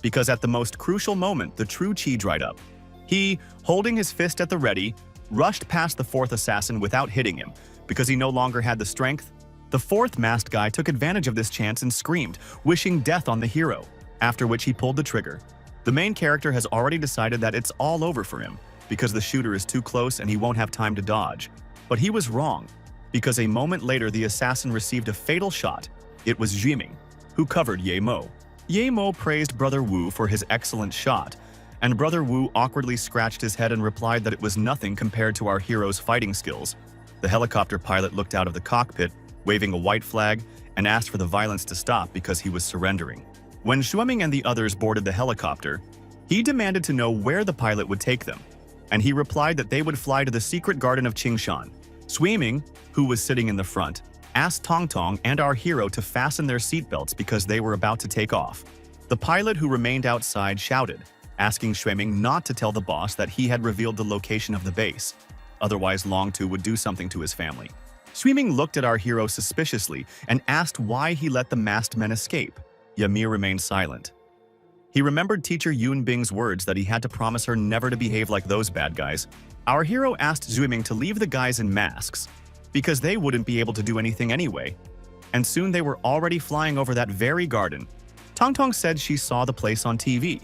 because at the most crucial moment, the true chi dried up. He, holding his fist at the ready, rushed past the fourth assassin without hitting him, because he no longer had the strength. The fourth masked guy took advantage of this chance and screamed, wishing death on the hero, after which he pulled the trigger. The main character has already decided that it's all over for him, because the shooter is too close and he won't have time to dodge. But he was wrong, because a moment later the assassin received a fatal shot. It was Ying, who covered Yemo. Yemo praised Brother Wu for his excellent shot, and Brother Wu awkwardly scratched his head and replied that it was nothing compared to our hero's fighting skills. The helicopter pilot looked out of the cockpit, waving a white flag, and asked for the violence to stop because he was surrendering. When Shueming and the others boarded the helicopter, he demanded to know where the pilot would take them, and he replied that they would fly to the secret garden of Qingshan. Shueming, who was sitting in the front, asked Tong Tong and our hero to fasten their seatbelts because they were about to take off. The pilot, who remained outside, shouted, asking Shueming not to tell the boss that he had revealed the location of the base. Otherwise, Long Tu would do something to his family. Shueming looked at our hero suspiciously and asked why he let the masked men escape. Ymir remained silent. He remembered teacher Yun Bing's words that he had to promise her never to behave like those bad guys. Our hero asked Shueming to leave the guys in masks, because they wouldn't be able to do anything anyway. And soon they were already flying over that very garden. Tong Tong said she saw the place on TV.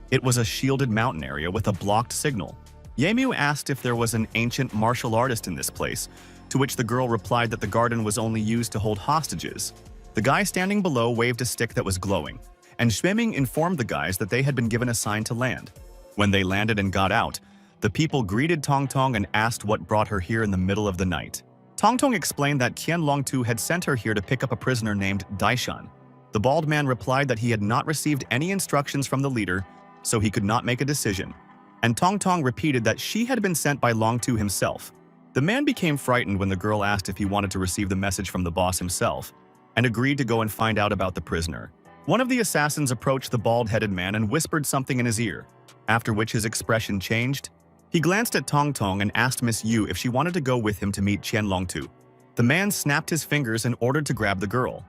It was a shielded mountain area with a blocked signal. Yemu asked if there was an ancient martial artist in this place, to which the girl replied that the garden was only used to hold hostages. The guy standing below waved a stick that was glowing, and Shueming informed the guys that they had been given a sign to land. When they landed and got out, the people greeted Tong Tong and asked what brought her here in the middle of the night. Tong Tong explained that Qian Longtu had sent her here to pick up a prisoner named Daishan. The bald man replied that he had not received any instructions from the leader, so he could not make a decision. And Tong Tong repeated that she had been sent by Longtu himself. The man became frightened when the girl asked if he wanted to receive the message from the boss himself, and agreed to go and find out about the prisoner. One of the assassins approached the bald-headed man and whispered something in his ear, after which his expression changed. He glanced at Tong Tong and asked Miss Yu if she wanted to go with him to meet Qian Longtu. The man snapped his fingers and ordered to grab the girl.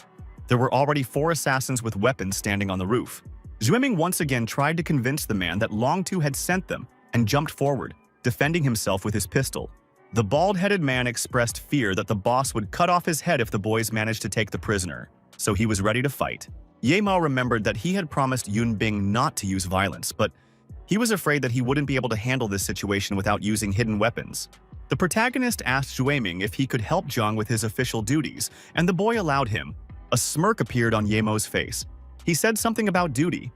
There were already 4 assassins with weapons standing on the roof. Shueming once again tried to convince the man that Longtu had sent them and jumped forward, defending himself with his pistol. The bald-headed man expressed fear that the boss would cut off his head if the boys managed to take the prisoner, so he was ready to fight. Ye Mao remembered that he had promised Yun Bing not to use violence, but he was afraid that he wouldn't be able to handle this situation without using hidden weapons. The protagonist asked Shueming if he could help Zhang with his official duties, and the boy allowed him. A smirk appeared on Yemo's face. He said something about duty,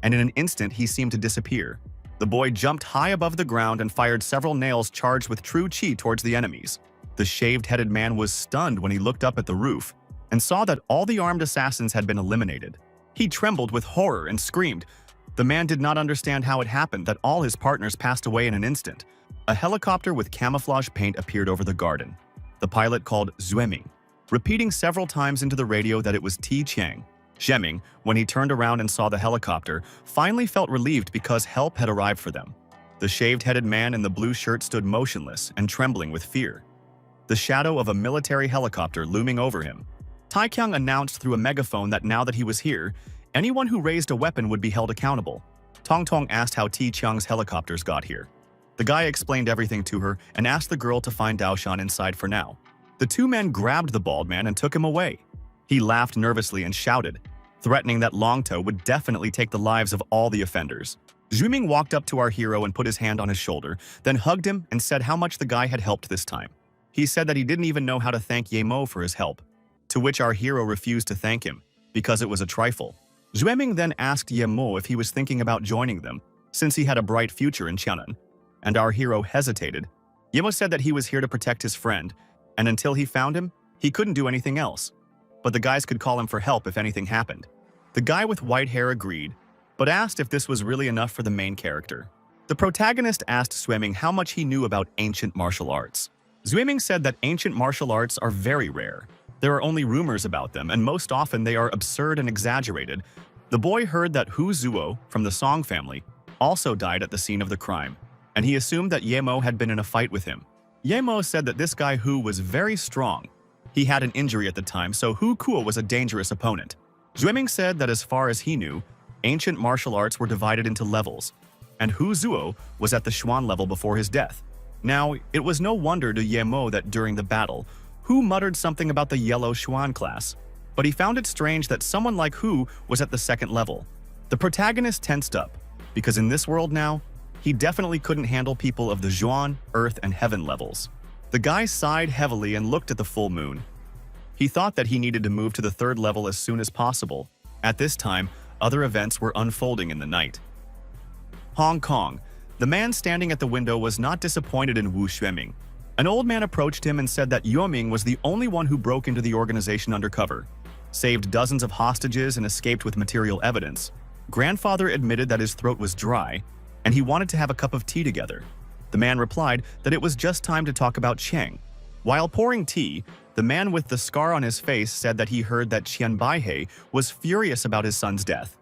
and in an instant he seemed to disappear. The boy jumped high above the ground and fired several nails charged with true chi towards the enemies. The shaved-headed man was stunned when he looked up at the roof and saw that all the armed assassins had been eliminated. He trembled with horror and screamed. The man did not understand how it happened that all his partners passed away in an instant. A helicopter with camouflage paint appeared over the garden. The pilot called Shueming, repeating several times into the radio that it was Ti Qiang. Shueming, when he turned around and saw the helicopter, finally felt relieved because help had arrived for them. The shaved-headed man in the blue shirt stood motionless and trembling with fear, the shadow of a military helicopter looming over him. Tai Qiang announced through a megaphone that now that he was here, anyone who raised a weapon would be held accountable. Tong Tong asked how Ti Qiang's helicopters got here. The guy explained everything to her and asked the girl to find Daoshan inside for now. The 2 men grabbed the bald man and took him away. He laughed nervously and shouted, threatening that Longto would definitely take the lives of all the offenders. Shueming walked up to our hero and put his hand on his shoulder, then hugged him and said how much the guy had helped this time. He said that he didn't even know how to thank Yemo for his help, to which our hero refused to thank him, because it was a trifle. Shueming then asked Yemo if he was thinking about joining them, since he had a bright future in Qianan, and our hero hesitated. Yemo said that he was here to protect his friend, and until he found him, he couldn't do anything else. But the guys could call him for help if anything happened. The guy with white hair agreed, but asked if this was really enough for the main character. The protagonist asked Shueming how much he knew about ancient martial arts. Shueming said that ancient martial arts are very rare. There are only rumors about them, and most often they are absurd and exaggerated. The boy heard that Hu Zuo, from the Song family, also died at the scene of the crime, and he assumed that Yemo had been in a fight with him. Yemo said that this guy Hu was very strong. He had an injury at the time, so Hu Kuo was a dangerous opponent. Zhueming said that as far as he knew, ancient martial arts were divided into levels, and Hu Zuo was at the Xuan level before his death. Now, it was no wonder to Yemo that during the battle, Hu muttered something about the yellow Xuan class, but he found it strange that someone like Hu was at the second level. The protagonist tensed up, because in this world now, he definitely couldn't handle people of the Xuan, Earth, and Heaven levels. The guy sighed heavily and looked at the full moon. He thought that he needed to move to the third level as soon as possible. At this time, other events were unfolding in the night. Hong Kong. The man standing at the window was not disappointed in Wu Xueming. An old man approached him and said that Yuoming was the only one who broke into the organization undercover, saved dozens of hostages, and escaped with material evidence. Grandfather admitted that his throat was dry, and he wanted to have a cup of tea together. The man replied that it was just time to talk about Cheng. While pouring tea, the man with the scar on his face said that he heard that Qian Baihei was furious about his son's death,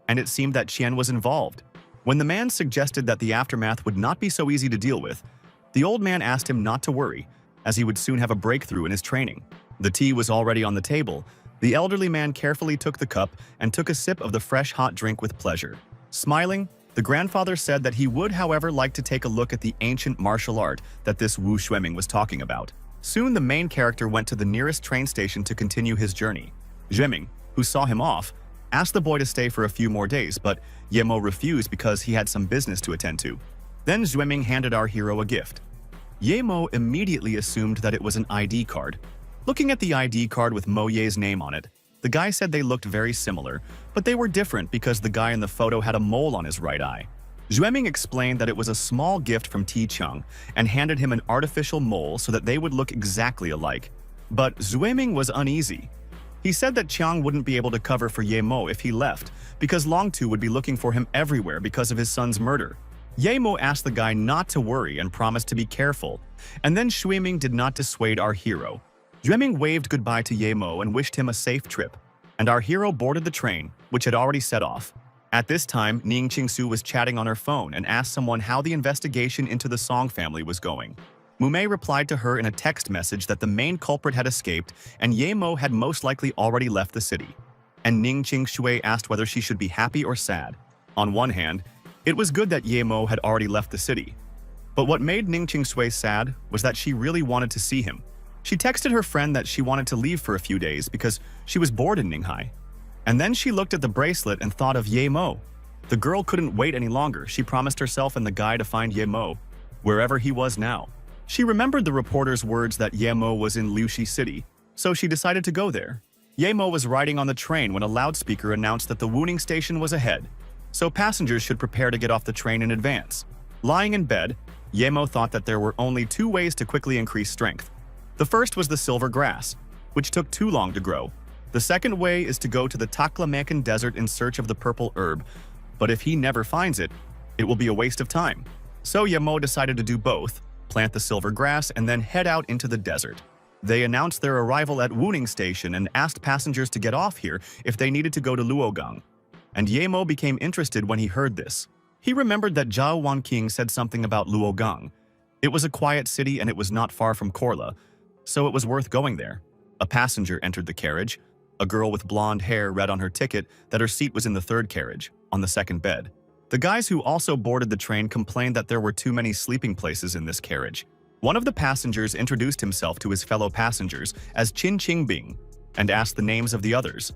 and it seemed that Qian was involved. When the man suggested that the aftermath would not be so easy to deal with, the old man asked him not to worry, as he would soon have a breakthrough in his training. The tea was already on the table. The elderly man carefully took the cup and took a sip of the fresh hot drink with pleasure. Smiling, the grandfather said that he would, however, like to take a look at the ancient martial art that this Wu Xueming was talking about. Soon the main character went to the nearest train station to continue his journey. Xueming, who saw him off, asked the boy to stay for a few more days, but Yemo refused because he had some business to attend to. Then Xueming handed our hero a gift. Yemo immediately assumed that it was an ID card. Looking at the ID card with Mo Ye's name on it, the guy said they looked very similar, but they were different because the guy in the photo had a mole on his right eye. Xueming explained that it was a small gift from Ti Cheng and handed him an artificial mole so that they would look exactly alike. But Xueming was uneasy. He said that Chiang wouldn't be able to cover for Yemo if he left, because Longtu would be looking for him everywhere because of his son's murder. Yemo asked the guy not to worry and promised to be careful, and then Xueming did not dissuade our hero. Xueming waved goodbye to Yemo and wished him a safe trip, and our hero boarded the train, which had already set off. At this time, Ning Qingsu was chatting on her phone and asked someone how the investigation into the Song family was going. Mumei replied to her in a text message that the main culprit had escaped and Yemo had most likely already left the city. And Ning Qingshui asked whether she should be happy or sad. On one hand, it was good that Yemo had already left the city. But what made Ning Qingshui sad was that she really wanted to see him. She texted her friend that she wanted to leave for a few days because she was bored in Ninghai. And then she looked at the bracelet and thought of Yemo. The girl couldn't wait any longer. She promised herself and the guy to find Yemo, wherever he was now. She remembered the reporter's words that Yemo was in Liuxi City, so she decided to go there. Yemo was riding on the train when a loudspeaker announced that the Wuning station was ahead, so passengers should prepare to get off the train in advance. Lying in bed, Yemo thought that there were only two ways to quickly increase strength. The first was the silver grass, which took too long to grow. The second way is to go to the Taklamakan desert in search of the purple herb, but if he never finds it, it will be a waste of time. So Yemo decided to do both, plant the silver grass, and then head out into the desert. They announced their arrival at Wuning Station and asked passengers to get off here if they needed to go to Luogang. And Yemo became interested when he heard this. He remembered that Zhao Wanqing said something about Luogang. It was a quiet city and it was not far from Korla, so it was worth going there. A passenger entered the carriage. A girl with blonde hair read on her ticket that her seat was in the third carriage, on the second bed. The guys who also boarded the train complained that there were too many sleeping places in this carriage. One of the passengers introduced himself to his fellow passengers as Qin Qingbing and asked the names of the others.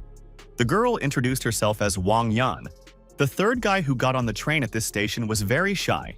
The girl introduced herself as Wang Yan. The third guy who got on the train at this station was very shy.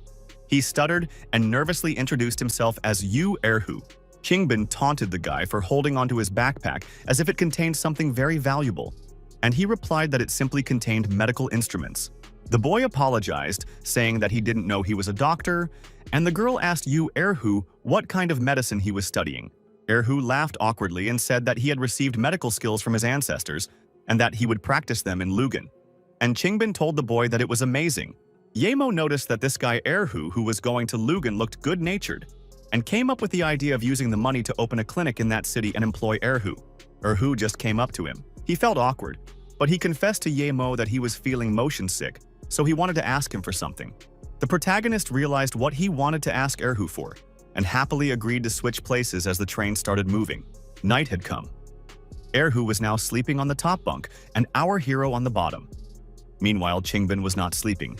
He stuttered and nervously introduced himself as Yu Erhu. Qingbin taunted the guy for holding onto his backpack as if it contained something very valuable, and he replied that it simply contained medical instruments. The boy apologized, saying that he didn't know he was a doctor, and the girl asked Yu Erhu what kind of medicine he was studying. Erhu laughed awkwardly and said that he had received medical skills from his ancestors and that he would practice them in Lugan. And Qingbin told the boy that it was amazing. Yemo noticed that this guy Erhu, who was going to Lugan, looked good-natured, and came up with the idea of using the money to open a clinic in that city and employ Erhu. Erhu just came up to him. He felt awkward, but he confessed to Yemo that he was feeling motion sick, so he wanted to ask him for something. The protagonist realized what he wanted to ask Erhu for, and happily agreed to switch places as the train started moving. Night had come. Erhu was now sleeping on the top bunk, and our hero on the bottom. Meanwhile, Qingbin was not sleeping.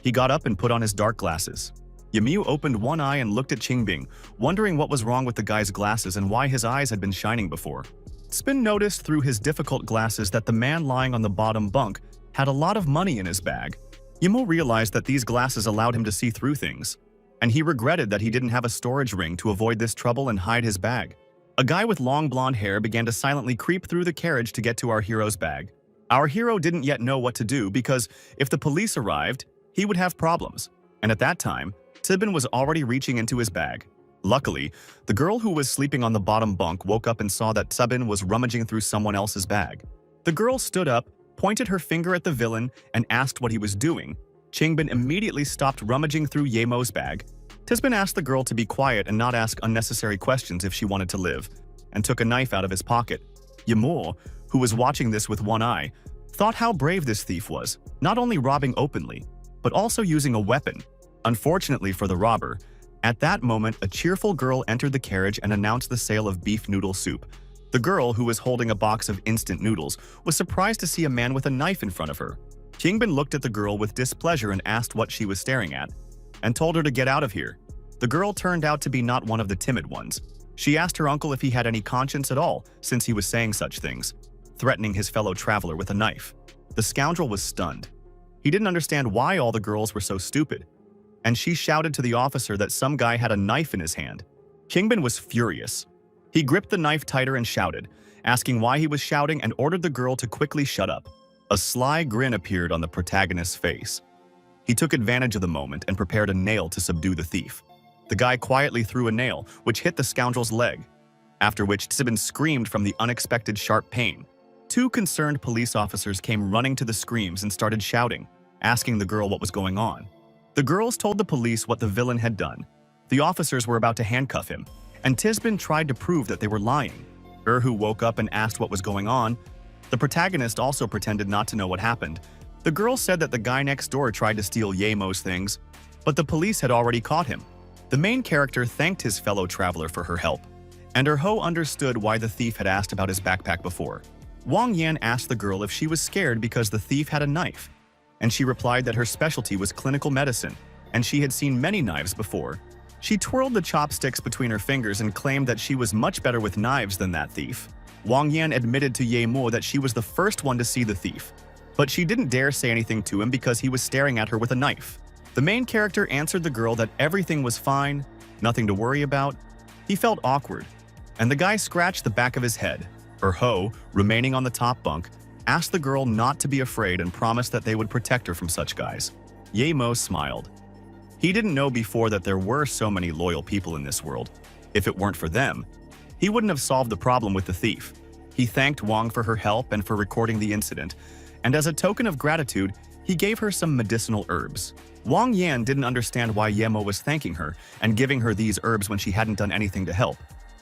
He got up and put on his dark glasses. Yamiu opened one eye and looked at Qingbin, wondering what was wrong with the guy's glasses and why his eyes had been shining before. Spin noticed through his difficult glasses that the man lying on the bottom bunk had a lot of money in his bag. Yamo realized that these glasses allowed him to see through things, and he regretted that he didn't have a storage ring to avoid this trouble and hide his bag. A guy with long blonde hair began to silently creep through the carriage to get to our hero's bag. Our hero didn't yet know what to do because if the police arrived, he would have problems, and at that time, Tibin was already reaching into his bag. Luckily, the girl who was sleeping on the bottom bunk woke up and saw that Tibin was rummaging through someone else's bag. The girl stood up, pointed her finger at the villain, and asked what he was doing. Qingbin immediately stopped rummaging through Yemo's bag. Tisbin asked the girl to be quiet and not ask unnecessary questions if she wanted to live, and took a knife out of his pocket. Yemo, who was watching this with one eye, thought how brave this thief was, not only robbing openly, but also using a weapon. Unfortunately for the robber, at that moment a cheerful girl entered the carriage and announced the sale of beef noodle soup. The girl, who was holding a box of instant noodles, was surprised to see a man with a knife in front of her. Qingbin looked at the girl with displeasure and asked what she was staring at, and told her to get out of here. The girl turned out to be not one of the timid ones. She asked her uncle if he had any conscience at all, since he was saying such things, threatening his fellow traveler with a knife. The scoundrel was stunned. He didn't understand why all the girls were so stupid, and she shouted to the officer that some guy had a knife in his hand. Qingbin was furious. He gripped the knife tighter and shouted, asking why he was shouting, and ordered the girl to quickly shut up. A sly grin appeared on the protagonist's face. He took advantage of the moment and prepared a nail to subdue the thief. The guy quietly threw a nail, which hit the scoundrel's leg, after which Tsibin screamed from the unexpected sharp pain. Two concerned police officers came running to the screams and started shouting, asking the girl what was going on. The girls told the police what the villain had done. The officers were about to handcuff him, and Tisbin tried to prove that they were lying. Erhu woke up and asked what was going on. The protagonist also pretended not to know what happened. The girl said that the guy next door tried to steal Yemo's things, but the police had already caught him. The main character thanked his fellow traveler for her help, and Erho understood why the thief had asked about his backpack before. Wang Yan asked the girl if she was scared because the thief had a knife, and she replied that her specialty was clinical medicine, and she had seen many knives before. She twirled the chopsticks between her fingers and claimed that she was much better with knives than that thief. Wang Yan admitted to Ye Mo that she was the first one to see the thief, but she didn't dare say anything to him because he was staring at her with a knife. The main character answered the girl that everything was fine, nothing to worry about. He felt awkward, and the guy scratched the back of his head. Erho, remaining on the top bunk, asked the girl not to be afraid and promised that they would protect her from such guys. Ye Mo smiled. He didn't know before that there were so many loyal people in this world. If it weren't for them, he wouldn't have solved the problem with the thief. He thanked Wang for her help and for recording the incident, and as a token of gratitude, he gave her some medicinal herbs. Wang Yan didn't understand why Yemo was thanking her and giving her these herbs when she hadn't done anything to help.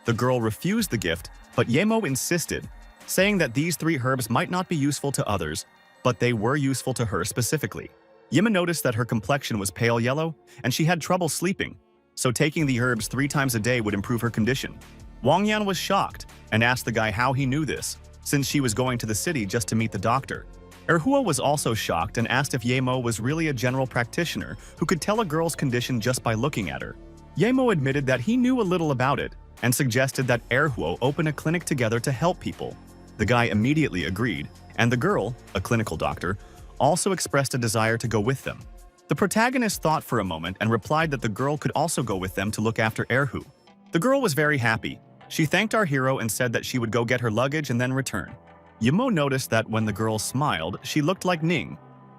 The girl refused the gift, but Yemo insisted, saying that these 3 herbs might not be useful to others, but they were useful to her specifically. Yema noticed that her complexion was pale yellow, and she had trouble sleeping, so taking the herbs 3 times a day would improve her condition. Wang Yan was shocked and asked the guy how he knew this, since she was going to the city just to meet the doctor. Erhua was also shocked and asked if Yemo was really a general practitioner who could tell a girl's condition just by looking at her. Yemo admitted that he knew a little about it and suggested that Erhuo open a clinic together to help people. The guy immediately agreed, and the girl, a clinical doctor, also expressed a desire to go with them. The protagonist thought for a moment and replied that the girl could also go with them to look after Erhu. The girl was very happy. She thanked our hero and said that she would go get her luggage and then return. Yemo noticed that when the girl smiled, she looked like Ning.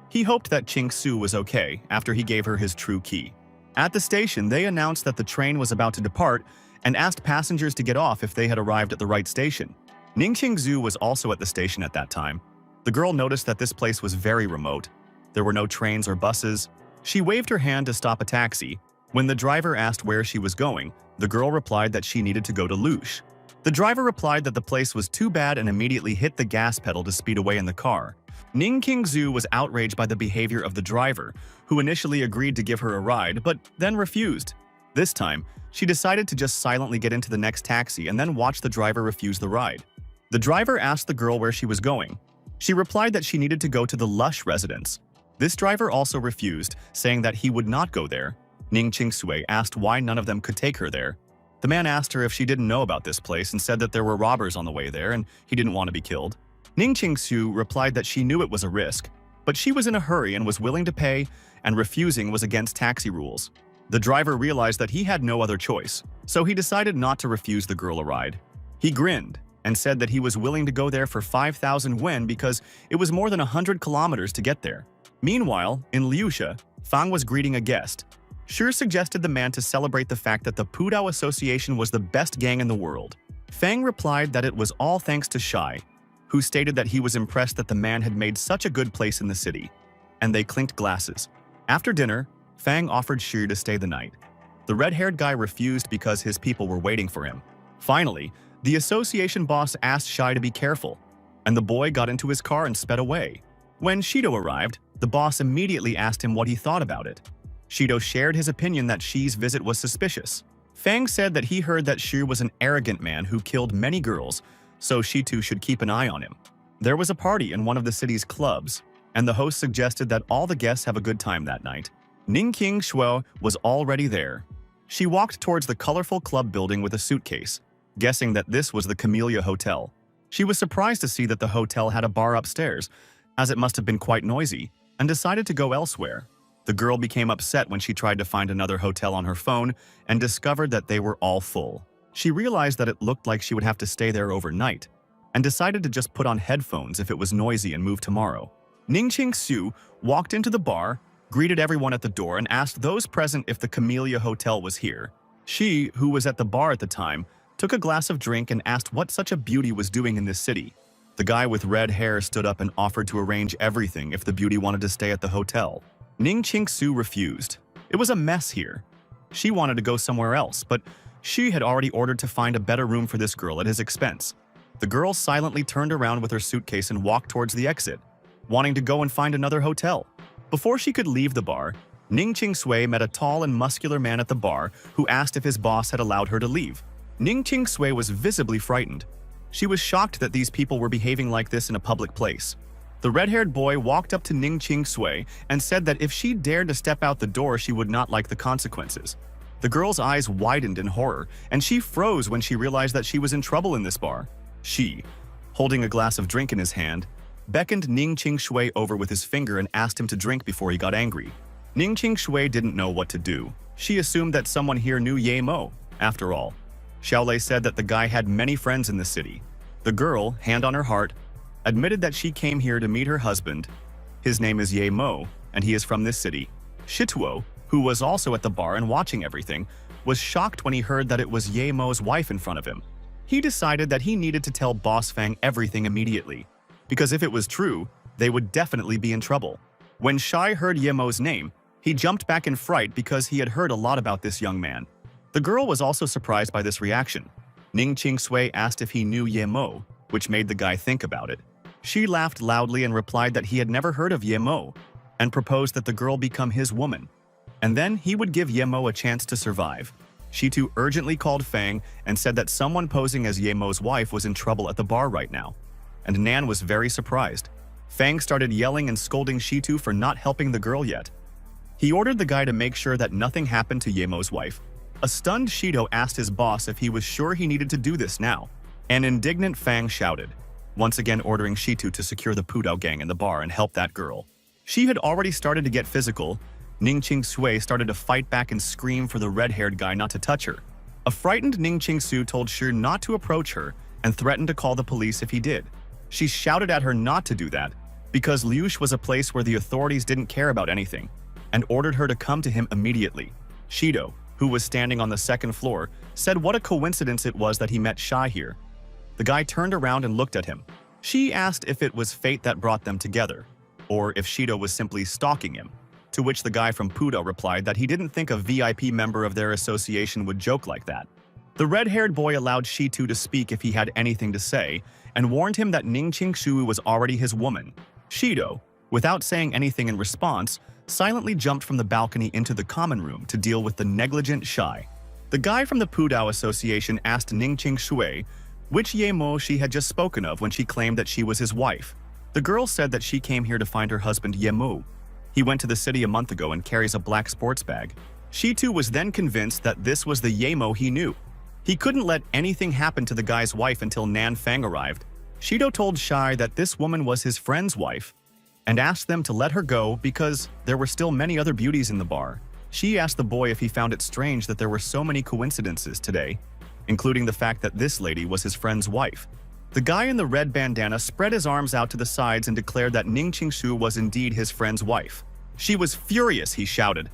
He hoped that Ching Su was okay after he gave her his true key. At the station, they announced that the train was about to depart and asked passengers to get off if they had arrived at the right station. Ning Qingzhu was also at the station at that time. The girl noticed that this place was very remote. There were no trains or buses. She waved her hand to stop a taxi. When the driver asked where she was going, the girl replied that she needed to go to Lush. The driver replied that the place was too bad and immediately hit the gas pedal to speed away in the car. Ning Qingzhu was outraged by the behavior of the driver, who initially agreed to give her a ride but then refused. This time, she decided to just silently get into the next taxi and then watch the driver refuse the ride. The driver asked the girl where she was going. She replied that she needed to go to the Lush residence. This driver also refused, saying that he would not go there. Ning Qingsui asked why none of them could take her there. The man asked her if she didn't know about this place and said that there were robbers on the way there and he didn't want to be killed. Ning Qingsu replied that she knew it was a risk, but she was in a hurry and was willing to pay, and refusing was against taxi rules. The driver realized that he had no other choice, so he decided not to refuse the girl a ride. He grinned and said that he was willing to go there for 5,000 yen because it was more than 100 kilometers to get there. Meanwhile, in Liuxia, Fang was greeting a guest. Shi suggested the man to celebrate the fact that the Pudao Association was the best gang in the world. Fang replied that it was all thanks to Shai, who stated that he was impressed that the man had made such a good place in the city, and they clinked glasses. After dinner, Fang offered Shi to stay the night. The red-haired guy refused because his people were waiting for him. Finally, the association boss asked Shai to be careful, and the boy got into his car and sped away. When Shido arrived, the boss immediately asked him what he thought about it. Shido shared his opinion that Shi's visit was suspicious. Fang said that he heard that Shi was an arrogant man who killed many girls, so Shi too should keep an eye on him. There was a party in one of the city's clubs, and the host suggested that all the guests have a good time that night. Ning Qingshuo was already there. She walked towards the colorful club building with a suitcase, guessing that this was the Camellia Hotel. She was surprised to see that the hotel had a bar upstairs, as it must have been quite noisy, and decided to go elsewhere. The girl became upset when she tried to find another hotel on her phone and discovered that they were all full. She realized that it looked like she would have to stay there overnight, and decided to just put on headphones if it was noisy and move tomorrow. Ning Qingsu walked into the bar, greeted everyone at the door, and asked those present if the Camellia Hotel was here. She, who was at the bar at the time, took a glass of drink and asked what such a beauty was doing in this city. The guy with red hair stood up and offered to arrange everything if the beauty wanted to stay at the hotel. Ning Qingsu refused. It was a mess here. She wanted to go somewhere else, but Shi had already ordered to find a better room for this girl at his expense. The girl silently turned around with her suitcase and walked towards the exit, wanting to go and find another hotel. Before she could leave the bar, Ning Qingsui met a tall and muscular man at the bar who asked if his boss had allowed her to leave. Ning Qingsui was visibly frightened. She was shocked that these people were behaving like this in a public place. The red-haired boy walked up to Ning Qingsui and said that if she dared to step out the door, she would not like the consequences. The girl's eyes widened in horror, and she froze when she realized that she was in trouble in this bar. Shi, holding a glass of drink in his hand, beckoned Ning Qingsui over with his finger and asked him to drink before he got angry. Ning Qingsui didn't know what to do. She assumed that someone here knew Ye Mo. After all, Xiaolei said that the guy had many friends in the city. The girl, hand on her heart, admitted that she came here to meet her husband. His name is Ye Mo, and he is from this city. Shituo, who was also at the bar and watching everything, was shocked when he heard that it was Ye Mo's wife in front of him. He decided that he needed to tell Boss Fang everything immediately, because if it was true, they would definitely be in trouble. When Shai heard Ye Mo's name, he jumped back in fright because he had heard a lot about this young man. The girl was also surprised by this reaction. Ning Qingsui asked if he knew Ye Mo, which made the guy think about it. She laughed loudly and replied that he had never heard of Ye Mo, and proposed that the girl become his woman. And then he would give Ye Mo a chance to survive. She too urgently called Fang and said that someone posing as Ye Mo's wife was in trouble at the bar right now. And Nan was very surprised. Fang started yelling and scolding Shitu for not helping the girl yet. He ordered the guy to make sure that nothing happened to Ye Mo's wife. A stunned Shido asked his boss if he was sure he needed to do this now. An indignant Fang shouted, once again ordering Shitu to secure the Pudao gang in the bar and help that girl. She had already started to get physical. Ning Qingsui started to fight back and scream for the red-haired guy not to touch her. A frightened Ning Qingsu told Shi not to approach her and threatened to call the police if he did. She shouted at her not to do that because Liush was a place where the authorities didn't care about anything, and ordered her to come to him immediately. Shido, who was standing on the second floor, said what a coincidence it was that he met Shai here. The guy turned around and looked at him. She asked if it was fate that brought them together, or if Shido was simply stalking him, to which the guy from Pudao replied that he didn't think a VIP member of their association would joke like that. The red-haired boy allowed Shitu to speak if he had anything to say, and warned him that Ning Qingshui was already his woman. Shido, without saying anything in response, silently jumped from the balcony into the common room to deal with the negligent Shai. The guy from the Pudao Association asked Ning Qingshui which Yemo she had just spoken of when she claimed that she was his wife. The girl said that she came here to find her husband Yemo. He went to the city a month ago and carries a black sports bag. Shitu was then convinced that this was the Yemo he knew. He couldn't let anything happen to the guy's wife until Nan Fang arrived. Shido told Shai that this woman was his friend's wife and asked them to let her go because there were still many other beauties in the bar. She asked the boy if he found it strange that there were so many coincidences today, including the fact that this lady was his friend's wife. The guy in the red bandana spread his arms out to the sides and declared that Ning Qingshu was indeed his friend's wife. She was furious, he shouted,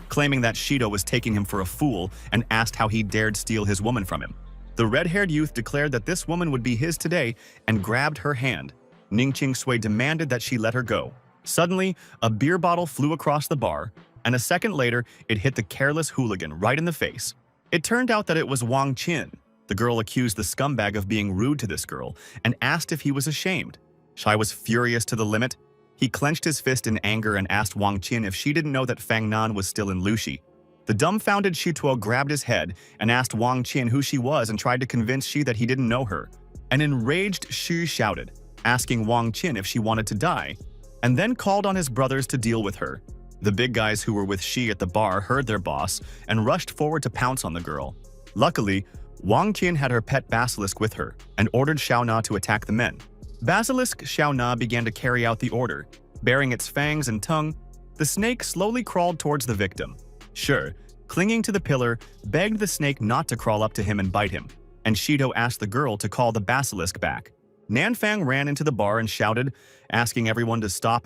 claiming that Shido was taking him for a fool and asked how he dared steal his woman from him. The red-haired youth declared that this woman would be his today and grabbed her hand. Ning Qingshui demanded that she let her go. Suddenly, a beer bottle flew across the bar, and a second later, it hit the careless hooligan right in the face. It turned out that it was Wang Qin. The girl accused the scumbag of being rude to this girl and asked if he was ashamed. Shai was furious to the limit. He clenched his fist in anger and asked Wang Qin if she didn't know that Fang Nan was still in Luxi. The dumbfounded Shituo grabbed his head and asked Wang Qin who she was and tried to convince she that he didn't know her. An enraged Xu shouted, asking Wang Qin if she wanted to die, and then called on his brothers to deal with her. The big guys who were with Shi at the bar heard their boss and rushed forward to pounce on the girl. Luckily, Wang Qin had her pet basilisk with her and ordered Xiao Na to attack the men. Basilisk Xiao Na began to carry out the order. Bearing its fangs and tongue, the snake slowly crawled towards the victim. Sure, clinging to the pillar, begged the snake not to crawl up to him and bite him, and Shido asked the girl to call the basilisk back. Nanfang ran into the bar and shouted, asking everyone to stop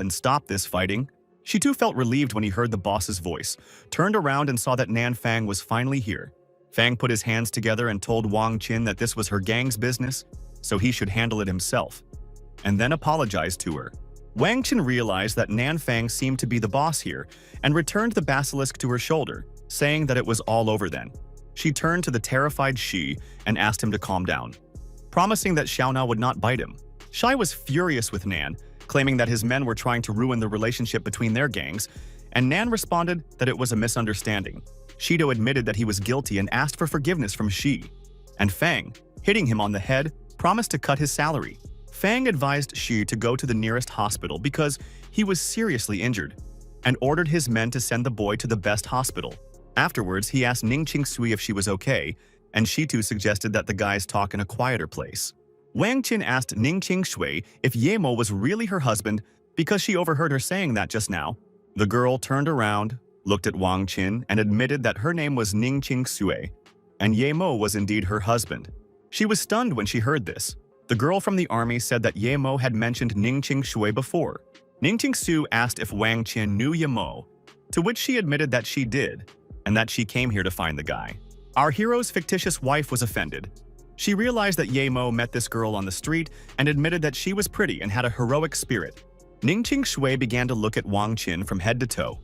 this fighting. She too felt relieved when he heard the boss's voice, turned around and saw that Nanfang was finally here. Fang put his hands together and told Wang Qin that this was her gang's business, so he should handle it himself, and then apologized to her. Wang Qin realized that Nanfang seemed to be the boss here and returned the basilisk to her shoulder, saying that it was all over then. She turned to the terrified Shi and asked him to calm down, promising that Xiao Na would not bite him. Shai was furious with Nan, claiming that his men were trying to ruin the relationship between their gangs, and Nan responded that it was a misunderstanding. Shido admitted that he was guilty and asked for forgiveness from Shi. And Fang, hitting him on the head, promised to cut his salary. Fang advised Shi to go to the nearest hospital because he was seriously injured, and ordered his men to send the boy to the best hospital. Afterwards, he asked Ning Qingshui if she was okay, and she too suggested that the guys talk in a quieter place. Wang Qin asked Ning Qingshui if Yemo was really her husband because she overheard her saying that just now. The girl turned around, looked at Wang Qin, and admitted that her name was Ning Qingshui, and Yemo was indeed her husband. She was stunned when she heard this. The girl from the army said that Yemo had mentioned Ning Qingshui before. Ning Qingsu asked if Wang Qin knew Yemo, to which she admitted that she did, and that she came here to find the guy. Our hero's fictitious wife was offended. She realized that Yemo met this girl on the street and admitted that she was pretty and had a heroic spirit. Ning Qingshui began to look at Wang Qin from head to toe,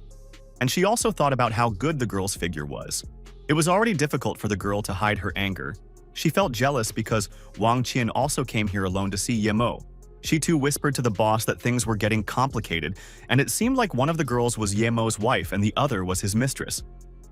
and she also thought about how good the girl's figure was. It was already difficult for the girl to hide her anger. She felt jealous because Wang Qin also came here alone to see Yemo. She too whispered to the boss that things were getting complicated, and it seemed like one of the girls was Yemo's wife and the other was his mistress.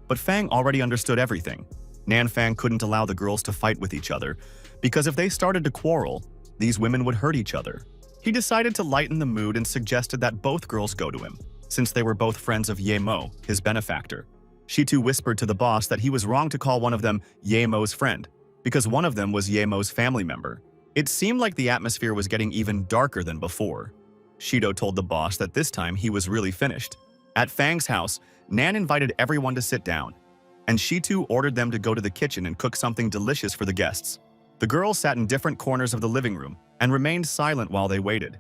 But Fang already understood everything. Nanfang couldn't allow the girls to fight with each other, because if they started to quarrel, these women would hurt each other. He decided to lighten the mood and suggested that both girls go to him, since they were both friends of Yemo, his benefactor. She too whispered to the boss that he was wrong to call one of them Yemo's friend, because one of them was Yemo's family member. It seemed like the atmosphere was getting even darker than before. Shido told the boss that this time he was really finished. At Fang's house, Nan invited everyone to sit down, and she too ordered them to go to the kitchen and cook something delicious for the guests. The girls sat in different corners of the living room and remained silent while they waited.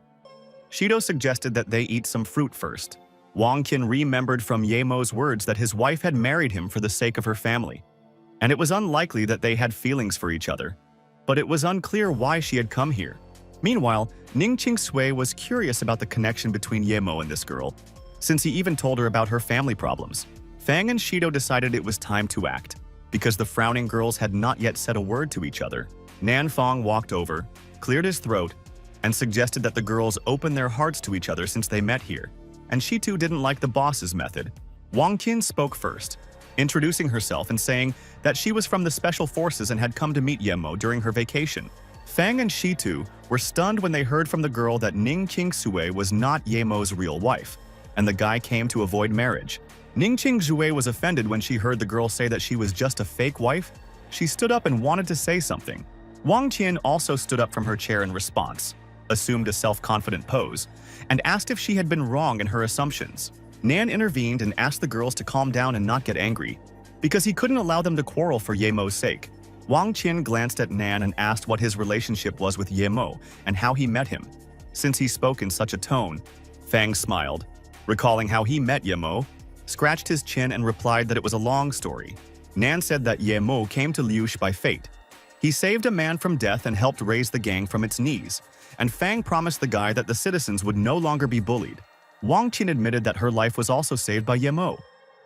Shido suggested that they eat some fruit first. Wang Qin remembered from Yemo's words that his wife had married him for the sake of her family, and it was unlikely that they had feelings for each other. But it was unclear why she had come here. Meanwhile, Ning Qingshui was curious about the connection between Yemo and this girl, since he even told her about her family problems. Fang and Shido decided it was time to act. because the frowning girls had not yet said a word to each other. Nan Fong walked over, cleared his throat, and suggested that the girls open their hearts to each other since they met here, and she too didn't like the boss's method. Wang Qin spoke first, introducing herself and saying that she was from the Special Forces and had come to meet Yemo during her vacation. Fang and she too were stunned when they heard from the girl that Ning Qingxue was not Yemo's real wife, and the guy came to avoid marriage. Ning Qingxue was offended when she heard the girl say that she was just a fake wife. She stood up and wanted to say something. Wang Qian also stood up from her chair in response, assumed a self-confident pose, and asked if she had been wrong in her assumptions. Nan intervened and asked the girls to calm down and not get angry, because he couldn't allow them to quarrel for Yemo's sake. Wang Qian glanced at Nan and asked what his relationship was with Yemo and how he met him. Since he spoke in such a tone, Fang smiled, recalling how he met Yemo, scratched his chin and replied that it was a long story. Nan said that Yemo came to Liush by fate. He saved a man from death and helped raise the gang from its knees, and Fang promised the guy that the citizens would no longer be bullied. Wang Qin admitted that her life was also saved by Yemo.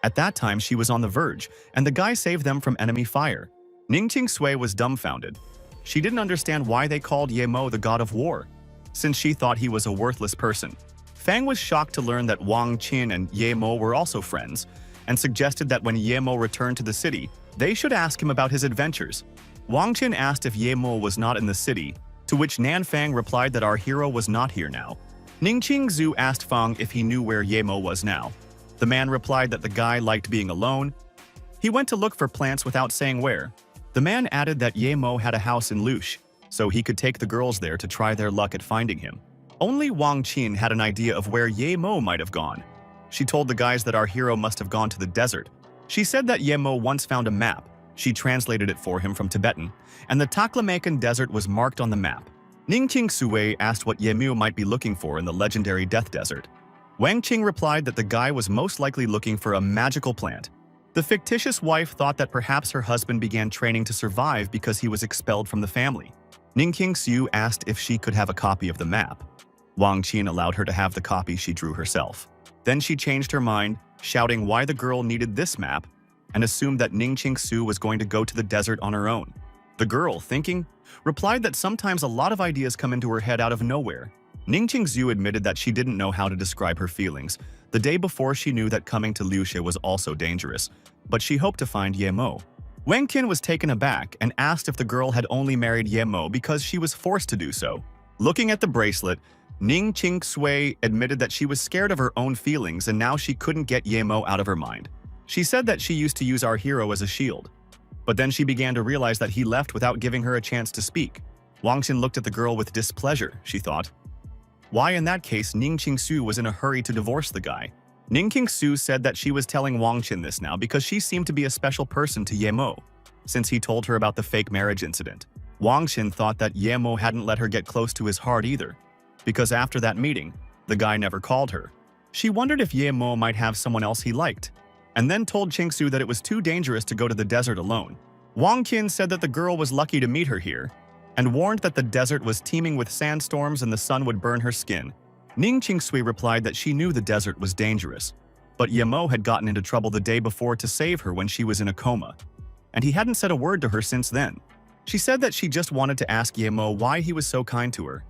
At that time, she was on the verge, and the guy saved them from enemy fire. Ning Qingxue was dumbfounded. She didn't understand why they called Yemo the god of war, since she thought he was a worthless person. Fang was shocked to learn that Wang Qin and Yemo were also friends, and suggested that when Yemo returned to the city, they should ask him about his adventures. Wang Qin asked if Yemo was not in the city, to which Nan Fang replied that our hero was not here now. Ning Qingzhu asked Fang if he knew where Yemo was now. The man replied that the guy liked being alone. He went to look for plants without saying where. The man added that Yemo had a house in Lush, so he could take the girls there to try their luck at finding him. Only Wang Qin had an idea of where Yemo might have gone. She told the guys that our hero must have gone to the desert. She said that Yemo once found a map. She translated it for him from Tibetan, and the Taklamakan desert was marked on the map. Ning Qingxue asked what Yemo might be looking for in the legendary Death Desert. Wang Qing replied that the guy was most likely looking for a magical plant. The fictitious wife thought that perhaps her husband began training to survive because he was expelled from the family. Ning Qingxue asked if she could have a copy of the map. Wang Qin allowed her to have the copy she drew herself. Then she changed her mind, shouting why the girl needed this map, and assumed that Ning Qingxue was going to go to the desert on her own. The girl, thinking, replied that sometimes a lot of ideas come into her head out of nowhere. Ning Qingxue admitted that she didn't know how to describe her feelings. The day before, she knew that coming to Liuxie was also dangerous, but she hoped to find Yemo. Wang Qin was taken aback and asked if the girl had only married Yemo because she was forced to do so. Looking at the bracelet, Ning Qingxue admitted that she was scared of her own feelings and now she couldn't get Yemo out of her mind. She said that she used to use our hero as a shield. But then she began to realize that he left without giving her a chance to speak. Wang Qin looked at the girl with displeasure, she thought. Why in that case Ning Qingxue was in a hurry to divorce the guy? Ning Qingxue said that she was telling Wang Qin this now because she seemed to be a special person to Yemo, since he told her about the fake marriage incident. Wang Qin thought that Yemo hadn't let her get close to his heart either, because after that meeting, the guy never called her. She wondered if Yemo might have someone else he liked, and then told Qingxue that it was too dangerous to go to the desert alone. Wang Qin said that the girl was lucky to meet her here, and warned that the desert was teeming with sandstorms and the sun would burn her skin. Ning Qingxue replied that she knew the desert was dangerous, but Yemo had gotten into trouble the day before to save her when she was in a coma, and he hadn't said a word to her since then. She said that she just wanted to ask Yemo why he was so kind to her,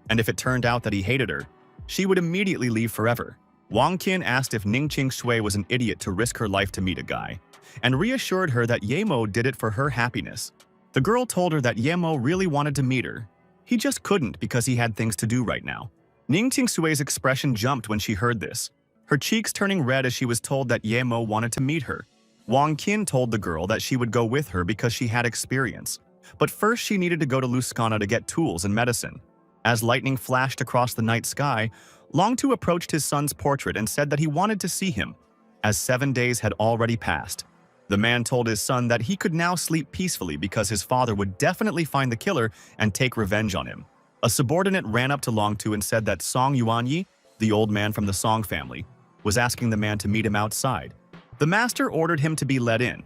and if it turned out that he hated her, she would immediately leave forever. Wang Qin asked if Ning Qingxue was an idiot to risk her life to meet a guy, and reassured her that Yemo did it for her happiness. The girl told her that Yemo really wanted to meet her. He just couldn't because he had things to do right now. Ning Qingxue's expression jumped when she heard this, her cheeks turning red as she was told that Yemo wanted to meet her. Wang Qin told the girl that she would go with her because she had experience, but first she needed to go to Luscana to get tools and medicine. As lightning flashed across the night sky, Longtu approached his son's portrait and said that he wanted to see him, as 7 days had already passed. The man told his son that he could now sleep peacefully because his father would definitely find the killer and take revenge on him. A subordinate ran up to Longtu and said that Song Yuanyi, the old man from the Song family, was asking the man to meet him outside. The master ordered him to be let in.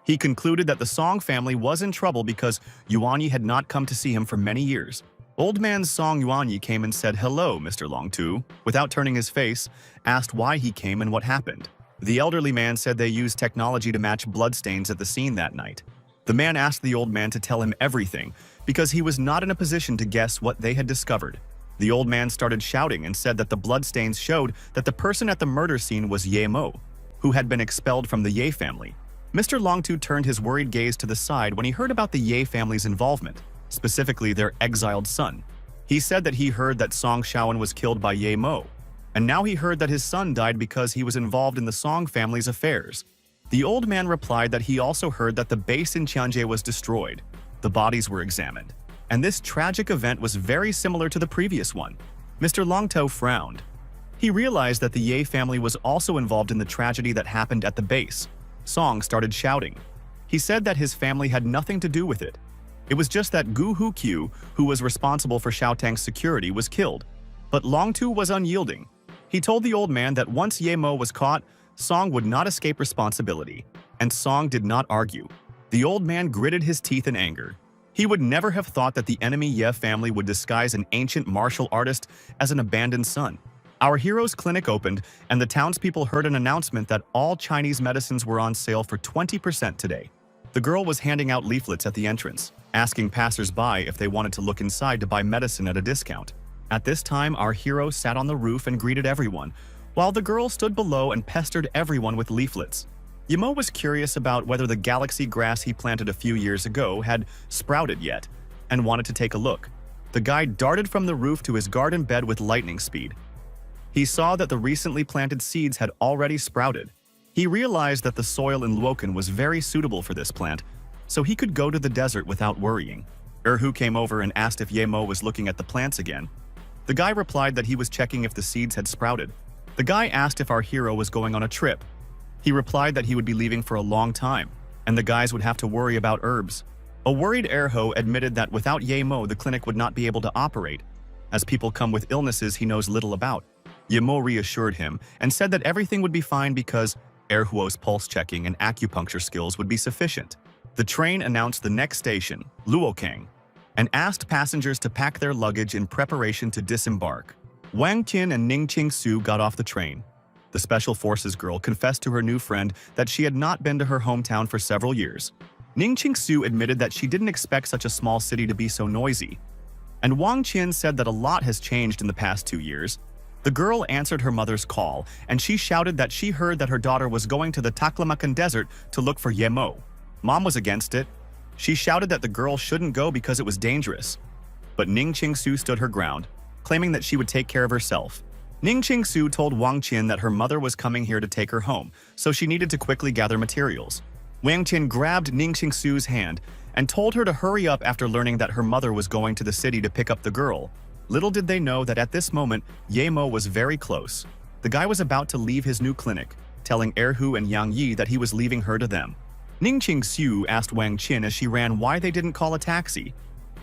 He concluded that the Song family was in trouble because Yuanyi had not come to see him for many years. Old man Song Yuanyi came and said, "Hello, Mr. Longtu," without turning his face, asked why he came and what happened. The elderly man said they used technology to match bloodstains at the scene that night. The man asked the old man to tell him everything because he was not in a position to guess what they had discovered. The old man started shouting and said that the bloodstains showed that the person at the murder scene was Ye Mo, who had been expelled from the Ye family. Mr. Longtu turned his worried gaze to the side when he heard about the Ye family's involvement, specifically their exiled son. He said that he heard that Song Shaoan was killed by Ye Mo, and now he heard that his son died because he was involved in the Song family's affairs. The old man replied that he also heard that the base in Tianjie was destroyed. The bodies were examined, and this tragic event was very similar to the previous one. Mr. Longtu frowned. He realized that the Ye family was also involved in the tragedy that happened at the base. Song started shouting. He said that his family had nothing to do with it. It was just that Gu Huqiu, who was responsible for Xiaotang's security, was killed. But Longtu was unyielding. He told the old man that once Ye Mo was caught, Song would not escape responsibility, and Song did not argue. The old man gritted his teeth in anger. He would never have thought that the enemy Ye family would disguise an ancient martial artist as an abandoned son. Our hero's clinic opened, and the townspeople heard an announcement that all Chinese medicines were on sale for 20% today. The girl was handing out leaflets at the entrance, asking passers-by if they wanted to look inside to buy medicine at a discount. At this time, our hero sat on the roof and greeted everyone, while the girl stood below and pestered everyone with leaflets. Ye Mo was curious about whether the galaxy grass he planted a few years ago had sprouted yet, and wanted to take a look. The guy darted from the roof to his garden bed with lightning speed. He saw that the recently planted seeds had already sprouted. He realized that the soil in Luokan was very suitable for this plant, so he could go to the desert without worrying. Erhu came over and asked if Ye Mo was looking at the plants again. The guy replied that he was checking if the seeds had sprouted. The guy asked if our hero was going on a trip. He replied that he would be leaving for a long time, and the guys would have to worry about herbs. A worried Erho admitted that without Ye Mo, the clinic would not be able to operate, as people come with illnesses he knows little about. Ye Mo reassured him and said that everything would be fine because Erhuo's pulse checking and acupuncture skills would be sufficient. The train announced the next station, Luokang, and asked passengers to pack their luggage in preparation to disembark. Wang Qin and Ning Qingsu got off the train. The Special Forces girl confessed to her new friend that she had not been to her hometown for several years. Ning Qingsu admitted that she didn't expect such a small city to be so noisy. And Wang Qin said that a lot has changed in the past 2 years. The girl answered her mother's call, and she shouted that she heard that her daughter was going to the Taklamakan desert to look for Ye Mo. Mom was against it. She shouted that the girl shouldn't go because it was dangerous. But Ning Qingsu stood her ground, claiming that she would take care of herself. Ning Qingsu told Wang Qin that her mother was coming here to take her home, so she needed to quickly gather materials. Wang Qin grabbed Ning Qingsu's hand and told her to hurry up after learning that her mother was going to the city to pick up the girl. Little did they know that at this moment, Ye Mo was very close. The guy was about to leave his new clinic, telling Erhu and Yang Yi that he was leaving her to them. Ning Qingsu asked Wang Qin as she ran why they didn't call a taxi,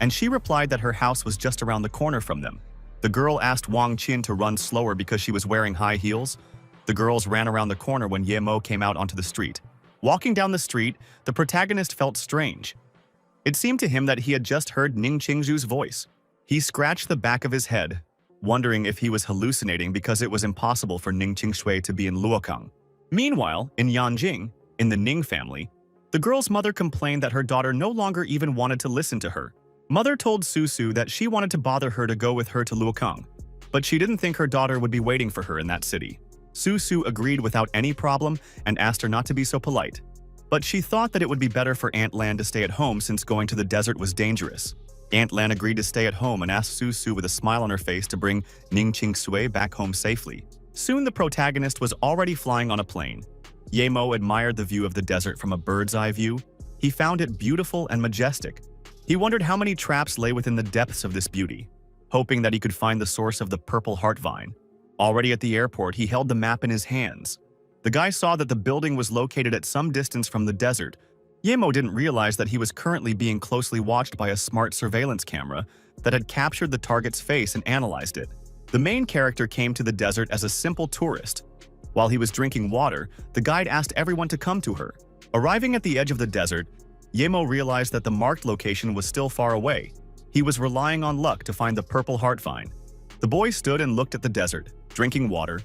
and she replied that her house was just around the corner from them. The girl asked Wang Qin to run slower because she was wearing high heels. The girls ran around the corner when Ye Mo came out onto the street. Walking down the street, the protagonist felt strange. It seemed to him that he had just heard Ning Qingzu's voice. He scratched the back of his head, wondering if he was hallucinating because it was impossible for Ning Qingshui to be in Luokang. Meanwhile, in Yanjing, in the Ning family, the girl's mother complained that her daughter no longer even wanted to listen to her. Mother told Susu that she wanted to bother her to go with her to Luokang, but she didn't think her daughter would be waiting for her in that city. Susu agreed without any problem and asked her not to be so polite. But she thought that it would be better for Aunt Lan to stay at home since going to the desert was dangerous. Aunt Lan agreed to stay at home and asked Susu with a smile on her face to bring Ning Qingsui back home safely. Soon the protagonist was already flying on a plane. Ye Mo admired the view of the desert from a bird's eye view. He found it beautiful and majestic. He wondered how many traps lay within the depths of this beauty, hoping that he could find the source of the purple heart vine. Already at the airport, he held the map in his hands. The guy saw that the building was located at some distance from the desert. Ye Mo didn't realize that he was currently being closely watched by a smart surveillance camera that had captured the target's face and analyzed it. The main character came to the desert as a simple tourist. While he was drinking water, the guide asked everyone to come to her. Arriving at the edge of the desert, Ye Mo realized that the marked location was still far away. He was relying on luck to find the purple heart vine. The boy stood and looked at the desert, drinking water.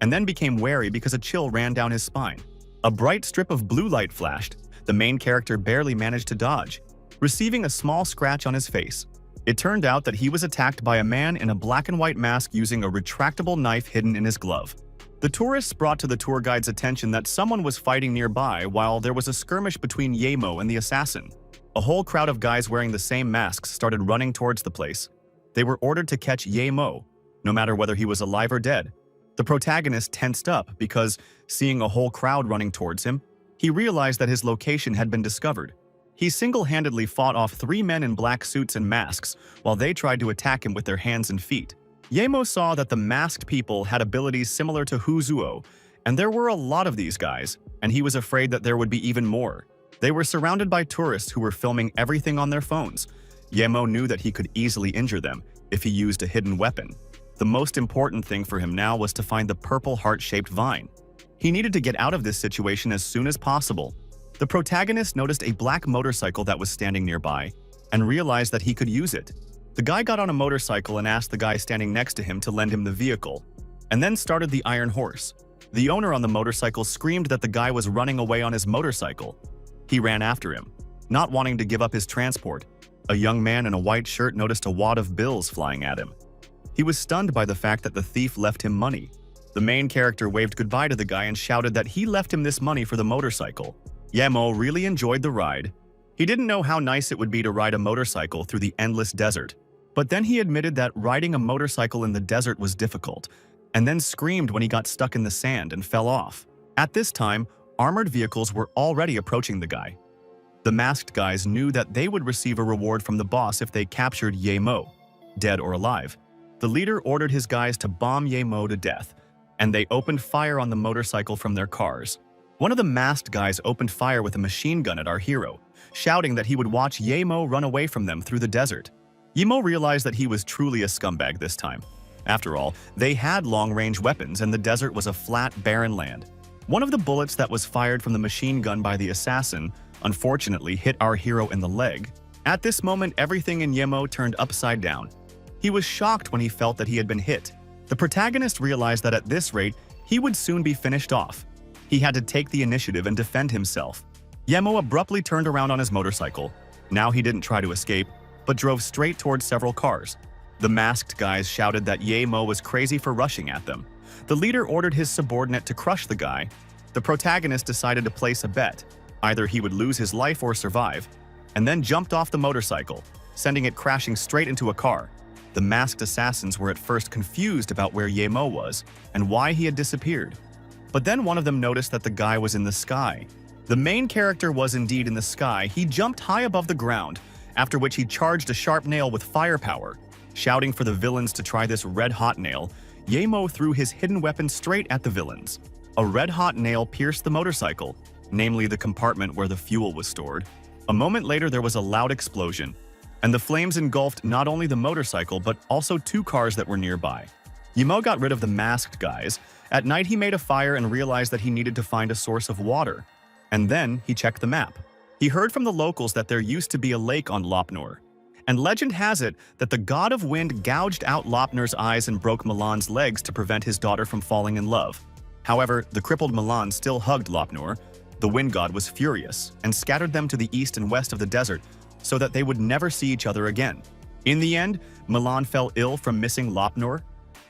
and then became wary because a chill ran down his spine. A bright strip of blue light flashed. The main character barely managed to dodge, receiving a small scratch on his face. It turned out that he was attacked by a man in a black and white mask using a retractable knife hidden in his glove. The tourists brought to the tour guide's attention that someone was fighting nearby while there was a skirmish between Yemo and the assassin. A whole crowd of guys wearing the same masks started running towards the place. They were ordered to catch Yemo, no matter whether he was alive or dead. The protagonist tensed up because, seeing a whole crowd running towards him, he realized that his location had been discovered. He single-handedly fought off 3 men in black suits and masks while they tried to attack him with their hands and feet. Yemo saw that the masked people had abilities similar to Huzuo, and there were a lot of these guys, and he was afraid that there would be even more. They were surrounded by tourists who were filming everything on their phones. Yemo knew that he could easily injure them if he used a hidden weapon. The most important thing for him now was to find the purple heart-shaped vine. He needed to get out of this situation as soon as possible. The protagonist noticed a black motorcycle that was standing nearby and realized that he could use it. The guy got on a motorcycle and asked the guy standing next to him to lend him the vehicle, and then started the iron horse. The owner on the motorcycle screamed that the guy was running away on his motorcycle. He ran after him, not wanting to give up his transport. A young man in a white shirt noticed a wad of bills flying at him. He was stunned by the fact that the thief left him money. The main character waved goodbye to the guy and shouted that he left him this money for the motorcycle. Yemo really enjoyed the ride. He didn't know how nice it would be to ride a motorcycle through the endless desert. But then he admitted that riding a motorcycle in the desert was difficult, and then screamed when he got stuck in the sand and fell off. At this time, armored vehicles were already approaching the guy. The masked guys knew that they would receive a reward from the boss if they captured Yemo, dead or alive. The leader ordered his guys to bomb Yemo to death, and they opened fire on the motorcycle from their cars. One of the masked guys opened fire with a machine gun at our hero, shouting that he would watch Yemo run away from them through the desert. Yemo realized that he was truly a scumbag this time. After all, they had long-range weapons and the desert was a flat, barren land. One of the bullets that was fired from the machine gun by the assassin unfortunately hit our hero in the leg. At this moment, everything in Yemo turned upside down. He was shocked when he felt that he had been hit. The protagonist realized that at this rate, he would soon be finished off. He had to take the initiative and defend himself. Yemo abruptly turned around on his motorcycle. Now he didn't try to escape, but drove straight towards several cars. The masked guys shouted that Yemo was crazy for rushing at them. The leader ordered his subordinate to crush the guy. The protagonist decided to place a bet. Either he would lose his life or survive, and then jumped off the motorcycle, sending it crashing straight into a car. The masked assassins were at first confused about where Yemo was and why he had disappeared. But then one of them noticed that the guy was in the sky. The main character was indeed in the sky. He jumped high above the ground, after which he charged a sharp nail with firepower. Shouting for the villains to try this red-hot nail, Yemo threw his hidden weapon straight at the villains. A red-hot nail pierced the motorcycle, namely the compartment where the fuel was stored. A moment later, there was a loud explosion, and the flames engulfed not only the motorcycle but also 2 cars that were nearby. Yemo got rid of the masked guys. At night, he made a fire and realized that he needed to find a source of water. And then he checked the map. He heard from the locals that there used to be a lake on Lopnor, and legend has it that the god of wind gouged out Lopnor's eyes and broke Milan's legs to prevent his daughter from falling in love. However, the crippled Milan still hugged Lopnor. The wind god was furious and scattered them to the east and west of the desert so that they would never see each other again. In the end, Milan fell ill from missing Lopnor.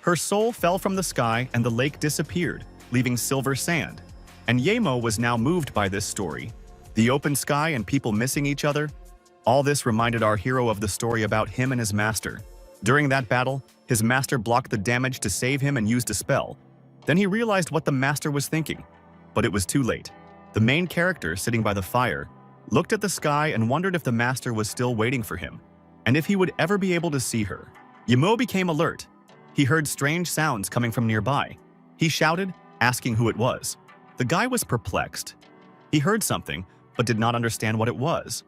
Her soul fell from the sky and the lake disappeared, leaving silver sand. And Yemo was now moved by this story. The open sky and people missing each other. All this reminded our hero of the story about him and his master. During that battle, his master blocked the damage to save him and used a spell. Then he realized what the master was thinking, but it was too late. The main character, sitting by the fire, looked at the sky and wondered if the master was still waiting for him, and if he would ever be able to see her. Yemo became alert. He heard strange sounds coming from nearby. He shouted, asking who it was. The guy was perplexed. He heard something, but did not understand what it was.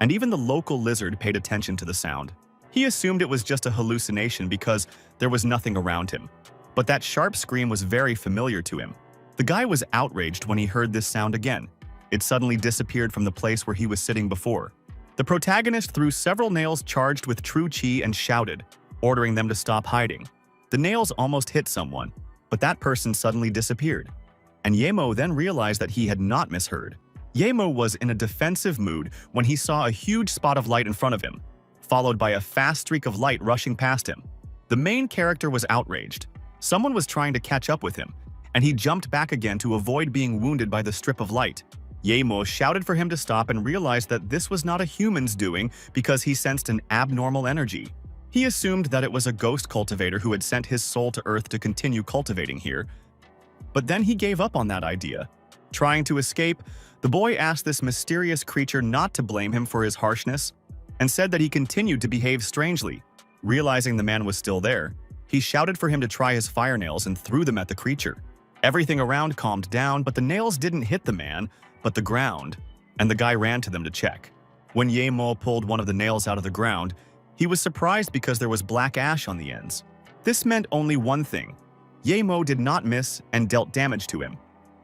And even the local lizard paid attention to the sound. He assumed it was just a hallucination because there was nothing around him. But that sharp scream was very familiar to him. The guy was outraged when he heard this sound again. It suddenly disappeared from the place where he was sitting before. The protagonist threw several nails charged with true chi and shouted, ordering them to stop hiding. The nails almost hit someone, but that person suddenly disappeared. And Yemo then realized that he had not misheard. Yemo was in a defensive mood when he saw a huge spot of light in front of him, followed by a fast streak of light rushing past him. The main character was outraged. Someone was trying to catch up with him, and he jumped back again to avoid being wounded by the strip of light. Yemo shouted for him to stop and realized that this was not a human's doing because he sensed an abnormal energy. He assumed that it was a ghost cultivator who had sent his soul to Earth to continue cultivating here. But then he gave up on that idea. Trying to escape, the boy asked this mysterious creature not to blame him for his harshness, and said that he continued to behave strangely. Realizing the man was still there, he shouted for him to try his fire nails and threw them at the creature. Everything around calmed down, but the nails didn't hit the man, but the ground, and the guy ran to them to check. When Yemo pulled one of the nails out of the ground, he was surprised because there was black ash on the ends. This meant only one thing. Yemo did not miss and dealt damage to him.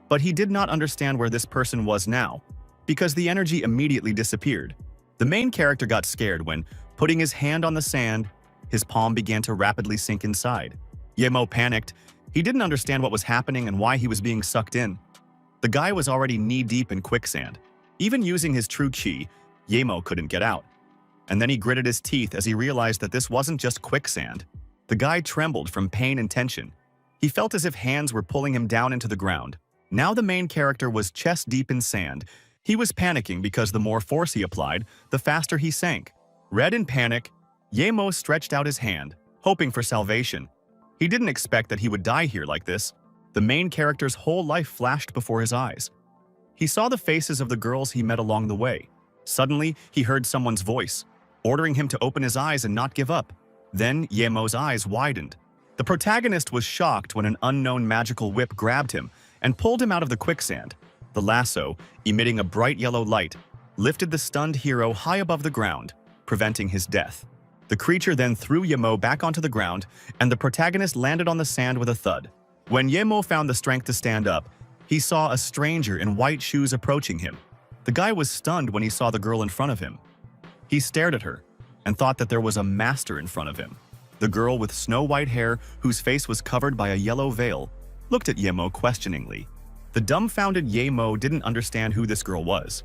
But he did not understand where this person was now, because the energy immediately disappeared. The main character got scared when, putting his hand on the sand, his palm began to rapidly sink inside. Yemo panicked. He didn't understand what was happening and why he was being sucked in. The guy was already knee-deep in quicksand. Even using his true chi, Yemo couldn't get out. And then he gritted his teeth as he realized that this wasn't just quicksand. The guy trembled from pain and tension. He felt as if hands were pulling him down into the ground. Now the main character was chest-deep in sand. He was panicking because the more force he applied, the faster he sank. Red in panic, Yemo stretched out his hand, hoping for salvation. He didn't expect that he would die here like this. The main character's whole life flashed before his eyes. He saw the faces of the girls he met along the way. Suddenly, he heard someone's voice, ordering him to open his eyes and not give up. Then Yemo's eyes widened. The protagonist was shocked when an unknown magical whip grabbed him and pulled him out of the quicksand. The lasso, emitting a bright yellow light, lifted the stunned hero high above the ground, preventing his death. The creature then threw Yemo back onto the ground, and the protagonist landed on the sand with a thud. When Yemo found the strength to stand up, he saw a stranger in white shoes approaching him. The guy was stunned when he saw the girl in front of him. He stared at her and thought that there was a master in front of him. The girl with snow-white hair, whose face was covered by a yellow veil, looked at Yemo questioningly. The dumbfounded Yemo didn't understand who this girl was.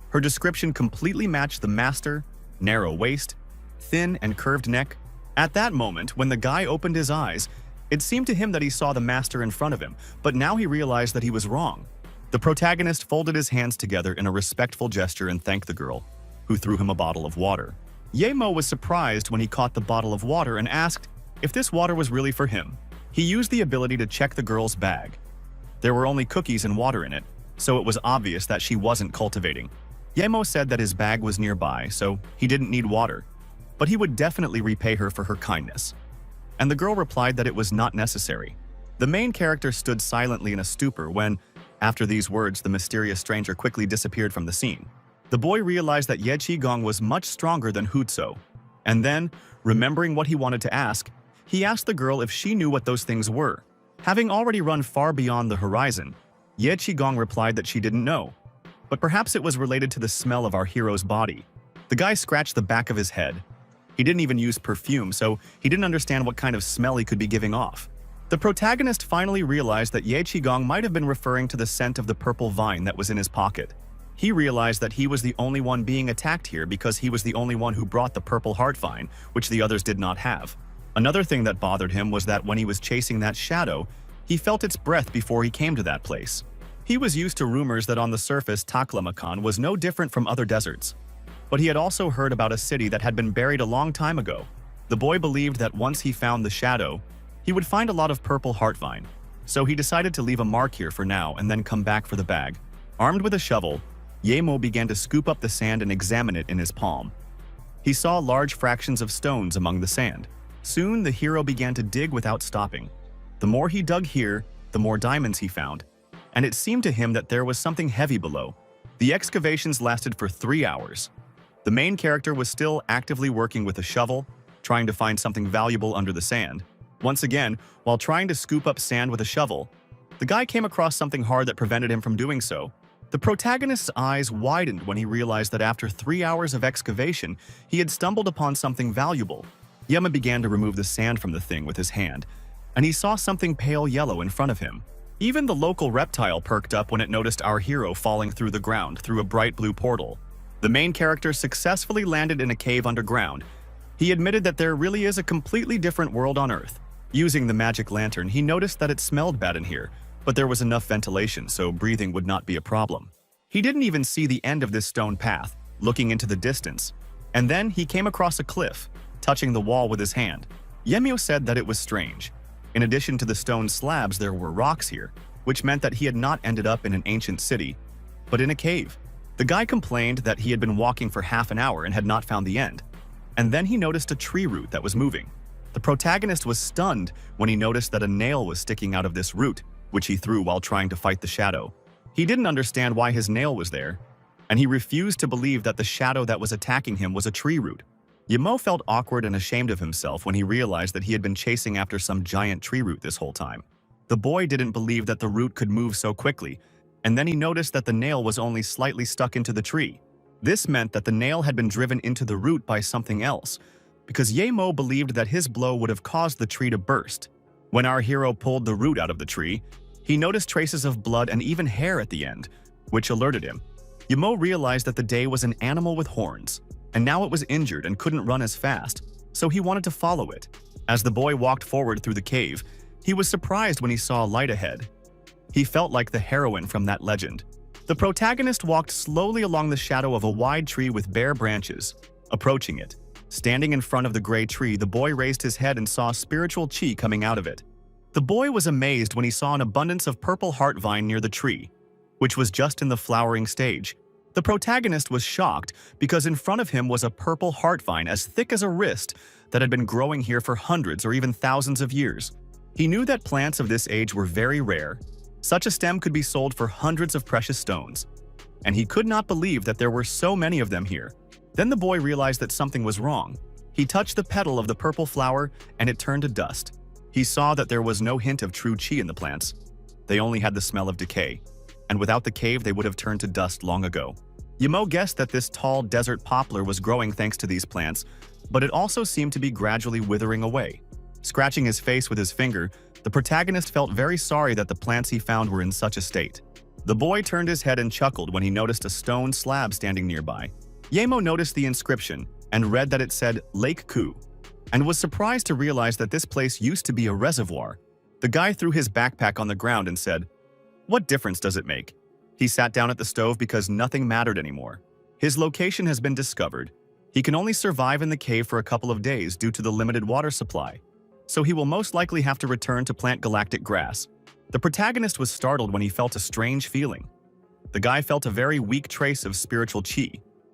Her description completely matched the master: narrow waist, thin and curved neck. At that moment, when the guy opened his eyes, it seemed to him that he saw the master in front of him, but now he realized that he was wrong. The protagonist folded his hands together in a respectful gesture and thanked the girl, who threw him a bottle of water. Yemo was surprised when he caught the bottle of water and asked if this water was really for him. He used the ability to check the girl's bag. There were only cookies and water in it, so it was obvious that she wasn't cultivating. Yemo said that his bag was nearby, so he didn't need water, but he would definitely repay her for her kindness. And the girl replied that it was not necessary. The main character stood silently in a stupor when, after these words, the mysterious stranger quickly disappeared from the scene. The boy realized that Ye Qigong was much stronger than Hutso, and then, remembering what he wanted to ask, he asked the girl if she knew what those things were. Having already run far beyond the horizon, Ye Qigong replied that she didn't know, but perhaps it was related to the smell of our hero's body. The guy scratched the back of his head. He didn't even use perfume, so he didn't understand what kind of smell he could be giving off. The protagonist finally realized that Ye Qigong might have been referring to the scent of the purple vine that was in his pocket. He realized that he was the only one being attacked here because he was the only one who brought the purple heart vine, which the others did not have. Another thing that bothered him was that when he was chasing that shadow, he felt its breath before he came to that place. He was used to rumors that on the surface Taklamakan was no different from other deserts. But he had also heard about a city that had been buried a long time ago. The boy believed that once he found the shadow, he would find a lot of purple heart vine. So he decided to leave a mark here for now and then come back for the bag. Armed with a shovel, Yemo began to scoop up the sand and examine it in his palm. He saw large fractions of stones among the sand. Soon, the hero began to dig without stopping. The more he dug here, the more diamonds he found, and it seemed to him that there was something heavy below. The excavations lasted for 3 hours. The main character was still actively working with a shovel, trying to find something valuable under the sand. Once again, while trying to scoop up sand with a shovel, the guy came across something hard that prevented him from doing so. The protagonist's eyes widened when he realized that after 3 hours of excavation, he had stumbled upon something valuable. Yema began to remove the sand from the thing with his hand, and he saw something pale yellow in front of him. Even the local reptile perked up when it noticed our hero falling through the ground through a bright blue portal. The main character successfully landed in a cave underground. He admitted that there really is a completely different world on Earth. Using the magic lantern, he noticed that it smelled bad in here, but there was enough ventilation so breathing would not be a problem. He didn't even see the end of this stone path, looking into the distance. And then he came across a cliff, touching the wall with his hand. Yemio said that it was strange. In addition to the stone slabs, there were rocks here, which meant that he had not ended up in an ancient city, but in a cave. The guy complained that he had been walking for half an hour and had not found the end. And then he noticed a tree root that was moving. The protagonist was stunned when he noticed that a nail was sticking out of this root, which he threw while trying to fight the shadow. He didn't understand why his nail was there, and he refused to believe that the shadow that was attacking him was a tree root. Yemo felt awkward and ashamed of himself when he realized that he had been chasing after some giant tree root this whole time. The boy didn't believe that the root could move so quickly, and then he noticed that the nail was only slightly stuck into the tree. This meant that the nail had been driven into the root by something else, because Yemo believed that his blow would have caused the tree to burst. When our hero pulled the root out of the tree, he noticed traces of blood and even hair at the end, which alerted him. Yemo realized that the day was an animal with horns, and now it was injured and couldn't run as fast, so he wanted to follow it. As the boy walked forward through the cave, he was surprised when he saw a light ahead. He felt like the heroine from that legend. The protagonist walked slowly along the shadow of a wide tree with bare branches. Approaching it, standing in front of the gray tree, the boy raised his head and saw spiritual chi coming out of it. The boy was amazed when he saw an abundance of purple heart vine near the tree, which was just in the flowering stage. The protagonist was shocked because in front of him was a purple heart vine as thick as a wrist that had been growing here for hundreds or even thousands of years. He knew that plants of this age were very rare. Such a stem could be sold for hundreds of precious stones, and he could not believe that there were so many of them here. Then the boy realized that something was wrong. He touched the petal of the purple flower and it turned to dust. He saw that there was no hint of true chi in the plants. They only had the smell of decay, and without the cave they would have turned to dust long ago. Yemo guessed that this tall desert poplar was growing thanks to these plants, but it also seemed to be gradually withering away. Scratching his face with his finger, the protagonist felt very sorry that the plants he found were in such a state. The boy turned his head and chuckled when he noticed a stone slab standing nearby. Yemo noticed the inscription and read that it said Lake Ku, and was surprised to realize that this place used to be a reservoir. The guy threw his backpack on the ground and said, "What difference does it make?" He sat down at the stove because nothing mattered anymore. His location has been discovered. He can only survive in the cave for a couple of days due to the limited water supply, so he will most likely have to return to plant galactic grass. The protagonist was startled when he felt a strange feeling. The guy felt a very weak trace of spiritual chi.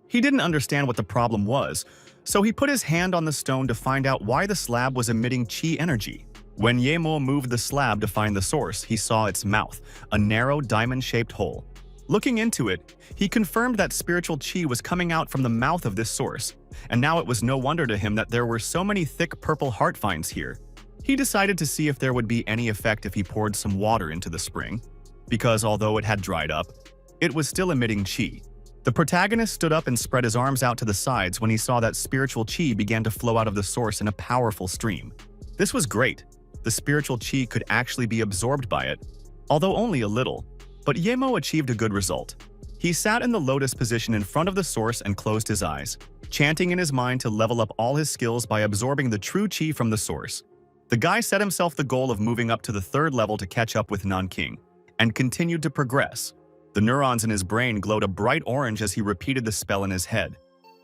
He didn't understand what the problem was, so he put his hand on the stone to find out why the slab was emitting chi energy. When Yemo moved the slab to find the source, he saw its mouth, a narrow diamond-shaped hole. Looking into it, he confirmed that spiritual chi was coming out from the mouth of this source, and now it was no wonder to him that there were so many thick purple heart vines here. He decided to see if there would be any effect if he poured some water into the spring, because although it had dried up, it was still emitting chi. The protagonist stood up and spread his arms out to the sides when he saw that spiritual chi began to flow out of the source in a powerful stream. This was great. The spiritual chi could actually be absorbed by it, although only a little. But Yemo achieved a good result. He sat in the lotus position in front of the source and closed his eyes, chanting in his mind to level up all his skills by absorbing the true chi from the source. The guy set himself the goal of moving up to the 3rd level to catch up with Nanking, and continued to progress. The neurons in his brain glowed a bright orange as he repeated the spell in his head,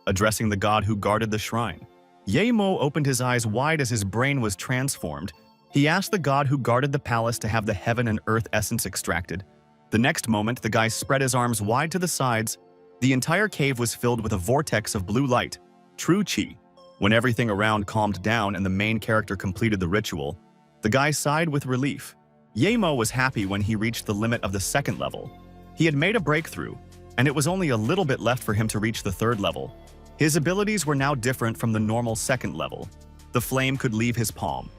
addressing the god who guarded the shrine. Yemo opened his eyes wide as his brain was transformed. He asked the god who guarded the palace to have the heaven and earth essence extracted. The next moment, the guy spread his arms wide to the sides. The entire cave was filled with a vortex of blue light, true chi. When everything around calmed down and the main character completed the ritual, the guy sighed with relief. Yemo was happy when he reached the limit of the 2nd level. He had made a breakthrough, and it was only a little bit left for him to reach the 3rd level. His abilities were now different from the normal 2nd level. The flame could leave his palm.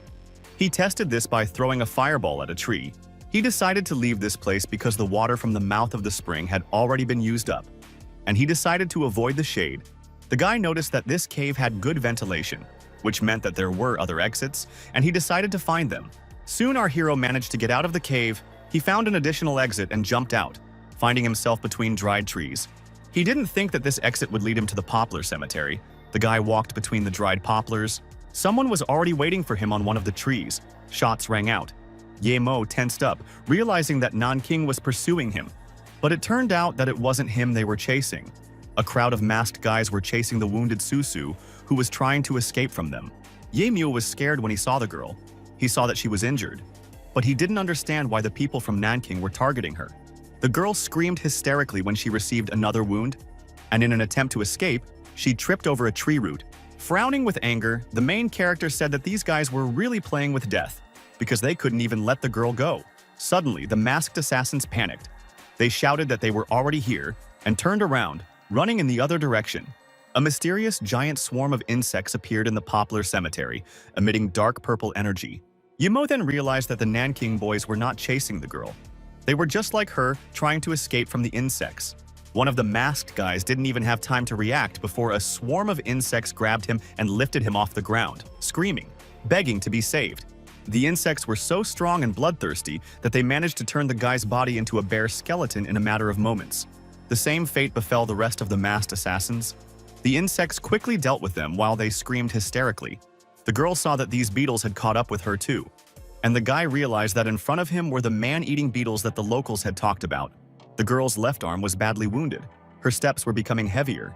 He tested this by throwing a fireball at a tree. He decided to leave this place because the water from the mouth of the spring had already been used up, and he decided to avoid the shade. The guy noticed that this cave had good ventilation, which meant that there were other exits, and he decided to find them. Soon our hero managed to get out of the cave. He found an additional exit and jumped out, finding himself between dried trees. He didn't think that this exit would lead him to the poplar cemetery. The guy walked between the dried poplars. Someone was already waiting for him on one of the trees. Shots rang out. Yemo tensed up, realizing that Nanking was pursuing him. But it turned out that it wasn't him they were chasing. A crowd of masked guys were chasing the wounded Susu, who was trying to escape from them. Yemyo was scared when he saw the girl. He saw that she was injured, but he didn't understand why the people from Nanking were targeting her. The girl screamed hysterically when she received another wound, and in an attempt to escape, she tripped over a tree root. Frowning with anger, the main character said that these guys were really playing with death, because they couldn't even let the girl go. Suddenly, the masked assassins panicked. They shouted that they were already here, and turned around, running in the other direction. A mysterious giant swarm of insects appeared in the poplar cemetery, emitting dark purple energy. Yemo then realized that the Nanking boys were not chasing the girl. They were just like her, trying to escape from the insects. One of the masked guys didn't even have time to react before a swarm of insects grabbed him and lifted him off the ground, screaming, begging to be saved. The insects were so strong and bloodthirsty that they managed to turn the guy's body into a bare skeleton in a matter of moments. The same fate befell the rest of the masked assassins. The insects quickly dealt with them while they screamed hysterically. The girl saw that these beetles had caught up with her too, and the guy realized that in front of him were the man-eating beetles that the locals had talked about. The girl's left arm was badly wounded. Her steps were becoming heavier.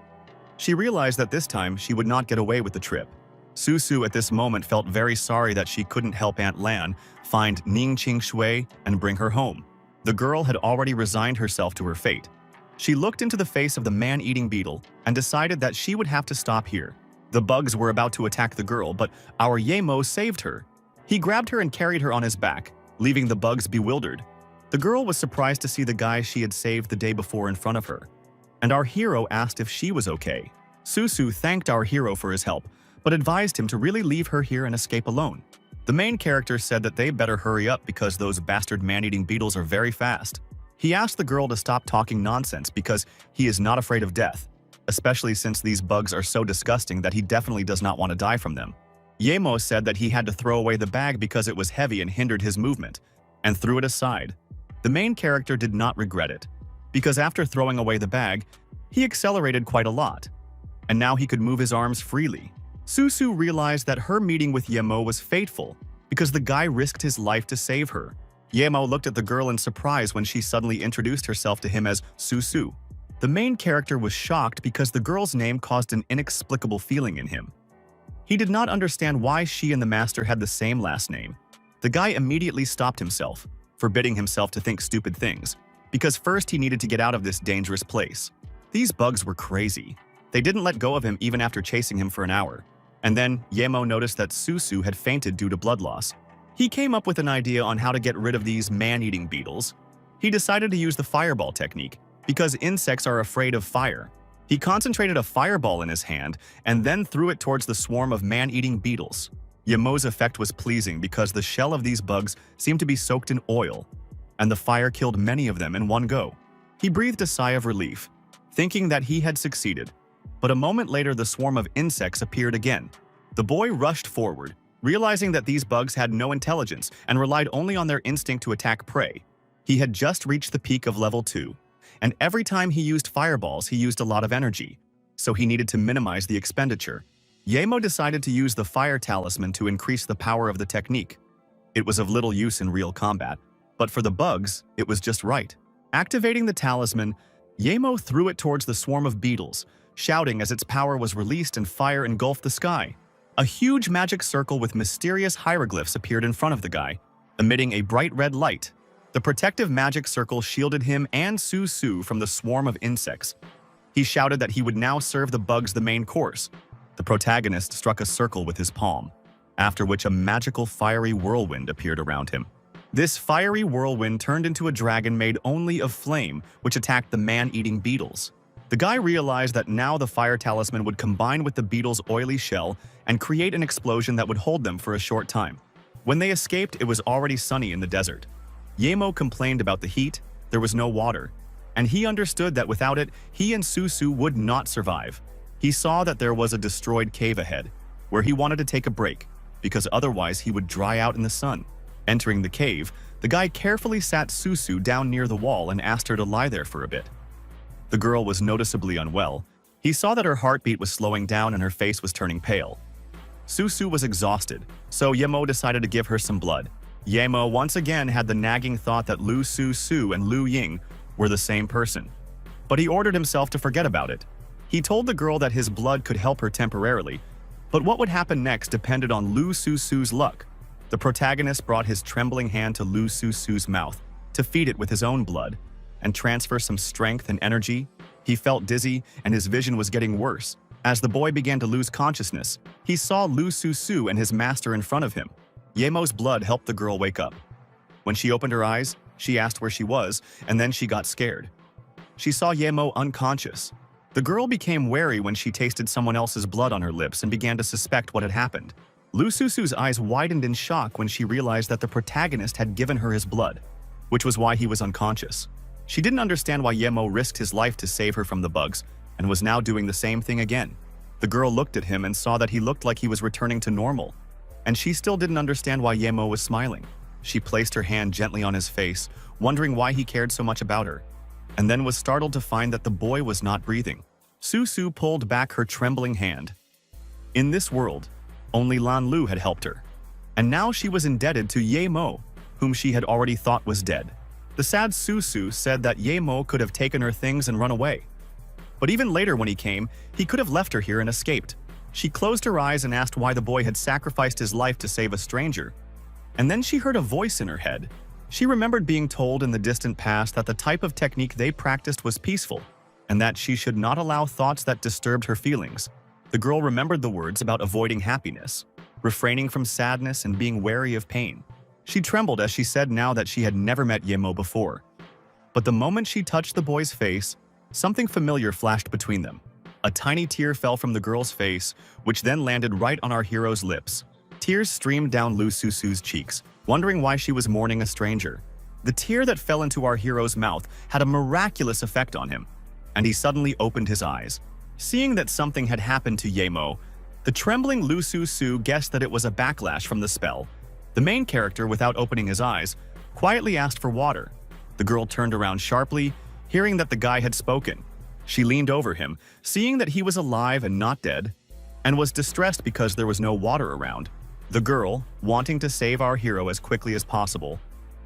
She realized that this time she would not get away with the trip. Susu at this moment felt very sorry that she couldn't help Aunt Lan find Ning Qing Shui and bring her home. The girl had already resigned herself to her fate. She looked into the face of the man-eating beetle and decided that she would have to stop here. The bugs were about to attack the girl, but our Yemo saved her. He grabbed her and carried her on his back, leaving the bugs bewildered. The girl was surprised to see the guy she had saved the day before in front of her, and our hero asked if she was okay. Susu thanked our hero for his help, but advised him to really leave her here and escape alone. The main character said that they better hurry up because those bastard man-eating beetles are very fast. He asked the girl to stop talking nonsense because he is not afraid of death, especially since these bugs are so disgusting that he definitely does not want to die from them. Yemo said that he had to throw away the bag because it was heavy and hindered his movement, and threw it aside. The main character did not regret it, because after throwing away the bag, he accelerated quite a lot, and now he could move his arms freely. Susu realized that her meeting with Yemo was fateful because the guy risked his life to save her. Yemo looked at the girl in surprise when she suddenly introduced herself to him as Susu. The main character was shocked because the girl's name caused an inexplicable feeling in him. He did not understand why she and the master had the same last name. The guy immediately stopped himself, forbidding himself to think stupid things, because first he needed to get out of this dangerous place. These bugs were crazy. They didn't let go of him even after chasing him for an hour. And then Yemo noticed that Susu had fainted due to blood loss. He came up with an idea on how to get rid of these man-eating beetles. He decided to use the fireball technique, because insects are afraid of fire. He concentrated a fireball in his hand and then threw it towards the swarm of man-eating beetles. Yemo's effect was pleasing because the shell of these bugs seemed to be soaked in oil, and the fire killed many of them in one go. He breathed a sigh of relief, thinking that he had succeeded. But a moment later, the swarm of insects appeared again. The boy rushed forward, realizing that these bugs had no intelligence and relied only on their instinct to attack prey. He had just reached the peak of level 2, and every time he used fireballs, he used a lot of energy, so he needed to minimize the expenditure. Yemo decided to use the fire talisman to increase the power of the technique. It was of little use in real combat, but for the bugs, it was just right. Activating the talisman, Yemo threw it towards the swarm of beetles, shouting as its power was released and fire engulfed the sky. A huge magic circle with mysterious hieroglyphs appeared in front of the guy, emitting a bright red light. The protective magic circle shielded him and Susu from the swarm of insects. He shouted that he would now serve the bugs the main course. The protagonist struck a circle with his palm, after which a magical fiery whirlwind appeared around him. This fiery whirlwind turned into a dragon made only of flame, which attacked the man-eating beetles. The guy realized that now the fire talisman would combine with the beetles' oily shell and create an explosion that would hold them for a short time. When they escaped, it was already sunny in the desert. Yemo complained about the heat, there was no water, and he understood that without it, he and Susu would not survive. He saw that there was a destroyed cave ahead, where he wanted to take a break, because otherwise he would dry out in the sun. Entering the cave, the guy carefully sat Susu down near the wall and asked her to lie there for a bit. The girl was noticeably unwell. He saw that her heartbeat was slowing down and her face was turning pale. Susu was exhausted, so Yemo decided to give her some blood. Yemo once again had the nagging thought that Lu Susu and Lu Ying were the same person. But he ordered himself to forget about it. He told the girl that his blood could help her temporarily, but what would happen next depended on Lu Susu's luck. The protagonist brought his trembling hand to Lu Susu's mouth to feed it with his own blood and transfer some strength and energy. He felt dizzy and his vision was getting worse. As the boy began to lose consciousness, he saw Lu Susu and his master in front of him. Yemo's blood helped the girl wake up. When she opened her eyes, she asked where she was, and then she got scared. She saw Yemo unconscious. The girl became wary when she tasted someone else's blood on her lips and began to suspect what had happened. Lu Susu's eyes widened in shock when she realized that the protagonist had given her his blood, which was why he was unconscious. She didn't understand why Yemo risked his life to save her from the bugs, and was now doing the same thing again. The girl looked at him and saw that he looked like he was returning to normal, and she still didn't understand why Yemo was smiling. She placed her hand gently on his face, wondering why he cared so much about her, and then was startled to find that the boy was not breathing. Susu pulled back her trembling hand. In this world, only Lan Lu had helped her, and now she was indebted to Yemo, whom she had already thought was dead. The sad Susu said that Yemo could have taken her things and run away. But even later when he came, he could have left her here and escaped. She closed her eyes and asked why the boy had sacrificed his life to save a stranger. And then she heard a voice in her head. She remembered being told in the distant past that the type of technique they practiced was peaceful, and that she should not allow thoughts that disturbed her feelings. The girl remembered the words about avoiding happiness, refraining from sadness, and being wary of pain. She trembled as she said now that she had never met Yemo before. But the moment she touched the boy's face, something familiar flashed between them. A tiny tear fell from the girl's face, which then landed right on our hero's lips. Tears streamed down Lu Susu's cheeks, wondering why she was mourning a stranger. The tear that fell into our hero's mouth had a miraculous effect on him, and he suddenly opened his eyes. Seeing that something had happened to Yemo, the trembling Lu Susu guessed that it was a backlash from the spell. The main character, without opening his eyes, quietly asked for water. The girl turned around sharply, hearing that the guy had spoken. She leaned over him, seeing that he was alive and not dead, and was distressed because there was no water around. The girl, wanting to save our hero as quickly as possible,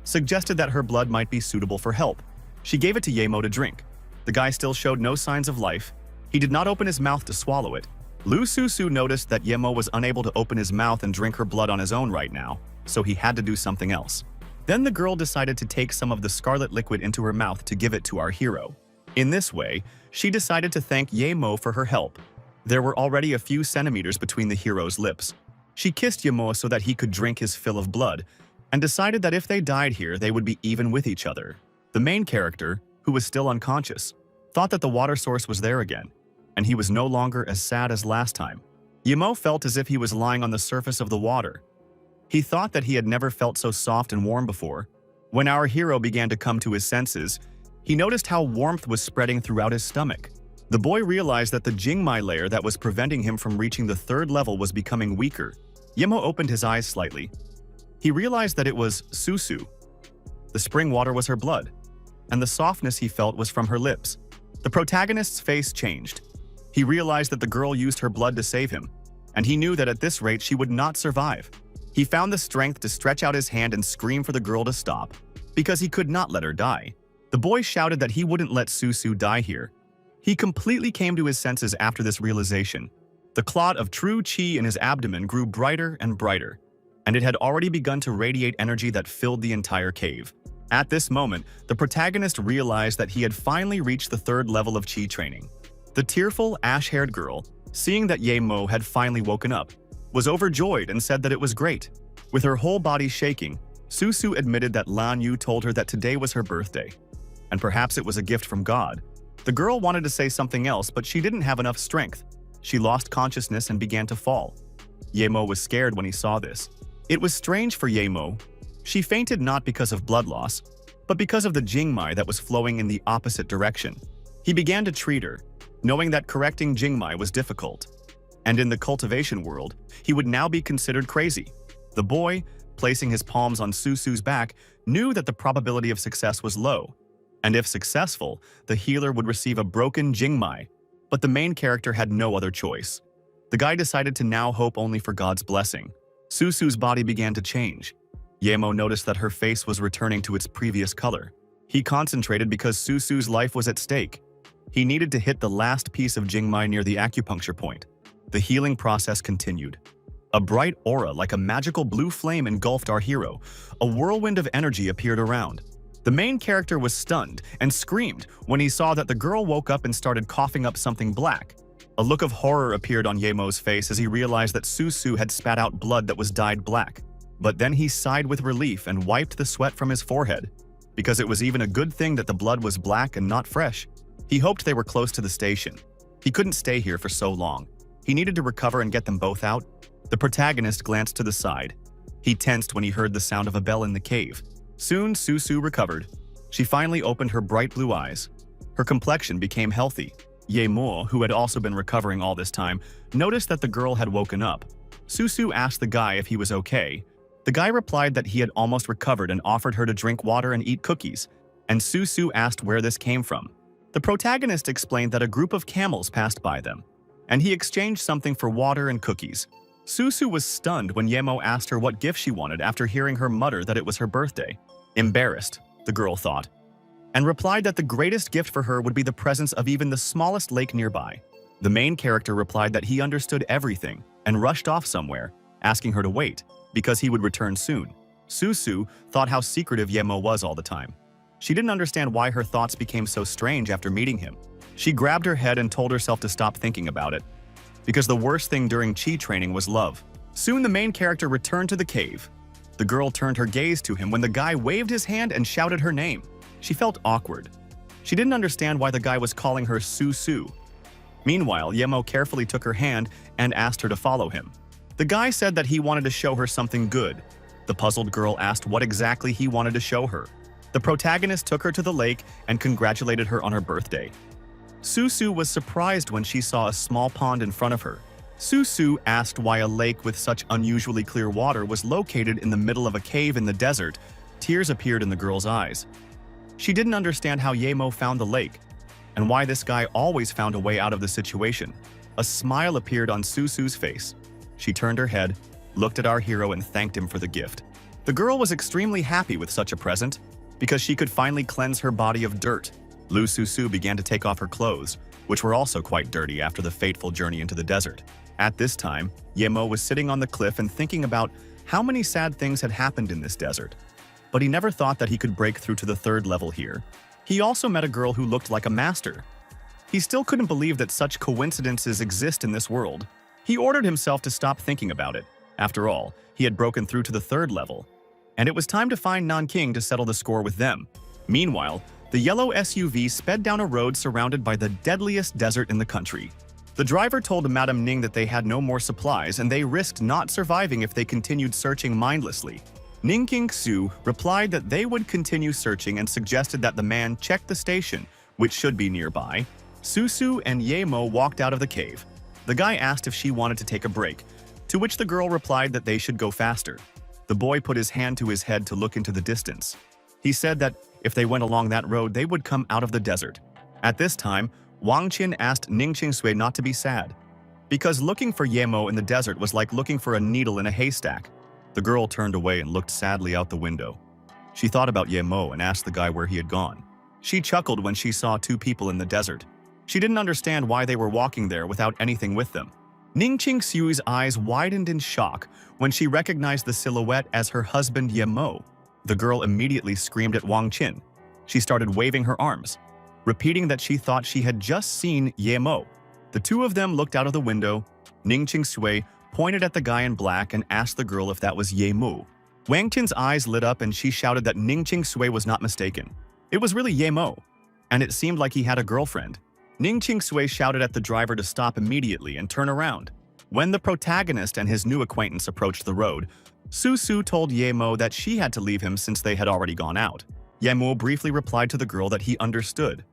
suggested that her blood might be suitable for help. She gave it to Yemo to drink. The guy still showed no signs of life. He did not open his mouth to swallow it. Lu Susu noticed that Yemo was unable to open his mouth and drink her blood on his own right now, so he had to do something else. Then the girl decided to take some of the scarlet liquid into her mouth to give it to our hero. In this way, she decided to thank Yemo for her help. There were already a few centimeters between the hero's lips. She kissed Yemo so that he could drink his fill of blood, and decided that if they died here, they would be even with each other. The main character, who was still unconscious, thought that the water source was there again, and he was no longer as sad as last time. Yemo felt as if he was lying on the surface of the water. He thought that he had never felt so soft and warm before. When our hero began to come to his senses, he noticed how warmth was spreading throughout his stomach. The boy realized that the Jingmai layer that was preventing him from reaching the third level was becoming weaker. Yemo opened his eyes slightly. He realized that it was Susu. The spring water was her blood, and the softness he felt was from her lips. The protagonist's face changed. He realized that the girl used her blood to save him, and he knew that at this rate she would not survive. He found the strength to stretch out his hand and scream for the girl to stop, because he could not let her die. The boy shouted that he wouldn't let Susu die here. He completely came to his senses after this realization. The clot of true chi in his abdomen grew brighter and brighter, and it had already begun to radiate energy that filled the entire cave. At this moment, the protagonist realized that he had finally reached the third level of chi training. The tearful, ash-haired girl, seeing that Yemo had finally woken up, was overjoyed and said that it was great. With her whole body shaking, Susu admitted that Lan Yu told her that today was her birthday, and perhaps it was a gift from God. The girl wanted to say something else, but she didn't have enough strength. She lost consciousness and began to fall. Yemo was scared when he saw this. It was strange for Yemo. She fainted not because of blood loss, but because of the Jingmai that was flowing in the opposite direction. He began to treat her, knowing that correcting Jingmai was difficult. And in the cultivation world, he would now be considered crazy. The boy, placing his palms on Susu's back, knew that the probability of success was low. And if successful, the healer would receive a broken Jingmai. But the main character had no other choice. The guy decided to now hope only for God's blessing. Susu's body began to change. Yemo noticed that her face was returning to its previous color. He concentrated because Susu's life was at stake. He needed to hit the last piece of Jingmai near the acupuncture point. The healing process continued. A bright aura like a magical blue flame engulfed our hero. A whirlwind of energy appeared around. The main character was stunned and screamed when he saw that the girl woke up and started coughing up something black. A look of horror appeared on Yemo's face as he realized that Susu had spat out blood that was dyed black. But then he sighed with relief and wiped the sweat from his forehead. Because it was even a good thing that the blood was black and not fresh. He hoped they were close to the station. He couldn't stay here for so long. He needed to recover and get them both out. The protagonist glanced to the side. He tensed when he heard the sound of a bell in the cave. Soon, Susu recovered. She finally opened her bright blue eyes. Her complexion became healthy. Yemo, who had also been recovering all this time, noticed that the girl had woken up. Susu asked the guy if he was okay. The guy replied that he had almost recovered and offered her to drink water and eat cookies. And Susu asked where this came from. The protagonist explained that a group of camels passed by them, and he exchanged something for water and cookies. Susu was stunned when Yemo asked her what gift she wanted after hearing her mutter that it was her birthday. Embarrassed, the girl thought, and replied that the greatest gift for her would be the presence of even the smallest lake nearby. The main character replied that he understood everything and rushed off somewhere, asking her to wait, because he would return soon. Susu thought how secretive Yemo was all the time. She didn't understand why her thoughts became so strange after meeting him. She grabbed her head and told herself to stop thinking about it, because the worst thing during chi training was love. Soon the main character returned to the cave. The girl turned her gaze to him when the guy waved his hand and shouted her name. She felt awkward. She didn't understand why the guy was calling her Susu. Meanwhile, Yemo carefully took her hand and asked her to follow him. The guy said that he wanted to show her something good. The puzzled girl asked what exactly he wanted to show her. The protagonist took her to the lake and congratulated her on her birthday. Susu was surprised when she saw a small pond in front of her. Susu asked why a lake with such unusually clear water was located in the middle of a cave in the desert. Tears appeared in the girl's eyes. She didn't understand how Yemo found the lake, and why this guy always found a way out of the situation. A smile appeared on Susu's face. She turned her head, looked at our hero and thanked him for the gift. The girl was extremely happy with such a present, because she could finally cleanse her body of dirt. Lu Susu began to take off her clothes, which were also quite dirty after the fateful journey into the desert. At this time, Yemo was sitting on the cliff and thinking about how many sad things had happened in this desert. But he never thought that he could break through to the third level here. He also met a girl who looked like a master. He still couldn't believe that such coincidences exist in this world. He ordered himself to stop thinking about it. After all, he had broken through to the third level, and it was time to find Nanking to settle the score with them. Meanwhile, the yellow SUV sped down a road surrounded by the deadliest desert in the country. The driver told Madame Ning that they had no more supplies and they risked not surviving if they continued searching mindlessly. Ning King-su replied that they would continue searching and suggested that the man check the station, which should be nearby. Susu and Yemo walked out of the cave. The guy asked if she wanted to take a break, to which the girl replied that they should go faster. The boy put his hand to his head to look into the distance. He said that if they went along that road, they would come out of the desert. At this time, Wang Qin asked Ning Qingsui not to be sad, because looking for Yemo in the desert was like looking for a needle in a haystack. The girl turned away and looked sadly out the window. She thought about Yemo and asked the guy where he had gone. She chuckled when she saw two people in the desert. She didn't understand why they were walking there without anything with them. Ning Qingsui's eyes widened in shock when she recognized the silhouette as her husband Yemo. The girl immediately screamed at Wang Qin. She started waving her arms, repeating that she thought she had just seen Yemo. The two of them looked out of the window. Ning Qingsui pointed at the guy in black and asked the girl if that was Yemo. Wang Qin's eyes lit up and she shouted that Ning Qingsui was not mistaken. It was really Yemo, and it seemed like he had a girlfriend. Ning Qingsui shouted at the driver to stop immediately and turn around. When the protagonist and his new acquaintance approached the road, Susu told Yemo that she had to leave him since they had already gone out. Yemo briefly replied to the girl that he understood.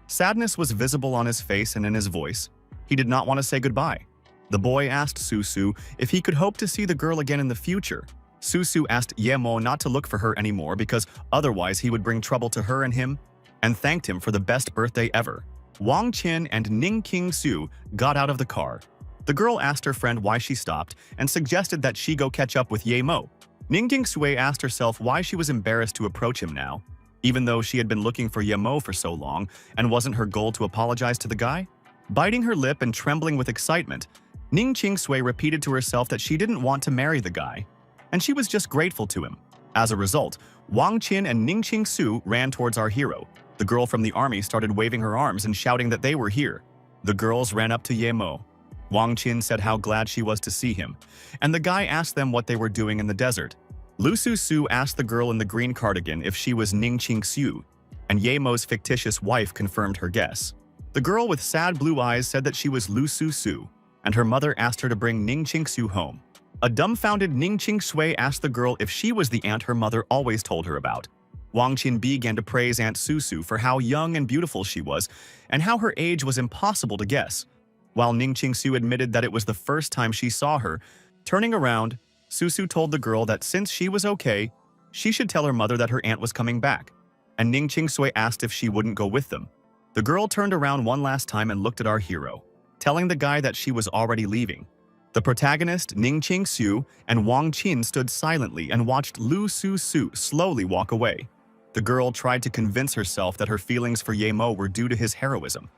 Sadness was visible on his face and in his voice. He did not want to say goodbye. The boy asked Susu if he could hope to see the girl again in the future. Susu asked Yemo not to look for her anymore because otherwise he would bring trouble to her and him, and thanked him for the best birthday ever. Wang Qin and Ning Qingsu got out of the car. The girl asked her friend why she stopped and suggested that she go catch up with Yemo. Ning Qingsui asked herself why she was embarrassed to approach him now, even though she had been looking for Yemo for so long, and wasn't her goal to apologize to the guy? Biting her lip and trembling with excitement, Ning Qingsui repeated to herself that she didn't want to marry the guy, and she was just grateful to him. As a result, Wang Qin and Ning Qingsu ran towards our hero. The girl from the army started waving her arms and shouting that they were here. The girls ran up to Yemo. Wang Qin said how glad she was to see him, and the guy asked them what they were doing in the desert. Lu Su asked the girl in the green cardigan if she was Ning Qingsu, and Yemo's fictitious wife confirmed her guess. The girl with sad blue eyes said that she was Lu Su, and her mother asked her to bring Ning Qingsu home. A dumbfounded Ning Qingsui asked the girl if she was the aunt her mother always told her about. Wang Qin began to praise Aunt Susu for how young and beautiful she was, and how her age was impossible to guess. While Ning Qingsu admitted that it was the first time she saw her, turning around, Susu told the girl that since she was okay, she should tell her mother that her aunt was coming back, and Ning Qingsui asked if she wouldn't go with them. The girl turned around one last time and looked at our hero, telling the guy that she was already leaving. The protagonist, Ning Qingsu, and Wang Qin stood silently and watched Lu Su slowly walk away. The girl tried to convince herself that her feelings for Yemo were due to his heroism,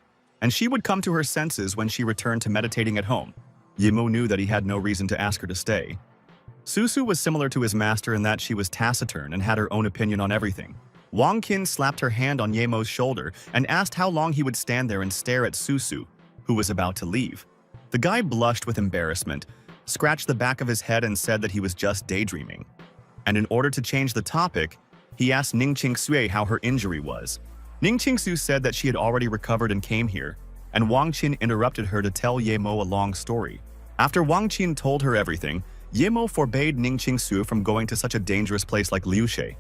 and she would come to her senses when she returned to meditating at home. Yemo knew that he had no reason to ask her to stay. Susu was similar to his master in that she was taciturn and had her own opinion on everything. Wang Qin slapped her hand on Yemo's shoulder and asked how long he would stand there and stare at Susu, who was about to leave. The guy blushed with embarrassment, scratched the back of his head and said that he was just daydreaming. And in order to change the topic, he asked Ning Qingsui how her injury was. Ning Qingsu said that she had already recovered and came here, and Wang Qin interrupted her to tell Yemo a long story. After Wang Qin told her everything, Yemo forbade Ning Qingsu from going to such a dangerous place like Liushe,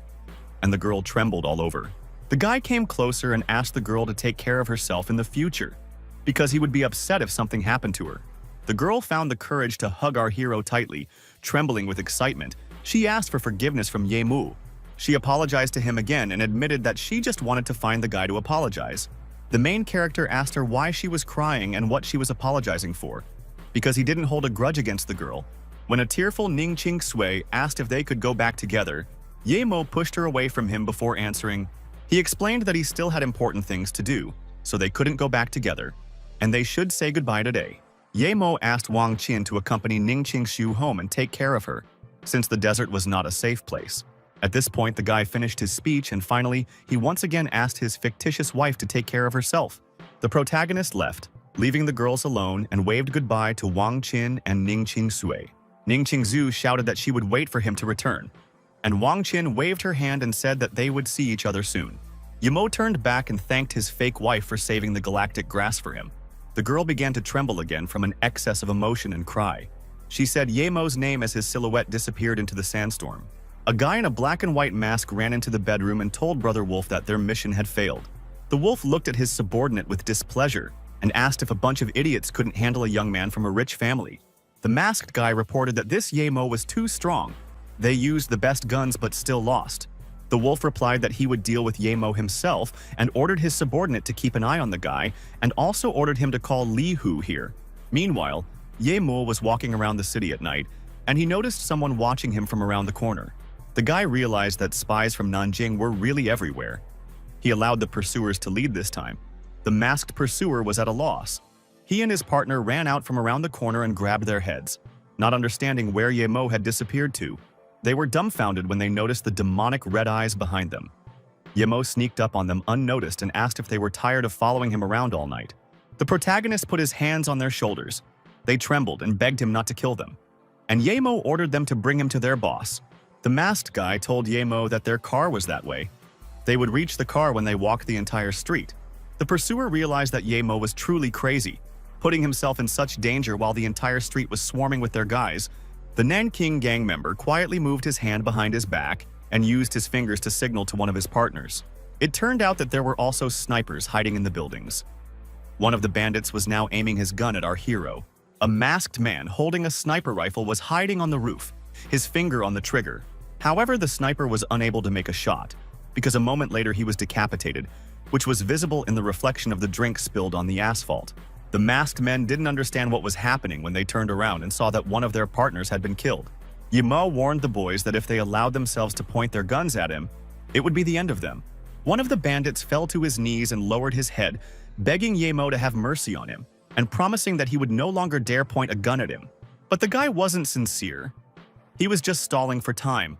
and the girl trembled all over. The guy came closer and asked the girl to take care of herself in the future, because he would be upset if something happened to her. The girl found the courage to hug our hero tightly, trembling with excitement. She asked for forgiveness from Yemu. She apologized to him again and admitted that she just wanted to find the guy to apologize. The main character asked her why she was crying and what she was apologizing for, because he didn't hold a grudge against the girl. When a tearful Ning Qingsui asked if they could go back together, Yemo pushed her away from him before answering. He explained that he still had important things to do, so they couldn't go back together, and they should say goodbye today. Yemo asked Wang Qin to accompany Ning Qingshu home and take care of her, since the desert was not a safe place. At this point, the guy finished his speech and finally, he once again asked his fictitious wife to take care of herself. The protagonist left, leaving the girls alone and waved goodbye to Wang Qin and Ning Qingsui. Ning Qingzu shouted that she would wait for him to return, and Wang Qin waved her hand and said that they would see each other soon. Yemo turned back and thanked his fake wife for saving the galactic grass for him. The girl began to tremble again from an excess of emotion and cry. She said Yemo's name as his silhouette disappeared into the sandstorm. A guy in a black and white mask ran into the bedroom and told Brother Wolf that their mission had failed. The wolf looked at his subordinate with displeasure and asked if a bunch of idiots couldn't handle a young man from a rich family. The masked guy reported that this Yemo was too strong. They used the best guns but still lost. The wolf replied that he would deal with Yemo himself and ordered his subordinate to keep an eye on the guy and also ordered him to call Li Hu here. Meanwhile, Yemo was walking around the city at night and he noticed someone watching him from around the corner. The guy realized that spies from Nanjing were really everywhere. He allowed the pursuers to lead this time. The masked pursuer was at a loss. He and his partner ran out from around the corner and grabbed their heads, not understanding where Yemo had disappeared to. They were dumbfounded when they noticed the demonic red eyes behind them. Yemo sneaked up on them unnoticed and asked if they were tired of following him around all night. The protagonist put his hands on their shoulders. They trembled and begged him not to kill them, and Yemo ordered them to bring him to their boss. The masked guy told Yemo that their car was that way. They would reach the car when they walked the entire street. The pursuer realized that Yemo was truly crazy, putting himself in such danger while the entire street was swarming with their guys. The Nanking gang member quietly moved his hand behind his back and used his fingers to signal to one of his partners. It turned out that there were also snipers hiding in the buildings. One of the bandits was now aiming his gun at our hero. A masked man holding a sniper rifle was hiding on the roof. his finger on the trigger. However, the sniper was unable to make a shot, because a moment later he was decapitated, which was visible in the reflection of the drink spilled on the asphalt. The masked men didn't understand what was happening when they turned around and saw that one of their partners had been killed. Yimo warned the boys that if they allowed themselves to point their guns at him, it would be the end of them. One of the bandits fell to his knees and lowered his head, begging Yemo to have mercy on him, and promising that he would no longer dare point a gun at him. But the guy wasn't sincere. He was just stalling for time,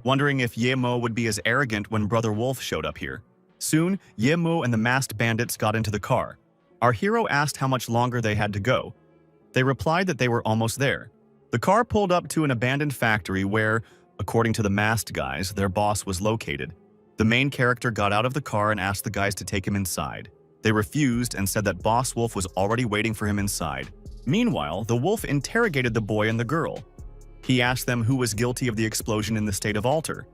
wondering if Yemo would be as arrogant when Brother Wolf showed up here. Soon, Yemo and the masked bandits got into the car. Our hero asked how much longer they had to go. They replied that they were almost there. The car pulled up to an abandoned factory where, according to the masked guys, their boss was located. The main character got out of the car and asked the guys to take him inside. They refused and said that Boss Wolf was already waiting for him inside. Meanwhile, the wolf interrogated the boy and the girl. He asked them who was guilty of the explosion in the state of Alter.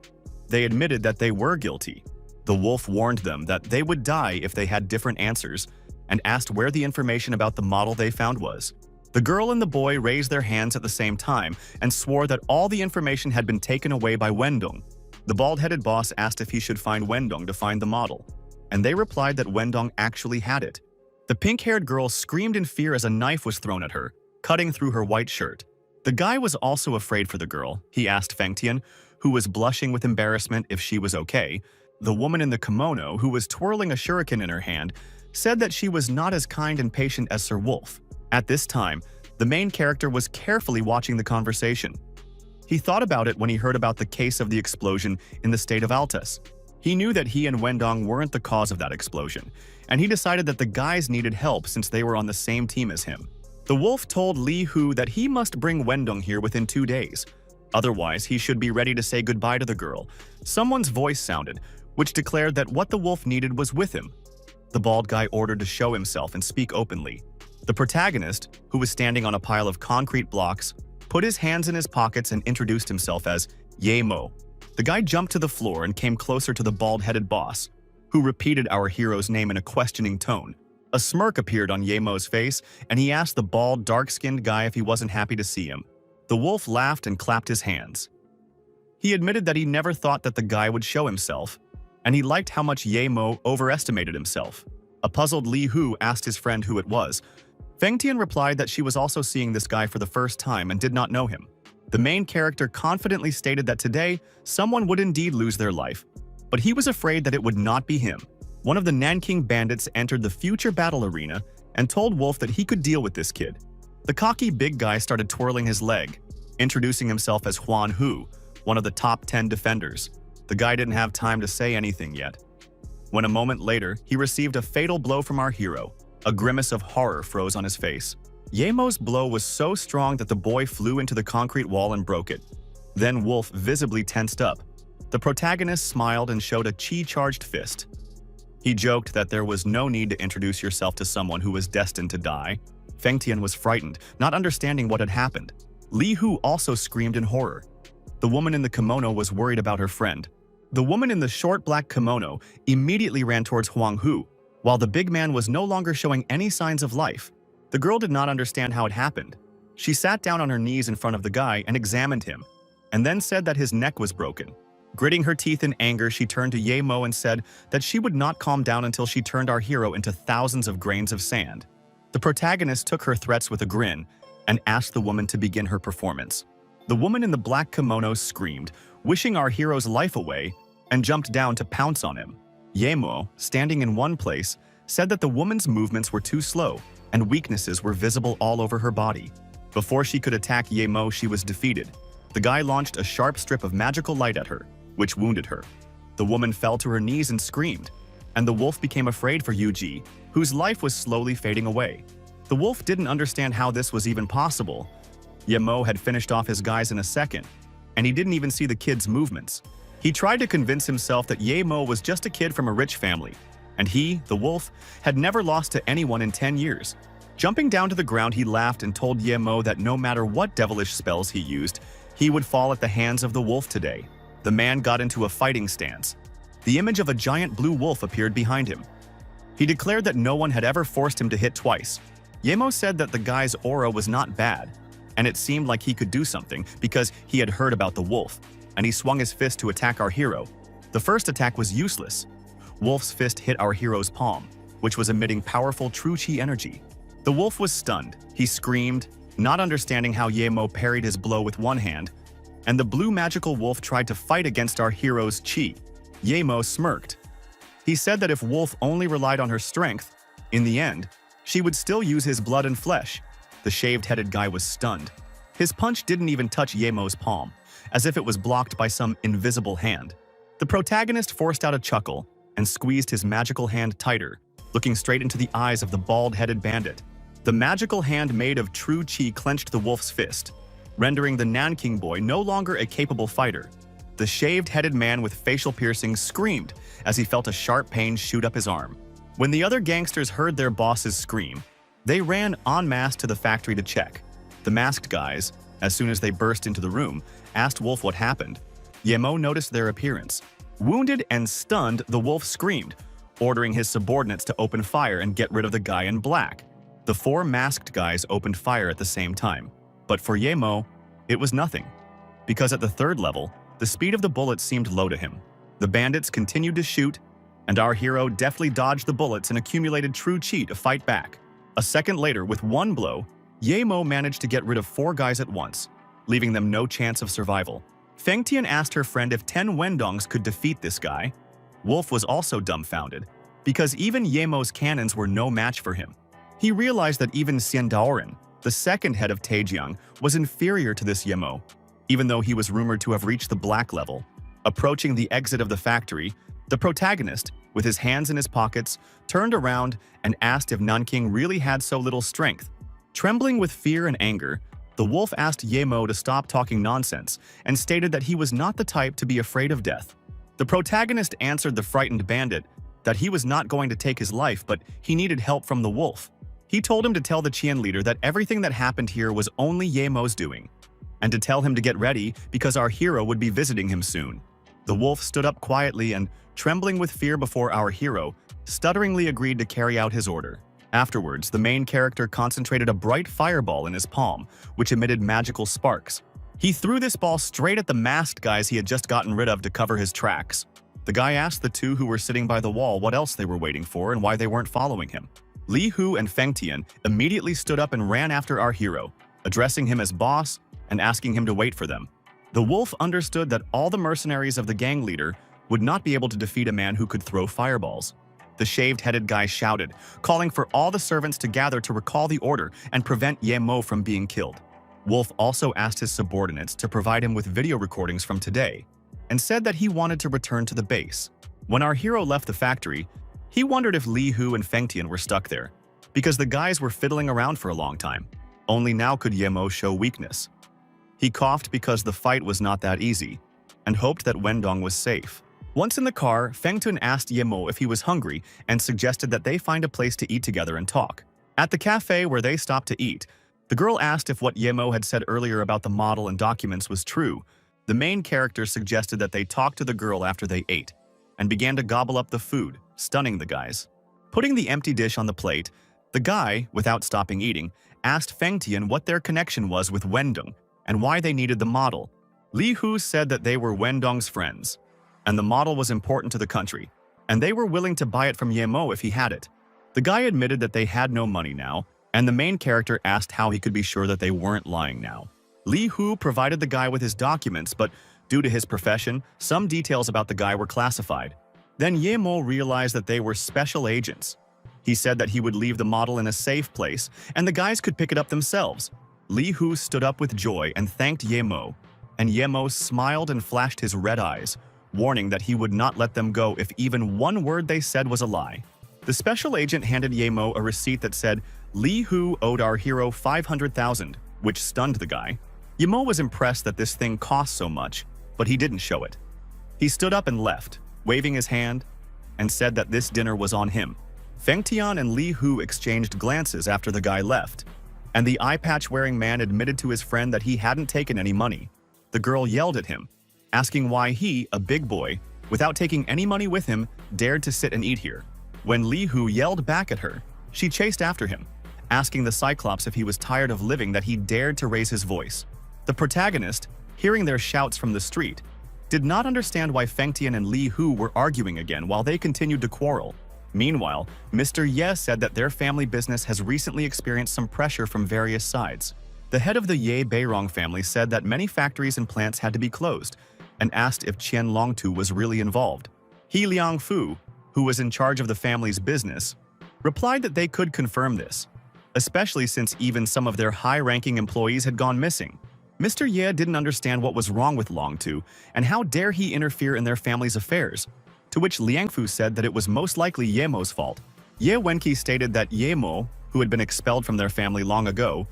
They admitted that they were guilty. The wolf warned them that they would die if they had different answers and asked where the information about the model they found was. The girl and the boy raised their hands at the same time and swore that all the information had been taken away by Wendong. The bald-headed boss asked if he should find Wendong to find the model, and they replied that Wendong actually had it. The pink-haired girl screamed in fear as a knife was thrown at her, cutting through her white shirt. The guy was also afraid for the girl. He asked Fengtian, who was blushing with embarrassment, if she was okay. The woman in the kimono, who was twirling a shuriken in her hand, said that she was not as kind and patient as Sir Wolf. At this time, the main character was carefully watching the conversation. He thought about it when he heard about the case of the explosion in the state of Altus. He knew that he and Wendong weren't the cause of that explosion, and he decided that the guys needed help since they were on the same team as him. The wolf told Li Hu that he must bring Wendong here within 2 days. Otherwise, he should be ready to say goodbye to the girl. Someone's voice sounded, which declared that what the wolf needed was with him. The bald guy ordered to show himself and speak openly. The protagonist, who was standing on a pile of concrete blocks, put his hands in his pockets and introduced himself as Yemo. The guy jumped to the floor and came closer to the bald-headed boss, who repeated our hero's name in a questioning tone. A smirk appeared on Yemo's face, and he asked the bald, dark-skinned guy if he wasn't happy to see him. The wolf laughed and clapped his hands. He admitted that he never thought that the guy would show himself, and he liked how much Yemo overestimated himself. A puzzled Li Hu asked his friend who it was. Fengtian replied that she was also seeing this guy for the first time and did not know him. The main character confidently stated that today, someone would indeed lose their life, but he was afraid that it would not be him. One of the Nanking bandits entered the future battle arena and told Wolf that he could deal with this kid. The cocky big guy started twirling his leg, introducing himself as Huan Hu, one of the top 10 defenders. The guy didn't have time to say anything yet, when a moment later, he received a fatal blow from our hero. A grimace of horror froze on his face. Yemo's blow was so strong that the boy flew into the concrete wall and broke it. Then Wolf visibly tensed up. The protagonist smiled and showed a chi-charged fist. He joked that there was no need to introduce yourself to someone who was destined to die. Fengtian was frightened, not understanding what had happened. Li Hu also screamed in horror. The woman in the kimono was worried about her friend. The woman in the short black kimono immediately ran towards Huang Hu, while the big man was no longer showing any signs of life. The girl did not understand how it happened. She sat down on her knees in front of the guy and examined him, and then said that his neck was broken. Gritting her teeth in anger, she turned to Yemo and said that she would not calm down until she turned our hero into thousands of grains of sand. The protagonist took her threats with a grin and asked the woman to begin her performance. The woman in the black kimono screamed, wishing our hero's life away, and jumped down to pounce on him. Yemo, standing in one place, said that the woman's movements were too slow and weaknesses were visible all over her body. Before she could attack Yemo, she was defeated. The guy launched a sharp strip of magical light at her, which wounded her. The woman fell to her knees and screamed, and the wolf became afraid for Yuji, whose life was slowly fading away. The wolf didn't understand how this was even possible. Yemo had finished off his guys in a second, and he didn't even see the kid's movements. He tried to convince himself that Yemo was just a kid from a rich family, and he, the wolf, had never lost to anyone in 10 years. Jumping down to the ground, he laughed and told Yemo that no matter what devilish spells he used, he would fall at the hands of the wolf today. The man got into a fighting stance. The image of a giant blue wolf appeared behind him. He declared that no one had ever forced him to hit twice. Yemo said that the guy's aura was not bad, and it seemed like he could do something because he had heard about the wolf, and he swung his fist to attack our hero. The first attack was useless. Wolf's fist hit our hero's palm, which was emitting powerful true chi energy. The wolf was stunned. He screamed, not understanding how Yemo parried his blow with one hand, and the blue magical wolf tried to fight against our hero's chi. Yemo smirked. He said that if Wolf only relied on her strength, in the end, she would still use his blood and flesh. The shaved-headed guy was stunned. His punch didn't even touch Yemo's palm, as if it was blocked by some invisible hand. The protagonist forced out a chuckle and squeezed his magical hand tighter, looking straight into the eyes of the bald-headed bandit. The magical hand made of true chi clenched the wolf's fist, rendering the Nanking boy no longer a capable fighter. The shaved-headed man with facial piercings screamed as he felt a sharp pain shoot up his arm. When the other gangsters heard their bosses scream, they ran en masse to the factory to check. The masked guys, as soon as they burst into the room, asked Wolf what happened. Yemo noticed their appearance. Wounded and stunned, the wolf screamed, ordering his subordinates to open fire and get rid of the guy in black. The four masked guys opened fire at the same time. But for Yemo, it was nothing. Because at the third level, the speed of the bullets seemed low to him. The bandits continued to shoot, and our hero deftly dodged the bullets and accumulated true chi to fight back. A second later, with one blow, Yemo managed to get rid of 4 guys at once, leaving them no chance of survival. Feng Tian asked her friend if 10 Wendongs could defeat this guy. Wolf was also dumbfounded, because even Yemo's cannons were no match for him. He realized that even Xian Daoren, the second head of Taijiang, was inferior to this Yemo, even though he was rumored to have reached the black level. Approaching the exit of the factory, the protagonist, with his hands in his pockets, turned around and asked if Nanking really had so little strength. Trembling with fear and anger, the wolf asked Yemo to stop talking nonsense and stated that he was not the type to be afraid of death. The protagonist answered the frightened bandit that he was not going to take his life, but he needed help from the wolf. He told him to tell the Qian leader that everything that happened here was only Yemo's doing, and to tell him to get ready because our hero would be visiting him soon. The wolf stood up quietly and, trembling with fear before our hero, stutteringly agreed to carry out his order. Afterwards, the main character concentrated a bright fireball in his palm, which emitted magical sparks. He threw this ball straight at the masked guys he had just gotten rid of to cover his tracks. The guy asked the 2 who were sitting by the wall what else they were waiting for and why they weren't following him. Li Hu and Feng Tian immediately stood up and ran after our hero, addressing him as boss and asking him to wait for them. The wolf understood that all the mercenaries of the gang leader would not be able to defeat a man who could throw fireballs. The shaved-headed guy shouted, calling for all the servants to gather to recall the order and prevent Yemo from being killed. Wolf also asked his subordinates to provide him with video recordings from today and said that he wanted to return to the base. When our hero left the factory, he wondered if Li Hu and Feng Tian were stuck there, because the guys were fiddling around for a long time. Only now could Yemo show weakness. He coughed because the fight was not that easy, and hoped that Wendong was safe. Once in the car, Feng Tian asked Yemo if he was hungry and suggested that they find a place to eat together and talk. At the cafe where they stopped to eat, the girl asked if what Yemo had said earlier about the model and documents was true. The main character suggested that they talk to the girl after they ate, and began to gobble up the food, stunning the guys. Putting the empty dish on the plate, the guy, without stopping eating, asked Feng Tian what their connection was with Wendong and why they needed the model. Li Hu said that they were Wendong's friends, and the model was important to the country, and they were willing to buy it from Yemo if he had it. The guy admitted that they had no money now, and the main character asked how he could be sure that they weren't lying now. Li Hu provided the guy with his documents, but due to his profession, some details about the guy were classified. Then Yemo realized that they were special agents. He said that he would leave the model in a safe place, and the guys could pick it up themselves. Li Hu stood up with joy and thanked Yemo, and Yemo smiled and flashed his red eyes, warning that he would not let them go if even one word they said was a lie. The special agent handed Yemo a receipt that said Li Hu owed our hero 500,000, which stunned the guy. Yemo was impressed that this thing cost so much, but he didn't show it. He stood up and left, waving his hand, and said that this dinner was on him. Feng Tian and Li Hu exchanged glances after the guy left, and the eye-patch-wearing man admitted to his friend that he hadn't taken any money. The girl yelled at him, asking why he, a big boy, without taking any money with him, dared to sit and eat here. When Li Hu yelled back at her, she chased after him, asking the Cyclops if he was tired of living that he dared to raise his voice. The protagonist, hearing their shouts from the street, did not understand why Feng Tian and Li Hu were arguing again while they continued to quarrel. Meanwhile, Mr. Ye said that their family business has recently experienced some pressure from various sides. The head of the Ye Beirong family said that many factories and plants had to be closed, and asked if Qian Longtu was really involved. He Liang Fu, who was in charge of the family's business, replied that they could confirm this, especially since even some of their high-ranking employees had gone missing. Mr. Ye didn't understand what was wrong with Longtu, and how dare he interfere in their family's affairs, to which Liang Fu said that it was most likely Ye Mo's fault. Ye Wenqi stated that Ye Mo, who had been expelled from their family long ago,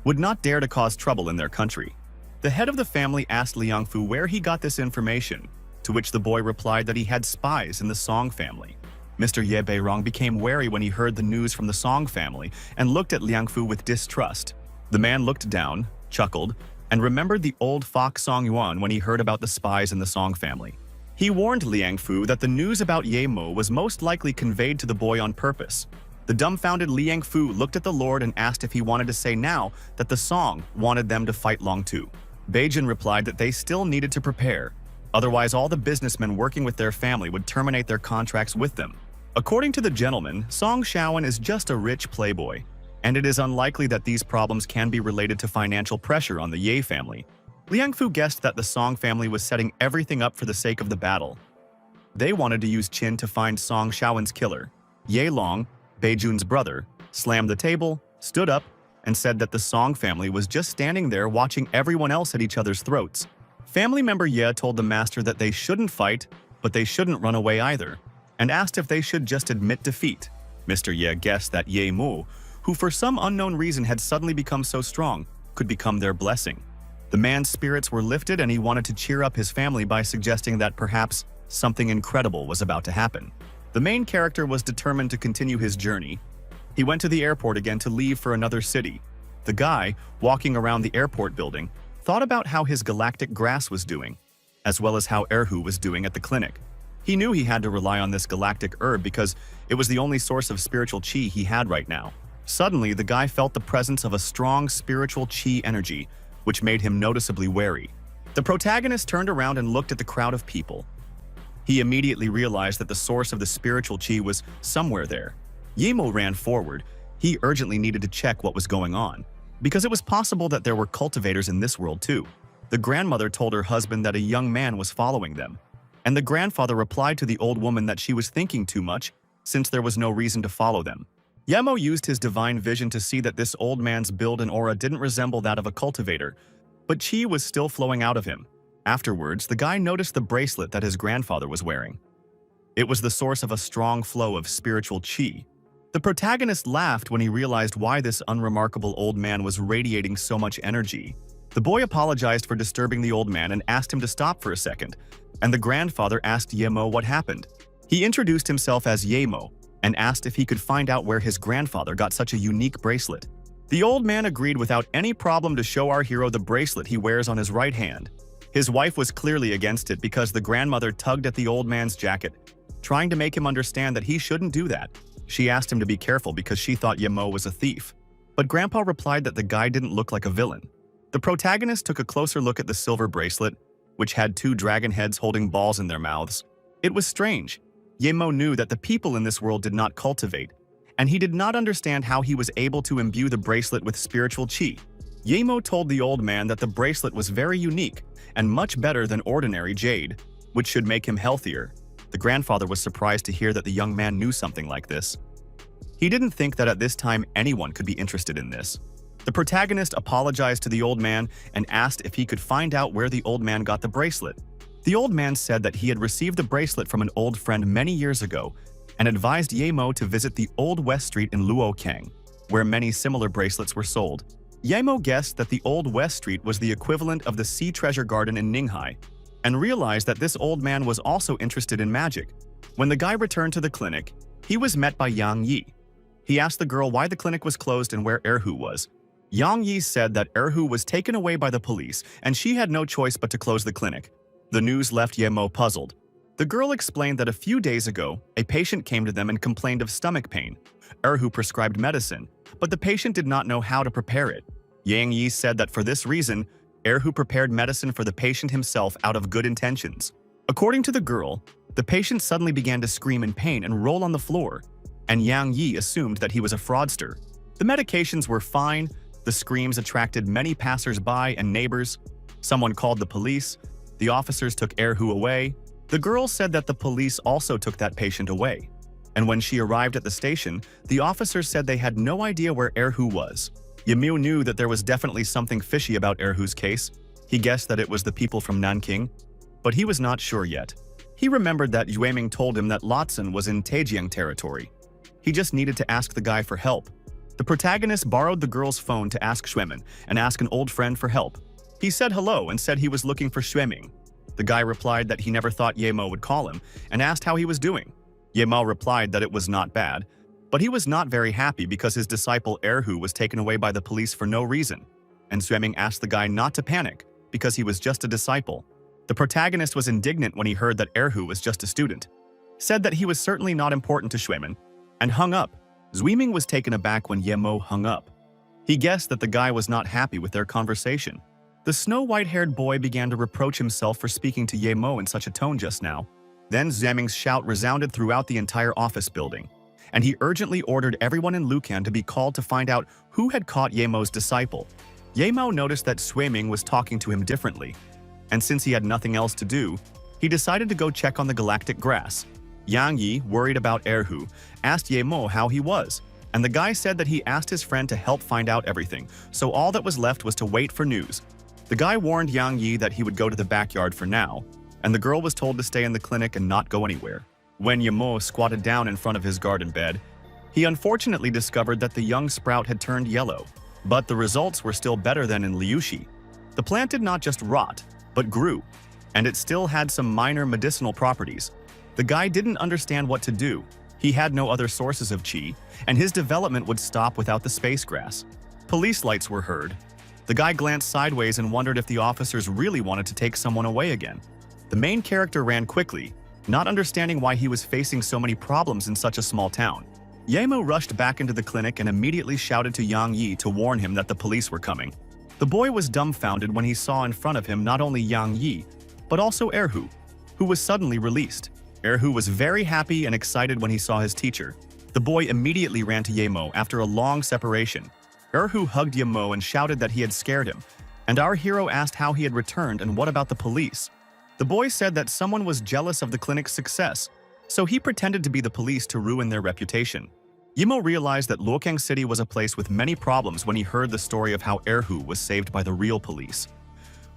would not dare to cause trouble in their country. The head of the family asked Liang Fu where he got this information, to which the boy replied that he had spies in the Song family. Mr. Ye Beirong became wary when he heard the news from the Song family and looked at Liang Fu with distrust. The man looked down, chuckled, and remembered the old fox Song Yuan when he heard about the spies in the Song family. He warned Liang Fu that the news about Ye Mo was most likely conveyed to the boy on purpose. The dumbfounded Liang Fu looked at the Lord and asked if he wanted to say now that the Song wanted them to fight Longtu. Beijing replied that they still needed to prepare, otherwise all the businessmen working with their family would terminate their contracts with them. According to the gentleman, Song Shaoan is just a rich playboy, and it is unlikely that these problems can be related to financial pressure on the Ye family. Liang Fu guessed that the Song family was setting everything up for the sake of the battle. They wanted to use Qin to find Song Shaoan's killer. Ye Long, Beijun's brother, slammed the table, stood up, and said that the Song family was just standing there watching everyone else at each other's throats. Family member Ye told the master that they shouldn't fight, but they shouldn't run away either, and asked if they should just admit defeat. Mr. Ye guessed that Ye Mu, who for some unknown reason had suddenly become so strong, could become their blessing. The man's spirits were lifted and he wanted to cheer up his family by suggesting that perhaps something incredible was about to happen. The main character was determined to continue his journey. He went to the airport again to leave for another city. The guy, walking around the airport building, thought about how his galactic grass was doing, as well as how Erhu was doing at the clinic. He knew he had to rely on this galactic herb because it was the only source of spiritual qi he had right now. Suddenly, the guy felt the presence of a strong spiritual qi energy, which made him noticeably wary. The protagonist turned around and looked at the crowd of people. He immediately realized that the source of the spiritual qi was somewhere there. Ye Mo ran forward. He urgently needed to check what was going on, because it was possible that there were cultivators in this world too. The grandmother told her husband that a young man was following them, and the grandfather replied to the old woman that she was thinking too much, since there was no reason to follow them. Ye Mo used his divine vision to see that this old man's build and aura didn't resemble that of a cultivator, but qi was still flowing out of him. Afterwards, the guy noticed the bracelet that his grandfather was wearing. It was the source of a strong flow of spiritual qi. The protagonist laughed when he realized why this unremarkable old man was radiating so much energy. The boy apologized for disturbing the old man and asked him to stop for a second, and the grandfather asked Ye Mo what happened. He introduced himself as Ye Mo and asked if he could find out where his grandfather got such a unique bracelet. The old man agreed without any problem to show our hero the bracelet he wears on his right hand. His wife was clearly against it because the grandmother tugged at the old man's jacket, trying to make him understand that he shouldn't do that. She asked him to be careful because she thought Ye Mo was a thief. But Grandpa replied that the guy didn't look like a villain. The protagonist took a closer look at the silver bracelet, which had two dragon heads holding balls in their mouths. It was strange. Ye Mo knew that the people in this world did not cultivate, and he did not understand how he was able to imbue the bracelet with spiritual qi. Ye Mo told the old man that the bracelet was very unique and much better than ordinary jade, which should make him healthier. The grandfather was surprised to hear that the young man knew something like this. He didn't think that at this time anyone could be interested in this. The protagonist apologized to the old man and asked if he could find out where the old man got the bracelet. The old man said that he had received the bracelet from an old friend many years ago and advised Ye Mo to visit the Old West Street in Luokang, where many similar bracelets were sold. Ye Mo guessed that the Old West Street was the equivalent of the Sea Treasure Garden in Ninghai, and realized that this old man was also interested in magic. When the guy returned to the clinic, he was met by Yang Yi. He asked the girl why the clinic was closed and where Erhu was. Yang Yi said that Erhu was taken away by the police and she had no choice but to close the clinic. The news left Ye Mo puzzled. The girl explained that a few days ago, a patient came to them and complained of stomach pain. Who prescribed medicine, but the patient did not know how to prepare it. Yang said that for this reason, who prepared medicine for the patient himself out of good intentions. According to the girl, the patient suddenly began to scream in pain and roll on the floor, and Yang assumed that he was a fraudster. The medications were fine, the screams attracted many passers-by and neighbors. Someone called the police, the officers took who away. The girl said that the police also took that patient away. And when she arrived at the station, the officers said they had no idea where who was. Yimou knew that there was definitely something fishy about who's case. He guessed that it was the people from Nanking, but he was not sure yet. He remembered that Yueming told him that Lotsen was in Taijiang territory. He just needed to ask the guy for help. The protagonist borrowed the girl's phone to ask Xuemin and ask an old friend for help. He said hello and said he was looking for Xueming. The guy replied that he never thought Yemo would call him and asked how he was doing. Yemo replied that it was not bad, but he was not very happy because his disciple Erhu was taken away by the police for no reason, and Xueming asked the guy not to panic because he was just a disciple. The protagonist was indignant when he heard that Erhu was just a student, said that he was certainly not important to Xuemin, and hung up. Xueming was taken aback when Yemo hung up. He guessed that the guy was not happy with their conversation. The snow-white-haired boy began to reproach himself for speaking to Yemo in such a tone just now. Then Xueming's shout resounded throughout the entire office building, and he urgently ordered everyone in Lucan to be called to find out who had caught Yemo's disciple. Yemo noticed that Xueming was talking to him differently, and since he had nothing else to do, he decided to go check on the galactic grass. Yang Yi, worried about Erhu, asked Yemo how he was, and the guy said that he asked his friend to help find out everything, so all that was left was to wait for news. The guy warned Yang Yi that he would go to the backyard for now, and the girl was told to stay in the clinic and not go anywhere. When Yemo squatted down in front of his garden bed, he unfortunately discovered that the young sprout had turned yellow, but the results were still better than in Liushi. The plant did not just rot, but grew, and it still had some minor medicinal properties. The guy didn't understand what to do. He had no other sources of qi, and his development would stop without the space grass. Police lights were heard. The guy glanced sideways and wondered if the officers really wanted to take someone away again. The main character ran quickly, not understanding why he was facing so many problems in such a small town. Yemo rushed back into the clinic and immediately shouted to Yang Yi to warn him that the police were coming. The boy was dumbfounded when he saw in front of him not only Yang Yi, but also Erhu, who was suddenly released. Erhu was very happy and excited when he saw his teacher. The boy immediately ran to Yemo after a long separation. Erhu hugged Yemo and shouted that he had scared him, and our hero asked how he had returned and what about the police. The boy said that someone was jealous of the clinic's success, so he pretended to be the police to ruin their reputation. Yemo realized that Luogang City was a place with many problems when he heard the story of how Erhu was saved by the real police.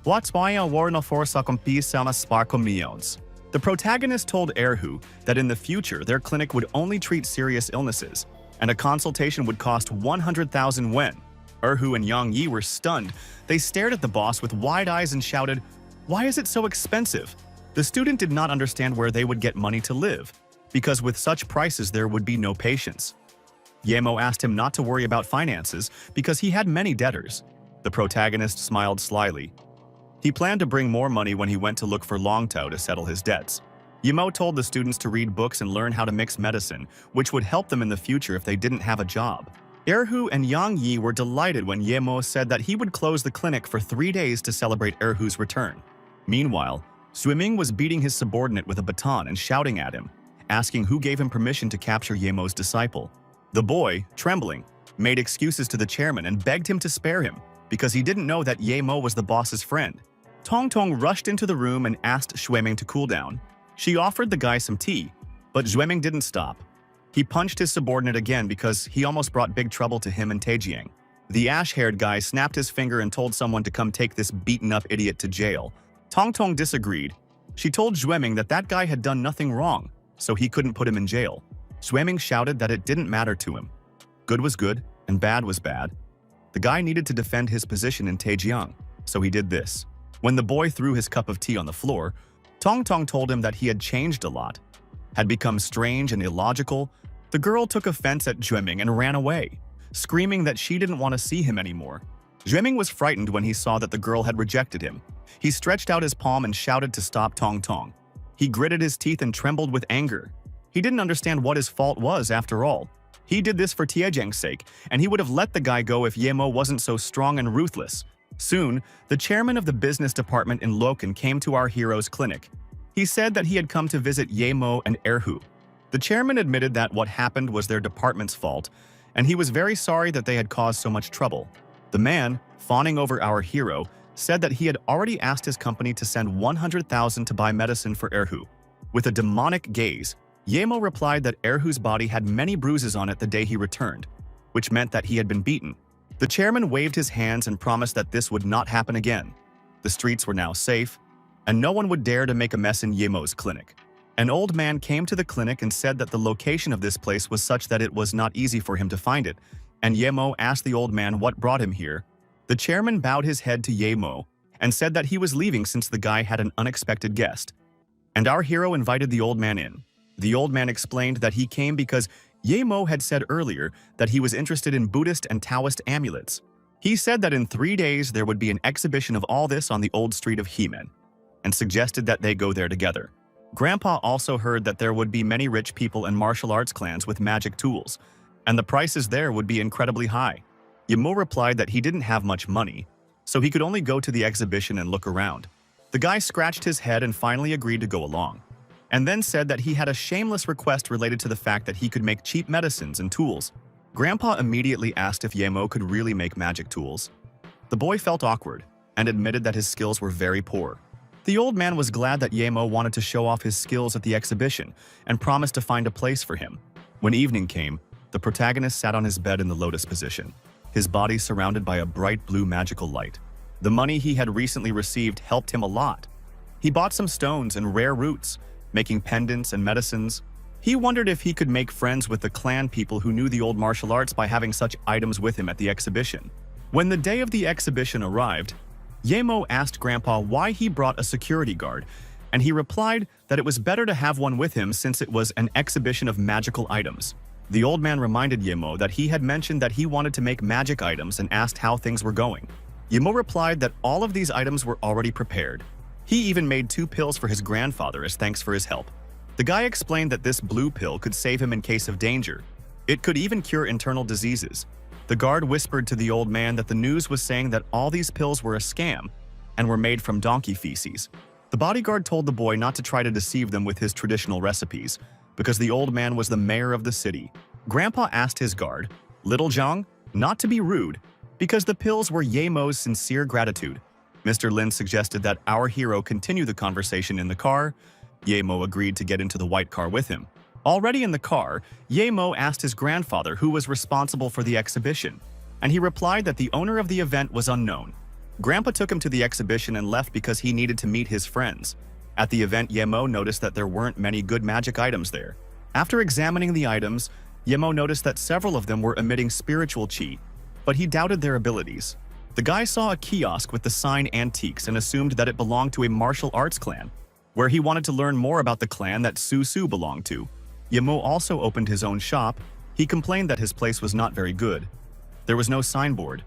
What's why a war no force sama sparko millions? The protagonist told Erhu that in the future their clinic would only treat serious illnesses, and a consultation would cost 100,000 wen. Erhu and Yang Yi were stunned. They stared at the boss with wide eyes and shouted, "Why is it so expensive?" The student did not understand where they would get money to live, because with such prices there would be no patients. Yemo asked him not to worry about finances because he had many debtors. The protagonist smiled slyly. He planned to bring more money when he went to look for Longtao to settle his debts. Yemo told the students to read books and learn how to mix medicine, which would help them in the future if they didn't have a job. Erhu and Yang Yi were delighted when Yemo said that he would close the clinic for 3 days to celebrate Erhu's return. Meanwhile, Xueming was beating his subordinate with a baton and shouting at him, asking who gave him permission to capture Yemo's disciple. The boy, trembling, made excuses to the chairman and begged him to spare him because he didn't know that Yemo was the boss's friend. Tong Tong rushed into the room and asked Xueming to cool down. She offered the guy some tea, but Xueming didn't stop. He punched his subordinate again because he almost brought big trouble to him and Taijiang. The ash-haired guy snapped his finger and told someone to come take this beaten-up idiot to jail. Tong Tong disagreed. She told Xueming that that guy had done nothing wrong, so he couldn't put him in jail. Xueming shouted that it didn't matter to him. Good was good, and bad was bad. The guy needed to defend his position in Taijiang, so he did this. When the boy threw his cup of tea on the floor, Tong Tong told him that he had changed a lot, had become strange and illogical. The girl took offense at Xueming and ran away, screaming that she didn't want to see him anymore. Xueming was frightened when he saw that the girl had rejected him. He stretched out his palm and shouted to stop Tong Tong. He gritted his teeth and trembled with anger. He didn't understand what his fault was after all. He did this for Tiejeng's sake, and he would have let the guy go if Yemo wasn't so strong and ruthless. Soon, the chairman of the business department in Loken came to our hero's clinic. He said that he had come to visit Yemo and Erhu. The chairman admitted that what happened was their department's fault, and he was very sorry that they had caused so much trouble. The man, fawning over our hero, said that he had already asked his company to send 100,000 to buy medicine for Erhu. With a demonic gaze, Yemo replied that Erhu's body had many bruises on it the day he returned, which meant that he had been beaten. The chairman waved his hands and promised that this would not happen again. The streets were now safe, and no one would dare to make a mess in Yemo's clinic. An old man came to the clinic and said that the location of this place was such that it was not easy for him to find it, and Yemo asked the old man what brought him here. The chairman bowed his head to Yemo and said that he was leaving since the guy had an unexpected guest. And our hero invited the old man in. The old man explained that he came because Yemo had said earlier that he was interested in Buddhist and Taoist amulets. He said that in 3 days there would be an exhibition of all this on the old street of Hemen, and suggested that they go there together. Grandpa also heard that there would be many rich people and martial arts clans with magic tools, and the prices there would be incredibly high. Yemo replied that he didn't have much money, so he could only go to the exhibition and look around. The guy scratched his head and finally agreed to go along, and then said that he had a shameless request related to the fact that he could make cheap medicines and tools. Grandpa immediately asked if Yemo could really make magic tools. The boy felt awkward and admitted that his skills were very poor. The old man was glad that Yemo wanted to show off his skills at the exhibition and promised to find a place for him. When evening came, the protagonist sat on his bed in the lotus position, his body surrounded by a bright blue magical light. The money he had recently received helped him a lot. He bought some stones and rare roots, making pendants and medicines. He wondered if he could make friends with the clan people who knew the old martial arts by having such items with him at the exhibition. When the day of the exhibition arrived, Yemo asked Grandpa why he brought a security guard, and he replied that it was better to have one with him since it was an exhibition of magical items. The old man reminded Yemo that he had mentioned that he wanted to make magic items and asked how things were going. Yemo replied that all of these items were already prepared. He even made 2 pills for his grandfather as thanks for his help. The guy explained that this blue pill could save him in case of danger. It could even cure internal diseases. The guard whispered to the old man that the news was saying that all these pills were a scam and were made from donkey feces. The bodyguard told the boy not to try to deceive them with his traditional recipes, because the old man was the mayor of the city. Grandpa asked his guard, Little Zhang, not to be rude, because the pills were Yemo's sincere gratitude. Mr. Lin suggested that our hero continue the conversation in the car. Yemo agreed to get into the white car with him. Already in the car, Yemo asked his grandfather who was responsible for the exhibition, and he replied that the owner of the event was unknown. Grandpa took him to the exhibition and left because he needed to meet his friends. At the event, Yemo noticed that there weren't many good magic items there. After examining the items, Yemo noticed that several of them were emitting spiritual chi, but he doubted their abilities. The guy saw a kiosk with the sign Antiques and assumed that it belonged to a martial arts clan, where he wanted to learn more about the clan that Su belonged to. Yemo also opened his own shop. He complained that his place was not very good. There was no signboard,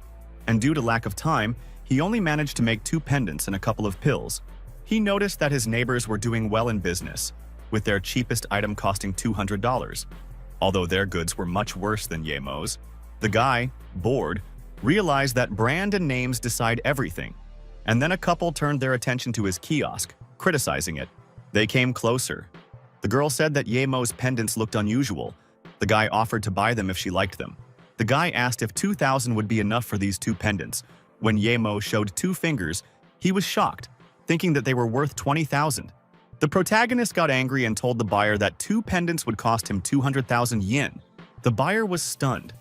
and due to lack of time, he only managed to make 2 pendants and a couple of pills. He noticed that his neighbors were doing well in business, with their cheapest item costing $200, although their goods were much worse than Yemo's. The guy, bored, realized that brand and names decide everything, and then a couple turned their attention to his kiosk, criticizing it. They came closer. The girl said that Yemo's pendants looked unusual. The guy offered to buy them if she liked them. The guy asked if 2,000 would be enough for these 2 pendants. When Yemo showed 2 fingers, he was shocked, thinking that they were worth 20,000. The protagonist got angry and told the buyer that 2 pendants would cost him 200,000 yen. The buyer was stunned.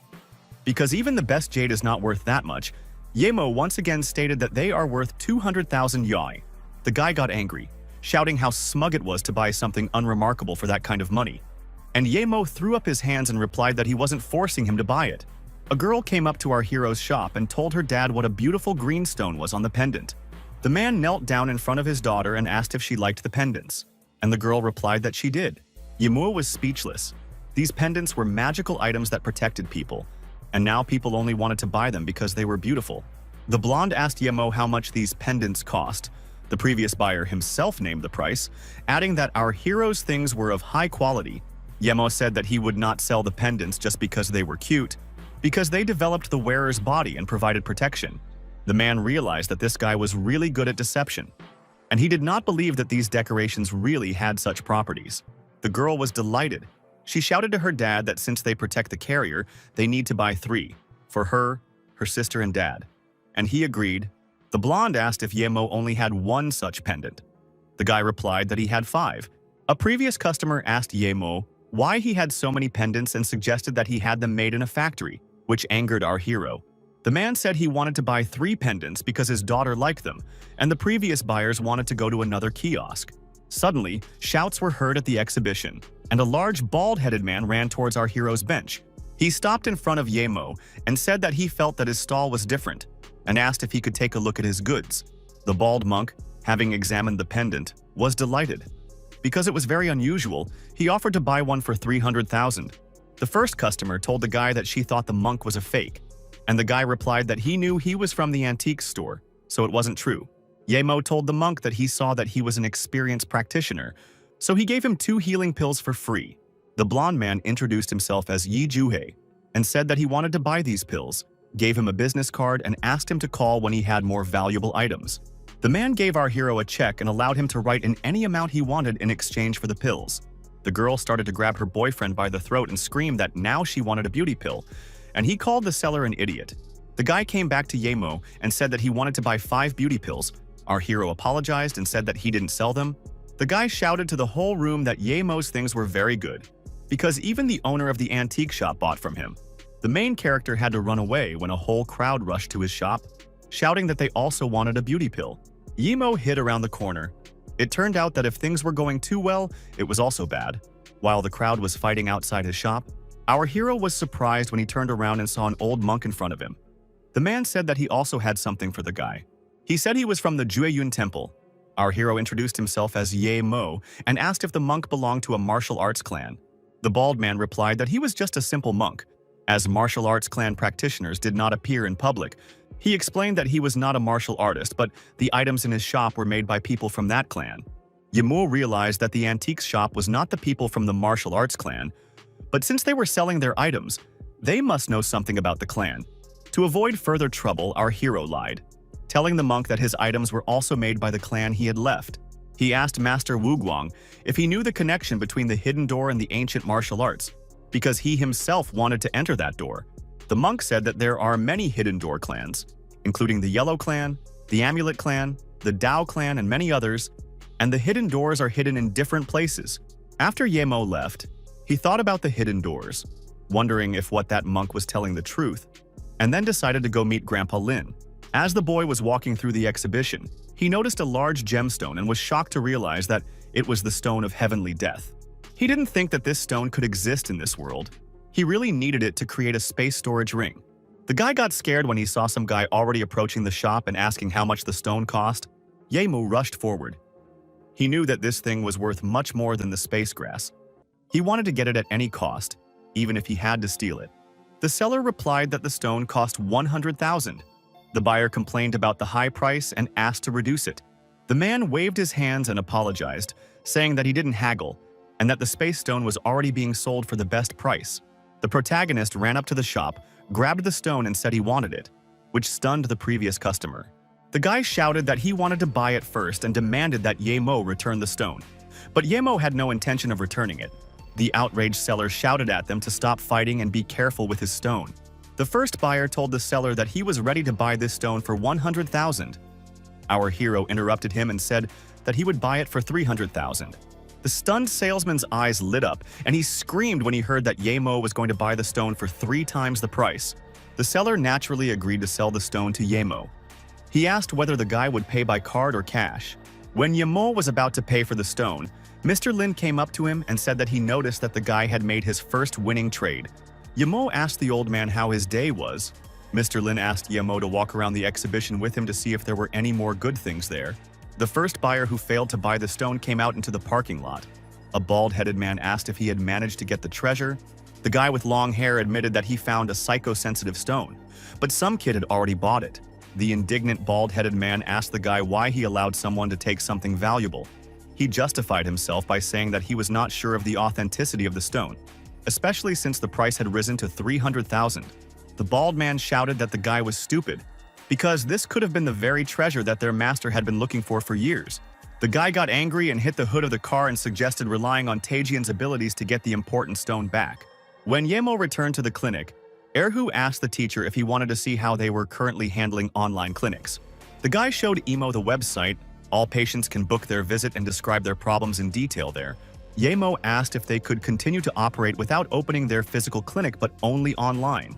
Because even the best jade is not worth that much, Yemo once again stated that they are worth 200,000 yai. The guy got angry, shouting how smug it was to buy something unremarkable for that kind of money. And Yemo threw up his hands and replied that he wasn't forcing him to buy it. A girl came up to our hero's shop and told her dad what a beautiful green stone was on the pendant. The man knelt down in front of his daughter and asked if she liked the pendants, and the girl replied that she did. Yemo was speechless. These pendants were magical items that protected people, and now people only wanted to buy them because they were beautiful. The blonde asked Yemo how much these pendants cost, The previous buyer himself named the price, adding that our hero's things were of high quality. Yemo said that he would not sell the pendants just because they were cute, because they developed the wearer's body and provided protection. The man realized that this guy was really good at deception, and he did not believe that these decorations really had such properties. The girl was delighted. She shouted to her dad that since they protect the carrier, they need to buy 3, for her, her sister, and dad. And he agreed. The blonde asked if Yemo only had 1 such pendant. The guy replied that he had 5. A previous customer asked Yemo why he had so many pendants and suggested that he had them made in a factory, which angered our hero. The man said he wanted to buy 3 pendants because his daughter liked them, and the previous buyers wanted to go to another kiosk. Suddenly, shouts were heard at the exhibition, and a large bald-headed man ran towards our hero's bench. He stopped in front of Yemo and said that he felt that his stall was different, and asked if he could take a look at his goods. The bald monk, having examined the pendant, was delighted. Because it was very unusual, he offered to buy one for 300,000. The first customer told the guy that she thought the monk was a fake, and the guy replied that he knew he was from the antique store, so it wasn't true. Yemo told the monk that he saw that he was an experienced practitioner, so he gave him 2 healing pills for free. The blonde man introduced himself as Yi Juhei and said that he wanted to buy these pills, gave him a business card, and asked him to call when he had more valuable items. The man gave our hero a check and allowed him to write in any amount he wanted in exchange for the pills. The girl started to grab her boyfriend by the throat and screamed that now she wanted a beauty pill, and he called the seller an idiot. The guy came back to Yemo and said that he wanted to buy 5 beauty pills. Our hero apologized and said that he didn't sell them. The guy shouted to the whole room that Yemo's things were very good, because even the owner of the antique shop bought from him. The main character had to run away when a whole crowd rushed to his shop, shouting that they also wanted a beauty pill. Yemo hid around the corner. It turned out that if things were going too well, it was also bad. While the crowd was fighting outside his shop, our hero was surprised when he turned around and saw an old monk in front of him. The man said that he also had something for the guy. He said he was from the Jueyun Temple. Our hero introduced himself as Ye Mo and asked if the monk belonged to a martial arts clan. The bald man replied that he was just a simple monk, as martial arts clan practitioners did not appear in public. He explained that he was not a martial artist, but the items in his shop were made by people from that clan. Yemo realized that the antiques shop was not the people from the martial arts clan, but since they were selling their items, they must know something about the clan. To avoid further trouble, our hero lied, telling the monk that his items were also made by the clan he had left. He asked Master Wugwang if he knew the connection between the hidden door and the ancient martial arts, because he himself wanted to enter that door. The monk said that there are many hidden door clans, including the Yellow Clan, the Amulet Clan, the Dao Clan, and many others, and the hidden doors are hidden in different places. After Yemo left, he thought about the hidden doors, wondering if what that monk was telling the truth, and then decided to go meet Grandpa Lin. As the boy was walking through the exhibition, he noticed a large gemstone and was shocked to realize that it was the Stone of Heavenly Death. He didn't think that this stone could exist in this world. He really needed it to create a space storage ring. The guy got scared when he saw some guy already approaching the shop and asking how much the stone cost. Yemo rushed forward. He knew that this thing was worth much more than the space grass. He wanted to get it at any cost, even if he had to steal it. The seller replied that the stone cost 100,000. The buyer complained about the high price and asked to reduce it. The man waved his hands and apologized, saying that he didn't haggle, and that the space stone was already being sold for the best price. The protagonist ran up to the shop, grabbed the stone and said he wanted it, which stunned the previous customer. The guy shouted that he wanted to buy it first and demanded that Yemo return the stone. But Yemo had no intention of returning it. The outraged seller shouted at them to stop fighting and be careful with his stone. The first buyer told the seller that he was ready to buy this stone for 100,000. Our hero interrupted him and said that he would buy it for 300,000. The stunned salesman's eyes lit up, and he screamed when he heard that Yemo was going to buy the stone for 3 times the price. The seller naturally agreed to sell the stone to Yemo. He asked whether the guy would pay by card or cash. When Yemo was about to pay for the stone, Mr. Lin came up to him and said that he noticed that the guy had made his first winning trade. Yemo asked the old man how his day was. Mr. Lin asked Yemo to walk around the exhibition with him to see if there were any more good things there. The first buyer who failed to buy the stone came out into the parking lot. A bald-headed man asked if he had managed to get the treasure. The guy with long hair admitted that he found a psychosensitive stone, but some kid had already bought it. The indignant bald-headed man asked the guy why he allowed someone to take something valuable. He justified himself by saying that he was not sure of the authenticity of the stone, especially since the price had risen to 300,000. The bald man shouted that the guy was stupid, because this could have been the very treasure that their master had been looking for years. The guy got angry and hit the hood of the car and suggested relying on Taejian's abilities to get the important stone back. When Yemo returned to the clinic, Erhu asked the teacher if he wanted to see how they were currently handling online clinics. The guy showed Emo the website. All patients can book their visit and describe their problems in detail there. Yemo asked if they could continue to operate without opening their physical clinic but only online.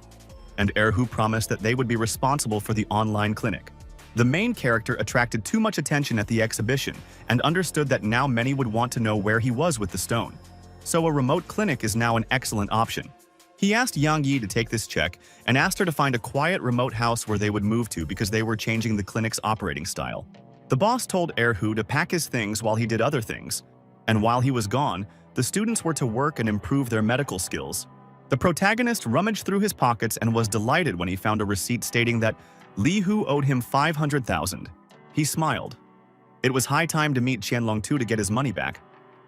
And Erhu promised that they would be responsible for the online clinic. The main character attracted too much attention at the exhibition and understood that now many would want to know where he was with the stone. So a remote clinic is now an excellent option. He asked Yang Yi to take this check and asked her to find a quiet remote house where they would move to because they were changing the clinic's operating style. The boss told Erhu to pack his things while he did other things. And while he was gone, the students were to work and improve their medical skills. The protagonist rummaged through his pockets and was delighted when he found a receipt stating that Li Hu owed him 500,000. He smiled. It was high time to meet Qianlong Tu to get his money back.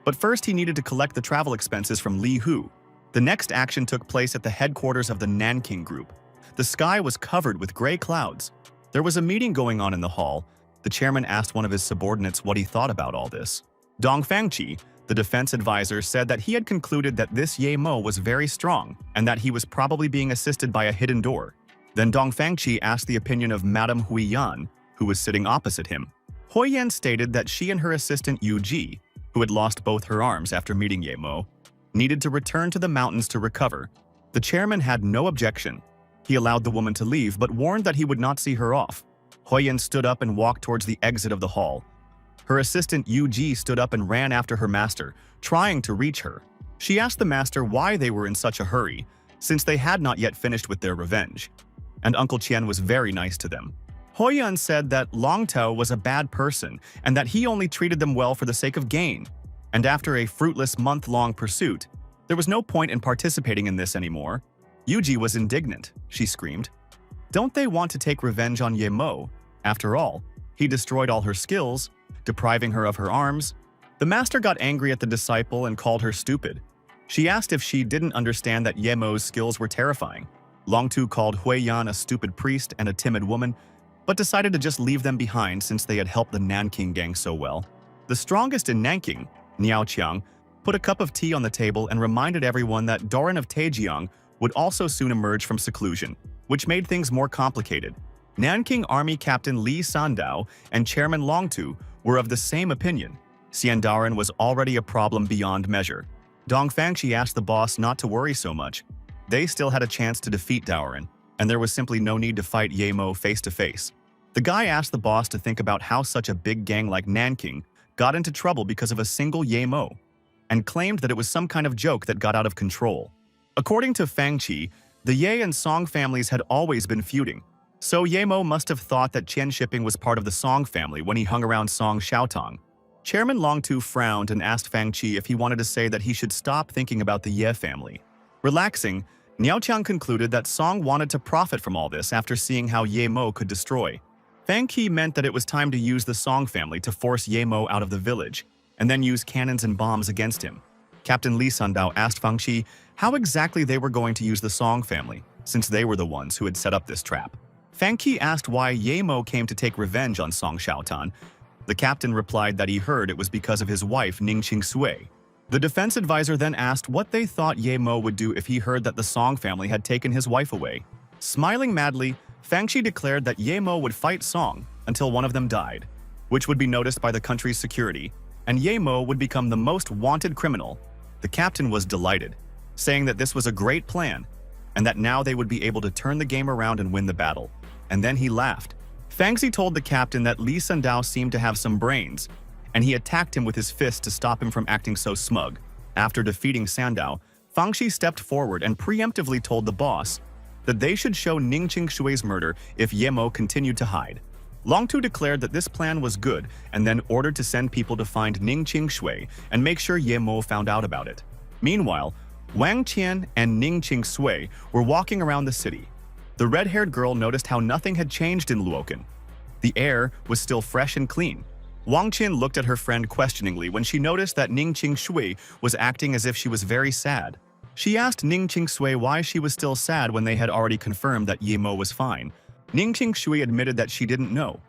But first he needed to collect the travel expenses from Li Hu. The next action took place at the headquarters of the Nanking group. The sky was covered with gray clouds. There was a meeting going on in the hall. The chairman asked one of his subordinates what he thought about all this. Dong Fangqi, the defense advisor, said that he had concluded that this Ye Mo was very strong and that he was probably being assisted by a hidden door. Then Dong Fangqi asked the opinion of Madame Hui Yan, who was sitting opposite him. Hui Yan stated that she and her assistant Yu Ji, who had lost both her arms after meeting Ye Mo, needed to return to the mountains to recover. The chairman had no objection. He allowed the woman to leave but warned that he would not see her off. Hui Yan stood up and walked towards the exit of the hall. Her assistant Yu Ji stood up and ran after her master, trying to reach her. She asked the master why they were in such a hurry, since they had not yet finished with their revenge. And Uncle Qian was very nice to them. Hui Yan said that Long Tao was a bad person and that he only treated them well for the sake of gain. And after a fruitless month-long pursuit, there was no point in participating in this anymore. Yu Ji was indignant. She screamed, "Don't they want to take revenge on Ye Mo? After all, he destroyed all her skills, depriving her of her arms." The master got angry at the disciple and called her stupid. She asked if she didn't understand that Ye Mo's skills were terrifying. Long Tu called Hui Yan a stupid priest and a timid woman, but decided to just leave them behind since they had helped the Nanking gang so well. The strongest in Nanking, Niao Qiang, put a cup of tea on the table and reminded everyone that Doran of Taejiang would also soon emerge from seclusion, which made things more complicated. Nanking Army Captain Li Sandao and Chairman Long Tu were of the same opinion. Xiandaran was already a problem beyond measure. Dong Fangqi asked the boss not to worry so much. They still had a chance to defeat Daoran, and there was simply no need to fight Ye Mo face to face. The guy asked the boss to think about how such a big gang like Nanking got into trouble because of a single Ye Mo, and claimed that it was some kind of joke that got out of control. According to Fangqi, the Ye and Song families had always been feuding, so Ye Mo must have thought that Qian Shipping was part of the Song family when he hung around Song Xiaotong. Chairman Long Tu frowned and asked Fangqi if he wanted to say that he should stop thinking about the Ye family. Relaxing, Niao Qiang concluded that Song wanted to profit from all this after seeing how Ye Mo could destroy. Fangqi meant that it was time to use the Song family to force Ye Mo out of the village, and then use cannons and bombs against him. Captain Li Sandao asked Fangqi how exactly they were going to use the Song family, since they were the ones who had set up this trap. Fangqi asked why Ye Mo came to take revenge on Song Xiaotan. The captain replied that he heard it was because of his wife Ning Sui. The defense advisor then asked what they thought Ye Mo would do if he heard that the Song family had taken his wife away. Smiling madly, Fangqi declared that Ye Mo would fight Song until one of them died, which would be noticed by the country's security, and Ye Mo would become the most wanted criminal. The captain was delighted, saying that this was a great plan, and that now they would be able to turn the game around and win the battle. And then he laughed. Fangxi told the captain that Li Sandao seemed to have some brains, and he attacked him with his fist to stop him from acting so smug. After defeating Sandao, Fangxi stepped forward and preemptively told the boss that they should show Ning Shui's murder if Ye Mo continued to hide. Long Tu declared that this plan was good and then ordered to send people to find Ning Shui and make sure Ye Mo found out about it. Meanwhile, Wang Qian and Ning Sui were walking around the city. The red-haired girl noticed how nothing had changed in Luokan. The air was still fresh and clean. Wang Qin looked at her friend questioningly when she noticed that Ning Qingshui was acting as if she was very sad. She asked Ning Qingshui why she was still sad when they had already confirmed that Ye Mo was fine. Ning Qingshui admitted that she didn't know.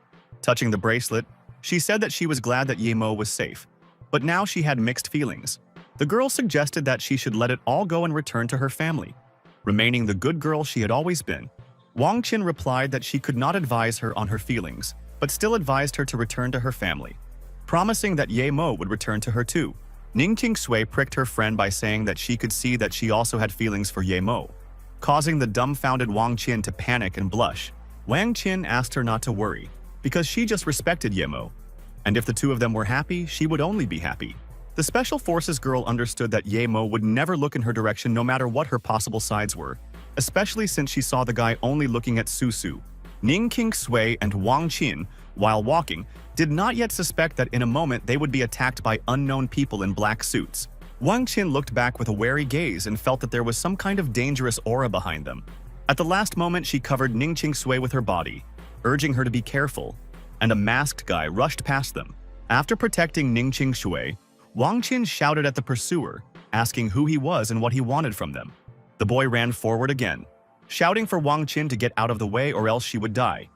Touching the bracelet, she said that she was glad that Ye Mo was safe, but now she had mixed feelings. The girl suggested that she should let it all go and return to her family, remaining the good girl she had always been. Wang Qin replied that she could not advise her on her feelings, but still advised her to return to her family, promising that Ye Mo would return to her too. Ning Qingshui pricked her friend by saying that she could see that she also had feelings for Ye Mo, causing the dumbfounded Wang Qin to panic and blush. Wang Qin asked her not to worry, because she just respected Ye Mo, and if the two of them were happy, she would only be happy. The Special Forces girl understood that Ye Mo would never look in her direction no matter what her possible sides were, especially since she saw the guy only looking at Su. Ning Qingshui and Wang Qin, while walking, did not yet suspect that in a moment they would be attacked by unknown people in black suits. Wang Qin looked back with a wary gaze and felt that there was some kind of dangerous aura behind them. At the last moment, she covered Ning Qingshui with her body, urging her to be careful, and a masked guy rushed past them. After protecting Ning Qingshui, Wang Qin shouted at the pursuer, asking who he was and what he wanted from them. The boy ran forward again, shouting for Wang Qin to get out of the way or else she would die.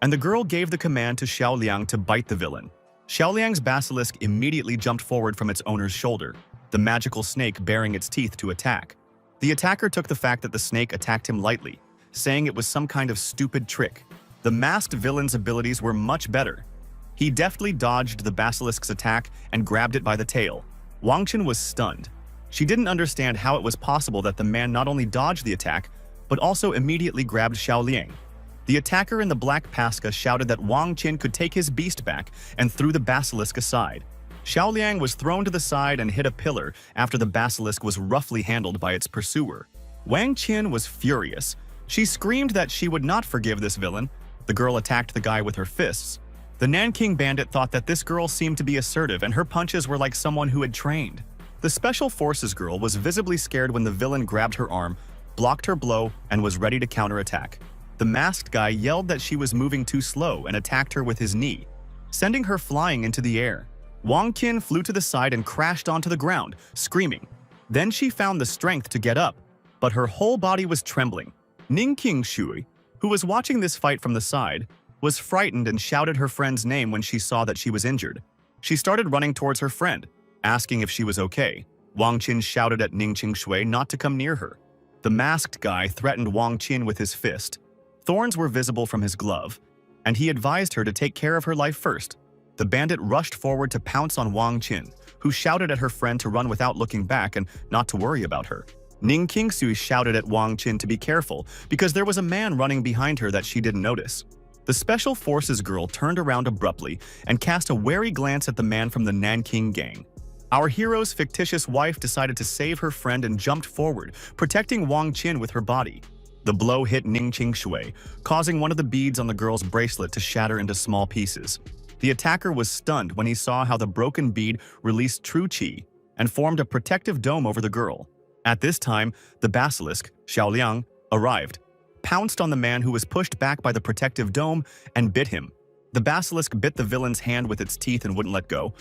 And the girl gave the command to Xiaoliang to bite the villain. Xiaoliang's basilisk immediately jumped forward from its owner's shoulder, the magical snake baring its teeth to attack. The attacker took the fact that the snake attacked him lightly, saying it was some kind of stupid trick. The masked villain's abilities were much better. He deftly dodged the basilisk's attack and grabbed it by the tail. Wang Qin was stunned. She didn't understand how it was possible that the man not only dodged the attack, but also immediately grabbed Xiaoliang. The attacker in the black paska shouted that Wang Qin could take his beast back and threw the basilisk aside. Xiaoliang was thrown to the side and hit a pillar after the basilisk was roughly handled by its pursuer. Wang Qin was furious. She screamed that she would not forgive this villain. The girl attacked the guy with her fists. The Nanking bandit thought that this girl seemed to be assertive and her punches were like someone who had trained. The Special Forces girl was visibly scared when the villain grabbed her arm, blocked her blow, and was ready to counterattack. The masked guy yelled that she was moving too slow and attacked her with his knee, sending her flying into the air. Wang Qin flew to the side and crashed onto the ground, screaming. Then she found the strength to get up, but her whole body was trembling. Ning Qingshui, who was watching this fight from the side, was frightened and shouted her friend's name when she saw that she was injured. She started running towards her friend, asking if she was okay. Wang Qin shouted at Ning Qingshui not to come near her. The masked guy threatened Wang Qin with his fist. Thorns were visible from his glove, and he advised her to take care of her life first. The bandit rushed forward to pounce on Wang Qin, who shouted at her friend to run without looking back and not to worry about her. Ning Qingshui shouted at Wang Qin to be careful because there was a man running behind her that she didn't notice. The Special Forces girl turned around abruptly and cast a wary glance at the man from the Nanking gang. Our hero's fictitious wife decided to save her friend and jumped forward, protecting Wang Qin with her body. The blow hit Ning Qingshui, causing one of the beads on the girl's bracelet to shatter into small pieces. The attacker was stunned when he saw how the broken bead released true qi and formed a protective dome over the girl. At this time, the basilisk, Xiaoliang, arrived, pounced on the man who was pushed back by the protective dome, and bit him. The basilisk bit the villain's hand with its teeth and wouldn't let go.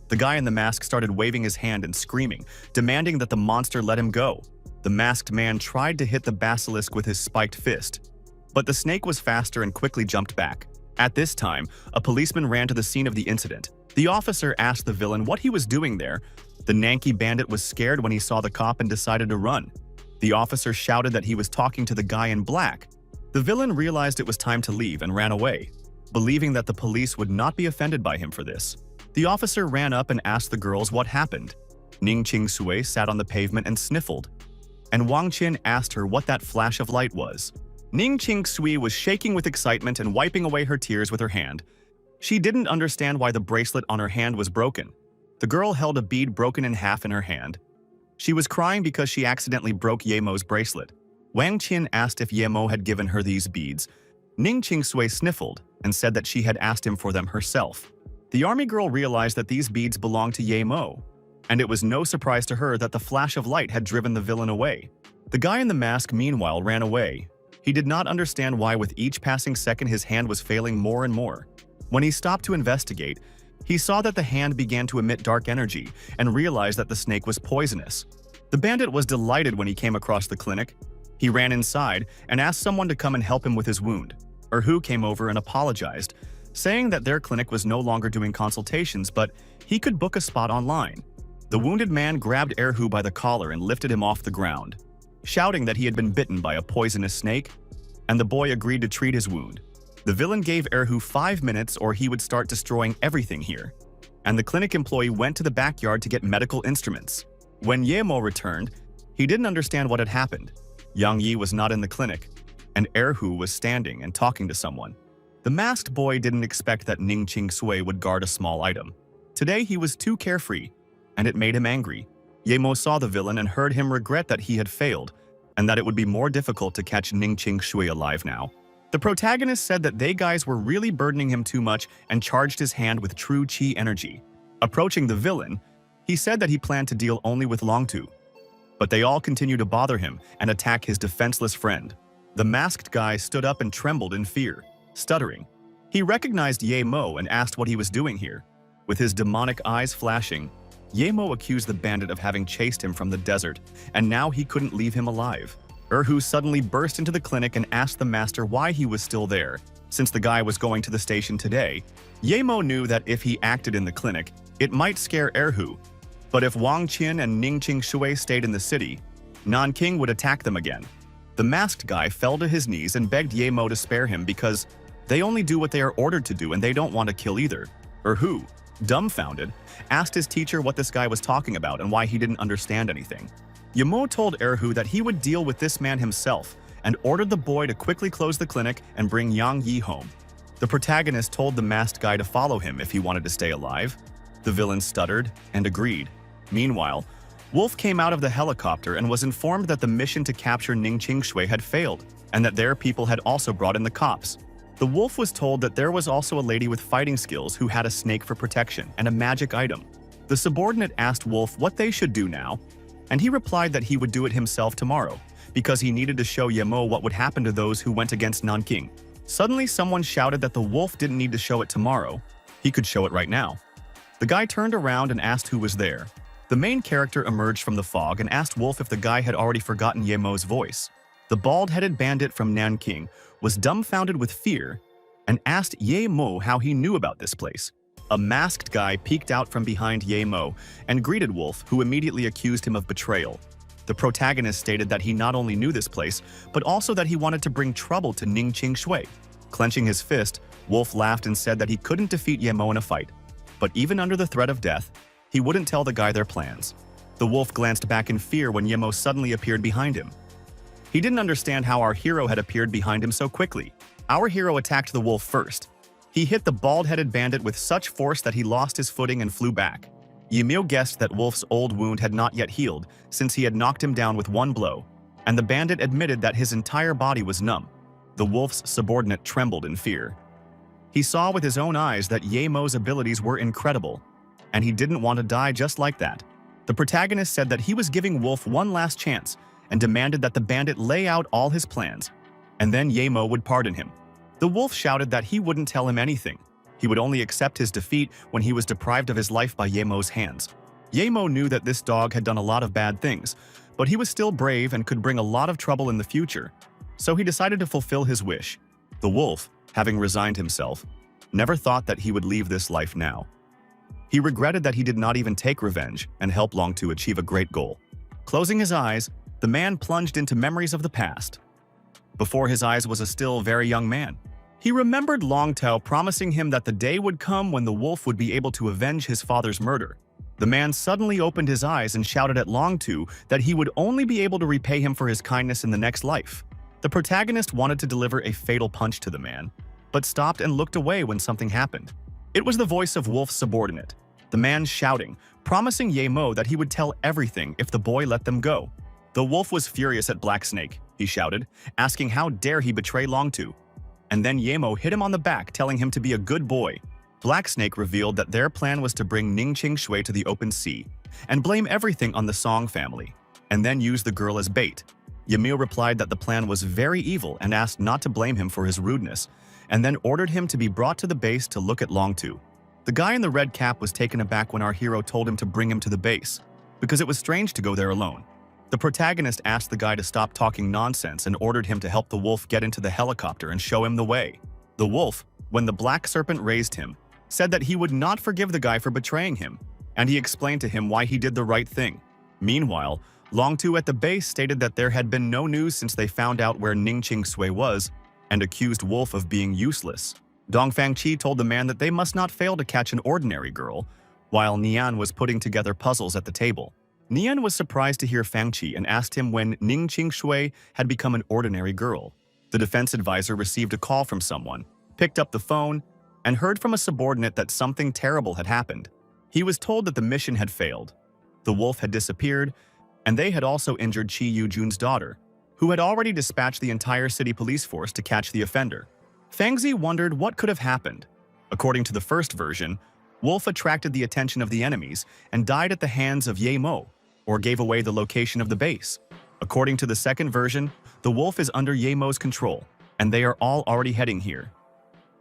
The guy in the mask started waving his hand and screaming, demanding that the monster let him go. The masked man tried to hit the basilisk with his spiked fist, but the snake was faster and quickly jumped back. At this time, a policeman ran to the scene of the incident. The officer asked the villain what he was doing there. The Nanki bandit was scared when he saw the cop and decided to run. The officer shouted that he was talking to the guy in black. The villain realized it was time to leave and ran away, believing that the police would not be offended by him for this. The officer ran up and asked the girls what happened. Ning Qingshui sat on the pavement and sniffled, and Wang Qin asked her what that flash of light was. Ning Qingshui was shaking with excitement and wiping away her tears with her hand. She didn't understand why the bracelet on her hand was broken. The girl held a bead broken in half in her hand. She was crying because she accidentally broke Ye Mo's bracelet. Wang Qin asked if Ye Mo had given her these beads. Ning Qingshui sniffled and said that she had asked him for them herself. The army girl realized that these beads belonged to Ye Mo, and it was no surprise to her that the flash of light had driven the villain away. The guy in the mask, meanwhile, ran away. He did not understand why with each passing second his hand was failing more and more. When he stopped to investigate, he saw that the hand began to emit dark energy and realized that the snake was poisonous. The bandit was delighted when he came across the clinic. He ran inside and asked someone to come and help him with his wound. Erhu came over and apologized, saying that their clinic was no longer doing consultations, but he could book a spot online. The wounded man grabbed Erhu by the collar and lifted him off the ground, shouting that he had been bitten by a poisonous snake, and the boy agreed to treat his wound. The villain gave Erhu 5 minutes or he would start destroying everything here, and the clinic employee went to the backyard to get medical instruments. When Yemo returned, he didn't understand what had happened. Yang Yi was not in the clinic, and Erhu was standing and talking to someone. The masked boy didn't expect that Ning Qing Sui would guard a small item. Today he was too carefree, and it made him angry. Yemo saw the villain and heard him regret that he had failed, and that it would be more difficult to catch Ning Qing Sui alive now. The protagonist said that they guys were really burdening him too much and charged his hand with true qi energy. Approaching the villain, he said that he planned to deal only with Longtu. But they all continued to bother him and attack his defenseless friend. The masked guy stood up and trembled in fear, stuttering. He recognized Ye Mo and asked what he was doing here. With his demonic eyes flashing, Ye Mo accused the bandit of having chased him from the desert, and now he couldn't leave him alive. Erhu suddenly burst into the clinic and asked the master why he was still there. Since the guy was going to the station today, Ye Mo knew that if he acted in the clinic, it might scare Erhu. But if Wang Qin and Ning Qing Shui stayed in the city, Nanking would attack them again. The masked guy fell to his knees and begged Ye Mo to spare him because they only do what they are ordered to do and they don't want to kill either. Erhu, dumbfounded, asked his teacher what this guy was talking about and why he didn't understand anything. Yemo told Erhu that he would deal with this man himself and ordered the boy to quickly close the clinic and bring Yang Yi home. The protagonist told the masked guy to follow him if he wanted to stay alive. The villain stuttered and agreed. Meanwhile, Wolf came out of the helicopter and was informed that the mission to capture Ning Qing Shui had failed and that their people had also brought in the cops. The wolf was told that there was also a lady with fighting skills who had a snake for protection and a magic item. The subordinate asked Wolf what they should do now, and he replied that he would do it himself tomorrow because he needed to show Yemo what would happen to those who went against Nanking. Suddenly, someone shouted that the wolf didn't need to show it tomorrow. He could show it right now. The guy turned around and asked who was there. The main character emerged from the fog and asked Wolf if the guy had already forgotten Yemo's voice. The bald-headed bandit from Nanking was dumbfounded with fear and asked Ye Mo how he knew about this place. A masked guy peeked out from behind Ye Mo and greeted Wolf, who immediately accused him of betrayal. The protagonist stated that he not only knew this place, but also that he wanted to bring trouble to Ning Qing Shui. Clenching his fist, Wolf laughed and said that he couldn't defeat Ye Mo in a fight. But even under the threat of death, he wouldn't tell the guy their plans. The wolf glanced back in fear when Ye Mo suddenly appeared behind him. He didn't understand how our hero had appeared behind him so quickly. Our hero attacked the wolf first. He hit the bald-headed bandit with such force that he lost his footing and flew back. Ymil guessed that Wolf's old wound had not yet healed since he had knocked him down with one blow, and the bandit admitted that his entire body was numb. The wolf's subordinate trembled in fear. He saw with his own eyes that Ye Mo's abilities were incredible, and he didn't want to die just like that. The protagonist said that he was giving Wolf one last chance and demanded that the bandit lay out all his plans, and then Ye Mo would pardon him. The wolf shouted that he wouldn't tell him anything. He would only accept his defeat when he was deprived of his life by Ye Mo's hands. Ye Mo knew that this dog had done a lot of bad things, but he was still brave and could bring a lot of trouble in the future, so he decided to fulfill his wish. The wolf, having resigned himself, never thought that he would leave this life now. He regretted that he did not even take revenge and help Long to achieve a great goal. Closing his eyes, the man plunged into memories of the past. Before his eyes was a still very young man. He remembered Long Tao promising him that the day would come when the wolf would be able to avenge his father's murder. The man suddenly opened his eyes and shouted at Long Tu that he would only be able to repay him for his kindness in the next life. The protagonist wanted to deliver a fatal punch to the man, but stopped and looked away when something happened. It was the voice of Wolf's subordinate, the man shouting, promising Ye Mo that he would tell everything if the boy let them go. The wolf was furious at Black Snake, he shouted, asking how dare he betray Long Tu. And then Ye Mo hit him on the back, telling him to be a good boy. Black Snake revealed that their plan was to bring Ning Qing Shui to the open sea and blame everything on the Song family, and then use the girl as bait. Yamil replied that the plan was very evil and asked not to blame him for his rudeness, and then ordered him to be brought to the base to look at Longtu. The guy in the red cap was taken aback when our hero told him to bring him to the base, because it was strange to go there alone. The protagonist asked the guy to stop talking nonsense and ordered him to help the wolf get into the helicopter and show him the way. The wolf, when the black serpent raised him, said that he would not forgive the guy for betraying him, and he explained to him why he did the right thing. Meanwhile, Longtu at the base stated that there had been no news since they found out where Ning Shui was and accused Wolf of being useless. Dongfang Qi told the man that they must not fail to catch an ordinary girl, while Nian was putting together puzzles at the table. Nian was surprised to hear Fang Qi and asked him when Ning Shui had become an ordinary girl. The defense advisor received a call from someone, picked up the phone, and heard from a subordinate that something terrible had happened. He was told that the mission had failed. The wolf had disappeared, and they had also injured Qi Yujun's daughter, who had already dispatched the entire city police force to catch the offender. Fangzi wondered what could have happened. According to the first version, Wolf attracted the attention of the enemies and died at the hands of Ye Mo, or gave away the location of the base. According to the second version, the wolf is under Ye Mo's control, and they are all already heading here.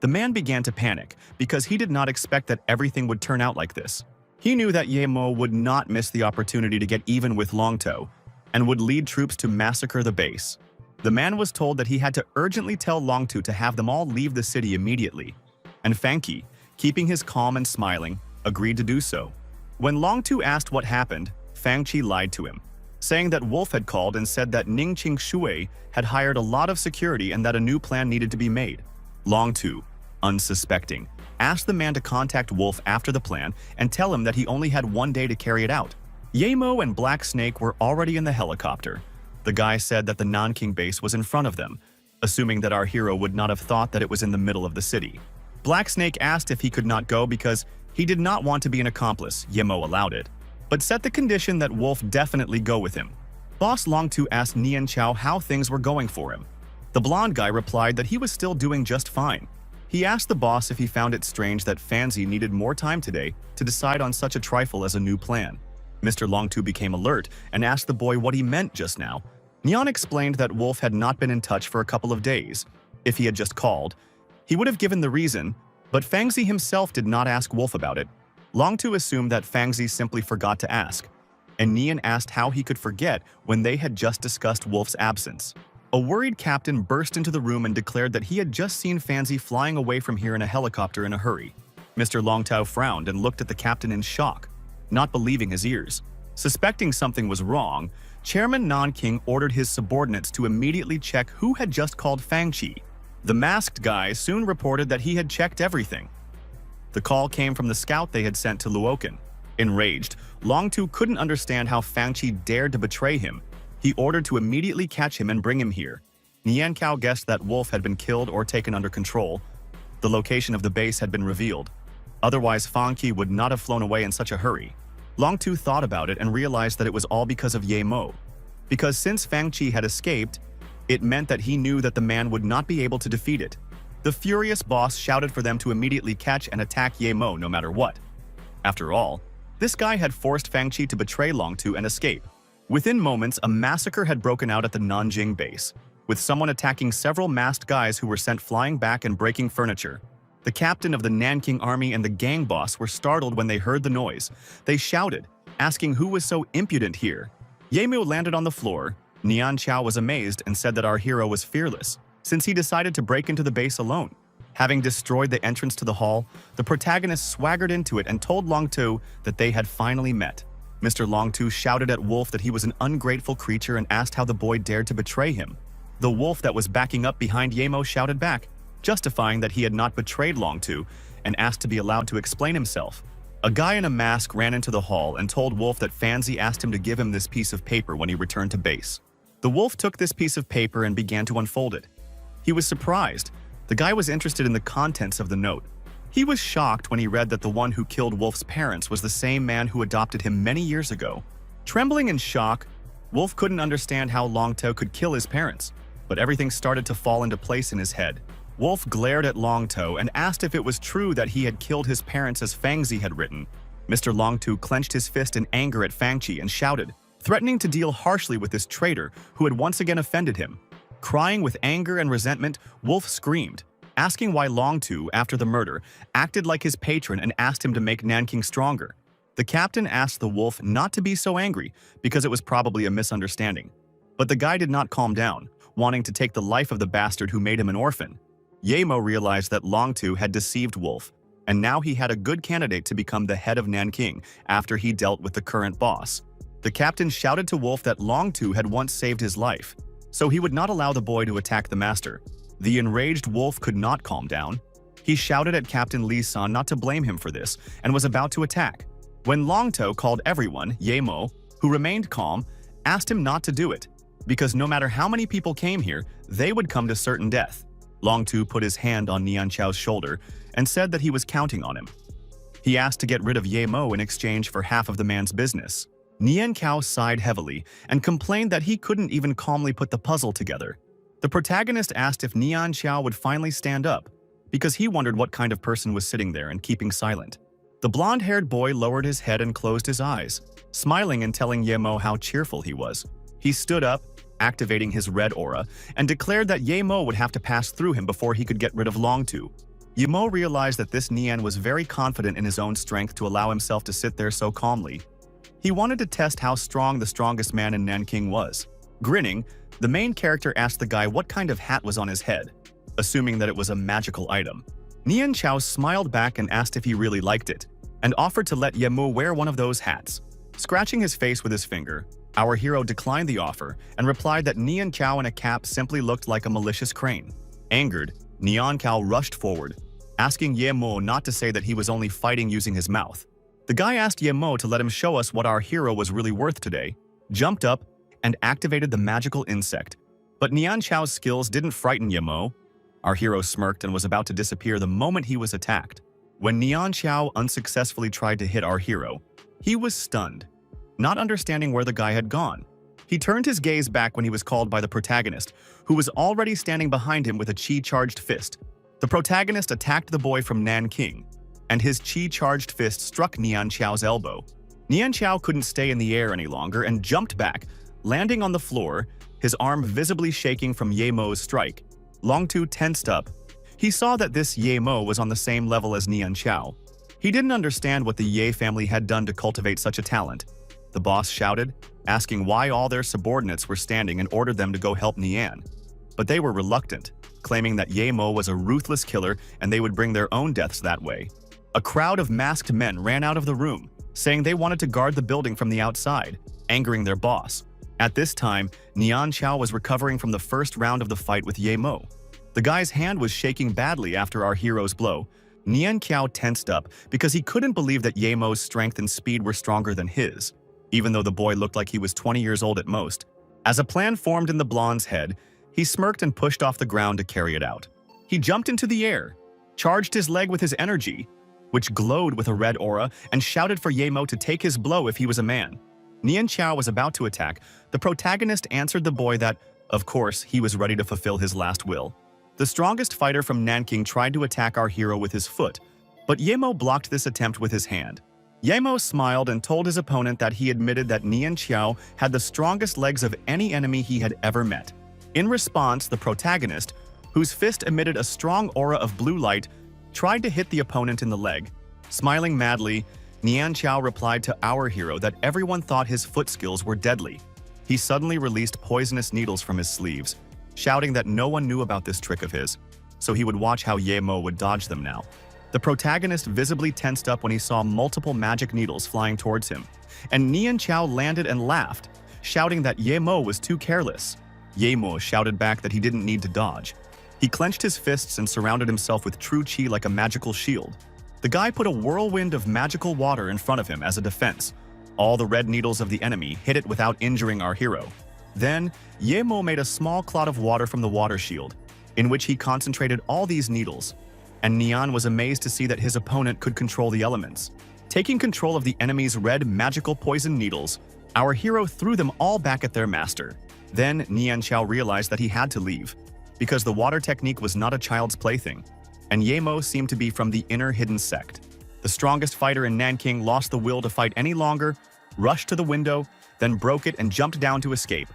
The man began to panic because he did not expect that everything would turn out like this. He knew that Ye Mo would not miss the opportunity to get even with Longtou and would lead troops to massacre the base. The man was told that he had to urgently tell Longtou to have them all leave the city immediately, and Fangqi, keeping his calm and smiling, agreed to do so. When Longtou asked what happened, Fangqi lied to him, saying that Wolf had called and said that Ning Shui had hired a lot of security and that a new plan needed to be made. Longtou, unsuspecting, asked the man to contact Wolf after the plan and tell him that he only had 1 day to carry it out. Ye Mo and Black Snake were already in the helicopter. The guy said that the Nanking base was in front of them, assuming that our hero would not have thought that it was in the middle of the city. Black Snake asked if he could not go because he did not want to be an accomplice. Ye Mo allowed it, but set the condition that Wolf definitely go with him. Boss Longtou asked Nian Chao how things were going for him. The blonde guy replied that he was still doing just fine. He asked the boss if he found it strange that Fanzi needed more time today to decide on such a trifle as a new plan. Mr. Longtou became alert and asked the boy what he meant just now. Nian explained that Wolf had not been in touch for a couple of days. If he had just called, he would have given the reason, but Fangzi himself did not ask Wolf about it. Longtou assumed that Fangzi simply forgot to ask, and Nian asked how he could forget when they had just discussed Wolf's absence. A worried captain burst into the room and declared that he had just seen Fanzi flying away from here in a helicopter in a hurry. Mr. Longtou frowned and looked at the captain in shock, not believing his ears. Suspecting something was wrong, Chairman Nanking ordered his subordinates to immediately check who had just called Fangqi. The masked guy soon reported that he had checked everything. The call came from the scout they had sent to Luokan. Enraged, Longtou couldn't understand how Fangqi dared to betray him. He ordered to immediately catch him and bring him here. Nian Cao guessed that Wolf had been killed or taken under control. The location of the base had been revealed. Otherwise, Fangqi would not have flown away in such a hurry. Longtou thought about it and realized that it was all because of Ye Mo. Because since Fangqi had escaped, it meant that he knew that the man would not be able to defeat it. The furious boss shouted for them to immediately catch and attack Ye Mo no matter what. After all, this guy had forced Fangqi to betray Longtou and escape. Within moments, a massacre had broken out at the Nanjing base, with someone attacking several masked guys who were sent flying back and breaking furniture. The captain of the Nanking army and the gang boss were startled when they heard the noise. They shouted, asking who was so impudent here. Ye Mo landed on the floor. Nian Chao was amazed and said that our hero was fearless, since he decided to break into the base alone. Having destroyed the entrance to the hall, the protagonist swaggered into it and told Longtou that they had finally met. Mr. Longtou shouted at Wolf that he was an ungrateful creature and asked how the boy dared to betray him. The wolf that was backing up behind Ye Mo shouted back, justifying that he had not betrayed Longtou, and asked to be allowed to explain himself. A guy in a mask ran into the hall and told Wolf that Fanzi asked him to give him this piece of paper when he returned to base. The wolf took this piece of paper and began to unfold it. He was surprised. The guy was interested in the contents of the note. He was shocked when he read that the one who killed Wolf's parents was the same man who adopted him many years ago. Trembling in shock, Wolf couldn't understand how Longtou could kill his parents, but everything started to fall into place in his head. Wolf glared at Longtou and asked if it was true that he had killed his parents as Fangzi had written. Mr. Longtou clenched his fist in anger at Fangqi and shouted, threatening to deal harshly with this traitor who had once again offended him. Crying with anger and resentment, Wolf screamed, asking why Long Tu, after the murder, acted like his patron and asked him to make Nanking stronger. The captain asked the wolf not to be so angry because it was probably a misunderstanding. But the guy did not calm down, wanting to take the life of the bastard who made him an orphan. Yemo realized that Long Tu had deceived Wolf, and now he had a good candidate to become the head of Nanking after he dealt with the current boss. The captain shouted to Wolf that Long Tu had once saved his life, so he would not allow the boy to attack the master. The enraged Wolf could not calm down. He shouted at Captain Li San not to blame him for this and was about to attack, when Long Tu called everyone, Yemo, who remained calm, asked him not to do it, because no matter how many people came here, they would come to certain death. Long Tu put his hand on Nian Chao's shoulder and said that he was counting on him. He asked to get rid of Yemo in exchange for half of the man's business. Nian Chao sighed heavily and complained that he couldn't even calmly put the puzzle together. The protagonist asked if Nian Chao would finally stand up, because he wondered what kind of person was sitting there and keeping silent. The blonde-haired boy lowered his head and closed his eyes, smiling and telling Yemo how cheerful he was. He stood up, activating his red aura, and declared that Yemo would have to pass through him before he could get rid of Long Tu. Yemo realized that this Nian was very confident in his own strength to allow himself to sit there so calmly. He wanted to test how strong the strongest man in Nanking was. Grinning, the main character asked the guy what kind of hat was on his head, assuming that it was a magical item. Nian Chao smiled back and asked if he really liked it, and offered to let Yemo wear one of those hats. Scratching his face with his finger, our hero declined the offer and replied that Nian Chao in a cap simply looked like a malicious crane. Angered, Nian Chao rushed forward, asking Yemo not to say that he was only fighting using his mouth. The guy asked Yemo to let him show us what our hero was really worth today, jumped up, and activated the magical insect. But Nian Chao's skills didn't frighten Yemo. Our hero smirked and was about to disappear the moment he was attacked. When Nian Chao unsuccessfully tried to hit our hero, he was stunned, not understanding where the guy had gone. He turned his gaze back when he was called by the protagonist, who was already standing behind him with a chi-charged fist. The protagonist attacked the boy from Nanking, and his chi-charged fist struck Nian Chao's elbow. Nian Chao couldn't stay in the air any longer and jumped back, landing on the floor, his arm visibly shaking from Yemo's strike. Long Tu tensed up. He saw that this Yemo was on the same level as Nian Chao. He didn't understand what the Ye family had done to cultivate such a talent. The boss shouted, asking why all their subordinates were standing and ordered them to go help Nian. But they were reluctant, claiming that Yemo was a ruthless killer and they would bring their own deaths that way. A crowd of masked men ran out of the room, saying they wanted to guard the building from the outside, angering their boss. At this time, Nian Chao was recovering from the first round of the fight with Yemo. The guy's hand was shaking badly after our hero's blow. Nian Chao tensed up because he couldn't believe that Yemo's strength and speed were stronger than his, even though the boy looked like he was 20 years old at most. As a plan formed in the blonde's head, he smirked and pushed off the ground to carry it out. He jumped into the air, charged his leg with his energy, which glowed with a red aura, and shouted for Yemo to take his blow if he was a man. Nian Chao was about to attack. The protagonist answered the boy that, of course, he was ready to fulfill his last will. The strongest fighter from Nanking tried to attack our hero with his foot, but Yemo blocked this attempt with his hand. Yemo smiled and told his opponent that he admitted that Nian Chao had the strongest legs of any enemy he had ever met. In response, the protagonist, whose fist emitted a strong aura of blue light, tried to hit the opponent in the leg. Smiling madly, Nian Chao replied to our hero that everyone thought his foot skills were deadly. He suddenly released poisonous needles from his sleeves, shouting that no one knew about this trick of his, so he would watch how Yemo would dodge them now. The protagonist visibly tensed up when he saw multiple magic needles flying towards him, and Nian Chao landed and laughed, shouting that Yemo was too careless. Yemo shouted back that he didn't need to dodge. He clenched his fists and surrounded himself with true chi like a magical shield. The guy put a whirlwind of magical water in front of him as a defense. All the red needles of the enemy hit it without injuring our hero. Then, Yemo made a small clot of water from the water shield, in which he concentrated all these needles, and Nian was amazed to see that his opponent could control the elements. Taking control of the enemy's red magical poison needles, our hero threw them all back at their master. Then, Nian Chao realized that he had to leave, because the water technique was not a child's plaything, and Yemo seemed to be from the inner hidden sect. The strongest fighter in Nanking lost the will to fight any longer, rushed to the window, then broke it and jumped down to escape.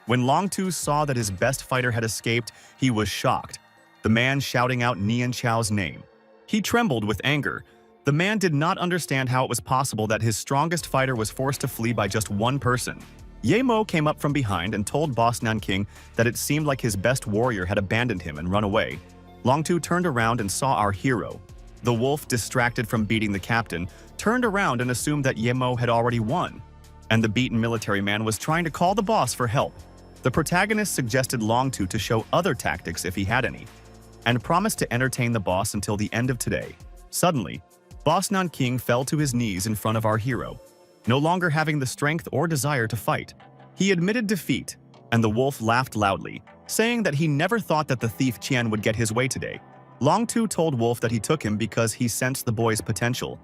When Long Tu saw that his best fighter had escaped, he was shocked, the man shouting out Nian Chao's name. He trembled with anger. The man did not understand how it was possible that his strongest fighter was forced to flee by just one person. Ye Mo came up from behind and told boss Nanking that it seemed like his best warrior had abandoned him and run away. Long Tu turned around and saw our hero. The wolf, distracted from beating the captain, turned around and assumed that Ye Mo had already won, and the beaten military man was trying to call the boss for help. The protagonist suggested Long Tu to show other tactics if he had any, and promised to entertain the boss until the end of today. Suddenly, Boss Nanking fell to his knees in front of our hero, no longer having the strength or desire to fight. He admitted defeat, and the wolf laughed loudly, saying that he never thought that the thief Qian would get his way today. Long Tu told Wolf that he took him because he sensed the boy's potential,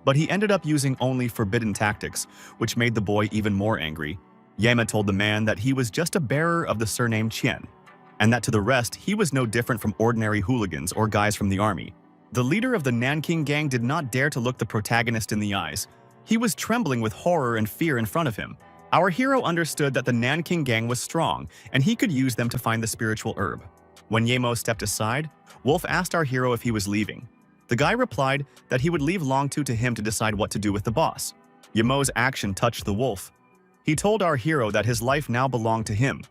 but he ended up using only forbidden tactics, which made the boy even more angry. Yema told the man that he was just a bearer of the surname Qian, and that to the rest he was no different from ordinary hooligans or guys from the army. The leader of the Nanking gang did not dare to look the protagonist in the eyes. He was trembling with horror and fear in front of him. Our hero understood that the Nanking gang was strong, and he could use them to find the spiritual herb. When Yemo stepped aside, Wolf asked our hero if he was leaving. The guy replied that he would leave Long Tu to him to decide what to do with the boss. Yemo's action touched the wolf. He told our hero that his life now belonged to him,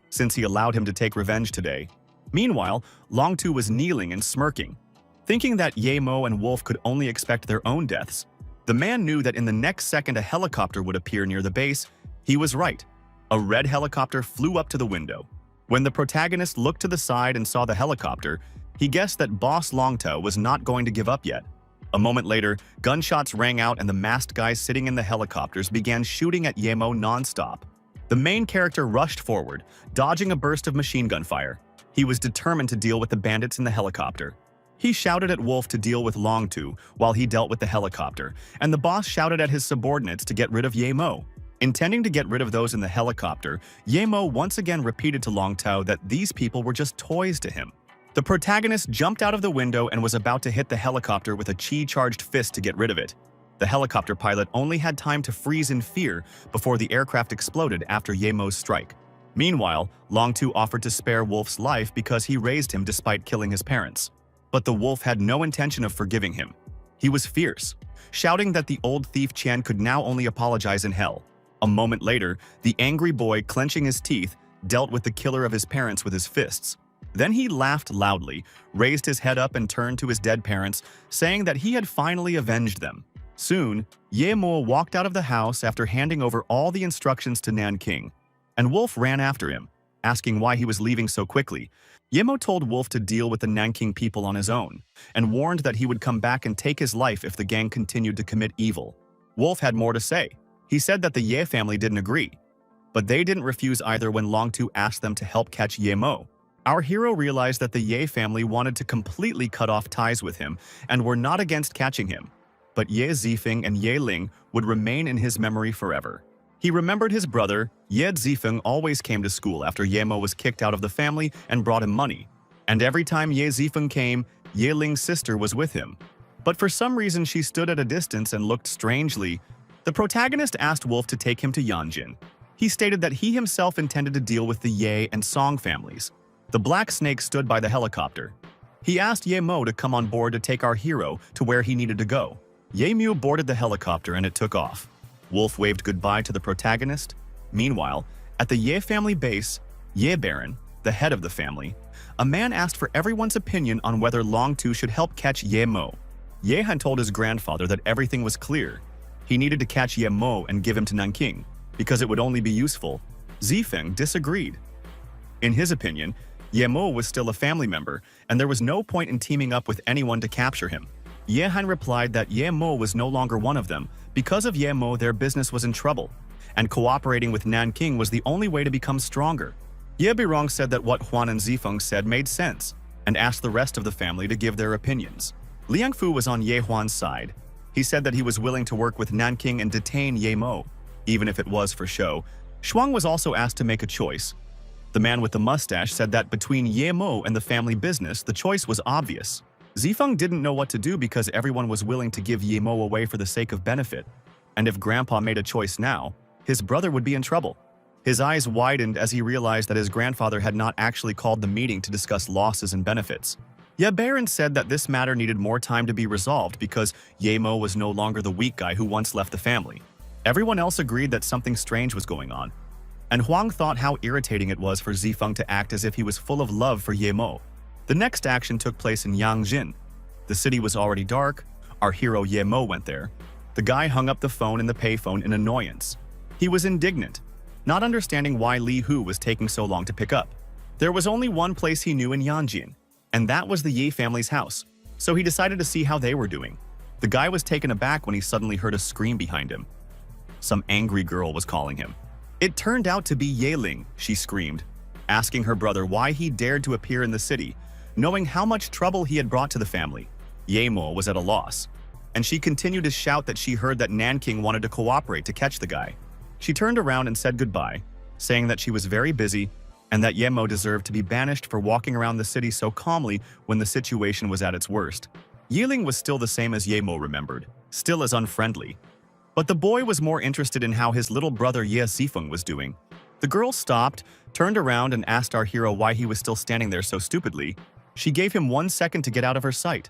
since he allowed him to take revenge today. Meanwhile, Long Tu was kneeling and smirking, thinking that Ye Mo and Wolf could only expect their own deaths. The man knew that in the next second a helicopter would appear near the base. He was right. A red helicopter flew up to the window. When the protagonist looked to the side and saw the helicopter, he guessed that Boss Long Tu was not going to give up yet. A moment later, gunshots rang out and the masked guys sitting in the helicopters began shooting at Ye Mo non-stop. The main character rushed forward, dodging a burst of machine gun fire. He was determined to deal with the bandits in the helicopter. He shouted at Wolf to deal with Long Tu while he dealt with the helicopter, and the boss shouted at his subordinates to get rid of Ye Mo. Intending to get rid of those in the helicopter, Ye Mo once again repeated to Long Tu that these people were just toys to him. The protagonist jumped out of the window and was about to hit the helicopter with a chi-charged fist to get rid of it. The helicopter pilot only had time to freeze in fear before the aircraft exploded after Ye Mo's strike. Meanwhile, Long Tu offered to spare Wolf's life because he raised him despite killing his parents. But the wolf had no intention of forgiving him. He was fierce, shouting that the old thief Qian could now only apologize in hell. A moment later, the angry boy, clenching his teeth, dealt with the killer of his parents with his fists. Then he laughed loudly, raised his head up and turned to his dead parents, saying that he had finally avenged them. Soon, Ye Mo walked out of the house after handing over all the instructions to Nanking, and Wolf ran after him, asking why he was leaving so quickly. Ye Mo told Wolf to deal with the Nanking people on his own, and warned that he would come back and take his life if the gang continued to commit evil. Wolf had more to say. He said that the Ye family didn't agree, but they didn't refuse either when Long Tu asked them to help catch Ye Mo. Our hero realized that the Ye family wanted to completely cut off ties with him and were not against catching him, but Ye Zifeng and Ye Ling would remain in his memory forever. He remembered his brother. Ye Zifeng always came to school after Ye Mo was kicked out of the family and brought him money, and every time Ye Zifeng came, Ye Ling's sister was with him. But for some reason she stood at a distance and looked strangely. The protagonist asked Wolf to take him to Yanjin. He stated that he himself intended to deal with the Ye and Song families. The Black Snake stood by the helicopter. He asked Ye Mo to come on board to take our hero to where he needed to go. Ye Mu boarded the helicopter and it took off. Wolf waved goodbye to the protagonist. Meanwhile, at the Ye family base, Ye Baron, the head of the family, a man asked for everyone's opinion on whether Long Tu should help catch Ye Mo. Ye Han told his grandfather that everything was clear. He needed to catch Ye Mo and give him to Nanking, because it would only be useful. Zifeng disagreed. In his opinion, Ye Mo was still a family member, and there was no point in teaming up with anyone to capture him. Ye Han replied that Ye Mo was no longer one of them. Because of Ye Mo, their business was in trouble, and cooperating with Nanking was the only way to become stronger. Ye Birong said that what Huan and Zifeng said made sense, and asked the rest of the family to give their opinions. Liang Fu was on Ye Huan's side. He said that he was willing to work with Nanking and detain Ye Mo, even if it was for show. Shuang was also asked to make a choice. The man with the mustache said that between Ye Mo and the family business, the choice was obvious. Zifeng didn't know what to do because everyone was willing to give Ye Mo away for the sake of benefit. And if Grandpa made a choice now, his brother would be in trouble. His eyes widened as he realized that his grandfather had not actually called the meeting to discuss losses and benefits. Ye Baron said that this matter needed more time to be resolved because Ye Mo was no longer the weak guy who once left the family. Everyone else agreed that something strange was going on, and Wang thought how irritating it was for Zifeng to act as if he was full of love for Ye Mo. The next action took place in Yangjin. The city was already dark. Our hero Ye Mo went there. The guy hung up the phone in the payphone in annoyance. He was indignant, not understanding why Li Hu was taking so long to pick up. There was only one place he knew in Yanjin, and that was the Ye family's house, so he decided to see how they were doing. The guy was taken aback when he suddenly heard a scream behind him. Some angry girl was calling him. It turned out to be Ye Ling, she screamed, asking her brother why he dared to appear in the city, knowing how much trouble he had brought to the family. Ye Mo was at a loss, and she continued to shout that she heard that Nanking wanted to cooperate to catch the guy. She turned around and said goodbye, saying that she was very busy and that Ye Mo deserved to be banished for walking around the city so calmly when the situation was at its worst. Ye Ling was still the same as Ye Mo remembered, still as unfriendly. But the boy was more interested in how his little brother Ye Zifeng was doing. The girl stopped, turned around and asked our hero why he was still standing there so stupidly. She gave him 1 second to get out of her sight.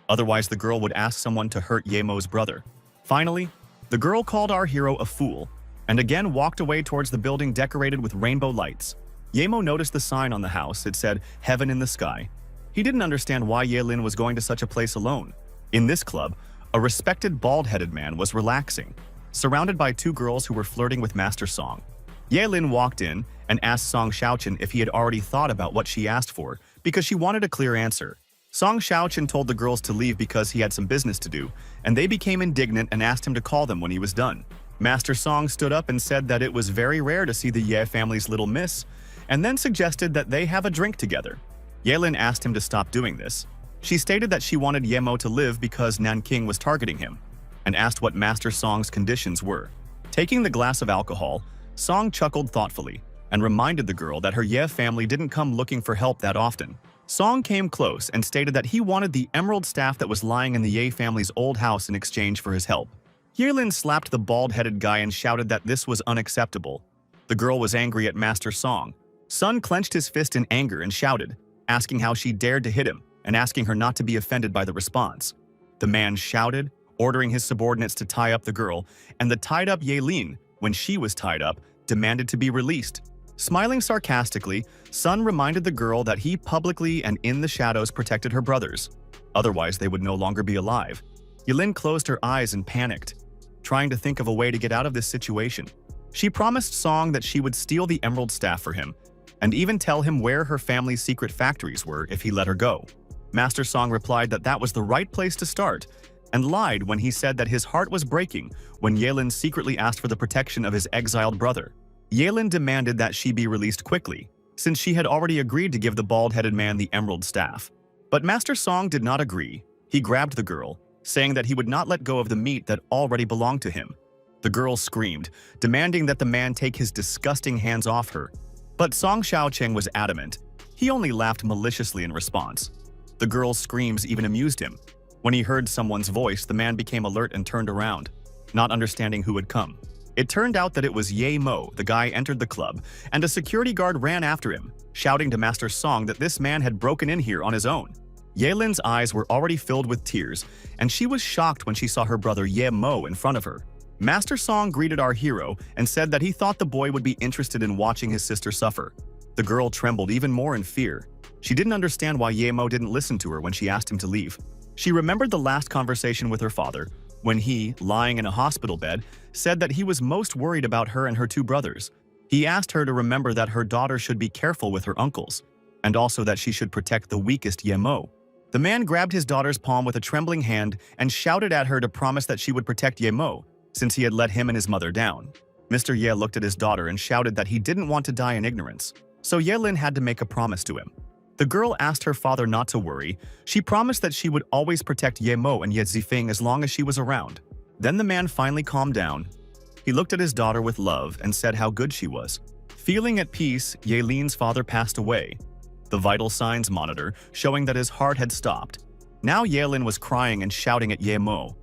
Otherwise, the girl would ask someone to hurt Ye Mo's brother. Finally, the girl called our hero a fool and again walked away towards the building decorated with rainbow lights. Ye Mo noticed the sign on the house. It said, "Heaven in the Sky." He didn't understand why Ye Lin was going to such a place alone. In this club, a respected bald-headed man was relaxing, surrounded by 2 girls who were flirting with Master Song. Ye Lin walked in and asked Song Xiaochen if he had already thought about what she asked for because she wanted a clear answer. Song Xiaochen told the girls to leave because he had some business to do, and they became indignant and asked him to call them when he was done. Master Song stood up and said that it was very rare to see the Ye family's little miss, and then suggested that they have a drink together. Ye Lin asked him to stop doing this. She stated that she wanted Ye Mo to live because Nanking was targeting him, and asked what Master Song's conditions were. Taking the glass of alcohol, Song chuckled thoughtfully and reminded the girl that her Ye family didn't come looking for help that often. Song came close and stated that he wanted the emerald staff that was lying in the Ye family's old house in exchange for his help. Ye Lin slapped the bald-headed guy and shouted that this was unacceptable. The girl was angry at Master Song. Sun clenched his fist in anger and shouted, asking how she dared to hit him and asking her not to be offended by the response. The man shouted, ordering his subordinates to tie up the girl, and the tied-up Ye Lin, when she was tied up, demanded to be released. Smiling sarcastically, Sun reminded the girl that he publicly and in the shadows protected her brothers. Otherwise, they would no longer be alive. Ye Lin closed her eyes and panicked, trying to think of a way to get out of this situation. She promised Song that she would steal the emerald staff for him, and even tell him where her family's secret factories were if he let her go. Master Song replied that that was the right place to start, and lied when he said that his heart was breaking when Ye Lin secretly asked for the protection of his exiled brother. Ye Lin demanded that she be released quickly, since she had already agreed to give the bald-headed man the emerald staff. But Master Song did not agree. He grabbed the girl, saying that he would not let go of the meat that already belonged to him. The girl screamed, demanding that the man take his disgusting hands off her. But Song Xiaocheng was adamant. He only laughed maliciously in response. The girl's screams even amused him. When he heard someone's voice, the man became alert and turned around, not understanding who had come. It turned out that it was Ye Mo. The guy entered the club, and a security guard ran after him, shouting to Master Song that this man had broken in here on his own. Ye Lin's eyes were already filled with tears, and she was shocked when she saw her brother Ye Mo in front of her. Master Song greeted our hero and said that he thought the boy would be interested in watching his sister suffer. The girl trembled even more in fear. She didn't understand why Ye Mo didn't listen to her when she asked him to leave. She remembered the last conversation with her father, when he, lying in a hospital bed, said that he was most worried about her and her 2 brothers. He asked her to remember that her daughter should be careful with her uncles, and also that she should protect the weakest Ye Mo. The man grabbed his daughter's palm with a trembling hand and shouted at her to promise that she would protect Ye Mo, since he had let him and his mother down. Mr. Ye looked at his daughter and shouted that he didn't want to die in ignorance, so Ye Lin had to make a promise to him. The girl asked her father not to worry. She promised that she would always protect Ye Mo and Ye Zifeng as long as she was around. Then the man finally calmed down. He looked at his daughter with love and said how good she was. Feeling at peace, Ye Lin's father passed away, the vital signs monitor showing that his heart had stopped. Now Ye Lin was crying and shouting at Ye Mo.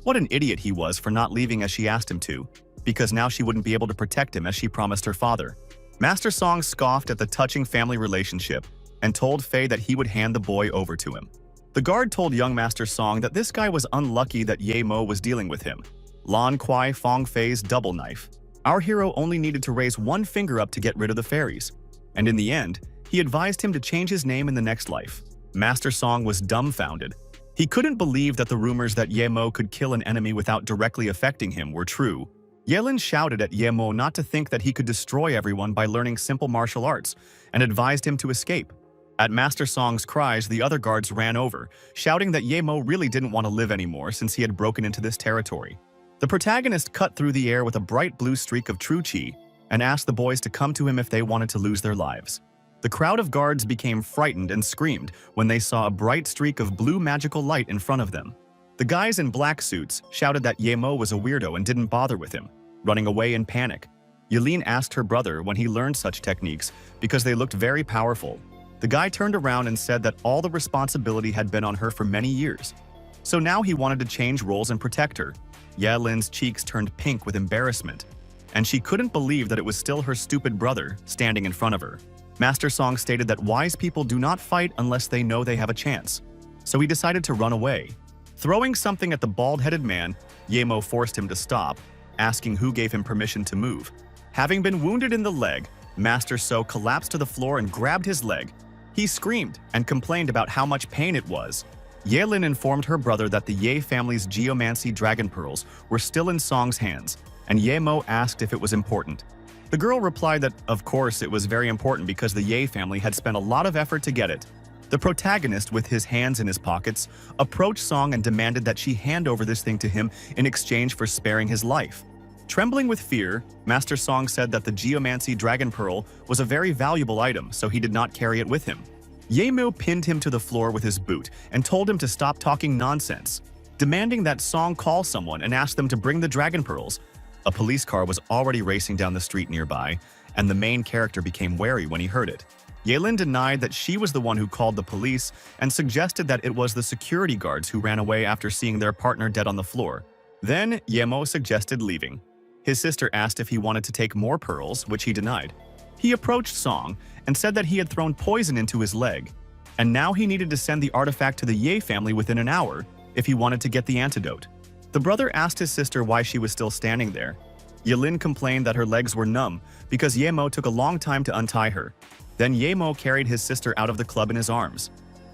What an idiot he was for not leaving as she asked him to. because now she wouldn't be able to protect him as she promised her father. Master Song scoffed at the touching family relationship and told Faye that he would hand the boy over to him. The guard told young Master Song that this guy was unlucky that Ye Mo was dealing with him. Lan Kuai Fong Fei's double knife. Our hero only needed to raise one finger up to get rid of the fairies. And in the end, he advised him to change his name in the next life. Master Song was dumbfounded. He couldn't believe that the rumors that Ye Mo could kill an enemy without directly affecting him were true. Yelin shouted at Ye Mo not to think that he could destroy everyone by learning simple martial arts, and advised him to escape. At Master Song's cries, the other guards ran over, shouting that Ye Mo really didn't want to live anymore since he had broken into this territory. The protagonist cut through the air with a bright blue streak of true chi and asked the boys to come to him if they wanted to lose their lives. The crowd of guards became frightened and screamed when they saw a bright streak of blue magical light in front of them. The guys in black suits shouted that Ye Mo was a weirdo and didn't bother with him, running away in panic. Yelin asked her brother when he learned such techniques because they looked very powerful. The guy turned around and said that all the responsibility had been on her for many years. So now he wanted to change roles and protect her. Yelin's cheeks turned pink with embarrassment, and she couldn't believe that it was still her stupid brother standing in front of her. Master Song stated that wise people do not fight unless they know they have a chance, so he decided to run away. Throwing something at the bald-headed man, Ye Mo forced him to stop, asking who gave him permission to move. Having been wounded in the leg, Master So collapsed to the floor and grabbed his leg. He screamed and complained about how much pain it was. Yelin informed her brother that the Ye family's geomancy dragon pearls were still in Song's hands, and Ye Mo asked if it was important. The girl replied that, of course, it was very important because the Ye family had spent a lot of effort to get it. The protagonist, with his hands in his pockets, approached Song and demanded that she hand over this thing to him in exchange for sparing his life. Trembling with fear, Master Song said that the geomancy dragon pearl was a very valuable item, so he did not carry it with him. Ye Mo pinned him to the floor with his boot and told him to stop talking nonsense, demanding that Song call someone and ask them to bring the dragon pearls. A police car was already racing down the street nearby, and the main character became wary when he heard it. Yelin denied that she was the one who called the police and suggested that it was the security guards who ran away after seeing their partner dead on the floor. Then Ye Mo suggested leaving. His sister asked if he wanted to take more pearls, which he denied. He approached Song and said that he had thrown poison into his leg, and now he needed to send the artifact to the Ye family within an hour if he wanted to get the antidote. The brother asked his sister why she was still standing there. Yelin complained that her legs were numb because Ye Mo took a long time to untie her. Then Ye Mo carried his sister out of the club in his arms,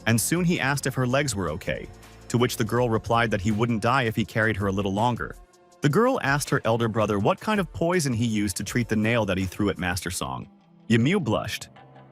and soon he asked if her legs were okay, to which the girl replied that he wouldn't die if he carried her a little longer. The girl asked her elder brother what kind of poison he used to treat the nail that he threw at Master Song. Yemu blushed.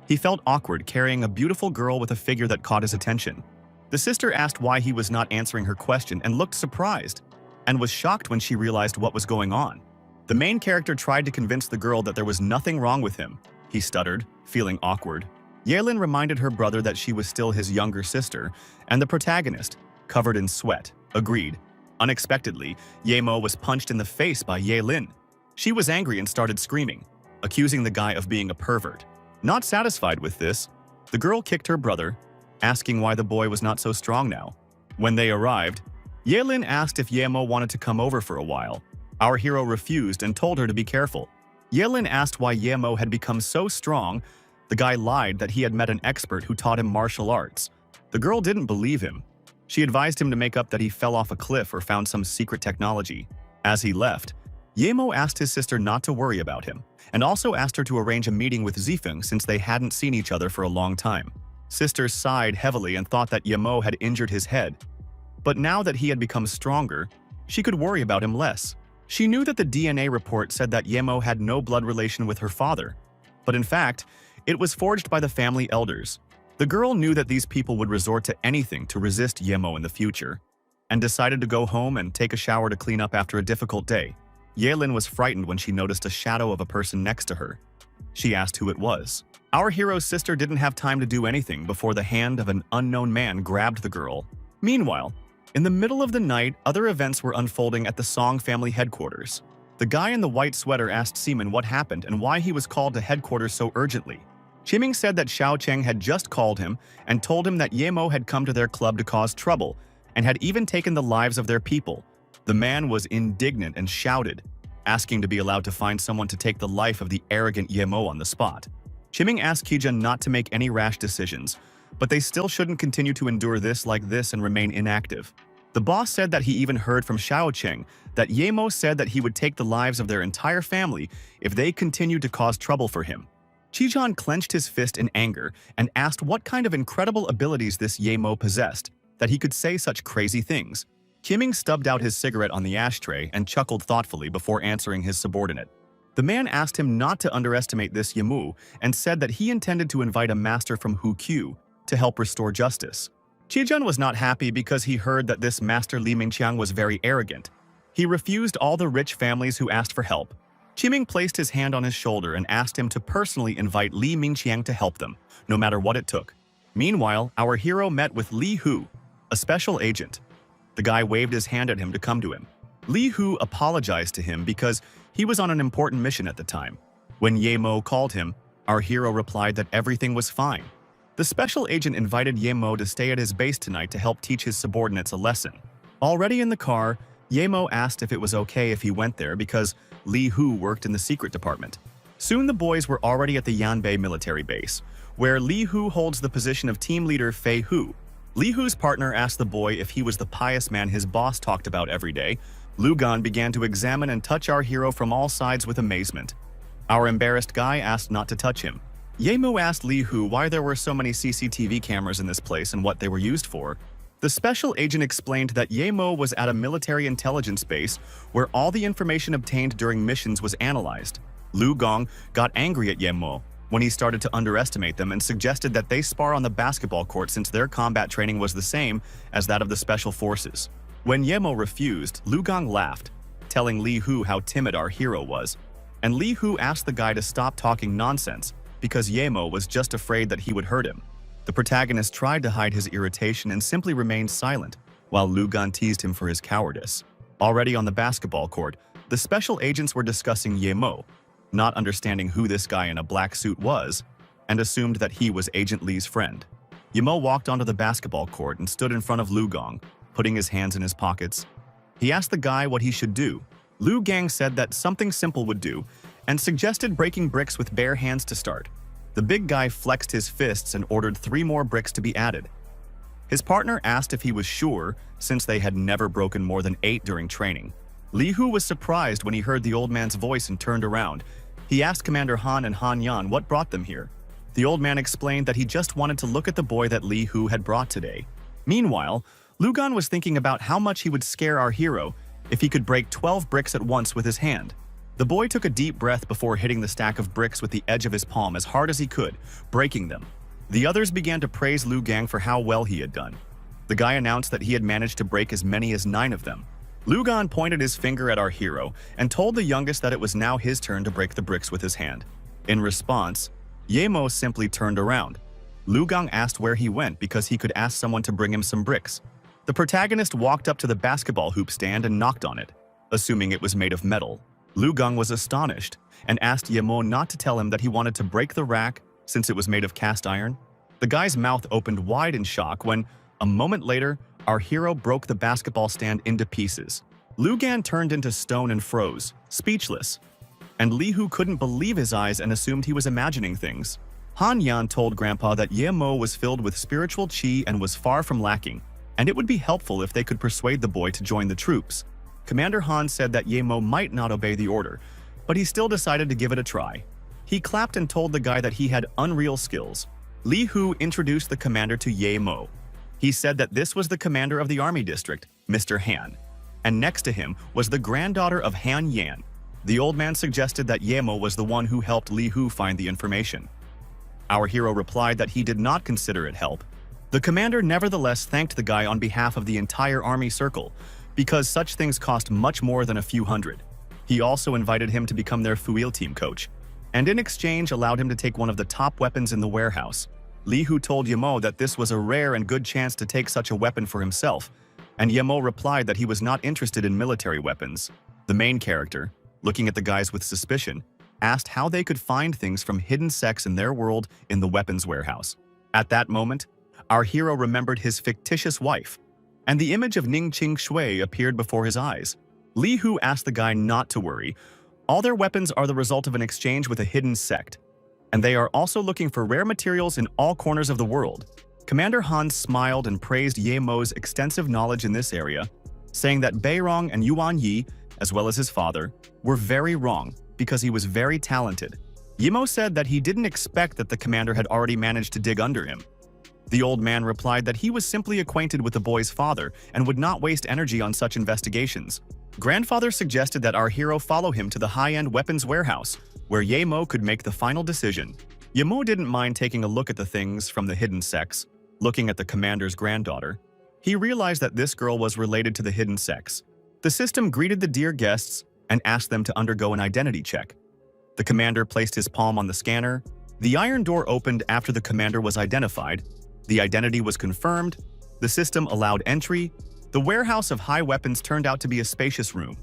He felt awkward carrying a beautiful girl with a figure that caught his attention. The sister asked why he was not answering her question and looked surprised, and was shocked when she realized what was going on. The main character tried to convince the girl that there was nothing wrong with him. He stuttered, feeling awkward. Yelin reminded her brother that she was still his younger sister, and the protagonist, covered in sweat, agreed. Unexpectedly, Ye Mo was punched in the face by Yelin. She was angry and started screaming, accusing the guy of being a pervert. Not satisfied with this, the girl kicked her brother, asking why the boy was not so strong now. When they arrived, Yelin asked if Ye Mo wanted to come over for a while. Our hero refused and told her to be careful. Yelin asked why Ye Mo had become so strong. The guy lied that he had met an expert who taught him martial arts. The girl didn't believe him. She advised him to make up that he fell off a cliff or found some secret technology. As he left, Ye Mo asked his sister not to worry about him, and also asked her to arrange a meeting with Zifeng since they hadn't seen each other for a long time. Sister sighed heavily and thought that Ye Mo had injured his head. But now that he had become stronger, she could worry about him less. She knew that the DNA report said that Ye Mo had no blood relation with her father, but in fact, it was forged by the family elders. The girl knew that these people would resort to anything to resist Ye Mo in the future, and decided to go home and take a shower to clean up after a difficult day. Yelin was frightened when she noticed a shadow of a person next to her. She asked who it was. Our hero's sister didn't have time to do anything before the hand of an unknown man grabbed the girl. Meanwhile, in the middle of the night, other events were unfolding at the Song family headquarters. The guy in the white sweater asked Seaman what happened and why he was called to headquarters so urgently. Chiming said that Xiao Cheng had just called him and told him that Ye Mo had come to their club to cause trouble and had even taken the lives of their people. The man was indignant and shouted, asking to be allowed to find someone to take the life of the arrogant Yemo on the spot. Chiming asked Kijun not to make any rash decisions, but they still shouldn't continue to endure this like this and remain inactive. The boss said that he even heard from Xiaocheng that Yemo said that he would take the lives of their entire family if they continued to cause trouble for him. Qijan clenched his fist in anger and asked what kind of incredible abilities this Yemo possessed, that he could say such crazy things. Qiming stubbed out his cigarette on the ashtray and chuckled thoughtfully before answering his subordinate. The man asked him not to underestimate this Yemu and said that he intended to invite a master from Huqiu to help restore justice. Qijan was not happy because he heard that this master Li Mingqiang was very arrogant. He refused all the rich families who asked for help. Qiming placed his hand on his shoulder and asked him to personally invite Li Mingqiang to help them, no matter what it took. Meanwhile, our hero met with Li Hu, a special agent. The guy waved his hand at him to come to him. Li Hu apologized to him because he was on an important mission at the time. When Yemo called him, our hero replied that everything was fine. The special agent invited Yemo to stay at his base tonight to help teach his subordinates a lesson. Already in the car, Yemo asked if it was okay if he went there because Li Hu worked in the secret department. Soon the boys were already at the Yanbei military base, where Li Hu holds the position of team leader Fei Hu. Li Hu's partner asked the boy if he was the pious man his boss talked about every day. Lu Gan began to examine and touch our hero from all sides with amazement. Our embarrassed guy asked not to touch him. Yemo asked Li Hu why there were so many CCTV cameras in this place and what they were used for. The special agent explained that Yemo was at a military intelligence base where all the information obtained during missions was analyzed. Lu Gong got angry at Yemo when he started to underestimate them and suggested that they spar on the basketball court since their combat training was the same as that of the special forces. When Yemo refused, Lu Gong laughed, telling Li Hu how timid our hero was, and Li Hu asked the guy to stop talking nonsense because Yemo was just afraid that he would hurt him. The protagonist tried to hide his irritation and simply remained silent, while Lu Gan teased him for his cowardice. Already on the basketball court, the special agents were discussing Yemo, not understanding who this guy in a black suit was, and assumed that he was Agent Li's friend. Yemo walked onto the basketball court and stood in front of Lu Gong, putting his hands in his pockets. He asked the guy what he should do. Lu Gang said that something simple would do, and suggested breaking bricks with bare hands to start. The big guy flexed his fists and ordered 3 more bricks to be added. His partner asked if he was sure, since they had never broken more than 8 during training. Li Hu was surprised when he heard the old man's voice and turned around. He asked Commander Han and Han Yan what brought them here. The old man explained that he just wanted to look at the boy that Li Hu had brought today. Meanwhile, Lu Gan was thinking about how much he would scare our hero if he could break 12 bricks at once with his hand. The boy took a deep breath before hitting the stack of bricks with the edge of his palm as hard as he could, breaking them. The others began to praise Lu Gang for how well he had done. The guy announced that he had managed to break as many as 9 of them. Lu Gan pointed his finger at our hero and told the youngest that it was now his turn to break the bricks with his hand. In response, Yemo simply turned around. Lu Gang asked where he went because he could ask someone to bring him some bricks. The protagonist walked up to the basketball hoop stand and knocked on it, assuming it was made of metal. Lu Gang was astonished and asked Yemo not to tell him that he wanted to break the rack since it was made of cast iron. The guy's mouth opened wide in shock when, a moment later, our hero broke the basketball stand into pieces. Lu Gan turned into stone and froze, speechless. And Li Hu couldn't believe his eyes and assumed he was imagining things. Han Yan told Grandpa that Yemo was filled with spiritual qi and was far from lacking, and it would be helpful if they could persuade the boy to join the troops. Commander Han said that Yemo might not obey the order, but he still decided to give it a try. He clapped and told the guy that he had unreal skills. Li Hu introduced the commander to Yemo. He said that this was the commander of the army district, Mr. Han, and next to him was the granddaughter of Han Yan. The old man suggested that Yemo was the one who helped Li Hu find the information. Our hero replied that he did not consider it help. The commander nevertheless thanked the guy on behalf of the entire army circle, because such things cost much more than a few hundred. He also invited him to become their Fuil team coach, and in exchange allowed him to take one of the top weapons in the warehouse. Li Hu told Yemo that this was a rare and good chance to take such a weapon for himself, and Yemo replied that he was not interested in military weapons. The main character, looking at the guys with suspicion, asked how they could find things from hidden sects in their world in the weapons warehouse. At that moment, our hero remembered his fictitious wife, and the image of Ning Qing Shui appeared before his eyes. Li Hu asked the guy not to worry. All their weapons are the result of an exchange with a hidden sect, and they are also looking for rare materials in all corners of the world. Commander Han smiled and praised Ye Mo's extensive knowledge in this area, saying that Beirong and Yuan Yi, as well as his father, were very wrong because he was very talented. Ye Mo said that he didn't expect that the commander had already managed to dig under him. The old man replied that he was simply acquainted with the boy's father and would not waste energy on such investigations. Grandfather suggested that our hero follow him to the high-end weapons warehouse, where Ye Mo could make the final decision. Ye Mo didn't mind taking a look at the things from the hidden sex. Looking at the commander's granddaughter, he realized that this girl was related to the hidden sex. The system greeted the dear guests and asked them to undergo an identity check. The commander placed his palm on the scanner. The iron door opened after the commander was identified. The identity was confirmed. The system allowed entry. The warehouse of high weapons turned out to be a spacious room.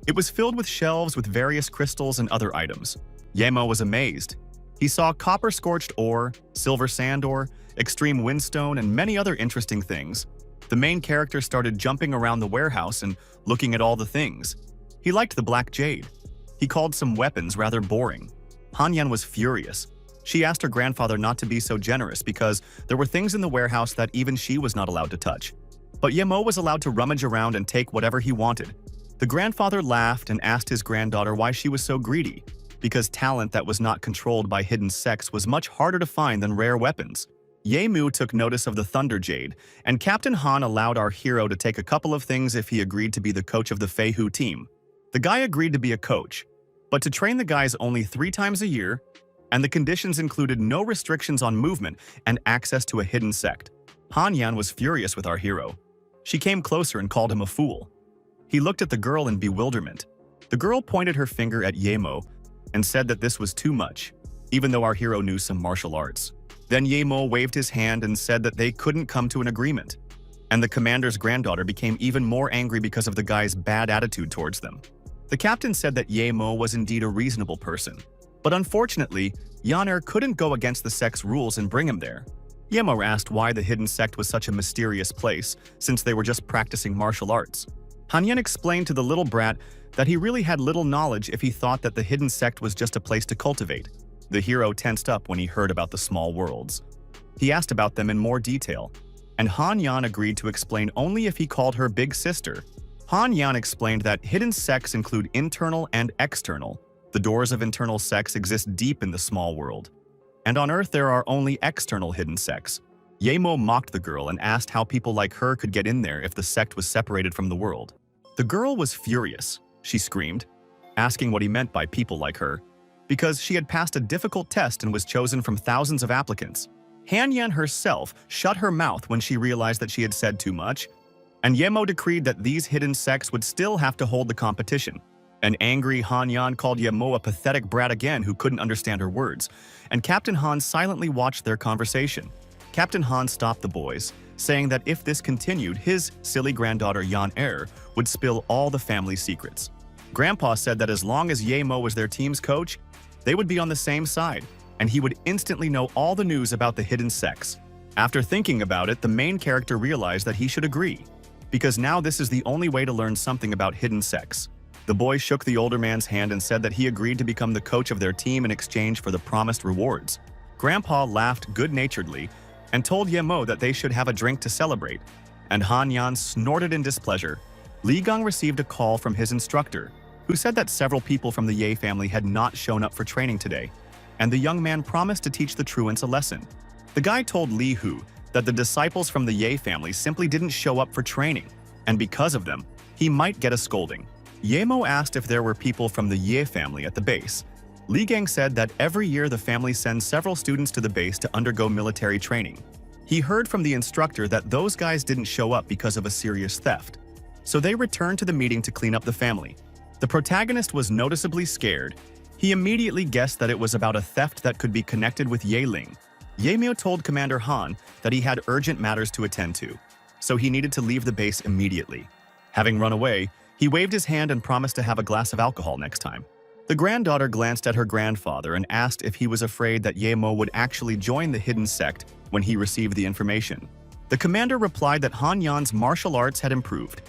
It was filled with shelves with various crystals and other items. Ye Mo was amazed. He saw copper-scorched ore, silver sand ore, extreme windstone, and many other interesting things. The main character started jumping around the warehouse and looking at all the things. He liked the black jade. He called some weapons rather boring. Han Yan was furious. She asked her grandfather not to be so generous because there were things in the warehouse that even she was not allowed to touch. But Ye Mo was allowed to rummage around and take whatever he wanted. The grandfather laughed and asked his granddaughter why she was so greedy, because talent that was not controlled by hidden sex was much harder to find than rare weapons. Ye Mu took notice of the Thunder Jade, and Captain Han allowed our hero to take a couple of things if he agreed to be the coach of the Fei Hu team. The guy agreed to be a coach, but to train the guys only 3 times a year, and the conditions included no restrictions on movement and access to a hidden sect. Han Yan was furious with our hero. She came closer and called him a fool. He looked at the girl in bewilderment. The girl pointed her finger at Ye Mo and said that this was too much, even though our hero knew some martial arts. Then Ye Mo waved his hand and said that they couldn't come to an agreement, and the commander's granddaughter became even more angry because of the guy's bad attitude towards them. The captain said that Ye Mo was indeed a reasonable person, but unfortunately, Yan couldn't go against the sect's rules and bring him there. Ye Mo asked why the hidden sect was such a mysterious place, since they were just practicing martial arts. Han Yan explained to the little brat that he really had little knowledge if he thought that the hidden sect was just a place to cultivate. The hero tensed up when he heard about the small worlds. He asked about them in more detail, and Han Yan agreed to explain only if he called her big sister. Han Yan explained that hidden sects include internal and external. The doors of internal sects exist deep in the small world, and on Earth there are only external hidden sects. Ye Mo mocked the girl and asked how people like her could get in there if the sect was separated from the world. The girl was furious. She screamed, asking what he meant by people like her, because she had passed a difficult test and was chosen from thousands of applicants. Han Yan herself shut her mouth when she realized that she had said too much, and Ye Mo decreed that these hidden sects would still have to hold the competition. An angry Han Yan called Ye Mo a pathetic brat again who couldn't understand her words, and Captain Han silently watched their conversation. Captain Han stopped the boys, saying that if this continued, his silly granddaughter Yan would spill all the family secrets. Grandpa said that as long as Ye Mo was their team's coach, they would be on the same side, and he would instantly know all the news about the hidden sects. After thinking about it, the main character realized that he should agree, because now this is the only way to learn something about hidden sects. The boy shook the older man's hand and said that he agreed to become the coach of their team in exchange for the promised rewards. Grandpa laughed good-naturedly and told Ye Mo that they should have a drink to celebrate, and Han Yan snorted in displeasure. Li Gang received a call from his instructor, who said that several people from the Ye family had not shown up for training today, and the young man promised to teach the truants a lesson. The guy told Li Hu that the disciples from the Ye family simply didn't show up for training, and because of them, he might get a scolding. Ye Mo asked if there were people from the Ye family at the base. Li Gang said that every year the family sends several students to the base to undergo military training. He heard from the instructor that those guys didn't show up because of a serious theft, so they returned to the meeting to clean up the family. The protagonist was noticeably scared. He immediately guessed that it was about a theft that could be connected with Ye Ling. Ye Mio told Commander Han that he had urgent matters to attend to, so he needed to leave the base immediately. Having run away, he waved his hand and promised to have a glass of alcohol next time. The granddaughter glanced at her grandfather and asked if he was afraid that Ye Mo would actually join the hidden sect when he received the information. The commander replied that Han Yan's martial arts had improved,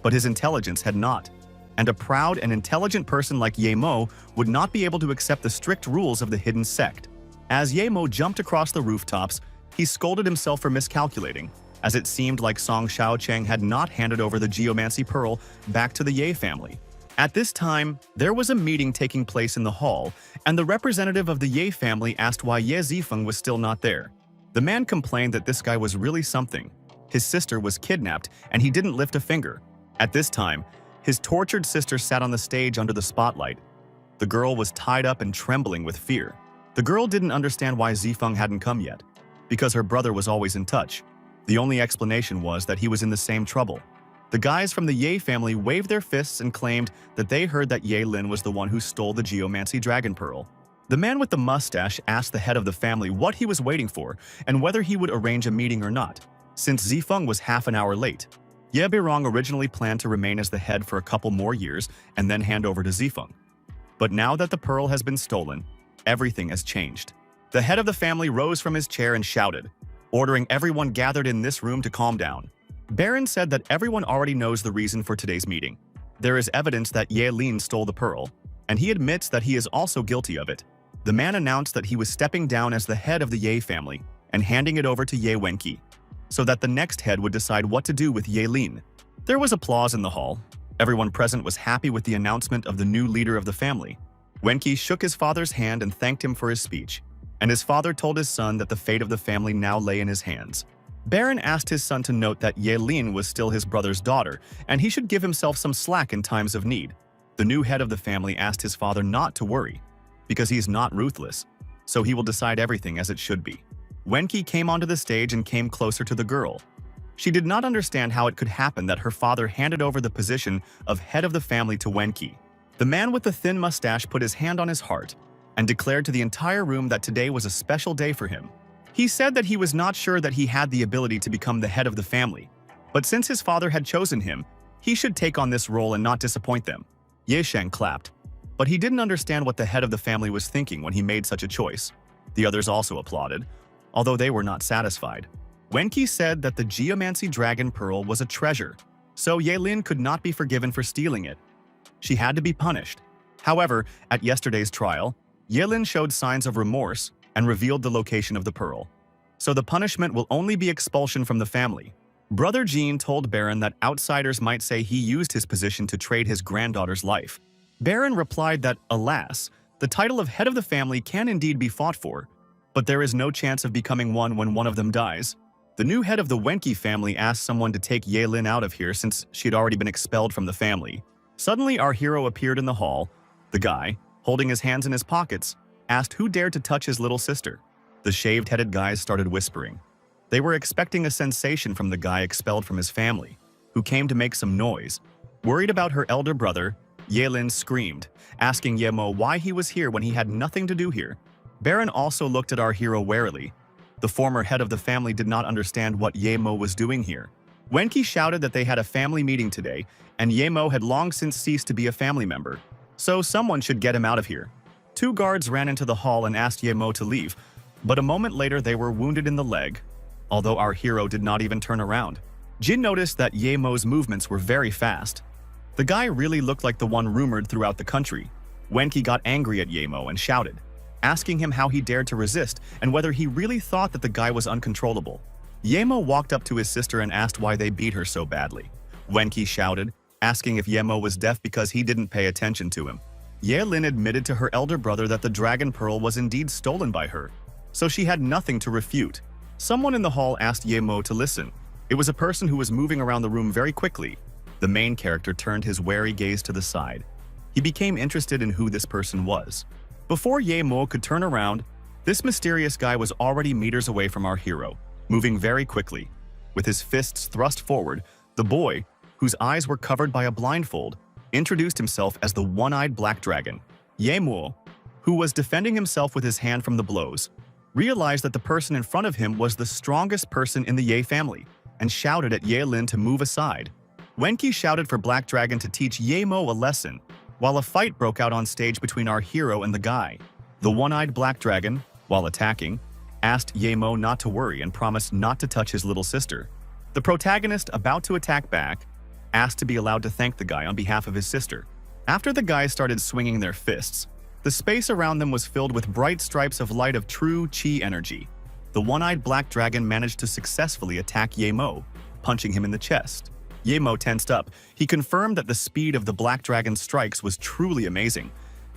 but his intelligence had not. and a proud and intelligent person like Ye Mo would not be able to accept the strict rules of the hidden sect. As Ye Mo jumped across the rooftops, he scolded himself for miscalculating, as it seemed like Song Xiaocheng had not handed over the geomancy pearl back to the Ye family. At this time, there was a meeting taking place in the hall, and the representative of the Ye family asked why Ye Zifeng was still not there. The man complained that this guy was really something. His sister was kidnapped, and he didn't lift a finger. At this time, his tortured sister sat on the stage under the spotlight. The girl was tied up and trembling with fear. The girl didn't understand why Zifeng hadn't come yet, because her brother was always in touch. The only explanation was that he was in the same trouble. The guys from the Ye family waved their fists and claimed that they heard that Ye Lin was the one who stole the geomancy dragon pearl. The man with the mustache asked the head of the family what he was waiting for and whether he would arrange a meeting or not, since Zifeng was half an hour late. Ye Birong originally planned to remain as the head for a couple more years and then hand over to Zifeng. But now that the pearl has been stolen, everything has changed. The head of the family rose from his chair and shouted, ordering everyone gathered in this room to calm down. Baron said that everyone already knows the reason for today's meeting. There is evidence that Ye Lin stole the pearl, and he admits that he is also guilty of it. The man announced that he was stepping down as the head of the Ye family and handing it over to Ye Wenqi, so that the next head would decide what to do with Ye Lin. There was applause in the hall. Everyone present was happy with the announcement of the new leader of the family. Wenqi shook his father's hand and thanked him for his speech, and his father told his son that the fate of the family now lay in his hands. Baron asked his son to note that Ye Lin was still his brother's daughter, and he should give himself some slack in times of need. The new head of the family asked his father not to worry, because he is not ruthless, so he will decide everything as it should be. Wenqi came onto the stage and came closer to the girl. She did not understand how it could happen that her father handed over the position of head of the family to Wenqi. The man with the thin mustache put his hand on his heart and declared to the entire room that today was a special day for him. He said that he was not sure that he had the ability to become the head of the family, but since his father had chosen him, he should take on this role and not disappoint them. Ye Sheng clapped, but he didn't understand what the head of the family was thinking when he made such a choice. The others also applauded, although they were not satisfied. Wenqi said that the geomancy dragon pearl was a treasure, so Ye Lin could not be forgiven for stealing it. She had to be punished. However, at yesterday's trial, Ye Lin showed signs of remorse and revealed the location of the pearl. So the punishment will only be expulsion from the family. Brother Jean told Baron that outsiders might say he used his position to trade his granddaughter's life. Baron replied that, alas, the title of head of the family can indeed be fought for, but there is no chance of becoming one when one of them dies. The new head of the Wenqi family asked someone to take Ye Lin out of here since she had already been expelled from the family. Suddenly, our hero appeared in the hall. The guy, holding his hands in his pockets, asked who dared to touch his little sister. The shaved-headed guys started whispering. They were expecting a sensation from the guy expelled from his family, who came to make some noise. Worried about her elder brother, Ye Lin screamed, asking Ye Mo why he was here when he had nothing to do here. Baron also looked at our hero warily. The former head of the family did not understand what Ye Mo was doing here. Wenqi shouted that they had a family meeting today, and Ye Mo had long since ceased to be a family member, so someone should get him out of here. Two guards ran into the hall and asked Ye Mo to leave, but a moment later they were wounded in the leg, although our hero did not even turn around. Jin noticed that Ye Mo's movements were very fast. The guy really looked like the one rumored throughout the country. Wenqi got angry at Ye Mo and shouted, asking him how he dared to resist and whether he really thought that the guy was uncontrollable. Ye Mo walked up to his sister and asked why they beat her so badly. Wenqi shouted, asking if Ye Mo was deaf because he didn't pay attention to him. Ye Lin admitted to her elder brother that the dragon pearl was indeed stolen by her, so she had nothing to refute. Someone in the hall asked Ye Mo to listen. It was a person who was moving around the room very quickly. The main character turned his wary gaze to the side. He became interested in who this person was. Before Ye Mo could turn around, this mysterious guy was already meters away from our hero, moving very quickly. With his fists thrust forward, the boy, whose eyes were covered by a blindfold, introduced himself as the one-eyed black dragon. Ye Mo, who was defending himself with his hand from the blows, realized that the person in front of him was the strongest person in the Ye family and shouted at Ye Lin to move aside. Wenqi shouted for Black Dragon to teach Ye Mo a lesson, while a fight broke out on stage between our hero and the guy. The one-eyed Black Dragon, while attacking, asked Ye Mo not to worry and promised not to touch his little sister. The protagonist, about to attack back, asked to be allowed to thank the guy on behalf of his sister. After the guys started swinging their fists, the space around them was filled with bright stripes of light of true Qi energy. The one-eyed black dragon managed to successfully attack Ye Mo, punching him in the chest. Ye Mo tensed up. He confirmed that the speed of the black dragon's strikes was truly amazing.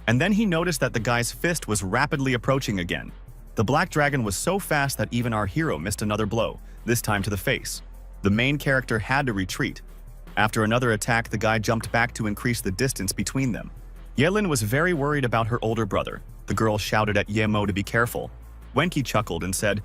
And then he noticed that the guy's fist was rapidly approaching again. The black dragon was so fast that even our hero missed another blow, this time to the face. The main character had to retreat. After another attack, the guy jumped back to increase the distance between them. Yelin was very worried about her older brother. The girl shouted at Ye Mo to be careful. Wenki chuckled and said,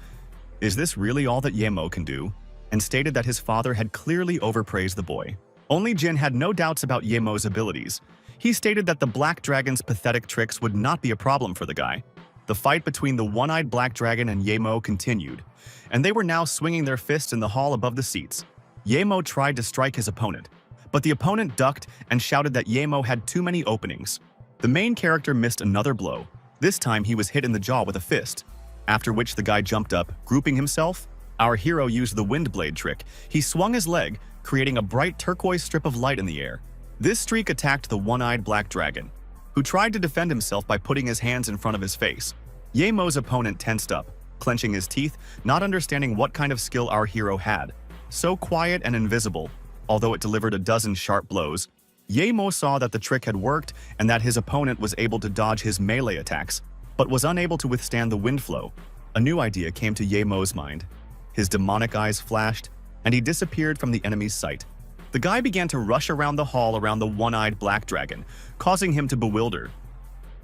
"Is this really all that Ye Mo can do?" and stated that his father had clearly overpraised the boy. Only Jin had no doubts about Ye Mo's abilities. He stated that the black dragon's pathetic tricks would not be a problem for the guy. The fight between the one-eyed black dragon and Ye Mo continued, and they were now swinging their fists in the hall above the seats. Ye Mo tried to strike his opponent, but the opponent ducked and shouted that Ye Mo had too many openings. The main character missed another blow. This time he was hit in the jaw with a fist, after which the guy jumped up, grouping himself. Our hero used the wind blade trick. He swung his leg, creating a bright turquoise strip of light in the air. This streak attacked the one-eyed black dragon, who tried to defend himself by putting his hands in front of his face. Ye Mo's opponent tensed up, clenching his teeth, not understanding what kind of skill our hero had. So quiet and invisible, although it delivered a dozen sharp blows, Ye Mo saw that the trick had worked and that his opponent was able to dodge his melee attacks, but was unable to withstand the wind flow. A new idea came to Ye Mo's mind. His demonic eyes flashed, and he disappeared from the enemy's sight. The guy began to rush around the hall around the one-eyed black dragon, causing him to bewilder.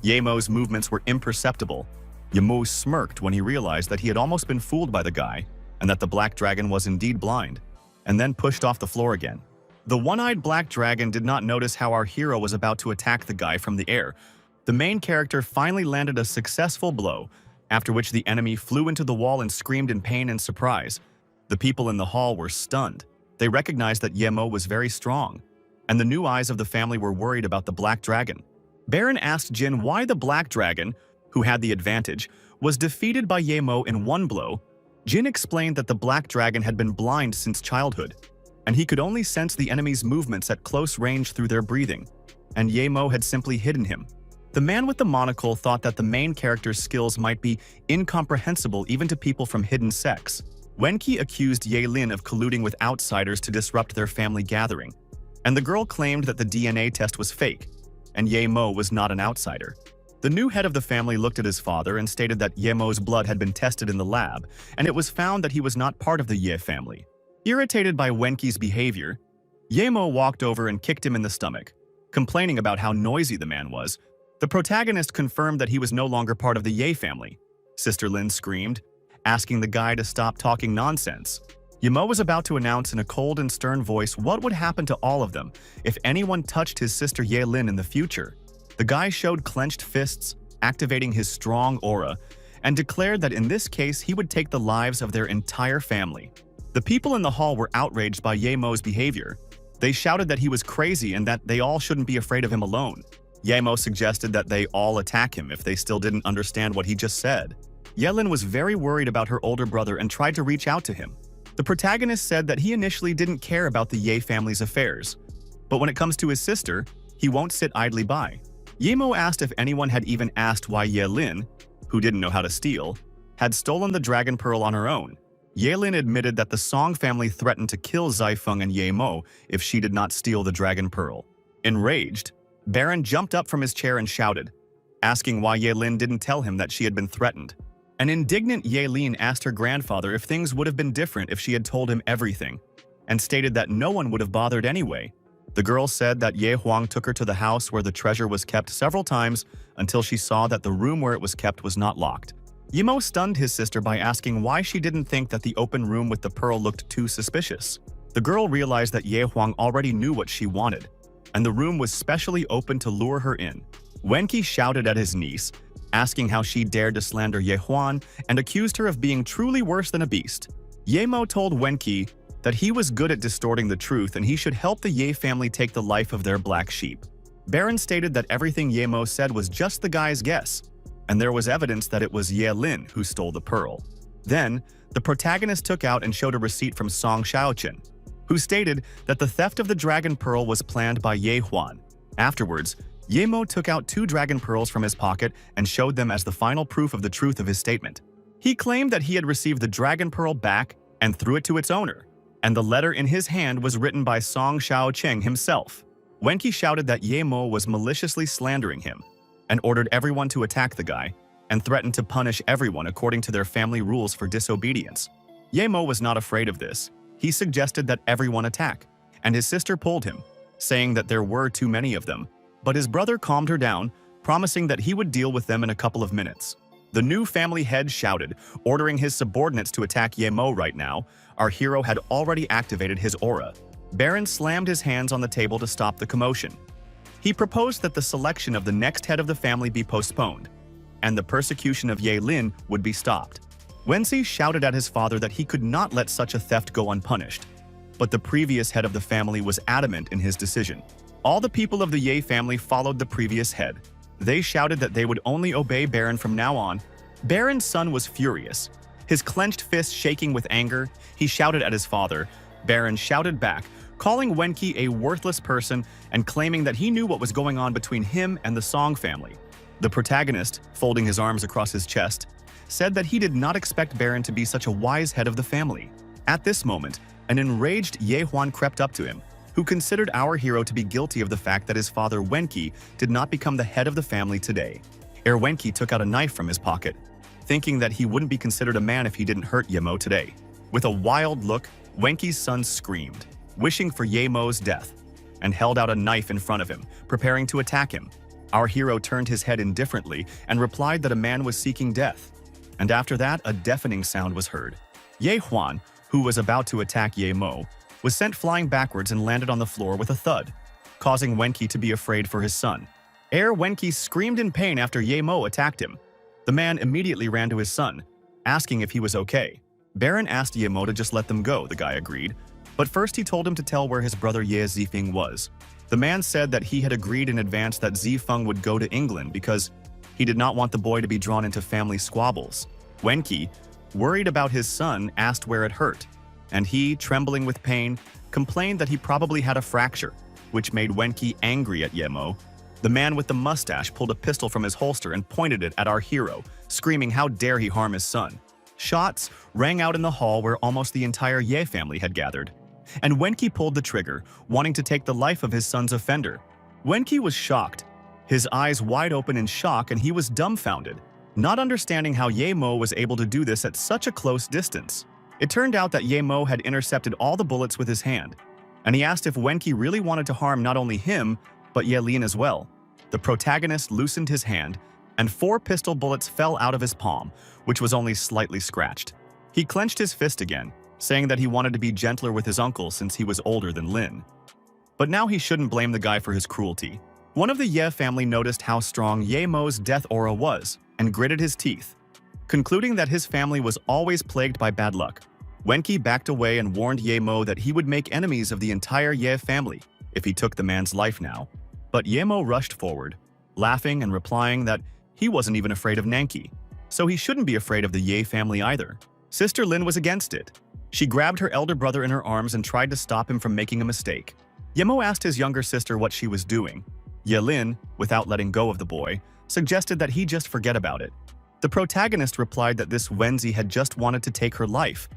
Ye Mo's movements were imperceptible. Ye Mo smirked when he realized that he had almost been fooled by the guy, and that the black dragon was indeed blind, and then pushed off the floor again. The one-eyed black dragon did not notice how our hero was about to attack the guy from the air. The main character finally landed a successful blow, after which the enemy flew into the wall and screamed in pain and surprise. The people in the hall were stunned. They recognized that Ye Mo was very strong, and the new eyes of the family were worried about the black dragon. Baron asked Jin why the black dragon, who had the advantage, was defeated by Ye Mo in one blow. Jin explained that the black dragon had been blind since childhood, and he could only sense the enemy's movements at close range through their breathing, and Ye Mo had simply hidden him. The man with the monocle thought that the main character's skills might be incomprehensible even to people from hidden sects. Wenki accused Ye Lin of colluding with outsiders to disrupt their family gathering, and the girl claimed that the DNA test was fake, and Ye Mo was not an outsider. The new head of the family looked at his father and stated that Ye Mo's blood had been tested in the lab, and it was found that he was not part of the Ye family. Irritated by Wenki's behavior, Ye Mo walked over and kicked him in the stomach, complaining about how noisy the man was. The protagonist confirmed that he was no longer part of the Ye family. Sister Lin screamed, asking the guy to stop talking nonsense. Ye Mo was about to announce in a cold and stern voice what would happen to all of them if anyone touched his sister Ye Lin in the future. The guy showed clenched fists, activating his strong aura, and declared that in this case he would take the lives of their entire family. The people in the hall were outraged by Ye Mo's behavior. They shouted that he was crazy and that they all shouldn't be afraid of him alone. Ye Mo suggested that they all attack him if they still didn't understand what he just said. Yelin was very worried about her older brother and tried to reach out to him. The protagonist said that he initially didn't care about the Ye family's affairs, but when it comes to his sister, he won't sit idly by. Ye Mo asked if anyone had even asked why Ye Lin, who didn't know how to steal, had stolen the dragon pearl on her own. Ye Lin admitted that the Song family threatened to kill Zaifeng and Ye Mo if she did not steal the dragon pearl. Enraged, Baron jumped up from his chair and shouted, asking why Ye Lin didn't tell him that she had been threatened. An indignant Ye Lin asked her grandfather if things would have been different if she had told him everything, and stated that no one would have bothered anyway. The girl said that Ye Huang took her to the house where the treasure was kept several times until she saw that the room where it was kept was not locked. Ye Mo stunned his sister by asking why she didn't think that the open room with the pearl looked too suspicious. The girl realized that Ye Huang already knew what she wanted, and the room was specially open to lure her in. Wenki shouted at his niece, asking how she dared to slander Ye Huan and accused her of being truly worse than a beast. Ye Mo told Wenki that he was good at distorting the truth and he should help the Ye family take the life of their black sheep. Baron stated that everything Ye Mo said was just the guy's guess, and there was evidence that it was Ye Lin who stole the pearl. Then, the protagonist took out and showed a receipt from Song Xiaoqin, who who stated that the theft of the dragon pearl was planned by Ye Huan. Afterwards, Ye Mo took out 2 dragon pearls from his pocket and showed them as the final proof of the truth of his statement. He claimed that he had received the dragon pearl back and threw it to its owner, and the letter in his hand was written by Song Xiaocheng himself. Wenqi shouted that Ye Mo was maliciously slandering him and ordered everyone to attack the guy and threatened to punish everyone according to their family rules for disobedience. Ye Mo was not afraid of this. He suggested that everyone attack, and his sister pulled him, saying that there were too many of them. But his brother calmed her down, promising that he would deal with them in a couple of minutes. The new family head shouted, ordering his subordinates to attack Ye Mo right now. Our hero had already activated his aura. Baron slammed his hands on the table to stop the commotion. He proposed that the selection of the next head of the family be postponed, and the persecution of Ye Lin would be stopped. Wenzi shouted at his father that he could not let such a theft go unpunished, but the previous head of the family was adamant in his decision. All the people of the Ye family followed the previous head. They shouted that they would only obey Baron from now on. Baron's son was furious. His clenched fist shaking with anger, he shouted at his father. Baron shouted back, calling Wenqi a worthless person and claiming that he knew what was going on between him and the Song family. The protagonist, folding his arms across his chest, said that he did not expect Baron to be such a wise head of the family. At this moment, an enraged Ye Huan crept up to him, who considered our hero to be guilty of the fact that his father Wenqi did not become the head of the family today. Wenqi took out a knife from his pocket, thinking that he wouldn't be considered a man if he didn't hurt Ye Mo today. With a wild look, Wenqi's son screamed, wishing for Ye Mo's death, and held out a knife in front of him, preparing to attack him. Our hero turned his head indifferently and replied that a man was seeking death. And after that, a deafening sound was heard. Ye Huan, who was about to attack Ye Mo, was sent flying backwards and landed on the floor with a thud, causing Wenqi to be afraid for his son. Wenqi screamed in pain after Ye Mo attacked him. The man immediately ran to his son, asking if he was okay. Baron asked Ye Mo to just let them go, the guy agreed, but first he told him to tell where his brother Ye Zifeng was. The man said that he had agreed in advance that Zifeng would go to England because he did not want the boy to be drawn into family squabbles. Wenqi, worried about his son, asked where it hurt, and he, trembling with pain, complained that he probably had a fracture, which made Wenqi angry at Ye Mo. The man with the mustache pulled a pistol from his holster and pointed it at our hero, screaming how dare he harm his son. Shots rang out in the hall where almost the entire Ye family had gathered, and Wenqi pulled the trigger, wanting to take the life of his son's offender. Wenqi was shocked, his eyes wide open in shock, and he was dumbfounded, not understanding how Ye Mo was able to do this at such a close distance. It turned out that Ye Mo had intercepted all the bullets with his hand, and he asked if Wenqi really wanted to harm not only him, but Ye Lin as well. The protagonist loosened his hand, and 4 pistol bullets fell out of his palm, which was only slightly scratched. He clenched his fist again, saying that he wanted to be gentler with his uncle since he was older than Lin. But now he shouldn't blame the guy for his cruelty. One of the Ye family noticed how strong Ye Mo's death aura was and gritted his teeth, concluding that his family was always plagued by bad luck. Wenqi backed away and warned Ye Mo that he would make enemies of the entire Ye family if he took the man's life now. But Ye Mo rushed forward, laughing and replying that he wasn't even afraid of Nanki, so he shouldn't be afraid of the Ye family either. Sister Lin was against it. She grabbed her elder brother in her arms and tried to stop him from making a mistake. Ye Mo asked his younger sister what she was doing. Ye Lin, without letting go of the boy, suggested that he just forget about it. The protagonist replied that this Wenzi had just wanted to take her life,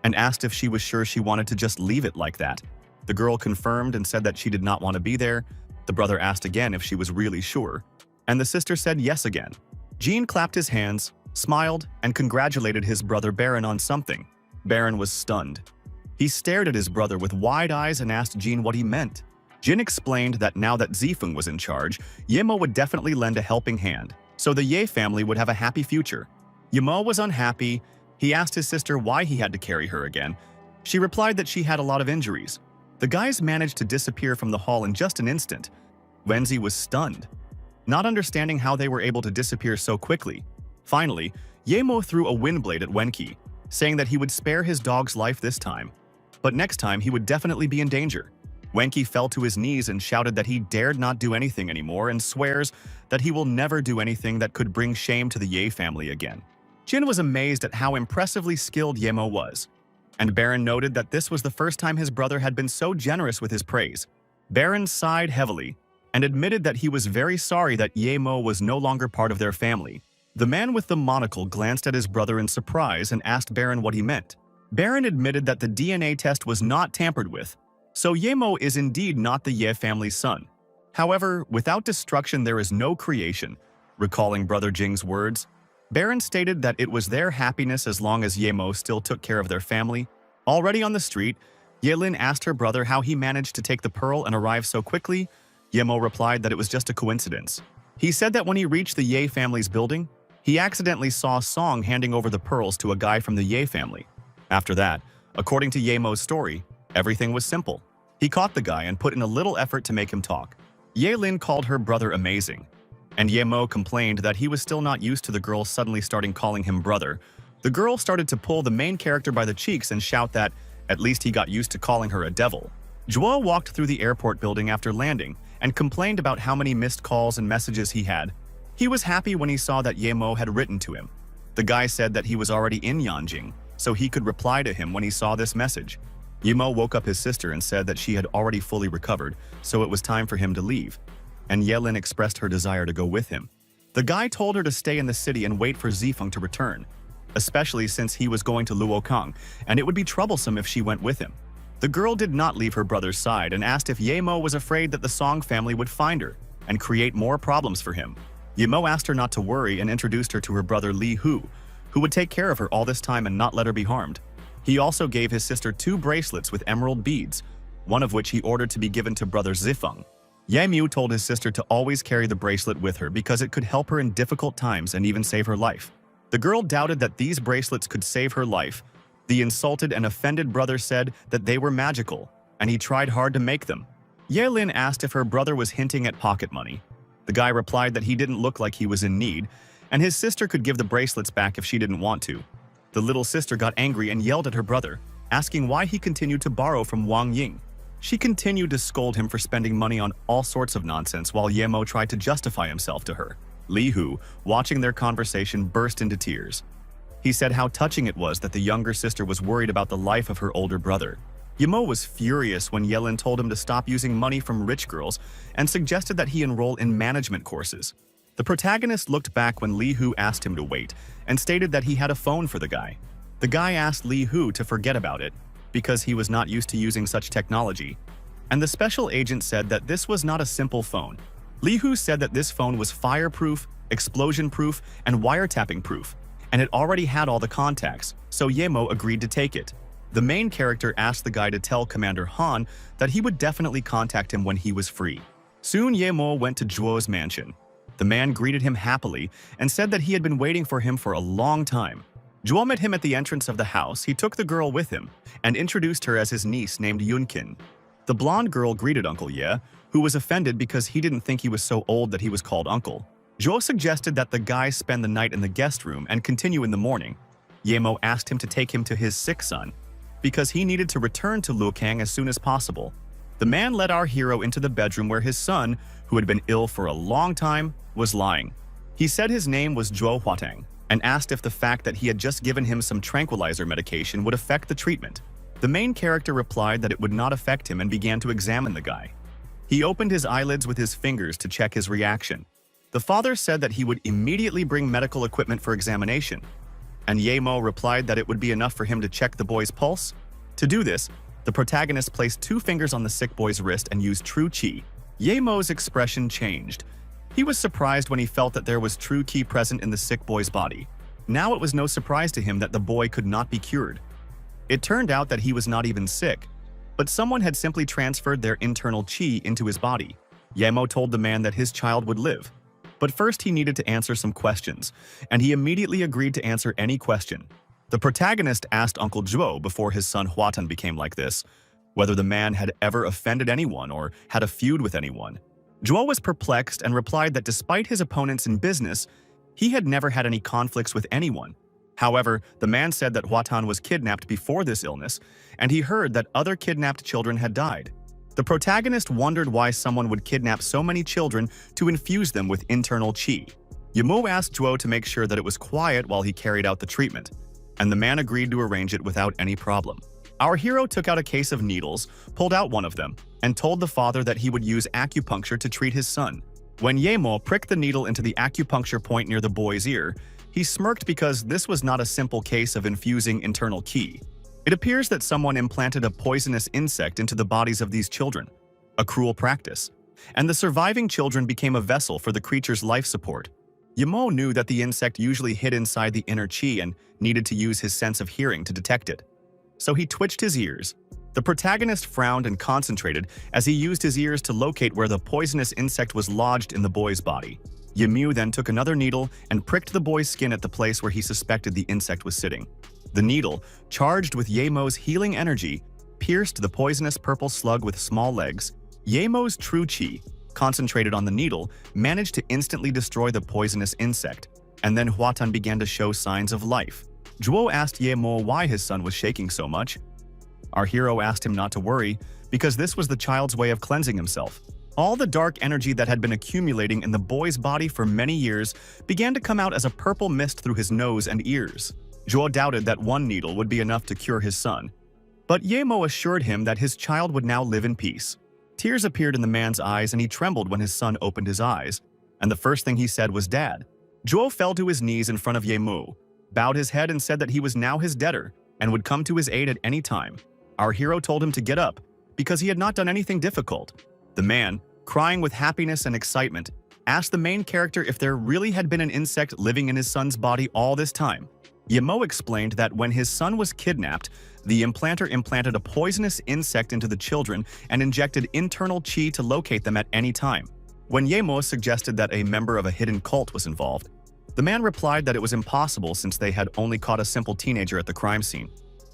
and asked if she was sure she wanted to just leave it like that. The girl confirmed and said that she did not want to be there. The brother asked again if she was really sure, and the sister said yes again. Jean clapped his hands, smiled, and congratulated his brother Baron on something. Baron was stunned. He stared at his brother with wide eyes and asked Jean what he meant. Jin explained that now that Zifeng was in charge, Ye Mo would definitely lend a helping hand, so the Ye family would have a happy future. Ye Mo was unhappy. He asked his sister why he had to carry her again. She replied that she had a lot of injuries. The guys managed to disappear from the hall in just an instant. Wenzi was stunned, not understanding how they were able to disappear so quickly. Finally, Ye Mo threw a wind blade at Wenqi, saying that he would spare his dog's life this time, but next time he would definitely be in danger. Wenqi fell to his knees and shouted that he dared not do anything anymore and swears that he will never do anything that could bring shame to the Ye family again. Jin was amazed at how impressively skilled Ye Mo was. and Baron noted that this was the first time his brother had been so generous with his praise. Baron sighed heavily and admitted that he was very sorry that Ye Mo was no longer part of their family. The man with the monocle glanced at his brother in surprise and asked Baron what he meant. Baron admitted that the DNA test was not tampered with, so Ye Mo is indeed not the Ye family's son. However, without destruction there is no creation. Recalling Brother Jing's words, Baron stated that it was their happiness as long as Ye Mo still took care of their family. Already on the street, Ye Lin asked her brother how he managed to take the pearl and arrive so quickly. Ye Mo replied that it was just a coincidence. He said that when he reached the Ye family's building, he accidentally saw Song handing over the pearls to a guy from the Ye family. After that, according to Ye Mo's story, everything was simple. He caught the guy and put in a little effort to make him talk. Ye Lin called her brother amazing, and Ye Mo complained that he was still not used to the girl suddenly starting calling him brother. The girl started to pull the main character by the cheeks and shout that at least he got used to calling her a devil. Zhuo walked through the airport building after landing and complained about how many missed calls and messages he had. He was happy when he saw that Ye Mo had written to him. The guy said that he was already in Yanjing, so he could reply to him when he saw this message. Ye Mo woke up his sister and said that she had already fully recovered, so it was time for him to leave, and Ye Lin expressed her desire to go with him. The guy told her to stay in the city and wait for Zifeng to return, especially since he was going to Luokang, and it would be troublesome if she went with him. The girl did not leave her brother's side and asked if Ye Mo was afraid that the Song family would find her and create more problems for him. Ye Mo asked her not to worry and introduced her to her brother Li Hu, who would take care of her all this time and not let her be harmed. He also gave his sister 2 bracelets with emerald beads, one of which he ordered to be given to brother Zifeng. Ye Mu told his sister to always carry the bracelet with her because it could help her in difficult times and even save her life. The girl doubted that these bracelets could save her life. The insulted and offended brother said that they were magical, and he tried hard to make them. Ye Lin asked if her brother was hinting at pocket money. The guy replied that he didn't look like he was in need, and his sister could give the bracelets back if she didn't want to. The little sister got angry and yelled at her brother, asking why he continued to borrow from Wang Ying. She continued to scold him for spending money on all sorts of nonsense while Ye Mo tried to justify himself to her. Li Hu, watching their conversation, burst into tears. He said how touching it was that the younger sister was worried about the life of her older brother. Ye Mo was furious when Ye Lin told him to stop using money from rich girls and suggested that he enroll in management courses. The protagonist looked back when Li Hu asked him to wait and stated that he had a phone for the guy. The guy asked Li Hu to forget about it because he was not used to using such technology, and the special agent said that this was not a simple phone. Li Hu said that this phone was fireproof, explosion-proof, and wiretapping-proof, and it already had all the contacts, so Ye Mo agreed to take it. The main character asked the guy to tell Commander Han that he would definitely contact him when he was free. Soon Ye Mo went to Zhuo's mansion. The man greeted him happily and said that he had been waiting for him for a long time. Zhuo met him at the entrance of the house. He took the girl with him and introduced her as his niece named Yunkin. The blonde girl greeted Uncle Ye, who was offended because he didn't think he was so old that he was called uncle. Zhuo suggested that the guy spend the night in the guest room and continue in the morning. Ye Mo asked him to take him to his sick son because he needed to return to Luokang as soon as possible. The man led our hero into the bedroom where his son, who had been ill for a long time, was lying. He said his name was Zhuo Huatang and asked if the fact that he had just given him some tranquilizer medication would affect the treatment. The main character replied that it would not affect him and began to examine the guy. He opened his eyelids with his fingers to check his reaction. The father said that he would immediately bring medical equipment for examination, and Ye Mo replied that it would be enough for him to check the boy's pulse. To do this, the protagonist placed 2 fingers on the sick boy's wrist and used true qi. Ye Mo's expression changed. He was surprised when he felt that there was true qi present in the sick boy's body. Now it was no surprise to him that the boy could not be cured. It turned out that he was not even sick, but someone had simply transferred their internal qi into his body. Ye Mo told the man that his child would live. But first he needed to answer some questions, and he immediately agreed to answer any question. The protagonist asked Uncle Zhuo before his son Huatan became like this, whether the man had ever offended anyone or had a feud with anyone. Zhuo was perplexed and replied that despite his opponents in business, he had never had any conflicts with anyone. However, the man said that Huatan was kidnapped before this illness, and he heard that other kidnapped children had died. The protagonist wondered why someone would kidnap so many children to infuse them with internal qi. Ye Mo asked Zhuo to make sure that it was quiet while he carried out the treatment. and the man agreed to arrange it without any problem. Our hero took out a case of needles, pulled out one of them, and told the father that he would use acupuncture to treat his son. When Yemo pricked the needle into the acupuncture point near the boy's ear, he smirked because this was not a simple case of infusing internal qi. It appears that someone implanted a poisonous insect into the bodies of these children, a cruel practice, and the surviving children became a vessel for the creature's life support. Yemo knew that the insect usually hid inside the inner qi and needed to use his sense of hearing to detect it. So he twitched his ears. The protagonist frowned and concentrated as he used his ears to locate where the poisonous insect was lodged in the boy's body. Yemu then took another needle and pricked the boy's skin at the place where he suspected the insect was sitting. The needle, charged with Yemo's healing energy, pierced the poisonous purple slug with small legs. Yemo's true qi, concentrated on the needle, managed to instantly destroy the poisonous insect, and then Huatan began to show signs of life. Zhuo asked Yemo why his son was shaking so much. Our hero asked him not to worry, because this was the child's way of cleansing himself. All the dark energy that had been accumulating in the boy's body for many years began to come out as a purple mist through his nose and ears. Zhuo doubted that one needle would be enough to cure his son, but Yemo assured him that his child would now live in peace. Tears appeared in the man's eyes and he trembled when his son opened his eyes, and the first thing he said was "Dad." Zhuo fell to his knees in front of Yemo, bowed his head and said that he was now his debtor and would come to his aid at any time. Our hero told him to get up, because he had not done anything difficult. The man, crying with happiness and excitement, asked the main character if there really had been an insect living in his son's body all this time. Yemo explained that when his son was kidnapped, the implanter implanted a poisonous insect into the children and injected internal qi to locate them at any time. When Yemo suggested that a member of a hidden cult was involved, the man replied that it was impossible since they had only caught a simple teenager at the crime scene.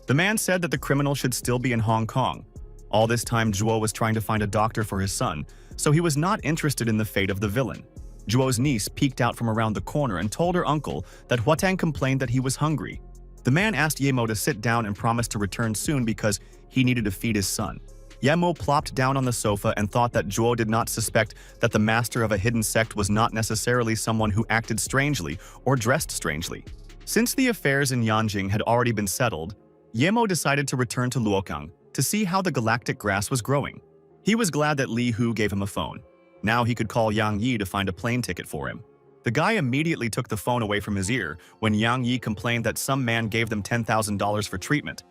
The man said that the criminal should still be in Hong Kong. All this time, Zhuo was trying to find a doctor for his son, so he was not interested in the fate of the villain. Zhuo's niece peeked out from around the corner and told her uncle that Huatan complained that he was hungry. The man asked Yemo to sit down and promised to return soon because he needed to feed his son. Yemo plopped down on the sofa and thought that Zhuo did not suspect that the master of a hidden sect was not necessarily someone who acted strangely or dressed strangely. Since the affairs in Yanjing had already been settled, Yemo decided to return to Luokang to see how the galactic grass was growing. He was glad that Li Hu gave him a phone. Now he could call Yang Yi to find a plane ticket for him. The guy immediately took the phone away from his ear when Yang Yi complained that some man gave them $10,000 for treatment.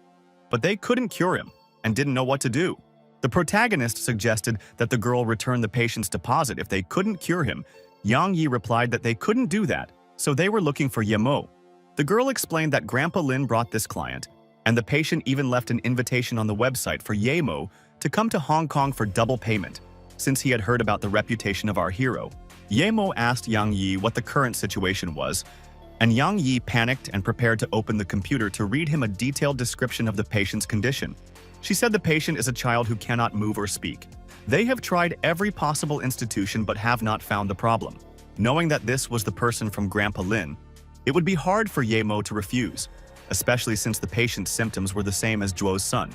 But they couldn't cure him and didn't know what to do. The protagonist suggested that the girl return the patient's deposit if they couldn't cure him. Yang Yi replied that they couldn't do that, so they were looking for Yemo. The girl explained that Grandpa Lin brought this client, and the patient even left an invitation on the website for Yemo to come to Hong Kong for double payment, since he had heard about the reputation of our hero. Yemo asked Yang Yi what the current situation was, and Yang Yi panicked and prepared to open the computer to read him a detailed description of the patient's condition. She said the patient is a child who cannot move or speak. They have tried every possible institution but have not found the problem. Knowing that this was the person from Grandpa Lin, it would be hard for Yemo to refuse, especially since the patient's symptoms were the same as Zhuo's son.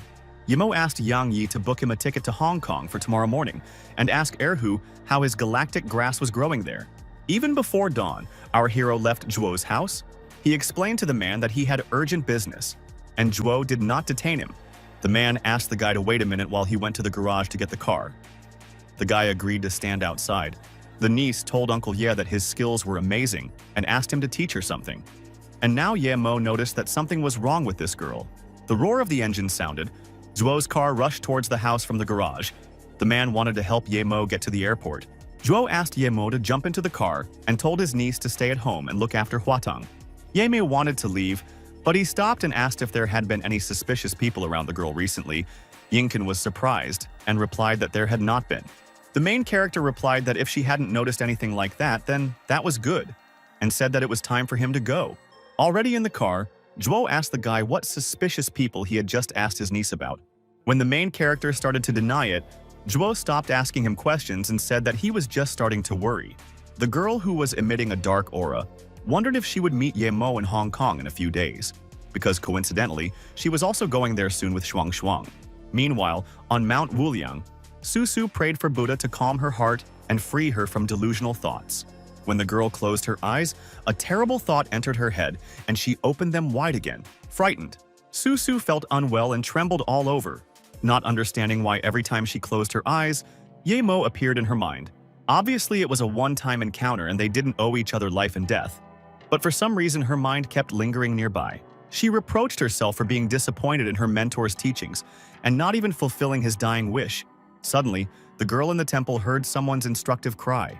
Yemo asked Yang Yi to book him a ticket to Hong Kong for tomorrow morning and ask Erhu how his galactic grass was growing there. Even before dawn, our hero left Zhuo's house. He explained to the man that he had urgent business, and Zhuo did not detain him. The man asked the guy to wait a minute while he went to the garage to get the car. The guy agreed to stand outside. The niece told Uncle Ye that his skills were amazing and asked him to teach her something. And now Yemo noticed that something was wrong with this girl. The roar of the engine sounded. Zhuo's car rushed towards the house from the garage. The man wanted to help Yemo get to the airport. Zhuo asked Yemo to jump into the car and told his niece to stay at home and look after Huatang. Yemo wanted to leave, but he stopped and asked if there had been any suspicious people around the girl recently. Ying was surprised and replied that there had not been. The main character replied that if she hadn't noticed anything like that, then that was good, and said that it was time for him to go. Already in the car, Zhuo asked the guy what suspicious people he had just asked his niece about. When the main character started to deny it, Zhuo stopped asking him questions and said that he was just starting to worry. The girl, who was emitting a dark aura, wondered if she would meet Yemo in Hong Kong in a few days, because coincidentally, she was also going there soon with Shuang Shuang. Meanwhile, on Mount Wuliang, Su Su prayed for Buddha to calm her heart and free her from delusional thoughts. When the girl closed her eyes, a terrible thought entered her head, and she opened them wide again, frightened. Susu felt unwell and trembled all over. Not understanding why every time she closed her eyes, Yemo appeared in her mind. Obviously, it was a one-time encounter and they didn't owe each other life and death. But for some reason, her mind kept lingering nearby. She reproached herself for being disappointed in her mentor's teachings and not even fulfilling his dying wish. Suddenly, the girl in the temple heard someone's instructive cry.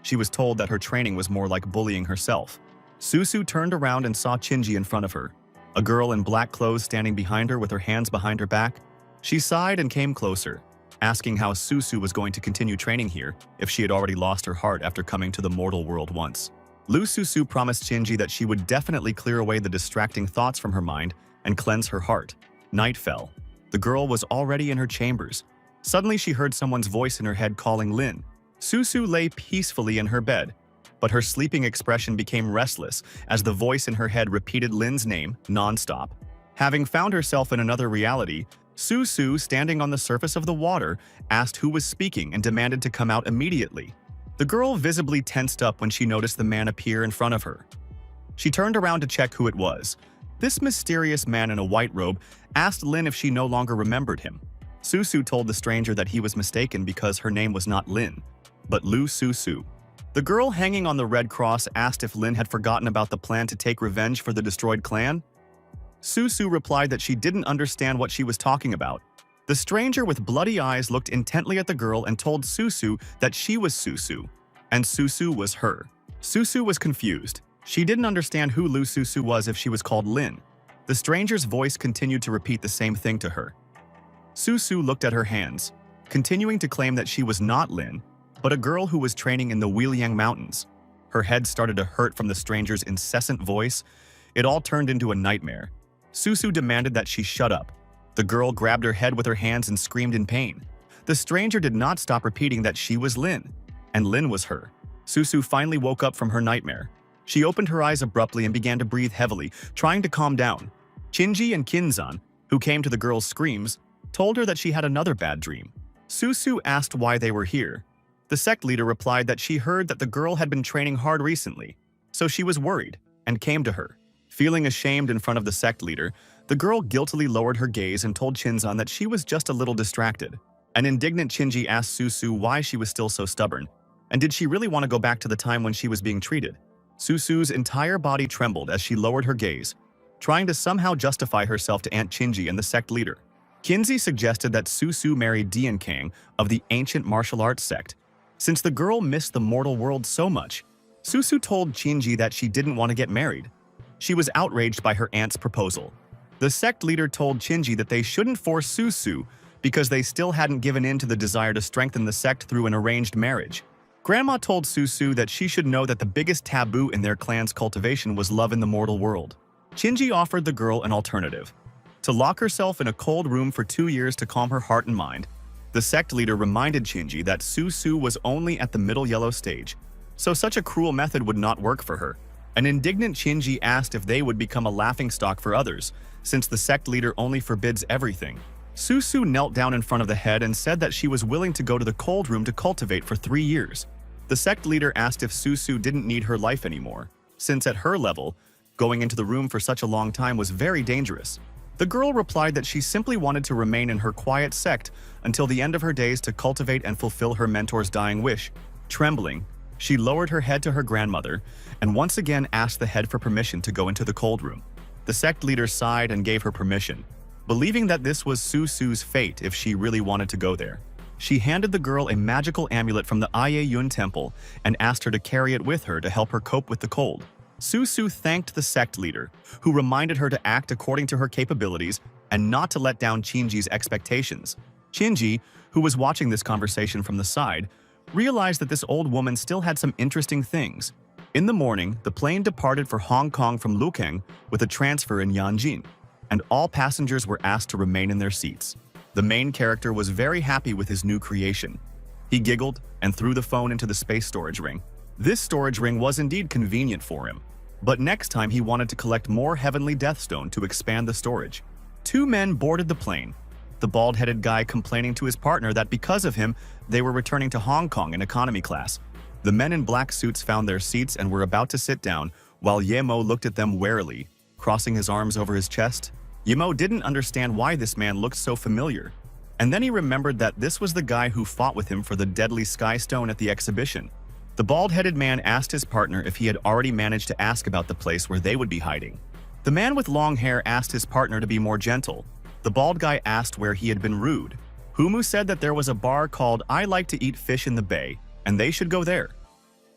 She was told that her training was more like bullying herself. Susu turned around and saw Chinji in front of her, a girl in black clothes standing behind her with her hands behind her back. She sighed and came closer, asking how Susu was going to continue training here if she had already lost her heart after coming to the mortal world once. Lu Susu promised Shinji that she would definitely clear away the distracting thoughts from her mind and cleanse her heart. Night fell. The girl was already in her chambers. Suddenly she heard someone's voice in her head calling Lin. Susu lay peacefully in her bed, but her sleeping expression became restless as the voice in her head repeated Lin's name non-stop. Having found herself in another reality, Susu, standing on the surface of the water, asked who was speaking and demanded to come out immediately. The girl visibly tensed up when she noticed the man appear in front of her. She turned around to check who it was. This mysterious man in a white robe asked Lin if she no longer remembered him. Susu told the stranger that he was mistaken because her name was not Lin, but Lu Susu. The girl hanging on the red cross asked if Lin had forgotten about the plan to take revenge for the destroyed clan. Susu replied that she didn't understand what she was talking about. The stranger with bloody eyes looked intently at the girl and told Susu that she was Susu, and Susu was her. Susu was confused. She didn't understand who Lu Susu was if she was called Lin. The stranger's voice continued to repeat the same thing to her. Susu looked at her hands, continuing to claim that she was not Lin, but a girl who was training in the Weiliang Mountains. Her head started to hurt from the stranger's incessant voice. It all turned into a nightmare. Susu demanded that she shut up. The girl grabbed her head with her hands and screamed in pain. The stranger did not stop repeating that she was Lin, and Lin was her. Susu finally woke up from her nightmare. She opened her eyes abruptly and began to breathe heavily, trying to calm down. Chinji and Kinzan, who came to the girl's screams, told her that she had another bad dream. Susu asked why they were here. The sect leader replied that she heard that the girl had been training hard recently, so she was worried and came to her. Feeling ashamed in front of the sect leader, the girl guiltily lowered her gaze and told Shinzan that she was just a little distracted. An indignant Chinji asked Susu why she was still so stubborn, and did she really want to go back to the time when she was being treated. Susu's entire body trembled as she lowered her gaze, trying to somehow justify herself to Aunt Chinji and the sect leader. Kinzi suggested that Susu marry Dian Kang of the ancient martial arts sect. Since the girl missed the mortal world so much, Susu told Chinji that she didn't want to get married. She was outraged by her aunt's proposal. The sect leader told Chinji that they shouldn't force Susu because they still hadn't given in to the desire to strengthen the sect through an arranged marriage. Grandma told Susu that she should know that the biggest taboo in their clan's cultivation was love in the mortal world. Chinji offered the girl an alternative: to lock herself in a cold room for 2 years to calm her heart and mind. The sect leader reminded Chinji that Susu was only at the middle yellow stage, so such a cruel method would not work for her. An indignant Chinji asked if they would become a laughingstock for others, since the sect leader only forbids everything. Susu knelt down in front of the head and said that she was willing to go to the cold room to cultivate for 3 years. The sect leader asked if Susu didn't need her life anymore, since at her level, going into the room for such a long time was very dangerous. The girl replied that she simply wanted to remain in her quiet sect until the end of her days to cultivate and fulfill her mentor's dying wish. Trembling, she lowered her head to her grandmother and once again asked the head for permission to go into the cold room. The sect leader sighed and gave her permission, believing that this was Susu's fate if she really wanted to go there. She handed the girl a magical amulet from the Yun temple and asked her to carry it with her to help her cope with the cold. Susu thanked the sect leader, who reminded her to act according to her capabilities and not to let down Chinji's expectations. Chinji, who was watching this conversation from the side, realized that this old woman still had some interesting things. In the morning, the plane departed for Hong Kong from Lukang with a transfer in Yanjin, and all passengers were asked to remain in their seats. The main character was very happy with his new creation. He giggled and threw the phone into the space storage ring. This storage ring was indeed convenient for him, but next time he wanted to collect more Heavenly Deathstone to expand the storage. 2 men boarded the plane, the bald-headed guy complaining to his partner that because of him, they were returning to Hong Kong in economy class. The men in black suits found their seats and were about to sit down, while Yemo looked at them warily, crossing his arms over his chest. Yemo didn't understand why this man looked so familiar. And then he remembered that this was the guy who fought with him for the deadly sky stone at the exhibition. The bald-headed man asked his partner if he had already managed to ask about the place where they would be hiding. The man with long hair asked his partner to be more gentle. The bald guy asked where he had been rude. Humu said that there was a bar called I Like to Eat Fish in the Bay, and they should go there.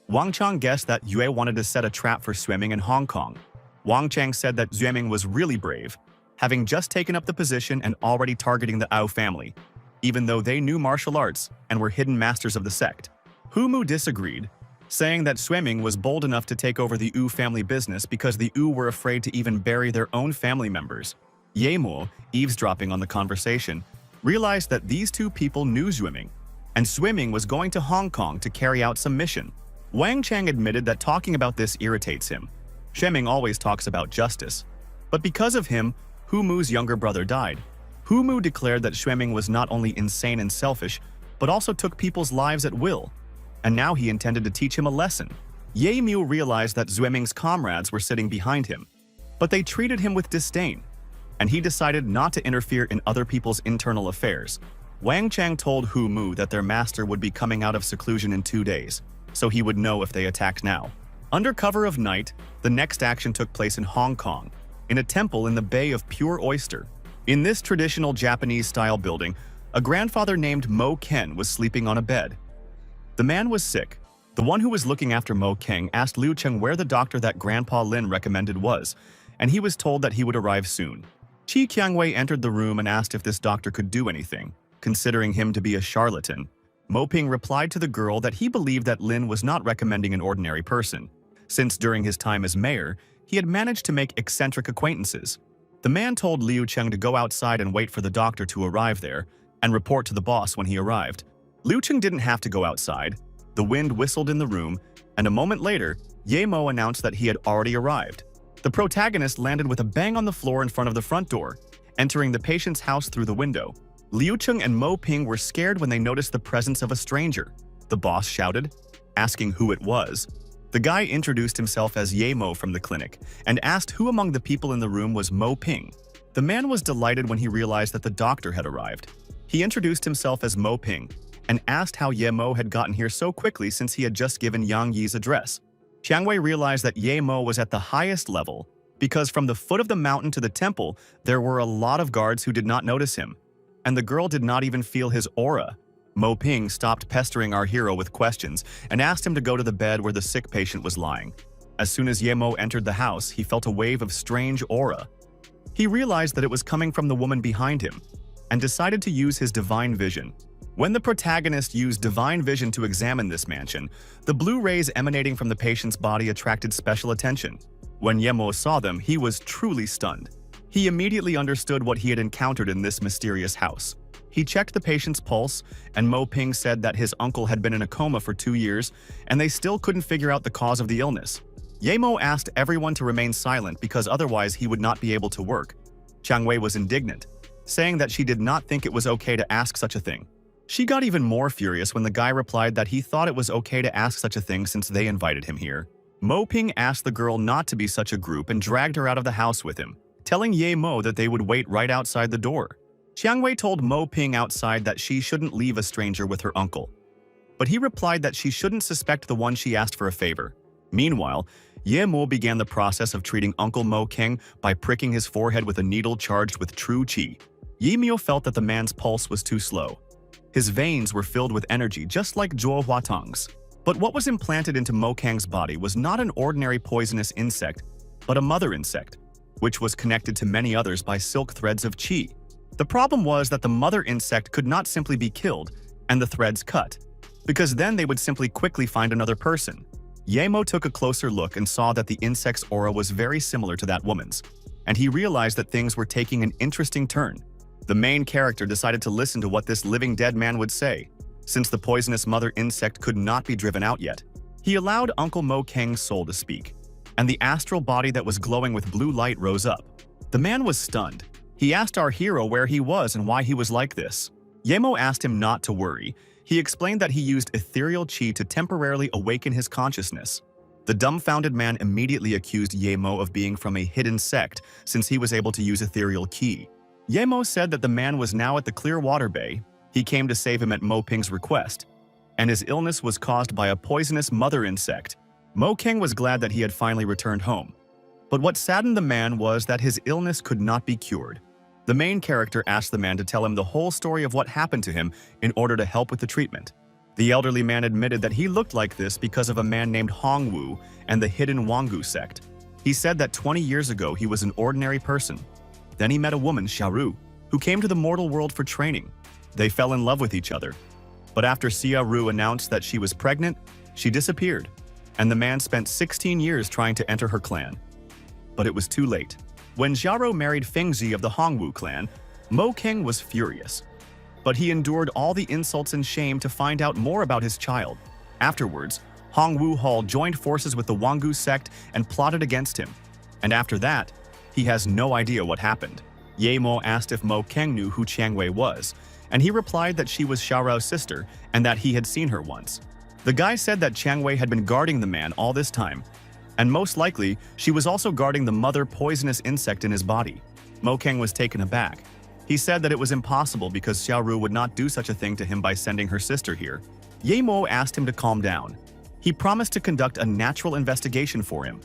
Wang Chang guessed that Yue wanted to set a trap for swimming in Hong Kong. Wang Chang said that Xueming was really brave, having just taken up the position and already targeting the Ao family, even though they knew martial arts and were hidden masters of the sect. Humu disagreed, saying that Xueming was bold enough to take over the Yu family business because the Yu were afraid to even bury their own family members. Yemo, eavesdropping on the conversation, realized that these two people knew Xueming, and Xueming was going to Hong Kong to carry out some mission. Wang Chang admitted that talking about this irritates him. Xueming always talks about justice. But because of him, Humu's younger brother died. Humu declared that Xueming was not only insane and selfish, but also took people's lives at will. And now he intended to teach him a lesson. Ye Miu realized that Xueming's comrades were sitting behind him, but they treated him with disdain, and he decided not to interfere in other people's internal affairs. Wang Chang told Humu that their master would be coming out of seclusion in 2 days, so he would know if they attacked now. Under cover of night, the next action took place in Hong Kong, in a temple in the Bay of Pure Oyster. In this traditional Japanese-style building, a grandfather named Mo Ken was sleeping on a bed. The man was sick. The one who was looking after Mo Ken asked Liu Cheng where the doctor that Grandpa Lin recommended was, and he was told that he would arrive soon. Qi Qiangwei entered the room and asked if this doctor could do anything, considering him to be a charlatan. Mo Ping replied to the girl that he believed that Lin was not recommending an ordinary person, since during his time as mayor, he had managed to make eccentric acquaintances. The man told Liu Cheng to go outside and wait for the doctor to arrive there, and report to the boss when he arrived. Liu Cheng didn't have to go outside. The wind whistled in the room, and a moment later, Ye Mo announced that he had already arrived. The protagonist landed with a bang on the floor in front of the front door, entering the patient's house through the window. Liu Cheng and Mo Ping were scared when they noticed the presence of a stranger. The boss shouted, asking who it was. The guy introduced himself as Ye Mo from the clinic and asked who among the people in the room was Mo Ping. The man was delighted when he realized that the doctor had arrived. He introduced himself as Mo Ping and asked how Ye Mo had gotten here so quickly since he had just given Yang Yi's address. Qiangwei realized that Ye Mo was at the highest level because from the foot of the mountain to the temple, there were a lot of guards who did not notice him, and the girl did not even feel his aura. Mo Ping stopped pestering our hero with questions and asked him to go to the bed where the sick patient was lying. As soon as Ye Mo entered the house, he felt a wave of strange aura. He realized that it was coming from the woman behind him and decided to use his divine vision. When the protagonist used divine vision to examine this mansion, the blue rays emanating from the patient's body attracted special attention. When Ye Mo saw them, he was truly stunned. He immediately understood what he had encountered in this mysterious house. He checked the patient's pulse, and Mo Ping said that his uncle had been in a coma for 2 years, and they still couldn't figure out the cause of the illness. Ye Mo asked everyone to remain silent because otherwise he would not be able to work. Qiangwei was indignant, saying that she did not think it was okay to ask such a thing. She got even more furious when the guy replied that he thought it was okay to ask such a thing since they invited him here. Mo Ping asked the girl not to be such a group and dragged her out of the house with him, telling Ye Mo that they would wait right outside the door. Qiangwei told Mo Ping outside that she shouldn't leave a stranger with her uncle, but he replied that she shouldn't suspect the one she asked for a favor. Meanwhile, Ye Mo began the process of treating Uncle Mo King by pricking his forehead with a needle charged with true qi. Ye Mio felt that the man's pulse was too slow. His veins were filled with energy just like Zhuo Huatang's. But what was implanted into Mo Kang's body was not an ordinary poisonous insect, but a mother insect, which was connected to many others by silk threads of qi. The problem was that the mother insect could not simply be killed and the threads cut, because then they would simply quickly find another person. Ye Mo took a closer look and saw that the insect's aura was very similar to that woman's, and he realized that things were taking an interesting turn. The main character decided to listen to what this living dead man would say. Since the poisonous mother insect could not be driven out yet, he allowed Uncle Mo Kang's soul to speak, and the astral body that was glowing with blue light rose up. The man was stunned. He asked our hero where he was and why he was like this. Yemo asked him not to worry. He explained that he used ethereal chi to temporarily awaken his consciousness. The dumbfounded man immediately accused Yemo of being from a hidden sect since he was able to use ethereal ki. Yemo said that the man was now at the Clearwater Bay. He came to save him at Mo Ping's request, and his illness was caused by a poisonous mother insect. Mo King was glad that he had finally returned home. But what saddened the man was that his illness could not be cured. The main character asked the man to tell him the whole story of what happened to him in order to help with the treatment. The elderly man admitted that he looked like this because of a man named Hongwu and the hidden Wangu sect. He said that 20 years ago he was an ordinary person. Then he met a woman, Xiaoru, who came to the mortal world for training. They fell in love with each other. But after Xiaoru announced that she was pregnant, she disappeared, and the man spent 16 years trying to enter her clan. But it was too late. When Xiaoru married Fengzi of the Hongwu clan, Mo King was furious. But he endured all the insults and shame to find out more about his child. Afterwards, Hongwu Hall joined forces with the Wangu sect and plotted against him. And after that, he has no idea what happened. Ye Mo asked if Mo King knew who Changwei was, and he replied that she was Xiaoru's sister and that he had seen her once. The guy said that Changwei had been guarding the man all this time, and most likely, she was also guarding the mother poisonous insect in his body. Mo King was taken aback. He said that it was impossible because Xiaoru would not do such a thing to him by sending her sister here. Ye Mo asked him to calm down. He promised to conduct a natural investigation for him.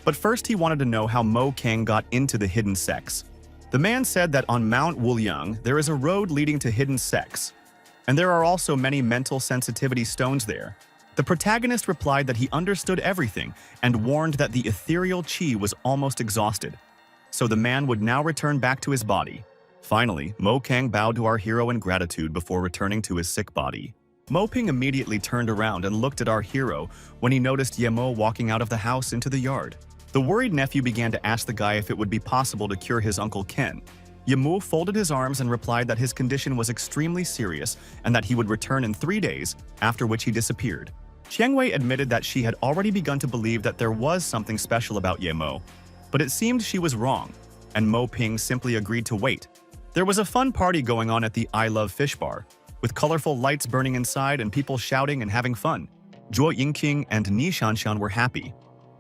But first he wanted to know how Mo King got into the hidden sects. The man said that on Mount Wuliang there is a road leading to hidden sects, and there are also many mental sensitivity stones there. The protagonist replied that he understood everything and warned that the ethereal chi was almost exhausted, so the man would now return back to his body. Finally, Mo Kang bowed to our hero in gratitude before returning to his sick body. Mo Ping immediately turned around and looked at our hero when he noticed Yemo walking out of the house into the yard. The worried nephew began to ask the guy if it would be possible to cure his uncle Ken. Yemo folded his arms and replied that his condition was extremely serious and that he would return in 3 days, after which he disappeared. Changwei admitted that she had already begun to believe that there was something special about Yemo, but it seemed she was wrong, and Mo Ping simply agreed to wait. There was a fun party going on at the I Love Fish Bar, with colorful lights burning inside and people shouting and having fun. Zhuo Yingqing and Ni Shanshan were happy.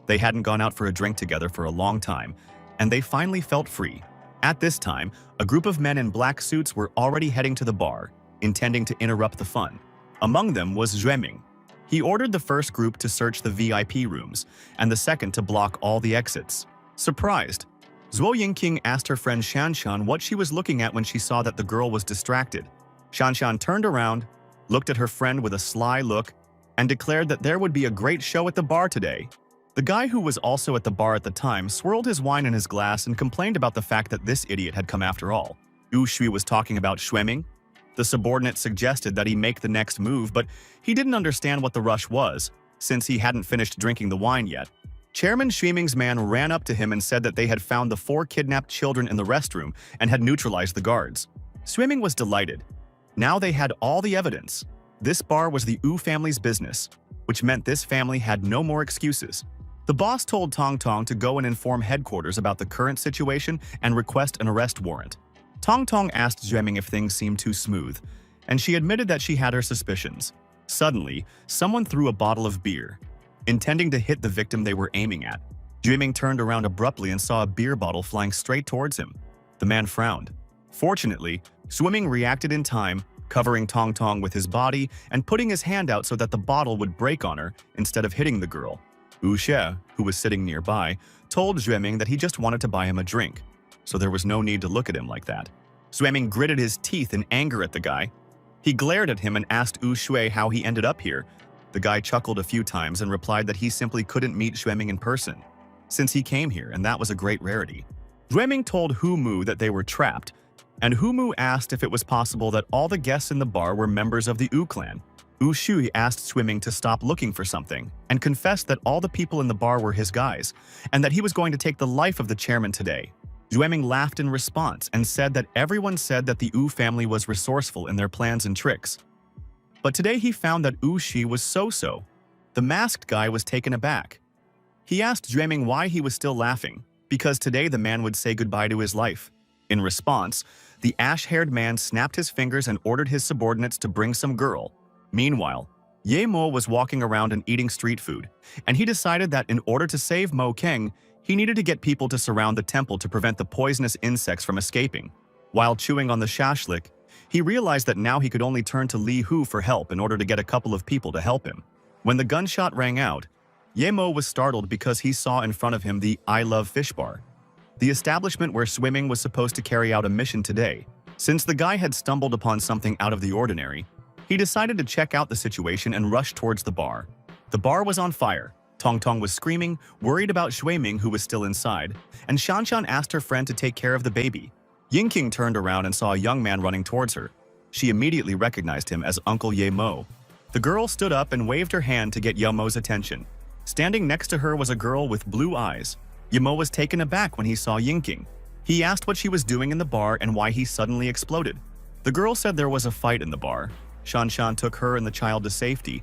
They hadn't gone out for a drink together for a long time, and they finally felt free. At this time, a group of men in black suits were already heading to the bar, intending to interrupt the fun. Among them was Taming. He ordered the first group to search the VIP rooms, and the second to block all the exits. Surprised, Zhuo Yingqing asked her friend Shanshan what she was looking at when she saw that the girl was distracted. Shanshan turned around, looked at her friend with a sly look, and declared that there would be a great show at the bar today. The guy who was also at the bar at the time swirled his wine in his glass and complained about the fact that this idiot had come after all. Yu Shui was talking about Shueming. The subordinate suggested that he make the next move, but he didn't understand what the rush was, since he hadn't finished drinking the wine yet. Chairman Shueming's man ran up to him and said that they had found the 4 kidnapped children in the restroom and had neutralized the guards. Shueming was delighted. Now they had all the evidence. This bar was the Wu family's business, which meant this family had no more excuses. The boss told Tong Tong to go and inform headquarters about the current situation and request an arrest warrant. Tong Tong asked Shueming if things seemed too smooth, and she admitted that she had her suspicions. Suddenly, someone threw a bottle of beer, intending to hit the victim they were aiming at. Shueming turned around abruptly and saw a beer bottle flying straight towards him. The man frowned. Fortunately, Shueming reacted in time, covering Tong Tong with his body and putting his hand out so that the bottle would break on her instead of hitting the girl. Wu Xie, who was sitting nearby, told Shueming that he just wanted to buy him a drink, so there was no need to look at him like that. Shueming gritted his teeth in anger at the guy. He glared at him and asked Wu Shui how he ended up here. The guy chuckled a few times and replied that he simply couldn't meet Shueming in person, since he came here and that was a great rarity. Shueming told Hu Mu that they were trapped, and Hu Mu asked if it was possible that all the guests in the bar were members of the Wu clan. Wu Shui asked Shueming to stop looking for something and confessed that all the people in the bar were his guys and that he was going to take the life of the chairman today. Shueming laughed in response and said that everyone said that the Wu family was resourceful in their plans and tricks. But today he found that Wu Shi was so-so. The masked guy was taken aback. He asked Shueming why he was still laughing, because today the man would say goodbye to his life. In response, The ash-haired man snapped his fingers and ordered his subordinates to bring some girl. Meanwhile, Ye Mo was walking around and eating street food, and he decided that in order to save Mo Keng, he needed to get people to surround the temple to prevent the poisonous insects from escaping. While chewing on the shashlik, he realized that now he could only turn to Li Hu for help in order to get a couple of people to help him. When the gunshot rang out, Ye Mo was startled because he saw in front of him the I Love Fish Bar, the establishment where Swimming was supposed to carry out a mission today. Since the guy had stumbled upon something out of the ordinary, he decided to check out the situation and rushed towards the bar. The bar was on fire. Tong Tong was screaming, worried about Shuiming, who was still inside, and Shanshan asked her friend to take care of the baby. Ying turned around and saw a young man running towards her. She immediately recognized him as Uncle Ye Mo. The girl stood up and waved her hand to get Ye Mo's attention. Standing next to her was a girl with blue eyes. Ye Mo was taken aback when he saw Ying. He asked what she was doing in the bar and why he suddenly exploded. The girl said there was a fight in the bar. Shanshan took her and the child to safety,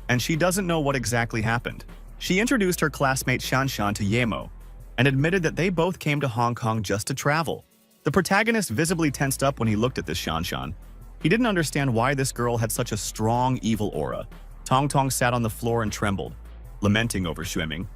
and she doesn't know what exactly happened. She introduced her classmate Shanshan to Ye Mo and admitted that they both came to Hong Kong just to travel. The protagonist visibly tensed up when he looked at this Shanshan. He didn't understand why this girl had such a strong, evil aura. Tong Tong sat on the floor and trembled, lamenting over Shuiming.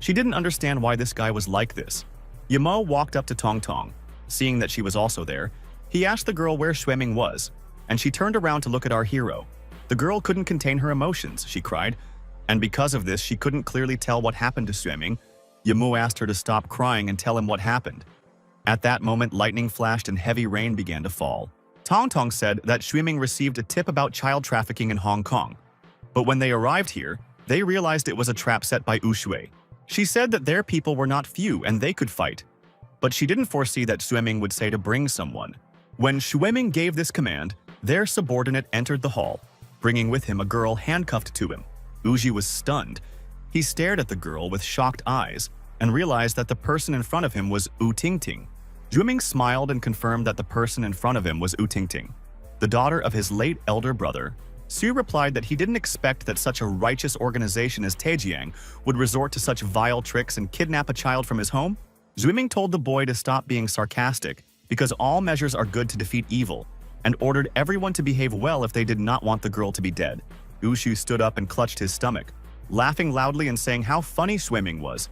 She didn't understand why this guy was like this. Ye Mo walked up to Tong Tong. Seeing that she was also there, he asked the girl where Shuiming was, and she turned around to look at our hero. The girl couldn't contain her emotions, she cried, and because of this she couldn't clearly tell what happened to Shuiming. Ye Mo asked her to stop crying and tell him what happened. At that moment, lightning flashed and heavy rain began to fall. Tong Tong said that Shuiming received a tip about child trafficking in Hong Kong. But when they arrived here, they realized it was a trap set by Ushui. She said that their people were not few and they could fight. But she didn't foresee that Shuiming would say to bring someone. When Shuiming gave this command, their subordinate entered the hall, bringing with him a girl handcuffed to him. Uji was stunned. He stared at the girl with shocked eyes and realized that the person in front of him was U Tingting. Shuiming smiled and confirmed that the person in front of him was U Tingting, the daughter of his late elder brother. Su replied that he didn't expect that such a righteous organization as Taijiang would resort to such vile tricks and kidnap a child from his home. Shuiming told the boy to stop being sarcastic because all measures are good to defeat evil, and ordered everyone to behave well if they did not want the girl to be dead. Ushu stood up and clutched his stomach, laughing loudly and saying how funny Shuiming was,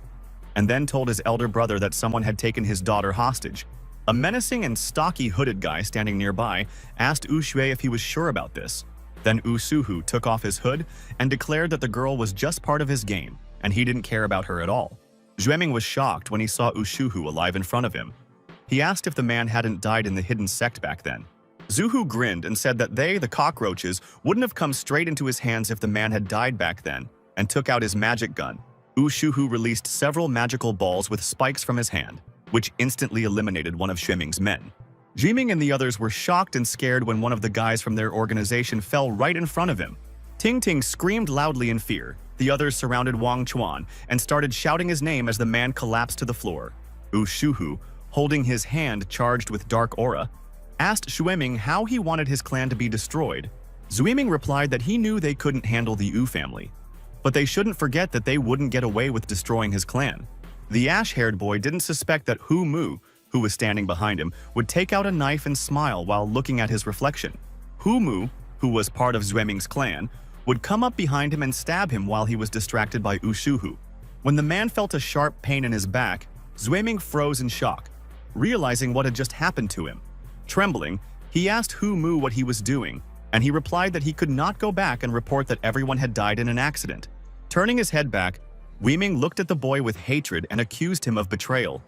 and then told his elder brother that someone had taken his daughter hostage. A menacing and stocky hooded guy standing nearby asked Ushui if he was sure about this. Then Usuhu took off his hood and declared that the girl was just part of his game, and he didn't care about her at all. Shuiming was shocked when he saw Ushuhu alive in front of him. He asked if the man hadn't died in the hidden sect back then. Zuhu grinned and said that they, the cockroaches, wouldn't have come straight into his hands if the man had died back then, and took out his magic gun. Ushuhu released several magical balls with spikes from his hand, which instantly eliminated one of Shuiming's men. Jiming and the others were shocked and scared when one of the guys from their organization fell right in front of him. Ting Ting screamed loudly in fear. The others surrounded Wang Chuan and started shouting his name as the man collapsed to the floor. Ushuhu, holding his hand charged with dark aura, asked Shuiming how he wanted his clan to be destroyed. Shuiming replied that he knew they couldn't handle the U family, but they shouldn't forget that they wouldn't get away with destroying his clan. The ash-haired boy didn't suspect that Hu Mu, who was standing behind him, would take out a knife and smile while looking at his reflection. Hu Mu, who was part of Shuiming's clan, would come up behind him and stab him while he was distracted by Ushuhu. When the man felt a sharp pain in his back, Shuiming froze in shock, realizing what had just happened to him. Trembling, he asked Hu Mu what he was doing, and he replied that he could not go back and report that everyone had died in an accident. Turning his head back, Weiming looked at the boy with hatred and accused him of betrayal.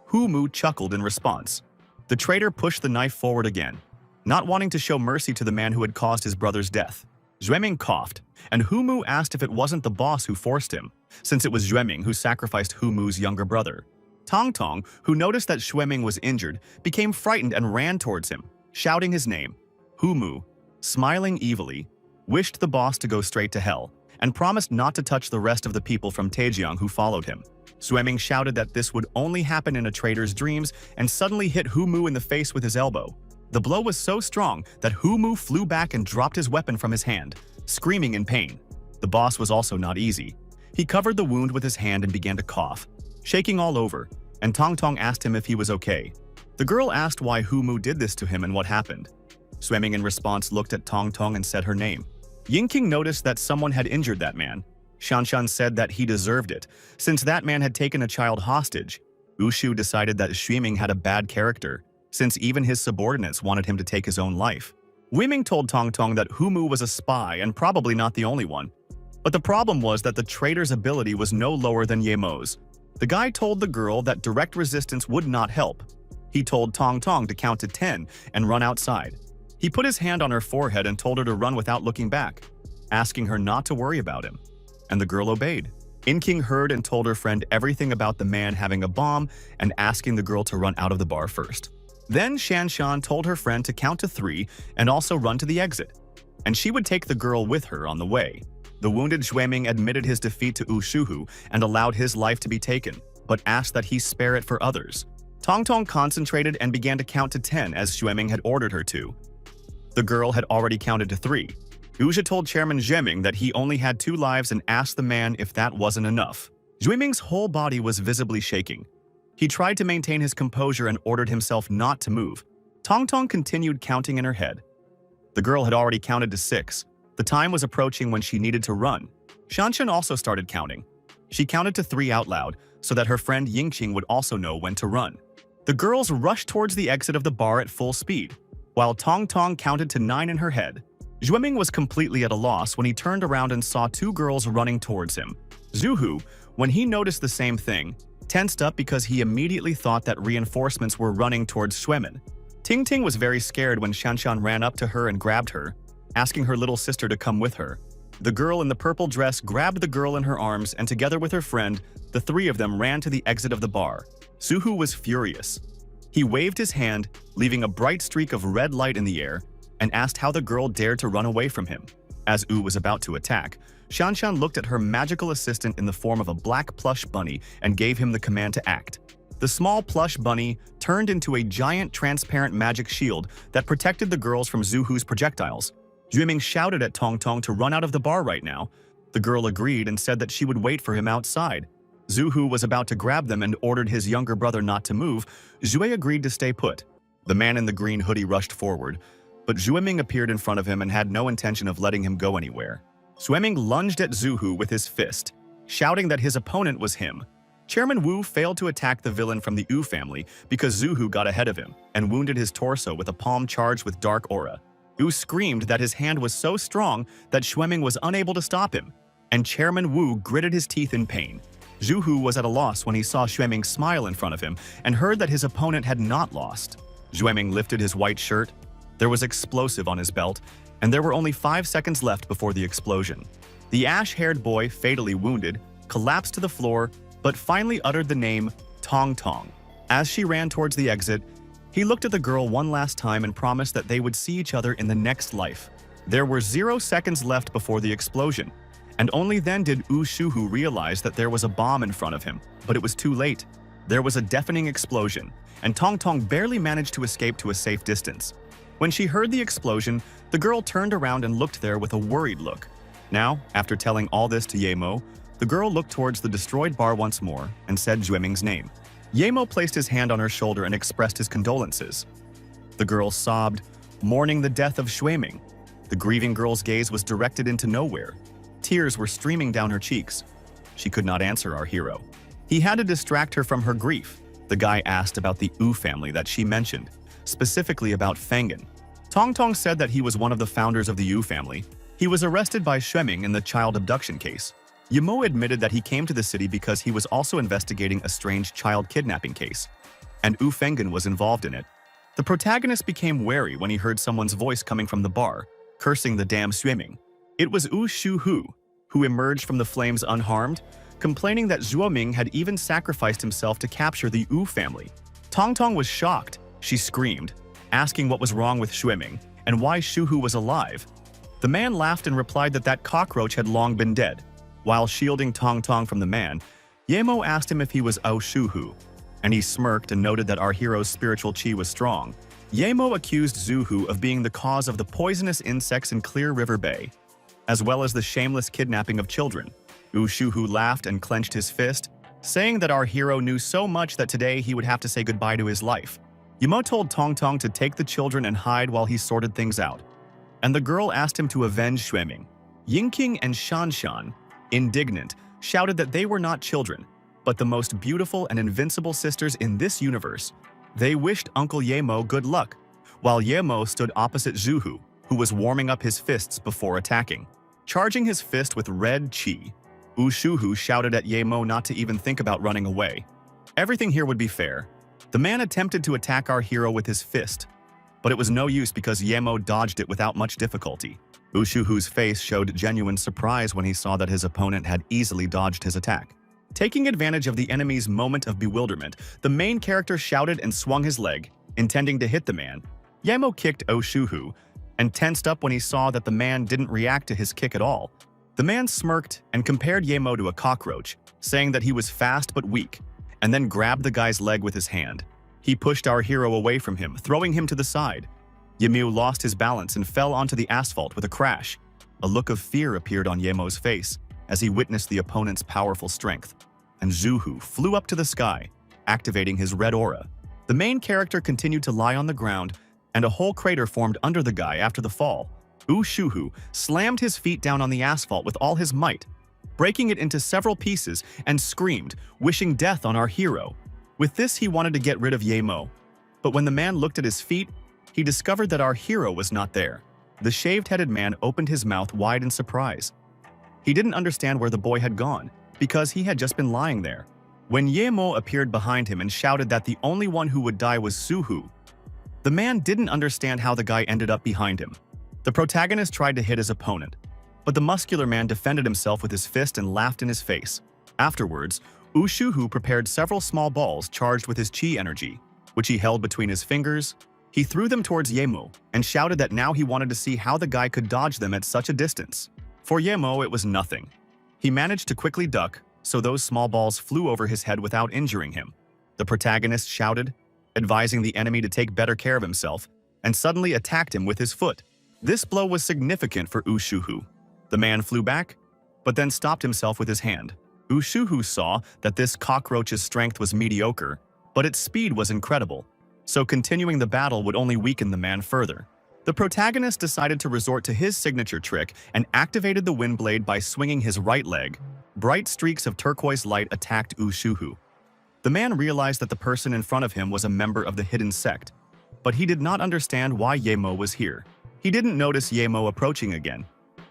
Hu Mu chuckled in response. The traitor pushed the knife forward again, not wanting to show mercy to the man who had caused his brother's death. Shuiming coughed, and Hu Mu asked if it wasn't the boss who forced him, since it was Shuiming who sacrificed Hu Mu's younger brother. Tong Tong, who noticed that Shuiming was injured, became frightened and ran towards him, shouting his name. Hu Mu, smiling evilly, wished the boss to go straight to hell, and promised not to touch the rest of the people from Taijiang who followed him. Shuiming shouted that this would only happen in a traitor's dreams and suddenly hit Hu Mu in the face with his elbow. The blow was so strong that Hu Mu flew back and dropped his weapon from his hand, screaming in pain. The boss was also not easy. He covered the wound with his hand and began to cough, shaking all over, and Tong Tong asked him if he was okay. The girl asked why Humu did this to him and what happened. Swimming in response looked at Tong Tong and said her name. Ying noticed that someone had injured that man. Shanshan said that he deserved it, since that man had taken a child hostage. Ushu decided that Shuiming had a bad character, since even his subordinates wanted him to take his own life. Wiming told Tong Tong that Humu was a spy and probably not the only one. But the problem was that the traitor's ability was no lower than Yemo's. The guy told the girl that direct resistance would not help. He told Tong Tong to count to 10 and run outside. He put his hand on her forehead and told her to run without looking back, asking her not to worry about him. And the girl obeyed. King heard and told her friend everything about the man having a bomb and asking the girl to run out of the bar first. Then Shanshan told her friend to count to 3 and also run to the exit, and she would take the girl with her on the way. The wounded Shuiming admitted his defeat to Ushuhu and allowed his life to be taken, but asked that he spare it for others. Tong Tong concentrated and began to count to 10 as Shuiming had ordered her to. The girl had already counted to 3. Usha told Chairman Zheming that he only had 2 lives and asked the man if that wasn't enough. Zhuiming's whole body was visibly shaking. He tried to maintain his composure and ordered himself not to move. Tong Tong continued counting in her head. The girl had already counted to 6. The time was approaching when she needed to run. Shanshan also started counting. She counted to 3 out loud so that her friend Yingqing would also know when to run. The girls rushed towards the exit of the bar at full speed, while Tong Tong counted to 9 in her head. Zhuiming was completely at a loss when he turned around and saw 2 girls running towards him. Zuhu, when he noticed the same thing, tensed up because he immediately thought that reinforcements were running towards Shuimin. Ting was very scared when Shanshan ran up to her and grabbed her, asking her little sister to come with her. The girl in the purple dress grabbed the girl in her arms and together with her friend, the 3 of them ran to the exit of the bar. Zuhu was furious. He waved his hand, leaving a bright streak of red light in the air, and asked how the girl dared to run away from him. As U was about to attack, Shanshan looked at her magical assistant in the form of a black plush bunny and gave him the command to act. The small plush bunny turned into a giant transparent magic shield that protected the girls from Zuhu's projectiles. Zhuiming shouted at Tong Tong to run out of the bar right now. The girl agreed and said that she would wait for him outside. Zuhu was about to grab them and ordered his younger brother not to move. Zhui agreed to stay put. The man in the green hoodie rushed forward, but Zhuiming appeared in front of him and had no intention of letting him go anywhere. Zhuiming lunged at Zuhu with his fist, shouting that his opponent was him. Chairman Wu failed to attack the villain from the Wu family because Zuhu got ahead of him and wounded his torso with a palm charged with dark aura. Wu screamed that his hand was so strong that Zhuiming was unable to stop him, and Chairman Wu gritted his teeth in pain. Zuhu was at a loss when he saw Zhuiming smile in front of him and heard that his opponent had not lost. Zhuiming lifted his white shirt. There was explosive on his belt, and there were only 5 seconds left before the explosion. The ash-haired boy, fatally wounded, collapsed to the floor, but finally uttered the name Tong Tong. As she ran towards the exit, he looked at the girl one last time and promised that they would see each other in the next life. There were 0 seconds left before the explosion, and only then did Wu Shuhu realize that there was a bomb in front of him, but it was too late. There was a deafening explosion, and Tong Tong barely managed to escape to a safe distance. When she heard the explosion, the girl turned around and looked there with a worried look. Now, after telling all this to Yemo, the girl looked towards the destroyed bar once more and said Zhuiming's name. Yemo placed his hand on her shoulder and expressed his condolences. The girl sobbed, mourning the death of Zhuiming. The grieving girl's gaze was directed into nowhere. Tears were streaming down her cheeks. She could not answer our hero. He had to distract her from her grief. The guy asked about the Wu family that she mentioned, specifically about Fengen. Tong Tong said that he was one of the founders of the Wu family. He was arrested by Shuiming in the child abduction case. Yemo admitted that he came to the city because he was also investigating a strange child kidnapping case, and Wu Fengen was involved in it. The protagonist became wary when he heard someone's voice coming from the bar, cursing the damn Shuiming. It was Wu Shuhu, who emerged from the flames unharmed, complaining that Zhuiming had even sacrificed himself to capture the Wu family. Tong Tong was shocked. She screamed, asking what was wrong with Zhuiming and why Shuhu was alive. The man laughed and replied that that cockroach had long been dead. While shielding Tong Tong from the man, Yemo asked him if he was Ao Shuhu, and he smirked and noted that our hero's spiritual chi was strong. Yemo accused Zuhu of being the cause of the poisonous insects in Clear River Bay, as well as the shameless kidnapping of children. Wu Shuhu laughed and clenched his fist, saying that our hero knew so much that today he would have to say goodbye to his life. Yemo told Tong Tong to take the children and hide while he sorted things out, and the girl asked him to avenge Shueming. Ying and Shan, indignant, shouted that they were not children, but the most beautiful and invincible sisters in this universe. They wished Uncle Yemo good luck, while Yemo stood opposite Zhuhu, who was warming up his fists before attacking. Charging his fist with red chi, Shuhu shouted at Yemo not to even think about running away. Everything here would be fair. The man attempted to attack our hero with his fist, but it was no use because Yemo dodged it without much difficulty. Shuhu's face showed genuine surprise when he saw that his opponent had easily dodged his attack. Taking advantage of the enemy's moment of bewilderment, the main character shouted and swung his leg, intending to hit the man. Yemo kicked Shuhu and tensed up when he saw that the man didn't react to his kick at all. The man smirked and compared Yemo to a cockroach, saying that he was fast but weak, and then grabbed the guy's leg with his hand. He pushed our hero away from him, throwing him to the side. Yemu lost his balance and fell onto the asphalt with a crash. A look of fear appeared on Yemo's face as he witnessed the opponent's powerful strength, and Zhuhu flew up to the sky, activating his red aura. The main character continued to lie on the ground, and a whole crater formed under the guy after the fall. Shuhu slammed his feet down on the asphalt with all his might, breaking it into several pieces, and screamed, wishing death on our hero. With this, he wanted to get rid of Yemo, but when the man looked at his feet, he discovered that our hero was not there. The shaved-headed man opened his mouth wide in surprise. He didn't understand where the boy had gone, because he had just been lying there. When Yemo appeared behind him and shouted that the only one who would die was Zhuhu, the man didn't understand how the guy ended up behind him. The protagonist tried to hit his opponent, but the muscular man defended himself with his fist and laughed in his face. Afterwards, Shuhu prepared several small balls charged with his chi energy, which he held between his fingers. He threw them towards Yemo and shouted that now he wanted to see how the guy could dodge them at such a distance. For Yemo, it was nothing. He managed to quickly duck, so those small balls flew over his head without injuring him. The protagonist shouted, advising the enemy to take better care of himself, and suddenly attacked him with his foot. This blow was significant for Shuhu. The man flew back, but then stopped himself with his hand. Shuhu saw that this cockroach's strength was mediocre, but its speed was incredible, so continuing the battle would only weaken the man further. The protagonist decided to resort to his signature trick and activated the wind blade by swinging his right leg. Bright streaks of turquoise light attacked Shuhu. The man realized that the person in front of him was a member of the hidden sect, but he did not understand why Yemo was here. He didn't notice Yemo approaching again.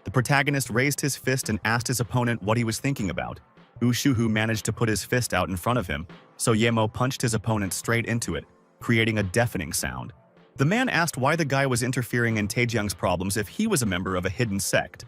The protagonist raised his fist and asked his opponent what he was thinking about. Shuhu managed to put his fist out in front of him, so Yemo punched his opponent straight into it, creating a deafening sound. The man asked why the guy was interfering in Taejiang's problems if he was a member of a hidden sect.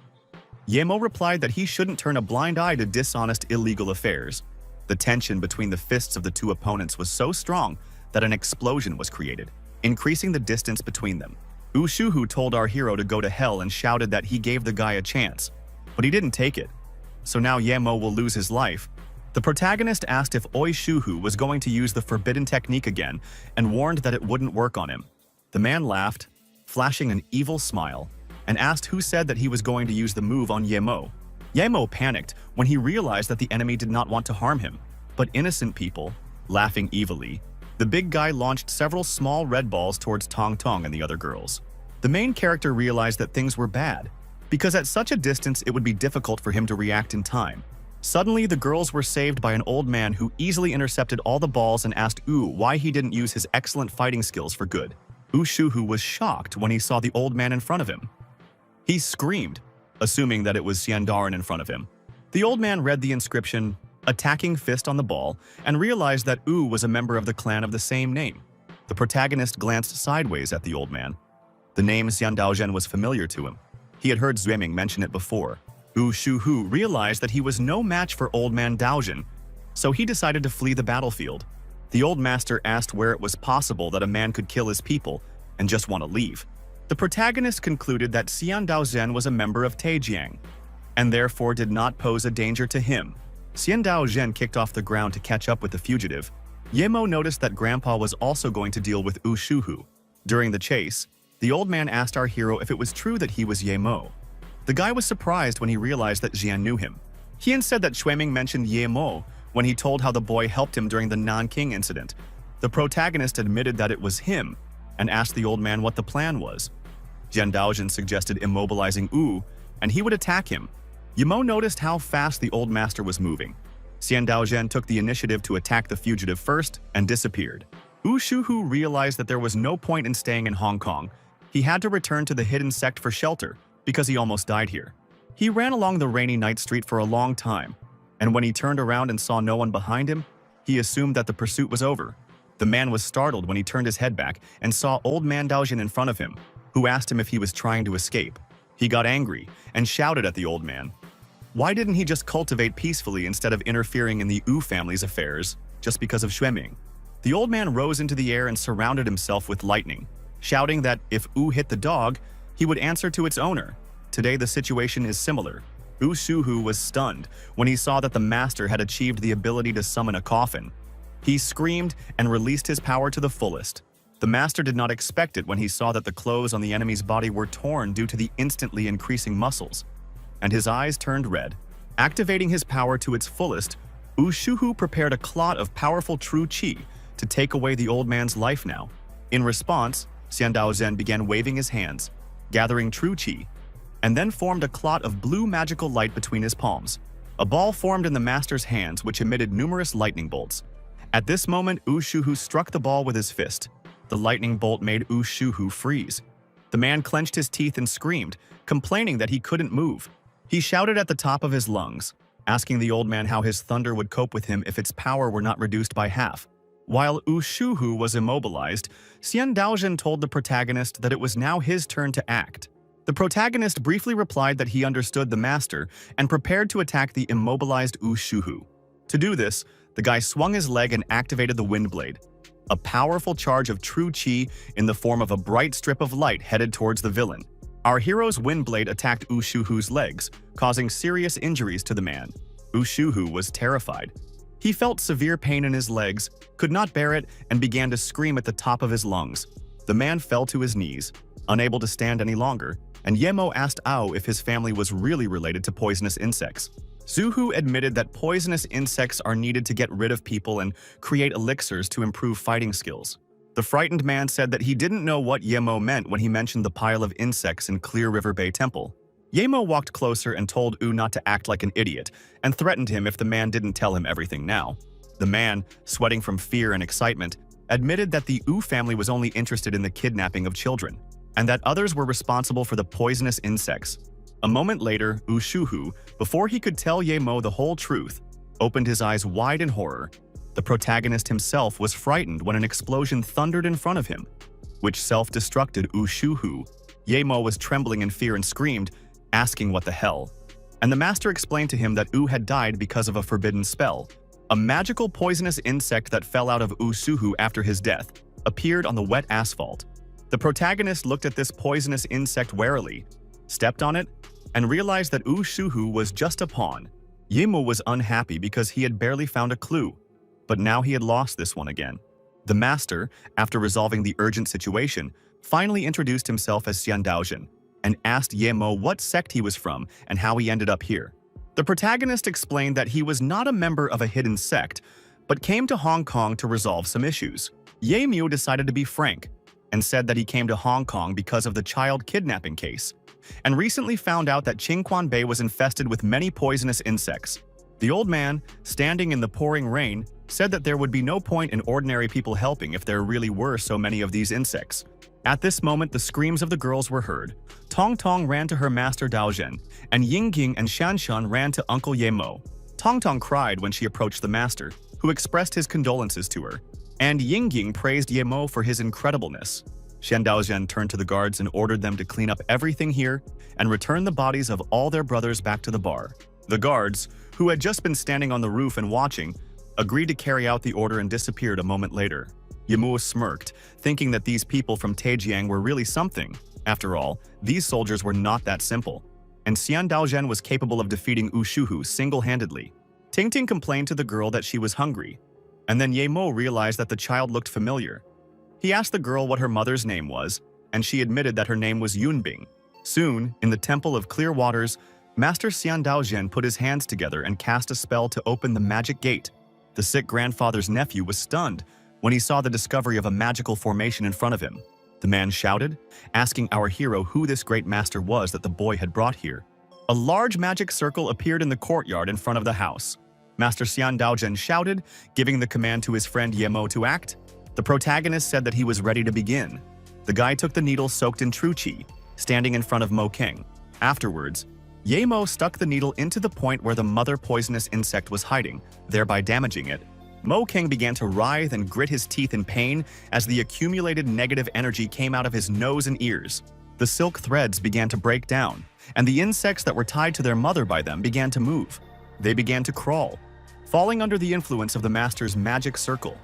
Yemo replied that he shouldn't turn a blind eye to dishonest, illegal affairs. The tension between the fists of the two opponents was so strong that an explosion was created, increasing the distance between them. Shuhu told our hero to go to hell and shouted that he gave the guy a chance, but he didn't take it. So now Yemo will lose his life. The protagonist asked if Shuhu was going to use the forbidden technique again and warned that it wouldn't work on him. The man laughed, flashing an evil smile, and asked who said that he was going to use the move on Yemo. Yemo panicked when he realized that the enemy did not want to harm him, but innocent people, laughing evilly. The big guy launched several small red balls towards Tong Tong and the other girls. The main character realized that things were bad, because at such a distance it would be difficult for him to react in time. Suddenly, the girls were saved by an old man who easily intercepted all the balls and asked why he didn't use his excellent fighting skills for good. Shuhu was shocked when he saw the old man in front of him. He screamed, assuming that it was Xiandaran in front of him. The old man read the inscription, attacking fist on the ball, and realized that was a member of the clan of the same name. The protagonist glanced sideways at the old man. The name Xiandaozhen was familiar to him. He had heard Xueming mention it before. Shuhu realized that he was no match for old man Daozhen, so he decided to flee the battlefield. The old master asked where it was possible that a man could kill his people and just want to leave. The protagonist concluded that Xian Daozhen was a member of Taejiang, and therefore did not pose a danger to him. Xian Daozhen kicked off the ground to catch up with the fugitive. Yemo noticed that Grandpa was also going to deal with Shuhu. During the chase, the old man asked our hero if it was true that he was Yemo. The guy was surprised when he realized that Jian knew him. Qian said that Shueming mentioned Yemo when he told how the boy helped him during the Nanking incident. The protagonist admitted that it was him and asked the old man what the plan was. Jian Daozhen suggested immobilizing Wu, and he would attack him. Yimo noticed how fast the old master was moving. Xian Daozhen took the initiative to attack the fugitive first and disappeared. Wu Shuhu realized that there was no point in staying in Hong Kong. He had to return to the hidden sect for shelter because he almost died here. He ran along the rainy night street for a long time, and when he turned around and saw no one behind him, he assumed that the pursuit was over. The man was startled when he turned his head back and saw old man Daozhen in front of him, who asked him if he was trying to escape. He got angry and shouted at the old man. Why didn't he just cultivate peacefully instead of interfering in the Wu family's affairs just because of Xueming? The old man rose into the air and surrounded himself with lightning, shouting that if Wu hit the dog, he would answer to its owner. Today the situation is similar. Wu Shuhu was stunned when he saw that the master had achieved the ability to summon a coffin. He screamed and released his power to the fullest. The master did not expect it when he saw that the clothes on the enemy's body were torn due to the instantly increasing muscles, and his eyes turned red. Activating his power to its fullest, Wu Shuhu prepared a clot of powerful true qi to take away the old man's life now. In response, Xian Daozhen began waving his hands, gathering true qi, and then formed a clot of blue magical light between his palms. A ball formed in the master's hands which emitted numerous lightning bolts. At this moment, Wu Shuhu struck the ball with his fist. The lightning bolt made Wu Shuhu freeze. The man clenched his teeth and screamed, complaining that he couldn't move. He shouted at the top of his lungs, asking the old man how his thunder would cope with him if its power were not reduced by half. While Wu Shuhu was immobilized, Xian Daozhen told the protagonist that it was now his turn to act. The protagonist briefly replied that he understood the master and prepared to attack the immobilized Wu Shuhu. To do this, the guy swung his leg and activated the wind blade, a powerful charge of true qi in the form of a bright strip of light headed towards the villain. Our hero's wind blade attacked Wu Shuhu's legs, causing serious injuries to the man. Wu Shuhu was terrified. He felt severe pain in his legs, could not bear it, and began to scream at the top of his lungs. The man fell to his knees, unable to stand any longer, and Yemo asked Ao if his family was really related to poisonous insects. Zuhu admitted that poisonous insects are needed to get rid of people and create elixirs to improve fighting skills. The frightened man said that he didn't know what Yemo meant when he mentioned the pile of insects in Clear River Bay Temple. Yemo walked closer and told U not to act like an idiot, and threatened him if the man didn't tell him everything now. The man, sweating from fear and excitement, admitted that the U family was only interested in the kidnapping of children, and that others were responsible for the poisonous insects. A moment later, Wu Shuhu, before he could tell Yemo the whole truth, opened his eyes wide in horror. The protagonist himself was frightened when an explosion thundered in front of him, which self-destructed Wu Shuhu. Yemo was trembling in fear and screamed, asking what the hell. And the master explained to him that Wu had died because of a forbidden spell. A magical poisonous insect that fell out of Wu Shuhu after his death appeared on the wet asphalt. The protagonist looked at this poisonous insect warily, stepped on it, and realized that Wu Shuhu was just a pawn. Yemo was unhappy because he had barely found a clue, but now he had lost this one again. The master, after resolving the urgent situation, finally introduced himself as Xian Daozhen and asked Yemo what sect he was from and how he ended up here. The protagonist explained that he was not a member of a hidden sect, but came to Hong Kong to resolve some issues. Yemo decided to be frank and said that he came to Hong Kong because of the child kidnapping case, and recently found out that Qingquan Bay was infested with many poisonous insects. The old man, standing in the pouring rain, said that there would be no point in ordinary people helping if there really were so many of these insects. At this moment, the screams of the girls were heard. Tong Tong ran to her master Daozhen, and Ying and Shanshan ran to Uncle Yemo. Tong Tong cried when she approached the master, who expressed his condolences to her, and Ying praised Yemo for his incredibleness. Xian Daozhen turned to the guards and ordered them to clean up everything here and return the bodies of all their brothers back to the bar. The guards, who had just been standing on the roof and watching, agreed to carry out the order and disappeared a moment later. Yemo smirked, thinking that these people from Taijiang were really something. After all, these soldiers were not that simple, and Xian Daozhen was capable of defeating Wu Shuhu single-handedly. Ting complained to the girl that she was hungry, and then Yemo realized that the child looked familiar. He asked the girl what her mother's name was, and she admitted that her name was Yunbing. Soon, in the Temple of Clear Waters, Master Xian Daozhen put his hands together and cast a spell to open the magic gate. The sick grandfather's nephew was stunned, when he saw the discovery of a magical formation in front of him. The man shouted, asking our hero who this great master was that the boy had brought here. A large magic circle appeared in the courtyard in front of the house. Master Xian Daozhen shouted, giving the command to his friend Ye Mo to act. The protagonist said that he was ready to begin. The guy took the needle soaked in true qi, standing in front of Mo Keng. Afterwards, Ye Mo stuck the needle into the point where the mother poisonous insect was hiding, thereby damaging it. Mo Keng began to writhe and grit his teeth in pain as the accumulated negative energy came out of his nose and ears. The silk threads began to break down, and the insects that were tied to their mother by them began to move. They began to crawl, falling under the influence of the master's magic circle.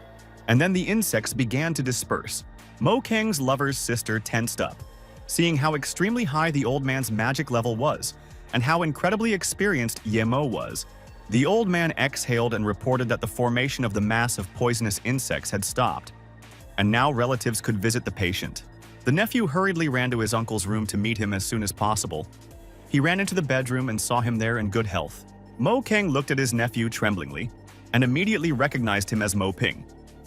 And then the insects began to disperse. Mo Keng's lover's sister tensed up, seeing how extremely high the old man's magic level was, and how incredibly experienced Ye Mo was. The old man exhaled and reported that the formation of the mass of poisonous insects had stopped, and now relatives could visit the patient. The nephew hurriedly ran to his uncle's room to meet him as soon as possible. He ran into the bedroom and saw him there in good health. Mo Keng looked at his nephew tremblingly and immediately recognized him as Mo Ping,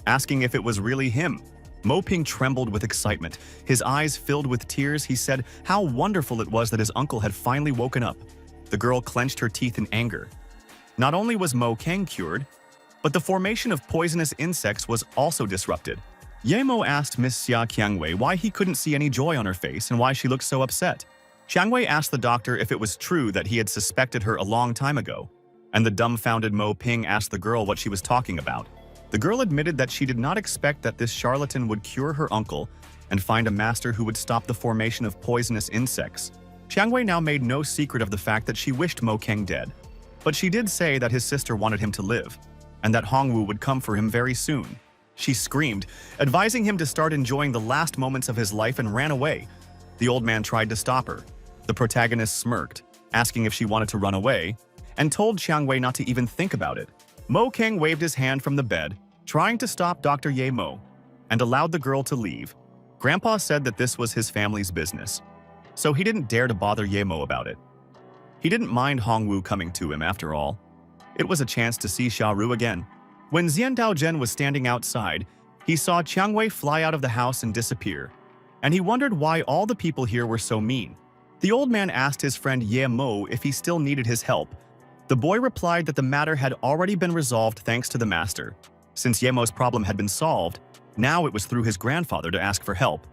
asking if it was really him. Mo Ping trembled with excitement. His eyes filled with tears. He said how wonderful it was that his uncle had finally woken up. The girl clenched her teeth in anger. Not only was Mo Keng cured, but the formation of poisonous insects was also disrupted. Ye Mo asked Miss Xia Qiangwei why he couldn't see any joy on her face and why she looked so upset. Qiangwei asked the doctor if it was true that he had suspected her a long time ago, and the dumbfounded Mo Ping asked the girl what she was talking about. The girl admitted that she did not expect that this charlatan would cure her uncle and find a master who would stop the formation of poisonous insects. Qiangwei now made no secret of the fact that she wished Mo Keng dead, but she did say that his sister wanted him to live, and that Hongwu would come for him very soon. She screamed, advising him to start enjoying the last moments of his life, and ran away. The old man tried to stop her. The protagonist smirked, asking if she wanted to run away, and told Qiangwei not to even think about it. Mo Keng waved his hand from the bed, trying to stop Dr. Ye Mo, and allowed the girl to leave. Grandpa said that this was his family's business, so he didn't dare to bother Ye Mo about it. He didn't mind Hongwu coming to him after all. It was a chance to see Xiaoru again. When Xian Daozhen was standing outside, he saw Qiangwei fly out of the house and disappear, and he wondered why all the people here were so mean. The old man asked his friend Ye Mo if he still needed his help. The boy replied that the matter had already been resolved thanks to the master. Since Ye Mo's problem had been solved, now it was through his grandfather to ask for help.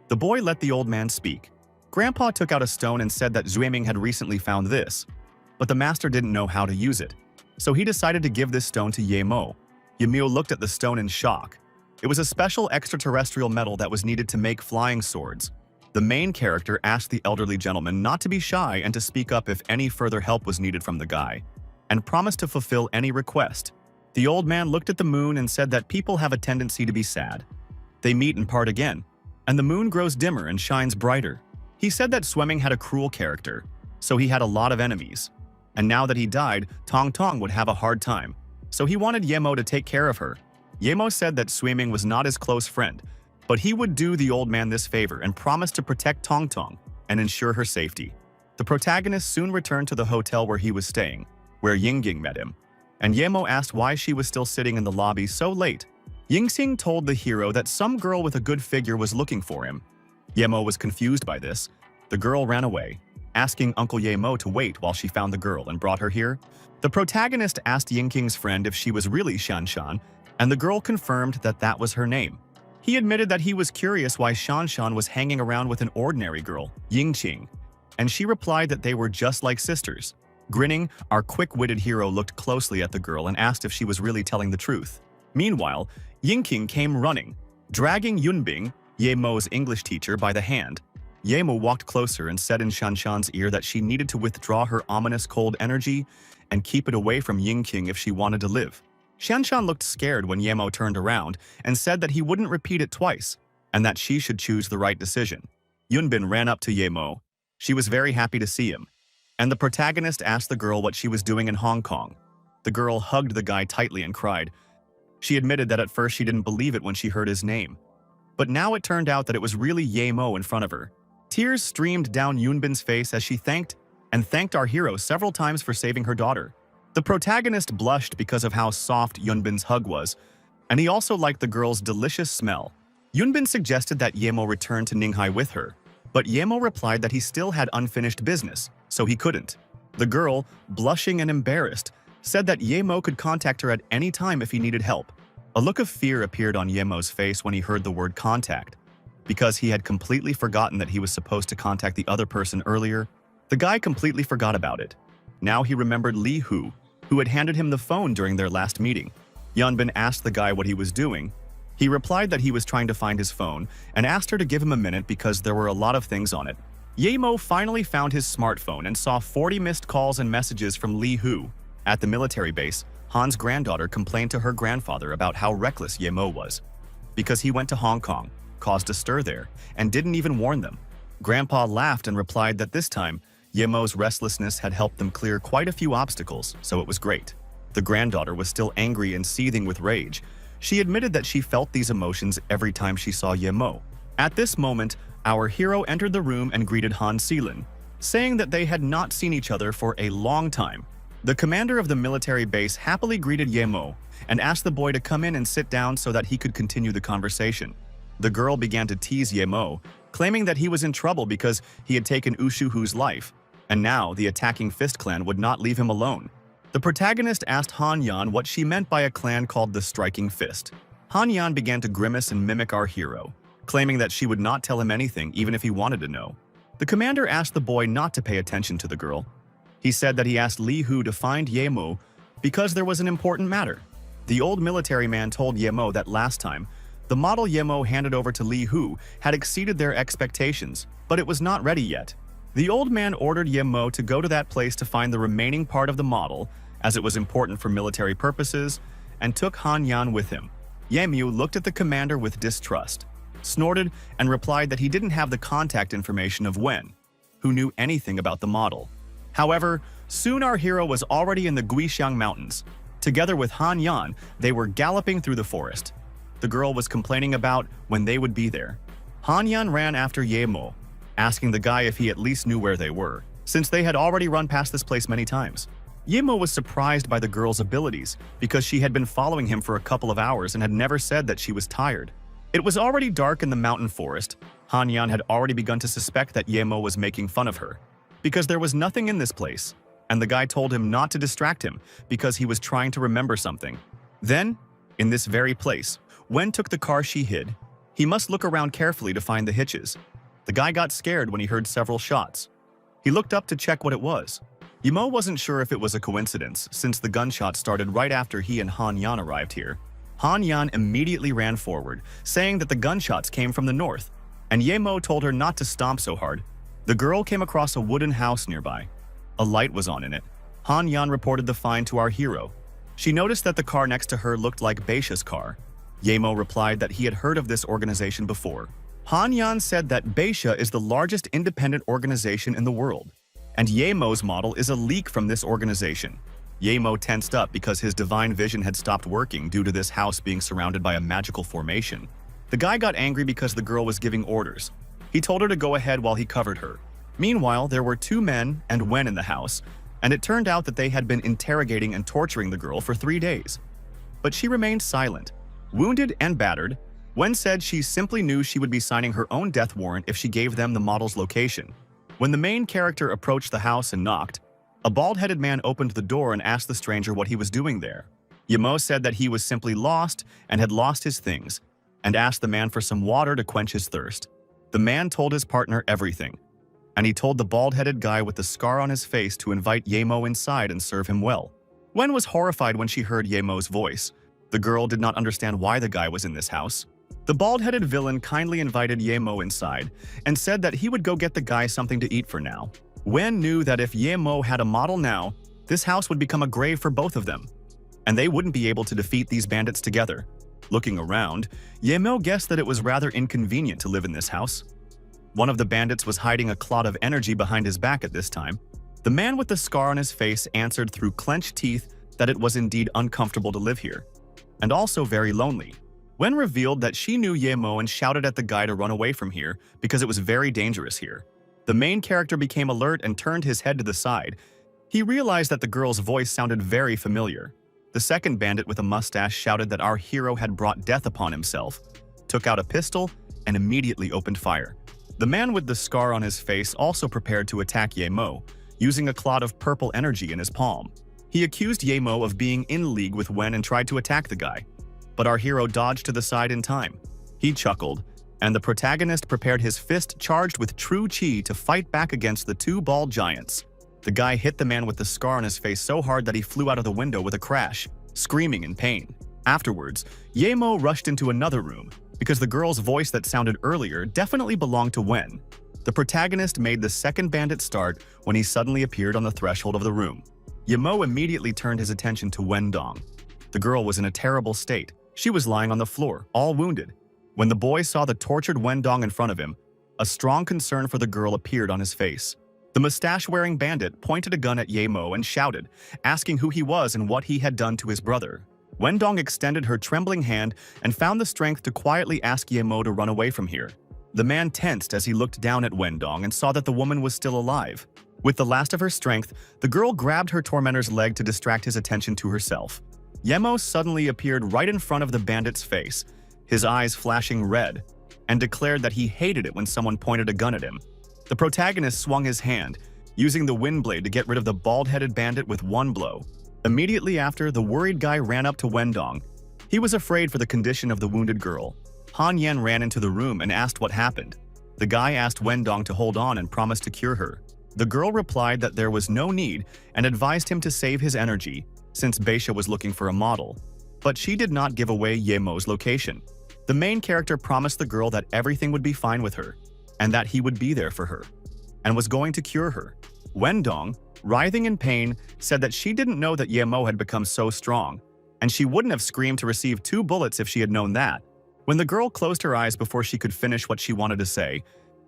The boy let the old man speak. Grandpa took out a stone and said that Zuiming had recently found this, but the master didn't know how to use it, so he decided to give this stone to Ye Mo. Yamil looked at the stone in shock. It was a special extraterrestrial metal that was needed to make flying swords. The main character asked the elderly gentleman not to be shy and to speak up if any further help was needed from the guy, and promised to fulfill any request. The old man looked at the moon and said that people have a tendency to be sad. They meet and part again, and the moon grows dimmer and shines brighter. He said that Swimming had a cruel character, so he had a lot of enemies. And now that he died, Tong Tong would have a hard time, so he wanted Ye Mo to take care of her. Ye Mo said that Swimming was not his close friend, but he would do the old man this favor and promised to protect Tong Tong and ensure her safety. The protagonist soon returned to the hotel where he was staying, where Ying met him, and Ye Mo asked why she was still sitting in the lobby so late. Ying told the hero that some girl with a good figure was looking for him. Ye Mo was confused by this. The girl ran away, asking Uncle Ye Mo to wait while she found the girl and brought her here. The protagonist asked Ying's friend if she was really Shanshan, and the girl confirmed that that was her name. He admitted that he was curious why Shanshan was hanging around with an ordinary girl, Yingqing, and she replied that they were just like sisters. Grinning, our quick-witted hero looked closely at the girl and asked if she was really telling the truth. Meanwhile, Yingqing came running, dragging Yunbing, Ye Mo's English teacher, by the hand. Ye Mo walked closer and said in Shanshan's ear that she needed to withdraw her ominous cold energy and keep it away from Yingqing if she wanted to live. Shanshan looked scared when Ye Mo turned around and said that he wouldn't repeat it twice, and that she should choose the right decision. Yunbin ran up to Ye Mo. She was very happy to see him, and the protagonist asked the girl what she was doing in Hong Kong. The girl hugged the guy tightly and cried. She admitted that at first she didn't believe it when she heard his name, but now it turned out that it was really Ye Mo in front of her. Tears streamed down Yunbin's face as she thanked our hero several times for saving her daughter. The protagonist blushed because of how soft Yunbin's hug was, and he also liked the girl's delicious smell. Yunbin suggested that Yemo return to Ninghai with her, but Yemo replied that he still had unfinished business, so he couldn't. The girl, blushing and embarrassed, said that Yemo could contact her at any time if he needed help. A look of fear appeared on Yemo's face when he heard the word contact. Because he had completely forgotten that he was supposed to contact the other person earlier, the guy completely forgot about it. Now he remembered Li Hu, who had handed him the phone during their last meeting. Yunbin asked the guy what he was doing. He replied that he was trying to find his phone and asked her to give him a minute because there were a lot of things on it. Yemo finally found his smartphone and saw 40 missed calls and messages from Li Hu. At the military base, Han's granddaughter complained to her grandfather about how reckless Yemo was. Because he went to Hong Kong, caused a stir there, and didn't even warn them. Grandpa laughed and replied that this time, Yemo's restlessness had helped them clear quite a few obstacles, so it was great. The granddaughter was still angry and seething with rage. She admitted that she felt these emotions every time she saw Yemo. At this moment, our hero entered the room and greeted Han Seelin, saying that they had not seen each other for a long time. The commander of the military base happily greeted Yemo and asked the boy to come in and sit down so that he could continue the conversation. The girl began to tease Yemo, claiming that he was in trouble because he had taken Ushuhu's life, and now the attacking Fist clan would not leave him alone. The protagonist asked Han Yan what she meant by a clan called the Striking Fist. Han Yan began to grimace and mimic our hero, claiming that she would not tell him anything even if he wanted to know. The commander asked the boy not to pay attention to the girl. He said that he asked Li Hu to find Yemo because there was an important matter. The old military man told Yemo that last time, the model Yemo handed over to Li Hu had exceeded their expectations, but it was not ready yet. The old man ordered Yemo to go to that place to find the remaining part of the model, as it was important for military purposes, and took Han Yan with him. Yemu looked at the commander with distrust, snorted, and replied that he didn't have the contact information of Wen, who knew anything about the model. However, soon our hero was already in the Guixiang Mountains. Together with Han Yan, they were galloping through the forest. The girl was complaining about when they would be there. Han Yan ran after Yemo, asking the guy if he at least knew where they were, since they had already run past this place many times. Yemo was surprised by the girl's abilities because she had been following him for a couple of hours and had never said that she was tired. It was already dark in the mountain forest. Han Yan had already begun to suspect that Yemo was making fun of her, because there was nothing in this place, and the guy told him not to distract him because he was trying to remember something. Then, in this very place, Wen took the car she hid. He must look around carefully to find the hitches. The guy got scared when he heard several shots. He looked up to check what it was. Yemo wasn't sure if it was a coincidence, since the gunshot started right after he and Han Yan arrived here. Han Yan immediately ran forward, saying that the gunshots came from the north, and Yemo told her not to stomp so hard. The girl came across a wooden house nearby. A light was on in it. Han Yan reported the find to our hero. She noticed that the car next to her looked like Beisha's car. Yemo replied that he had heard of this organization before. Han Yan said that Beisha is the largest independent organization in the world, and Yemo's model is a leak from this organization. Yemo tensed up because his divine vision had stopped working due to this house being surrounded by a magical formation. The guy got angry because the girl was giving orders. He told her to go ahead while he covered her. Meanwhile, there were 2 men and Wen in the house, and it turned out that they had been interrogating and torturing the girl for 3 days. But she remained silent. Wounded and battered, Wen said she simply knew she would be signing her own death warrant if she gave them the model's location. When the main character approached the house and knocked, a bald-headed man opened the door and asked the stranger what he was doing there. Yemo said that he was simply lost and had lost his things, and asked the man for some water to quench his thirst. The man told his partner everything, and he told the bald-headed guy with the scar on his face to invite Yemo inside and serve him well. Wen was horrified when she heard Yemo's voice. The girl did not understand why the guy was in this house. The bald-headed villain kindly invited Yemo inside and said that he would go get the guy something to eat for now. Wen knew that if Yemo had a model now, this house would become a grave for both of them, and they wouldn't be able to defeat these bandits together. Looking around, Yemo guessed that it was rather inconvenient to live in this house. One of the bandits was hiding a clot of energy behind his back at this time. The man with the scar on his face answered through clenched teeth that it was indeed uncomfortable to live here, and also very lonely. Wen revealed that she knew Yemo and shouted at the guy to run away from here because it was very dangerous here. The main character became alert and turned his head to the side. He realized that the girl's voice sounded very familiar. The The second bandit with a mustache shouted that our hero had brought death upon himself, took out a pistol, and immediately opened fire. The man with the scar on his face also prepared to attack Ye Mo, using a cloud of purple energy in his palm. He accused Ye Mo of being in league with Wen and tried to attack the guy, but our hero dodged to the side in time. He chuckled, and the protagonist prepared his fist charged with true chi to fight back against the two bald giants. The guy hit the man with the scar on his face so hard that he flew out of the window with a crash, screaming in pain. Afterwards, Ye Mo rushed into another room, because the girl's voice that sounded earlier definitely belonged to Wen. The protagonist made the second bandit start when he suddenly appeared on the threshold of the room. Ye Mo immediately turned his attention to Wen Dong. The girl was in a terrible state. She was lying on the floor, all wounded. When the boy saw the tortured Wen Dong in front of him, a strong concern for the girl appeared on his face. The mustache-wearing bandit pointed a gun at Ye Mo and shouted, asking who he was and what he had done to his brother. Wen Dong extended her trembling hand and found the strength to quietly ask Ye Mo to run away from here. The man tensed as he looked down at Wen Dong and saw that the woman was still alive. With the last of her strength, the girl grabbed her tormentor's leg to distract his attention to herself. Ye Mo suddenly appeared right in front of the bandit's face, his eyes flashing red, and declared that he hated it when someone pointed a gun at him. The protagonist swung his hand, using the wind blade to get rid of the bald-headed bandit with one blow. Immediately after, the worried guy ran up to Wen Dong. He was afraid for the condition of the wounded girl. Han Yan ran into the room and asked what happened. The guy asked Wen Dong to hold on and promised to cure her. The girl replied that there was no need and advised him to save his energy, since Beisha was looking for a model. But she did not give away Ye Mo's location. The main character promised the girl that everything would be fine with her, and that he would be there for her, and was going to cure her. Wen Dong, writhing in pain, said that she didn't know that Ye Mo had become so strong, and she wouldn't have screamed to receive 2 bullets if she had known that. When the girl closed her eyes before she could finish what she wanted to say,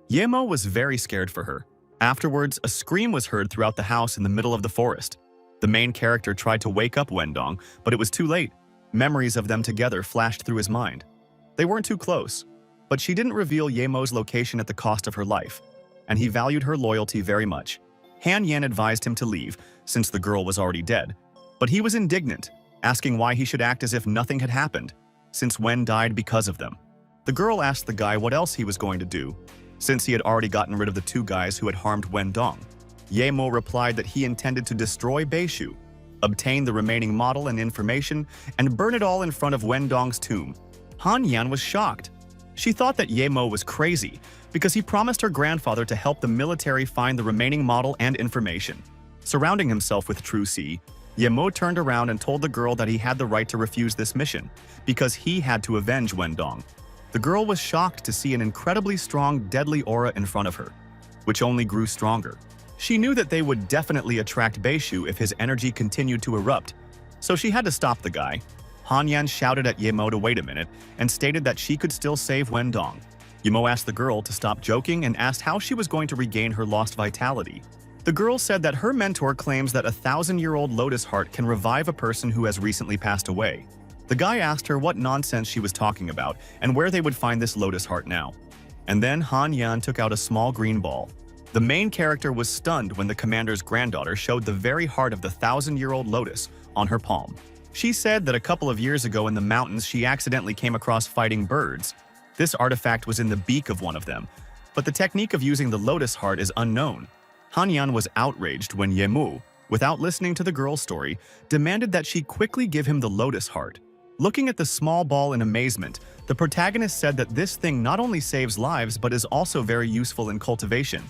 Ye Mo was very scared for her. Afterwards, a scream was heard throughout the house in the middle of the forest. The main character tried to wake up Wen Dong, but it was too late. Memories of them together flashed through his mind. They weren't too close, but she didn't reveal Ye Mo's location at the cost of her life, and he valued her loyalty very much. Han Yan advised him to leave, since the girl was already dead, but he was indignant, asking why he should act as if nothing had happened, since Wen died because of them. The girl asked the guy what else he was going to do, since he had already gotten rid of the 2 guys who had harmed Wen Dong. Ye Mo replied that he intended to destroy Beishu, obtain the remaining model and information, and burn it all in front of Wen Dong's tomb. Han Yan was shocked. She thought that Ye Mo was crazy because he promised her grandfather to help the military find the remaining model and information. Surrounding himself with true Si, Ye Mo turned around and told the girl that he had the right to refuse this mission because he had to avenge Wen Dong. The girl was shocked to see an incredibly strong, deadly aura in front of her, which only grew stronger. She knew that they would definitely attract Beishu if his energy continued to erupt, so she had to stop the guy. Han Yan shouted at Ye Mo to wait a minute and stated that she could still save Wen Dong. Ye Mo asked the girl to stop joking and asked how she was going to regain her lost vitality. The girl said that her mentor claims that a 1,000-year-old Lotus heart can revive a person who has recently passed away. The guy asked her what nonsense she was talking about and where they would find this Lotus heart now. And then Han Yan took out a small green ball. The main character was stunned when the commander's granddaughter showed the very heart of the 1,000-year-old Lotus on her palm. She said that a couple of years ago in the mountains she accidentally came across fighting birds. This artifact was in the beak of one of them, but the technique of using the Lotus heart is unknown. Han Yan was outraged when Ye Mo, without listening to the girl's story, demanded that she quickly give him the Lotus heart. Looking at the small ball in amazement, the protagonist said that this thing not only saves lives but is also very useful in cultivation.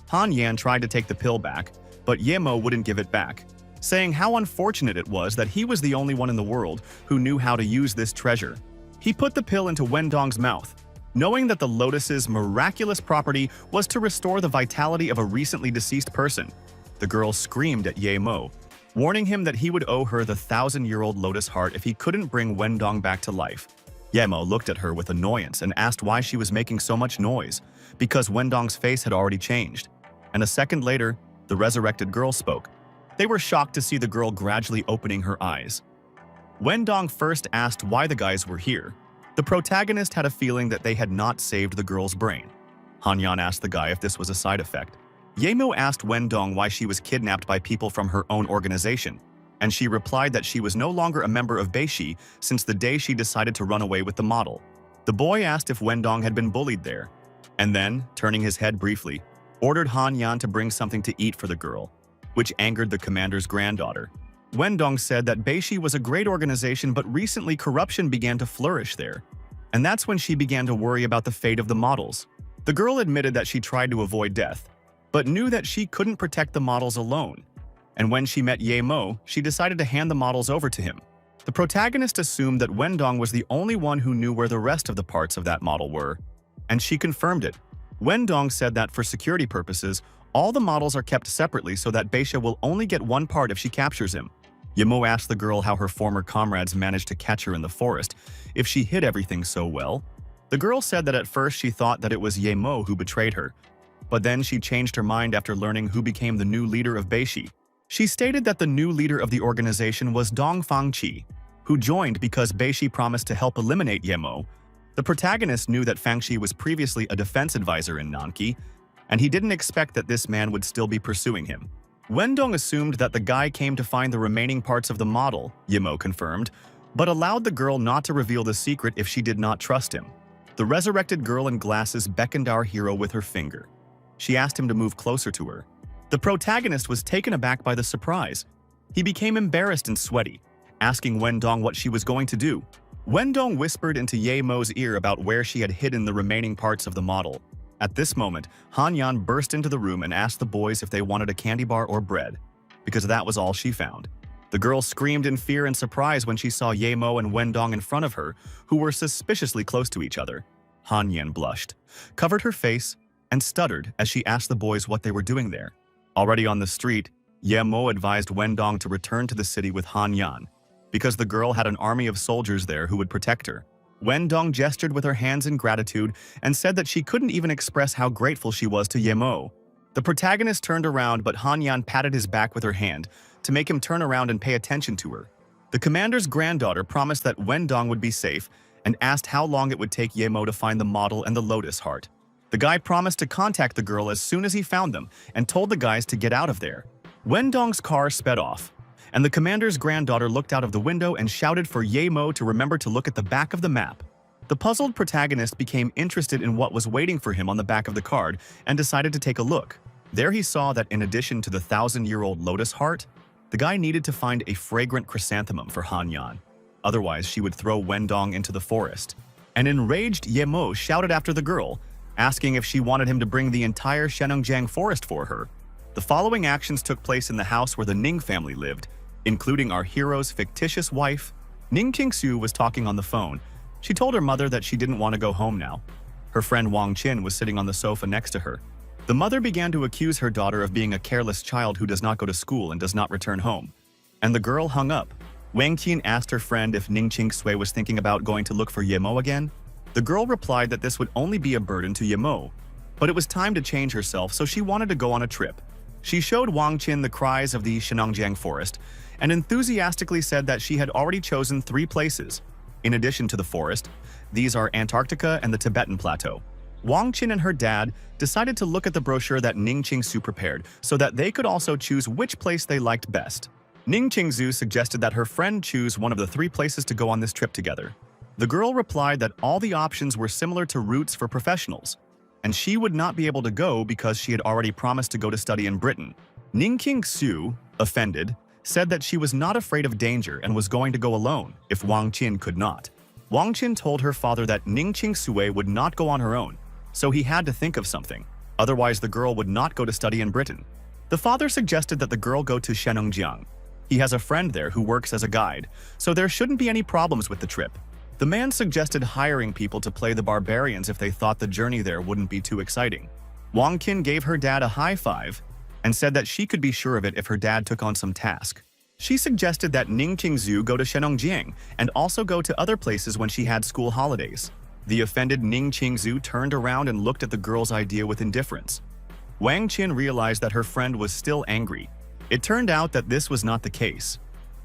Han Yan tried to take the pill back, but Ye Mo wouldn't give it back, saying how unfortunate it was that he was the only one in the world who knew how to use this treasure. He put the pill into Wen Dong's mouth, knowing that the Lotus's miraculous property was to restore the vitality of a recently deceased person. The girl screamed at Ye Mo, warning him that he would owe her the 1,000-year-old Lotus heart if he couldn't bring Wen Dong back to life. Ye Mo looked at her with annoyance and asked why she was making so much noise, because Wen Dong's face had already changed. And a second later, the resurrected girl spoke. They were shocked to see the girl gradually opening her eyes. Wen Dong first asked why the guys were here. The protagonist had a feeling that they had not saved the girl's brain. Han Yan asked the guy if this was a side effect. Ye Mo asked Wen Dong why she was kidnapped by people from her own organization, and she replied that she was no longer a member of Beishi since the day she decided to run away with the model. The boy asked if Wendong had been bullied there, and then, turning his head briefly, ordered Han Yan to bring something to eat for the girl, which angered the commander's granddaughter. Wendong said that Beishi was a great organization, but recently corruption began to flourish there, and that's when she began to worry about the fate of the models. The girl admitted that she tried to avoid death, but knew that she couldn't protect the models alone. And when she met Ye Mo, she decided to hand the models over to him. The protagonist assumed that Wendong was the only one who knew where the rest of the parts of that model were, and she confirmed it. Wendong said that for security purposes, all the models are kept separately so that Beisha will only get one part if she captures him. Ye Mo asked the girl how her former comrades managed to catch her in the forest, if she hid everything so well. The girl said that at first she thought that it was Ye Mo who betrayed her, but then she changed her mind after learning who became the new leader of Beishi. She stated that the new leader of the organization was Dong Fangqi, who joined because Beishi promised to help eliminate Ye Mo. The protagonist knew that Fangqi was previously a defense advisor in Nanqi, and he didn't expect that this man would still be pursuing him. Wendong assumed that the guy came to find the remaining parts of the model, Ye Mo confirmed, but allowed the girl not to reveal the secret if she did not trust him. The resurrected girl in glasses beckoned our hero with her finger. She asked him to move closer to her. The protagonist was taken aback by the surprise. He became embarrassed and sweaty, asking Wendong what she was going to do. Wendong whispered into Ye Mo's ear about where she had hidden the remaining parts of the model. At this moment, Han Yan burst into the room and asked the boys if they wanted a candy bar or bread, because that was all she found. The girl screamed in fear and surprise when she saw Ye Mo and Wendong in front of her, who were suspiciously close to each other. Han Yan blushed, covered her face, and stuttered as she asked the boys what they were doing there. Already on the street, Ye Mo advised Wendong to return to the city with Han Yan, because the girl had an army of soldiers there who would protect her. Wendong gestured with her hands in gratitude and said that she couldn't even express how grateful she was to Ye Mo. The protagonist turned around, but Han Yan patted his back with her hand to make him turn around and pay attention to her. The commander's granddaughter promised that Wendong would be safe and asked how long it would take Ye Mo to find the model and the Lotus heart. The guy promised to contact the girl as soon as he found them and told the guys to get out of there. Wendong's car sped off, and the commander's granddaughter looked out of the window and shouted for Ye Mo to remember to look at the back of the map. The puzzled protagonist became interested in what was waiting for him on the back of the card and decided to take a look. There he saw that in addition to the 1,000-year-old Lotus heart, the guy needed to find a fragrant chrysanthemum for Han Yan. Otherwise, she would throw Wendong into the forest. An enraged Ye Mo shouted after the girl, asking if she wanted him to bring the entire Shenongjiang forest for her. The following actions took place in the house where the Ning family lived, including our hero's fictitious wife. Ning Qingsu was talking on the phone. She told her mother that she didn't want to go home now. Her friend Wang Qin was sitting on the sofa next to her. The mother began to accuse her daughter of being a careless child who does not go to school and does not return home. And the girl hung up. Wang Qin asked her friend if Ning Qingsui was thinking about going to look for Ye Mo again. The girl replied that this would only be a burden to Ye Mo, but it was time to change herself, so she wanted to go on a trip. She showed Wang Qin the cries of the Shenongjiang forest and enthusiastically said that she had already chosen 3 places. In addition to the forest, these are Antarctica and the Tibetan Plateau. Wang Qin and her dad decided to look at the brochure that Ning Qingsu prepared so that they could also choose which place they liked best. Ning Qingsu suggested that her friend choose one of the 3 places to go on this trip together. The girl replied that all the options were similar to routes for professionals, and she would not be able to go because she had already promised to go to study in Britain. Ning Qingsu, offended, said that she was not afraid of danger and was going to go alone if Wang Qin could not. Wang Qin told her father that Ning Qingsui would not go on her own, so he had to think of something. Otherwise, the girl would not go to study in Britain. The father suggested that the girl go to Shenongjiang. He has a friend there who works as a guide, so there shouldn't be any problems with the trip. The man suggested hiring people to play the barbarians if they thought the journey there wouldn't be too exciting. Wang Qin gave her dad a high five and said that she could be sure of it if her dad took on some task. She suggested that Ning Qingzu go to Shenongjiang and also go to other places when she had school holidays. The offended Ning Qingzu turned around and looked at the girl's idea with indifference. Wang Qin realized that her friend was still angry. It turned out that this was not the case.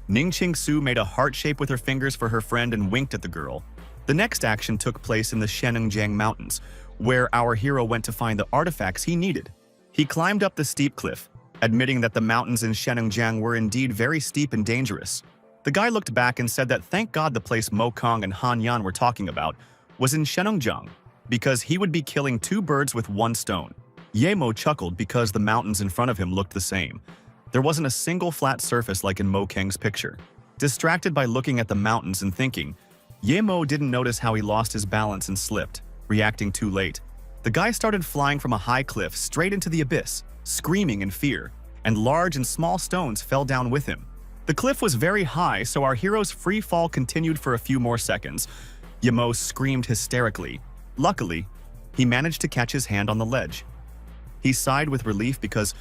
Ning Qingsu made a heart shape with her fingers for her friend and winked at the girl. The next action took place in the Shenongjiang Mountains, where our hero went to find the artifacts he needed. He climbed up the steep cliff, admitting that the mountains in Shenongjiang were indeed very steep and dangerous. The guy looked back and said that thank God the place Mo Kong and Han Yan were talking about was in Shenongjiang, because he would be killing two birds with one stone. Ye Mo chuckled because the mountains in front of him looked the same. There wasn't a single flat surface like in Mo Kang's picture. Distracted by looking at the mountains and thinking, Ye Mo didn't notice how he lost his balance and slipped, reacting too late. The guy started flying from a high cliff straight into the abyss, screaming in fear, and large and small stones fell down with him. The cliff was very high, so our hero's free fall continued for a few more seconds. Ye Mo screamed hysterically. Luckily, he managed to catch his hand on the ledge. He sighed with relief because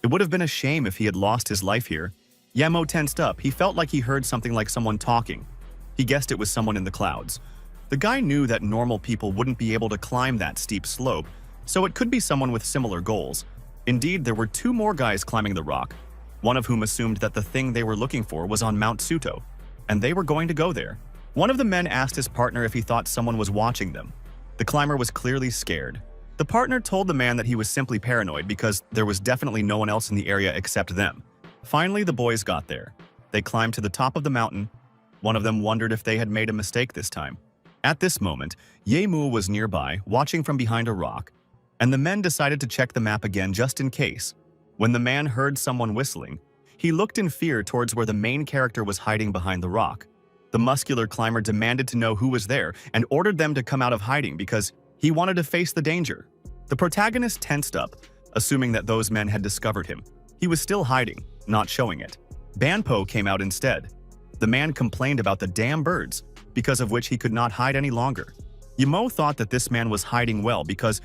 it would have been a shame if he had lost his life here. Ye Mo tensed up. He felt like he heard something like someone talking. He guessed it was someone in the clouds. The guy knew that normal people wouldn't be able to climb that steep slope, so it could be someone with similar goals. Indeed, there were two more guys climbing the rock, one of whom assumed that the thing they were looking for was on Mount Suto, and they were going to go there. One of the men asked his partner if he thought someone was watching them. The climber was clearly scared. The partner told the man that he was simply paranoid because there was definitely no one else in the area except them. Finally, the boys got there. They climbed to the top of the mountain. One of them wondered if they had made a mistake this time. At this moment, Ye Mu was nearby, watching from behind a rock, and the men decided to check the map again just in case. When the man heard someone whistling, he looked in fear towards where the main character was hiding behind the rock. The muscular climber demanded to know who was there and ordered them to come out of hiding because he wanted to face the danger. The protagonist tensed up, assuming that those men had discovered him. He was still hiding, not showing it. Banpo came out instead. The man complained about the damn birds, because of which he could not hide any longer. Ye Mo thought that this man was hiding well because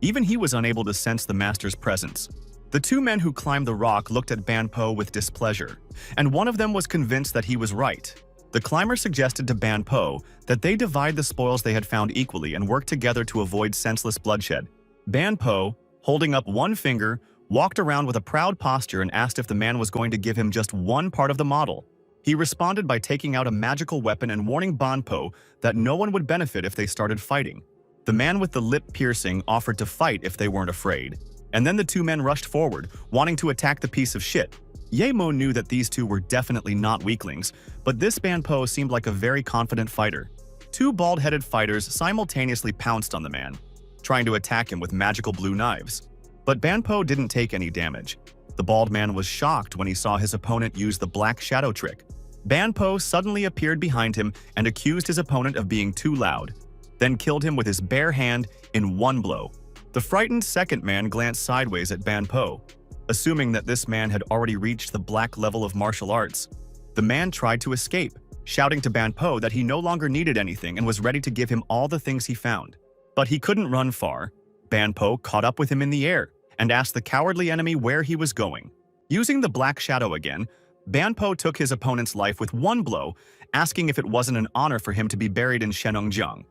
even he was unable to sense the master's presence. The two men who climbed the rock looked at Banpo with displeasure, and one of them was convinced that he was right. The climber suggested to Banpo that they divide the spoils they had found equally and work together to avoid senseless bloodshed. Banpo, holding up one finger, walked around with a proud posture and asked if the man was going to give him just one part of the model. He responded by taking out a magical weapon and warning Banpo that no one would benefit if they started fighting. The man with the lip piercing offered to fight if they weren't afraid. And then the two men rushed forward, wanting to attack the piece of shit. Ye Mo knew that these two were definitely not weaklings, but this Banpo seemed like a very confident fighter. Two bald-headed fighters simultaneously pounced on the man, trying to attack him with magical blue knives. But Banpo didn't take any damage. The bald man was shocked when he saw his opponent use the black shadow trick. Banpo suddenly appeared behind him and accused his opponent of being too loud, then killed him with his bare hand in one blow. The frightened second man glanced sideways at Banpo, assuming that this man had already reached the black level of martial arts. The man tried to escape, shouting to Banpo that he no longer needed anything and was ready to give him all the things he found. But he couldn't run far. Banpo caught up with him in the air and asked the cowardly enemy where he was going. Using the black shadow again, Banpo took his opponent's life with one blow, asking if it wasn't an honor for him to be buried in Shenongjiang.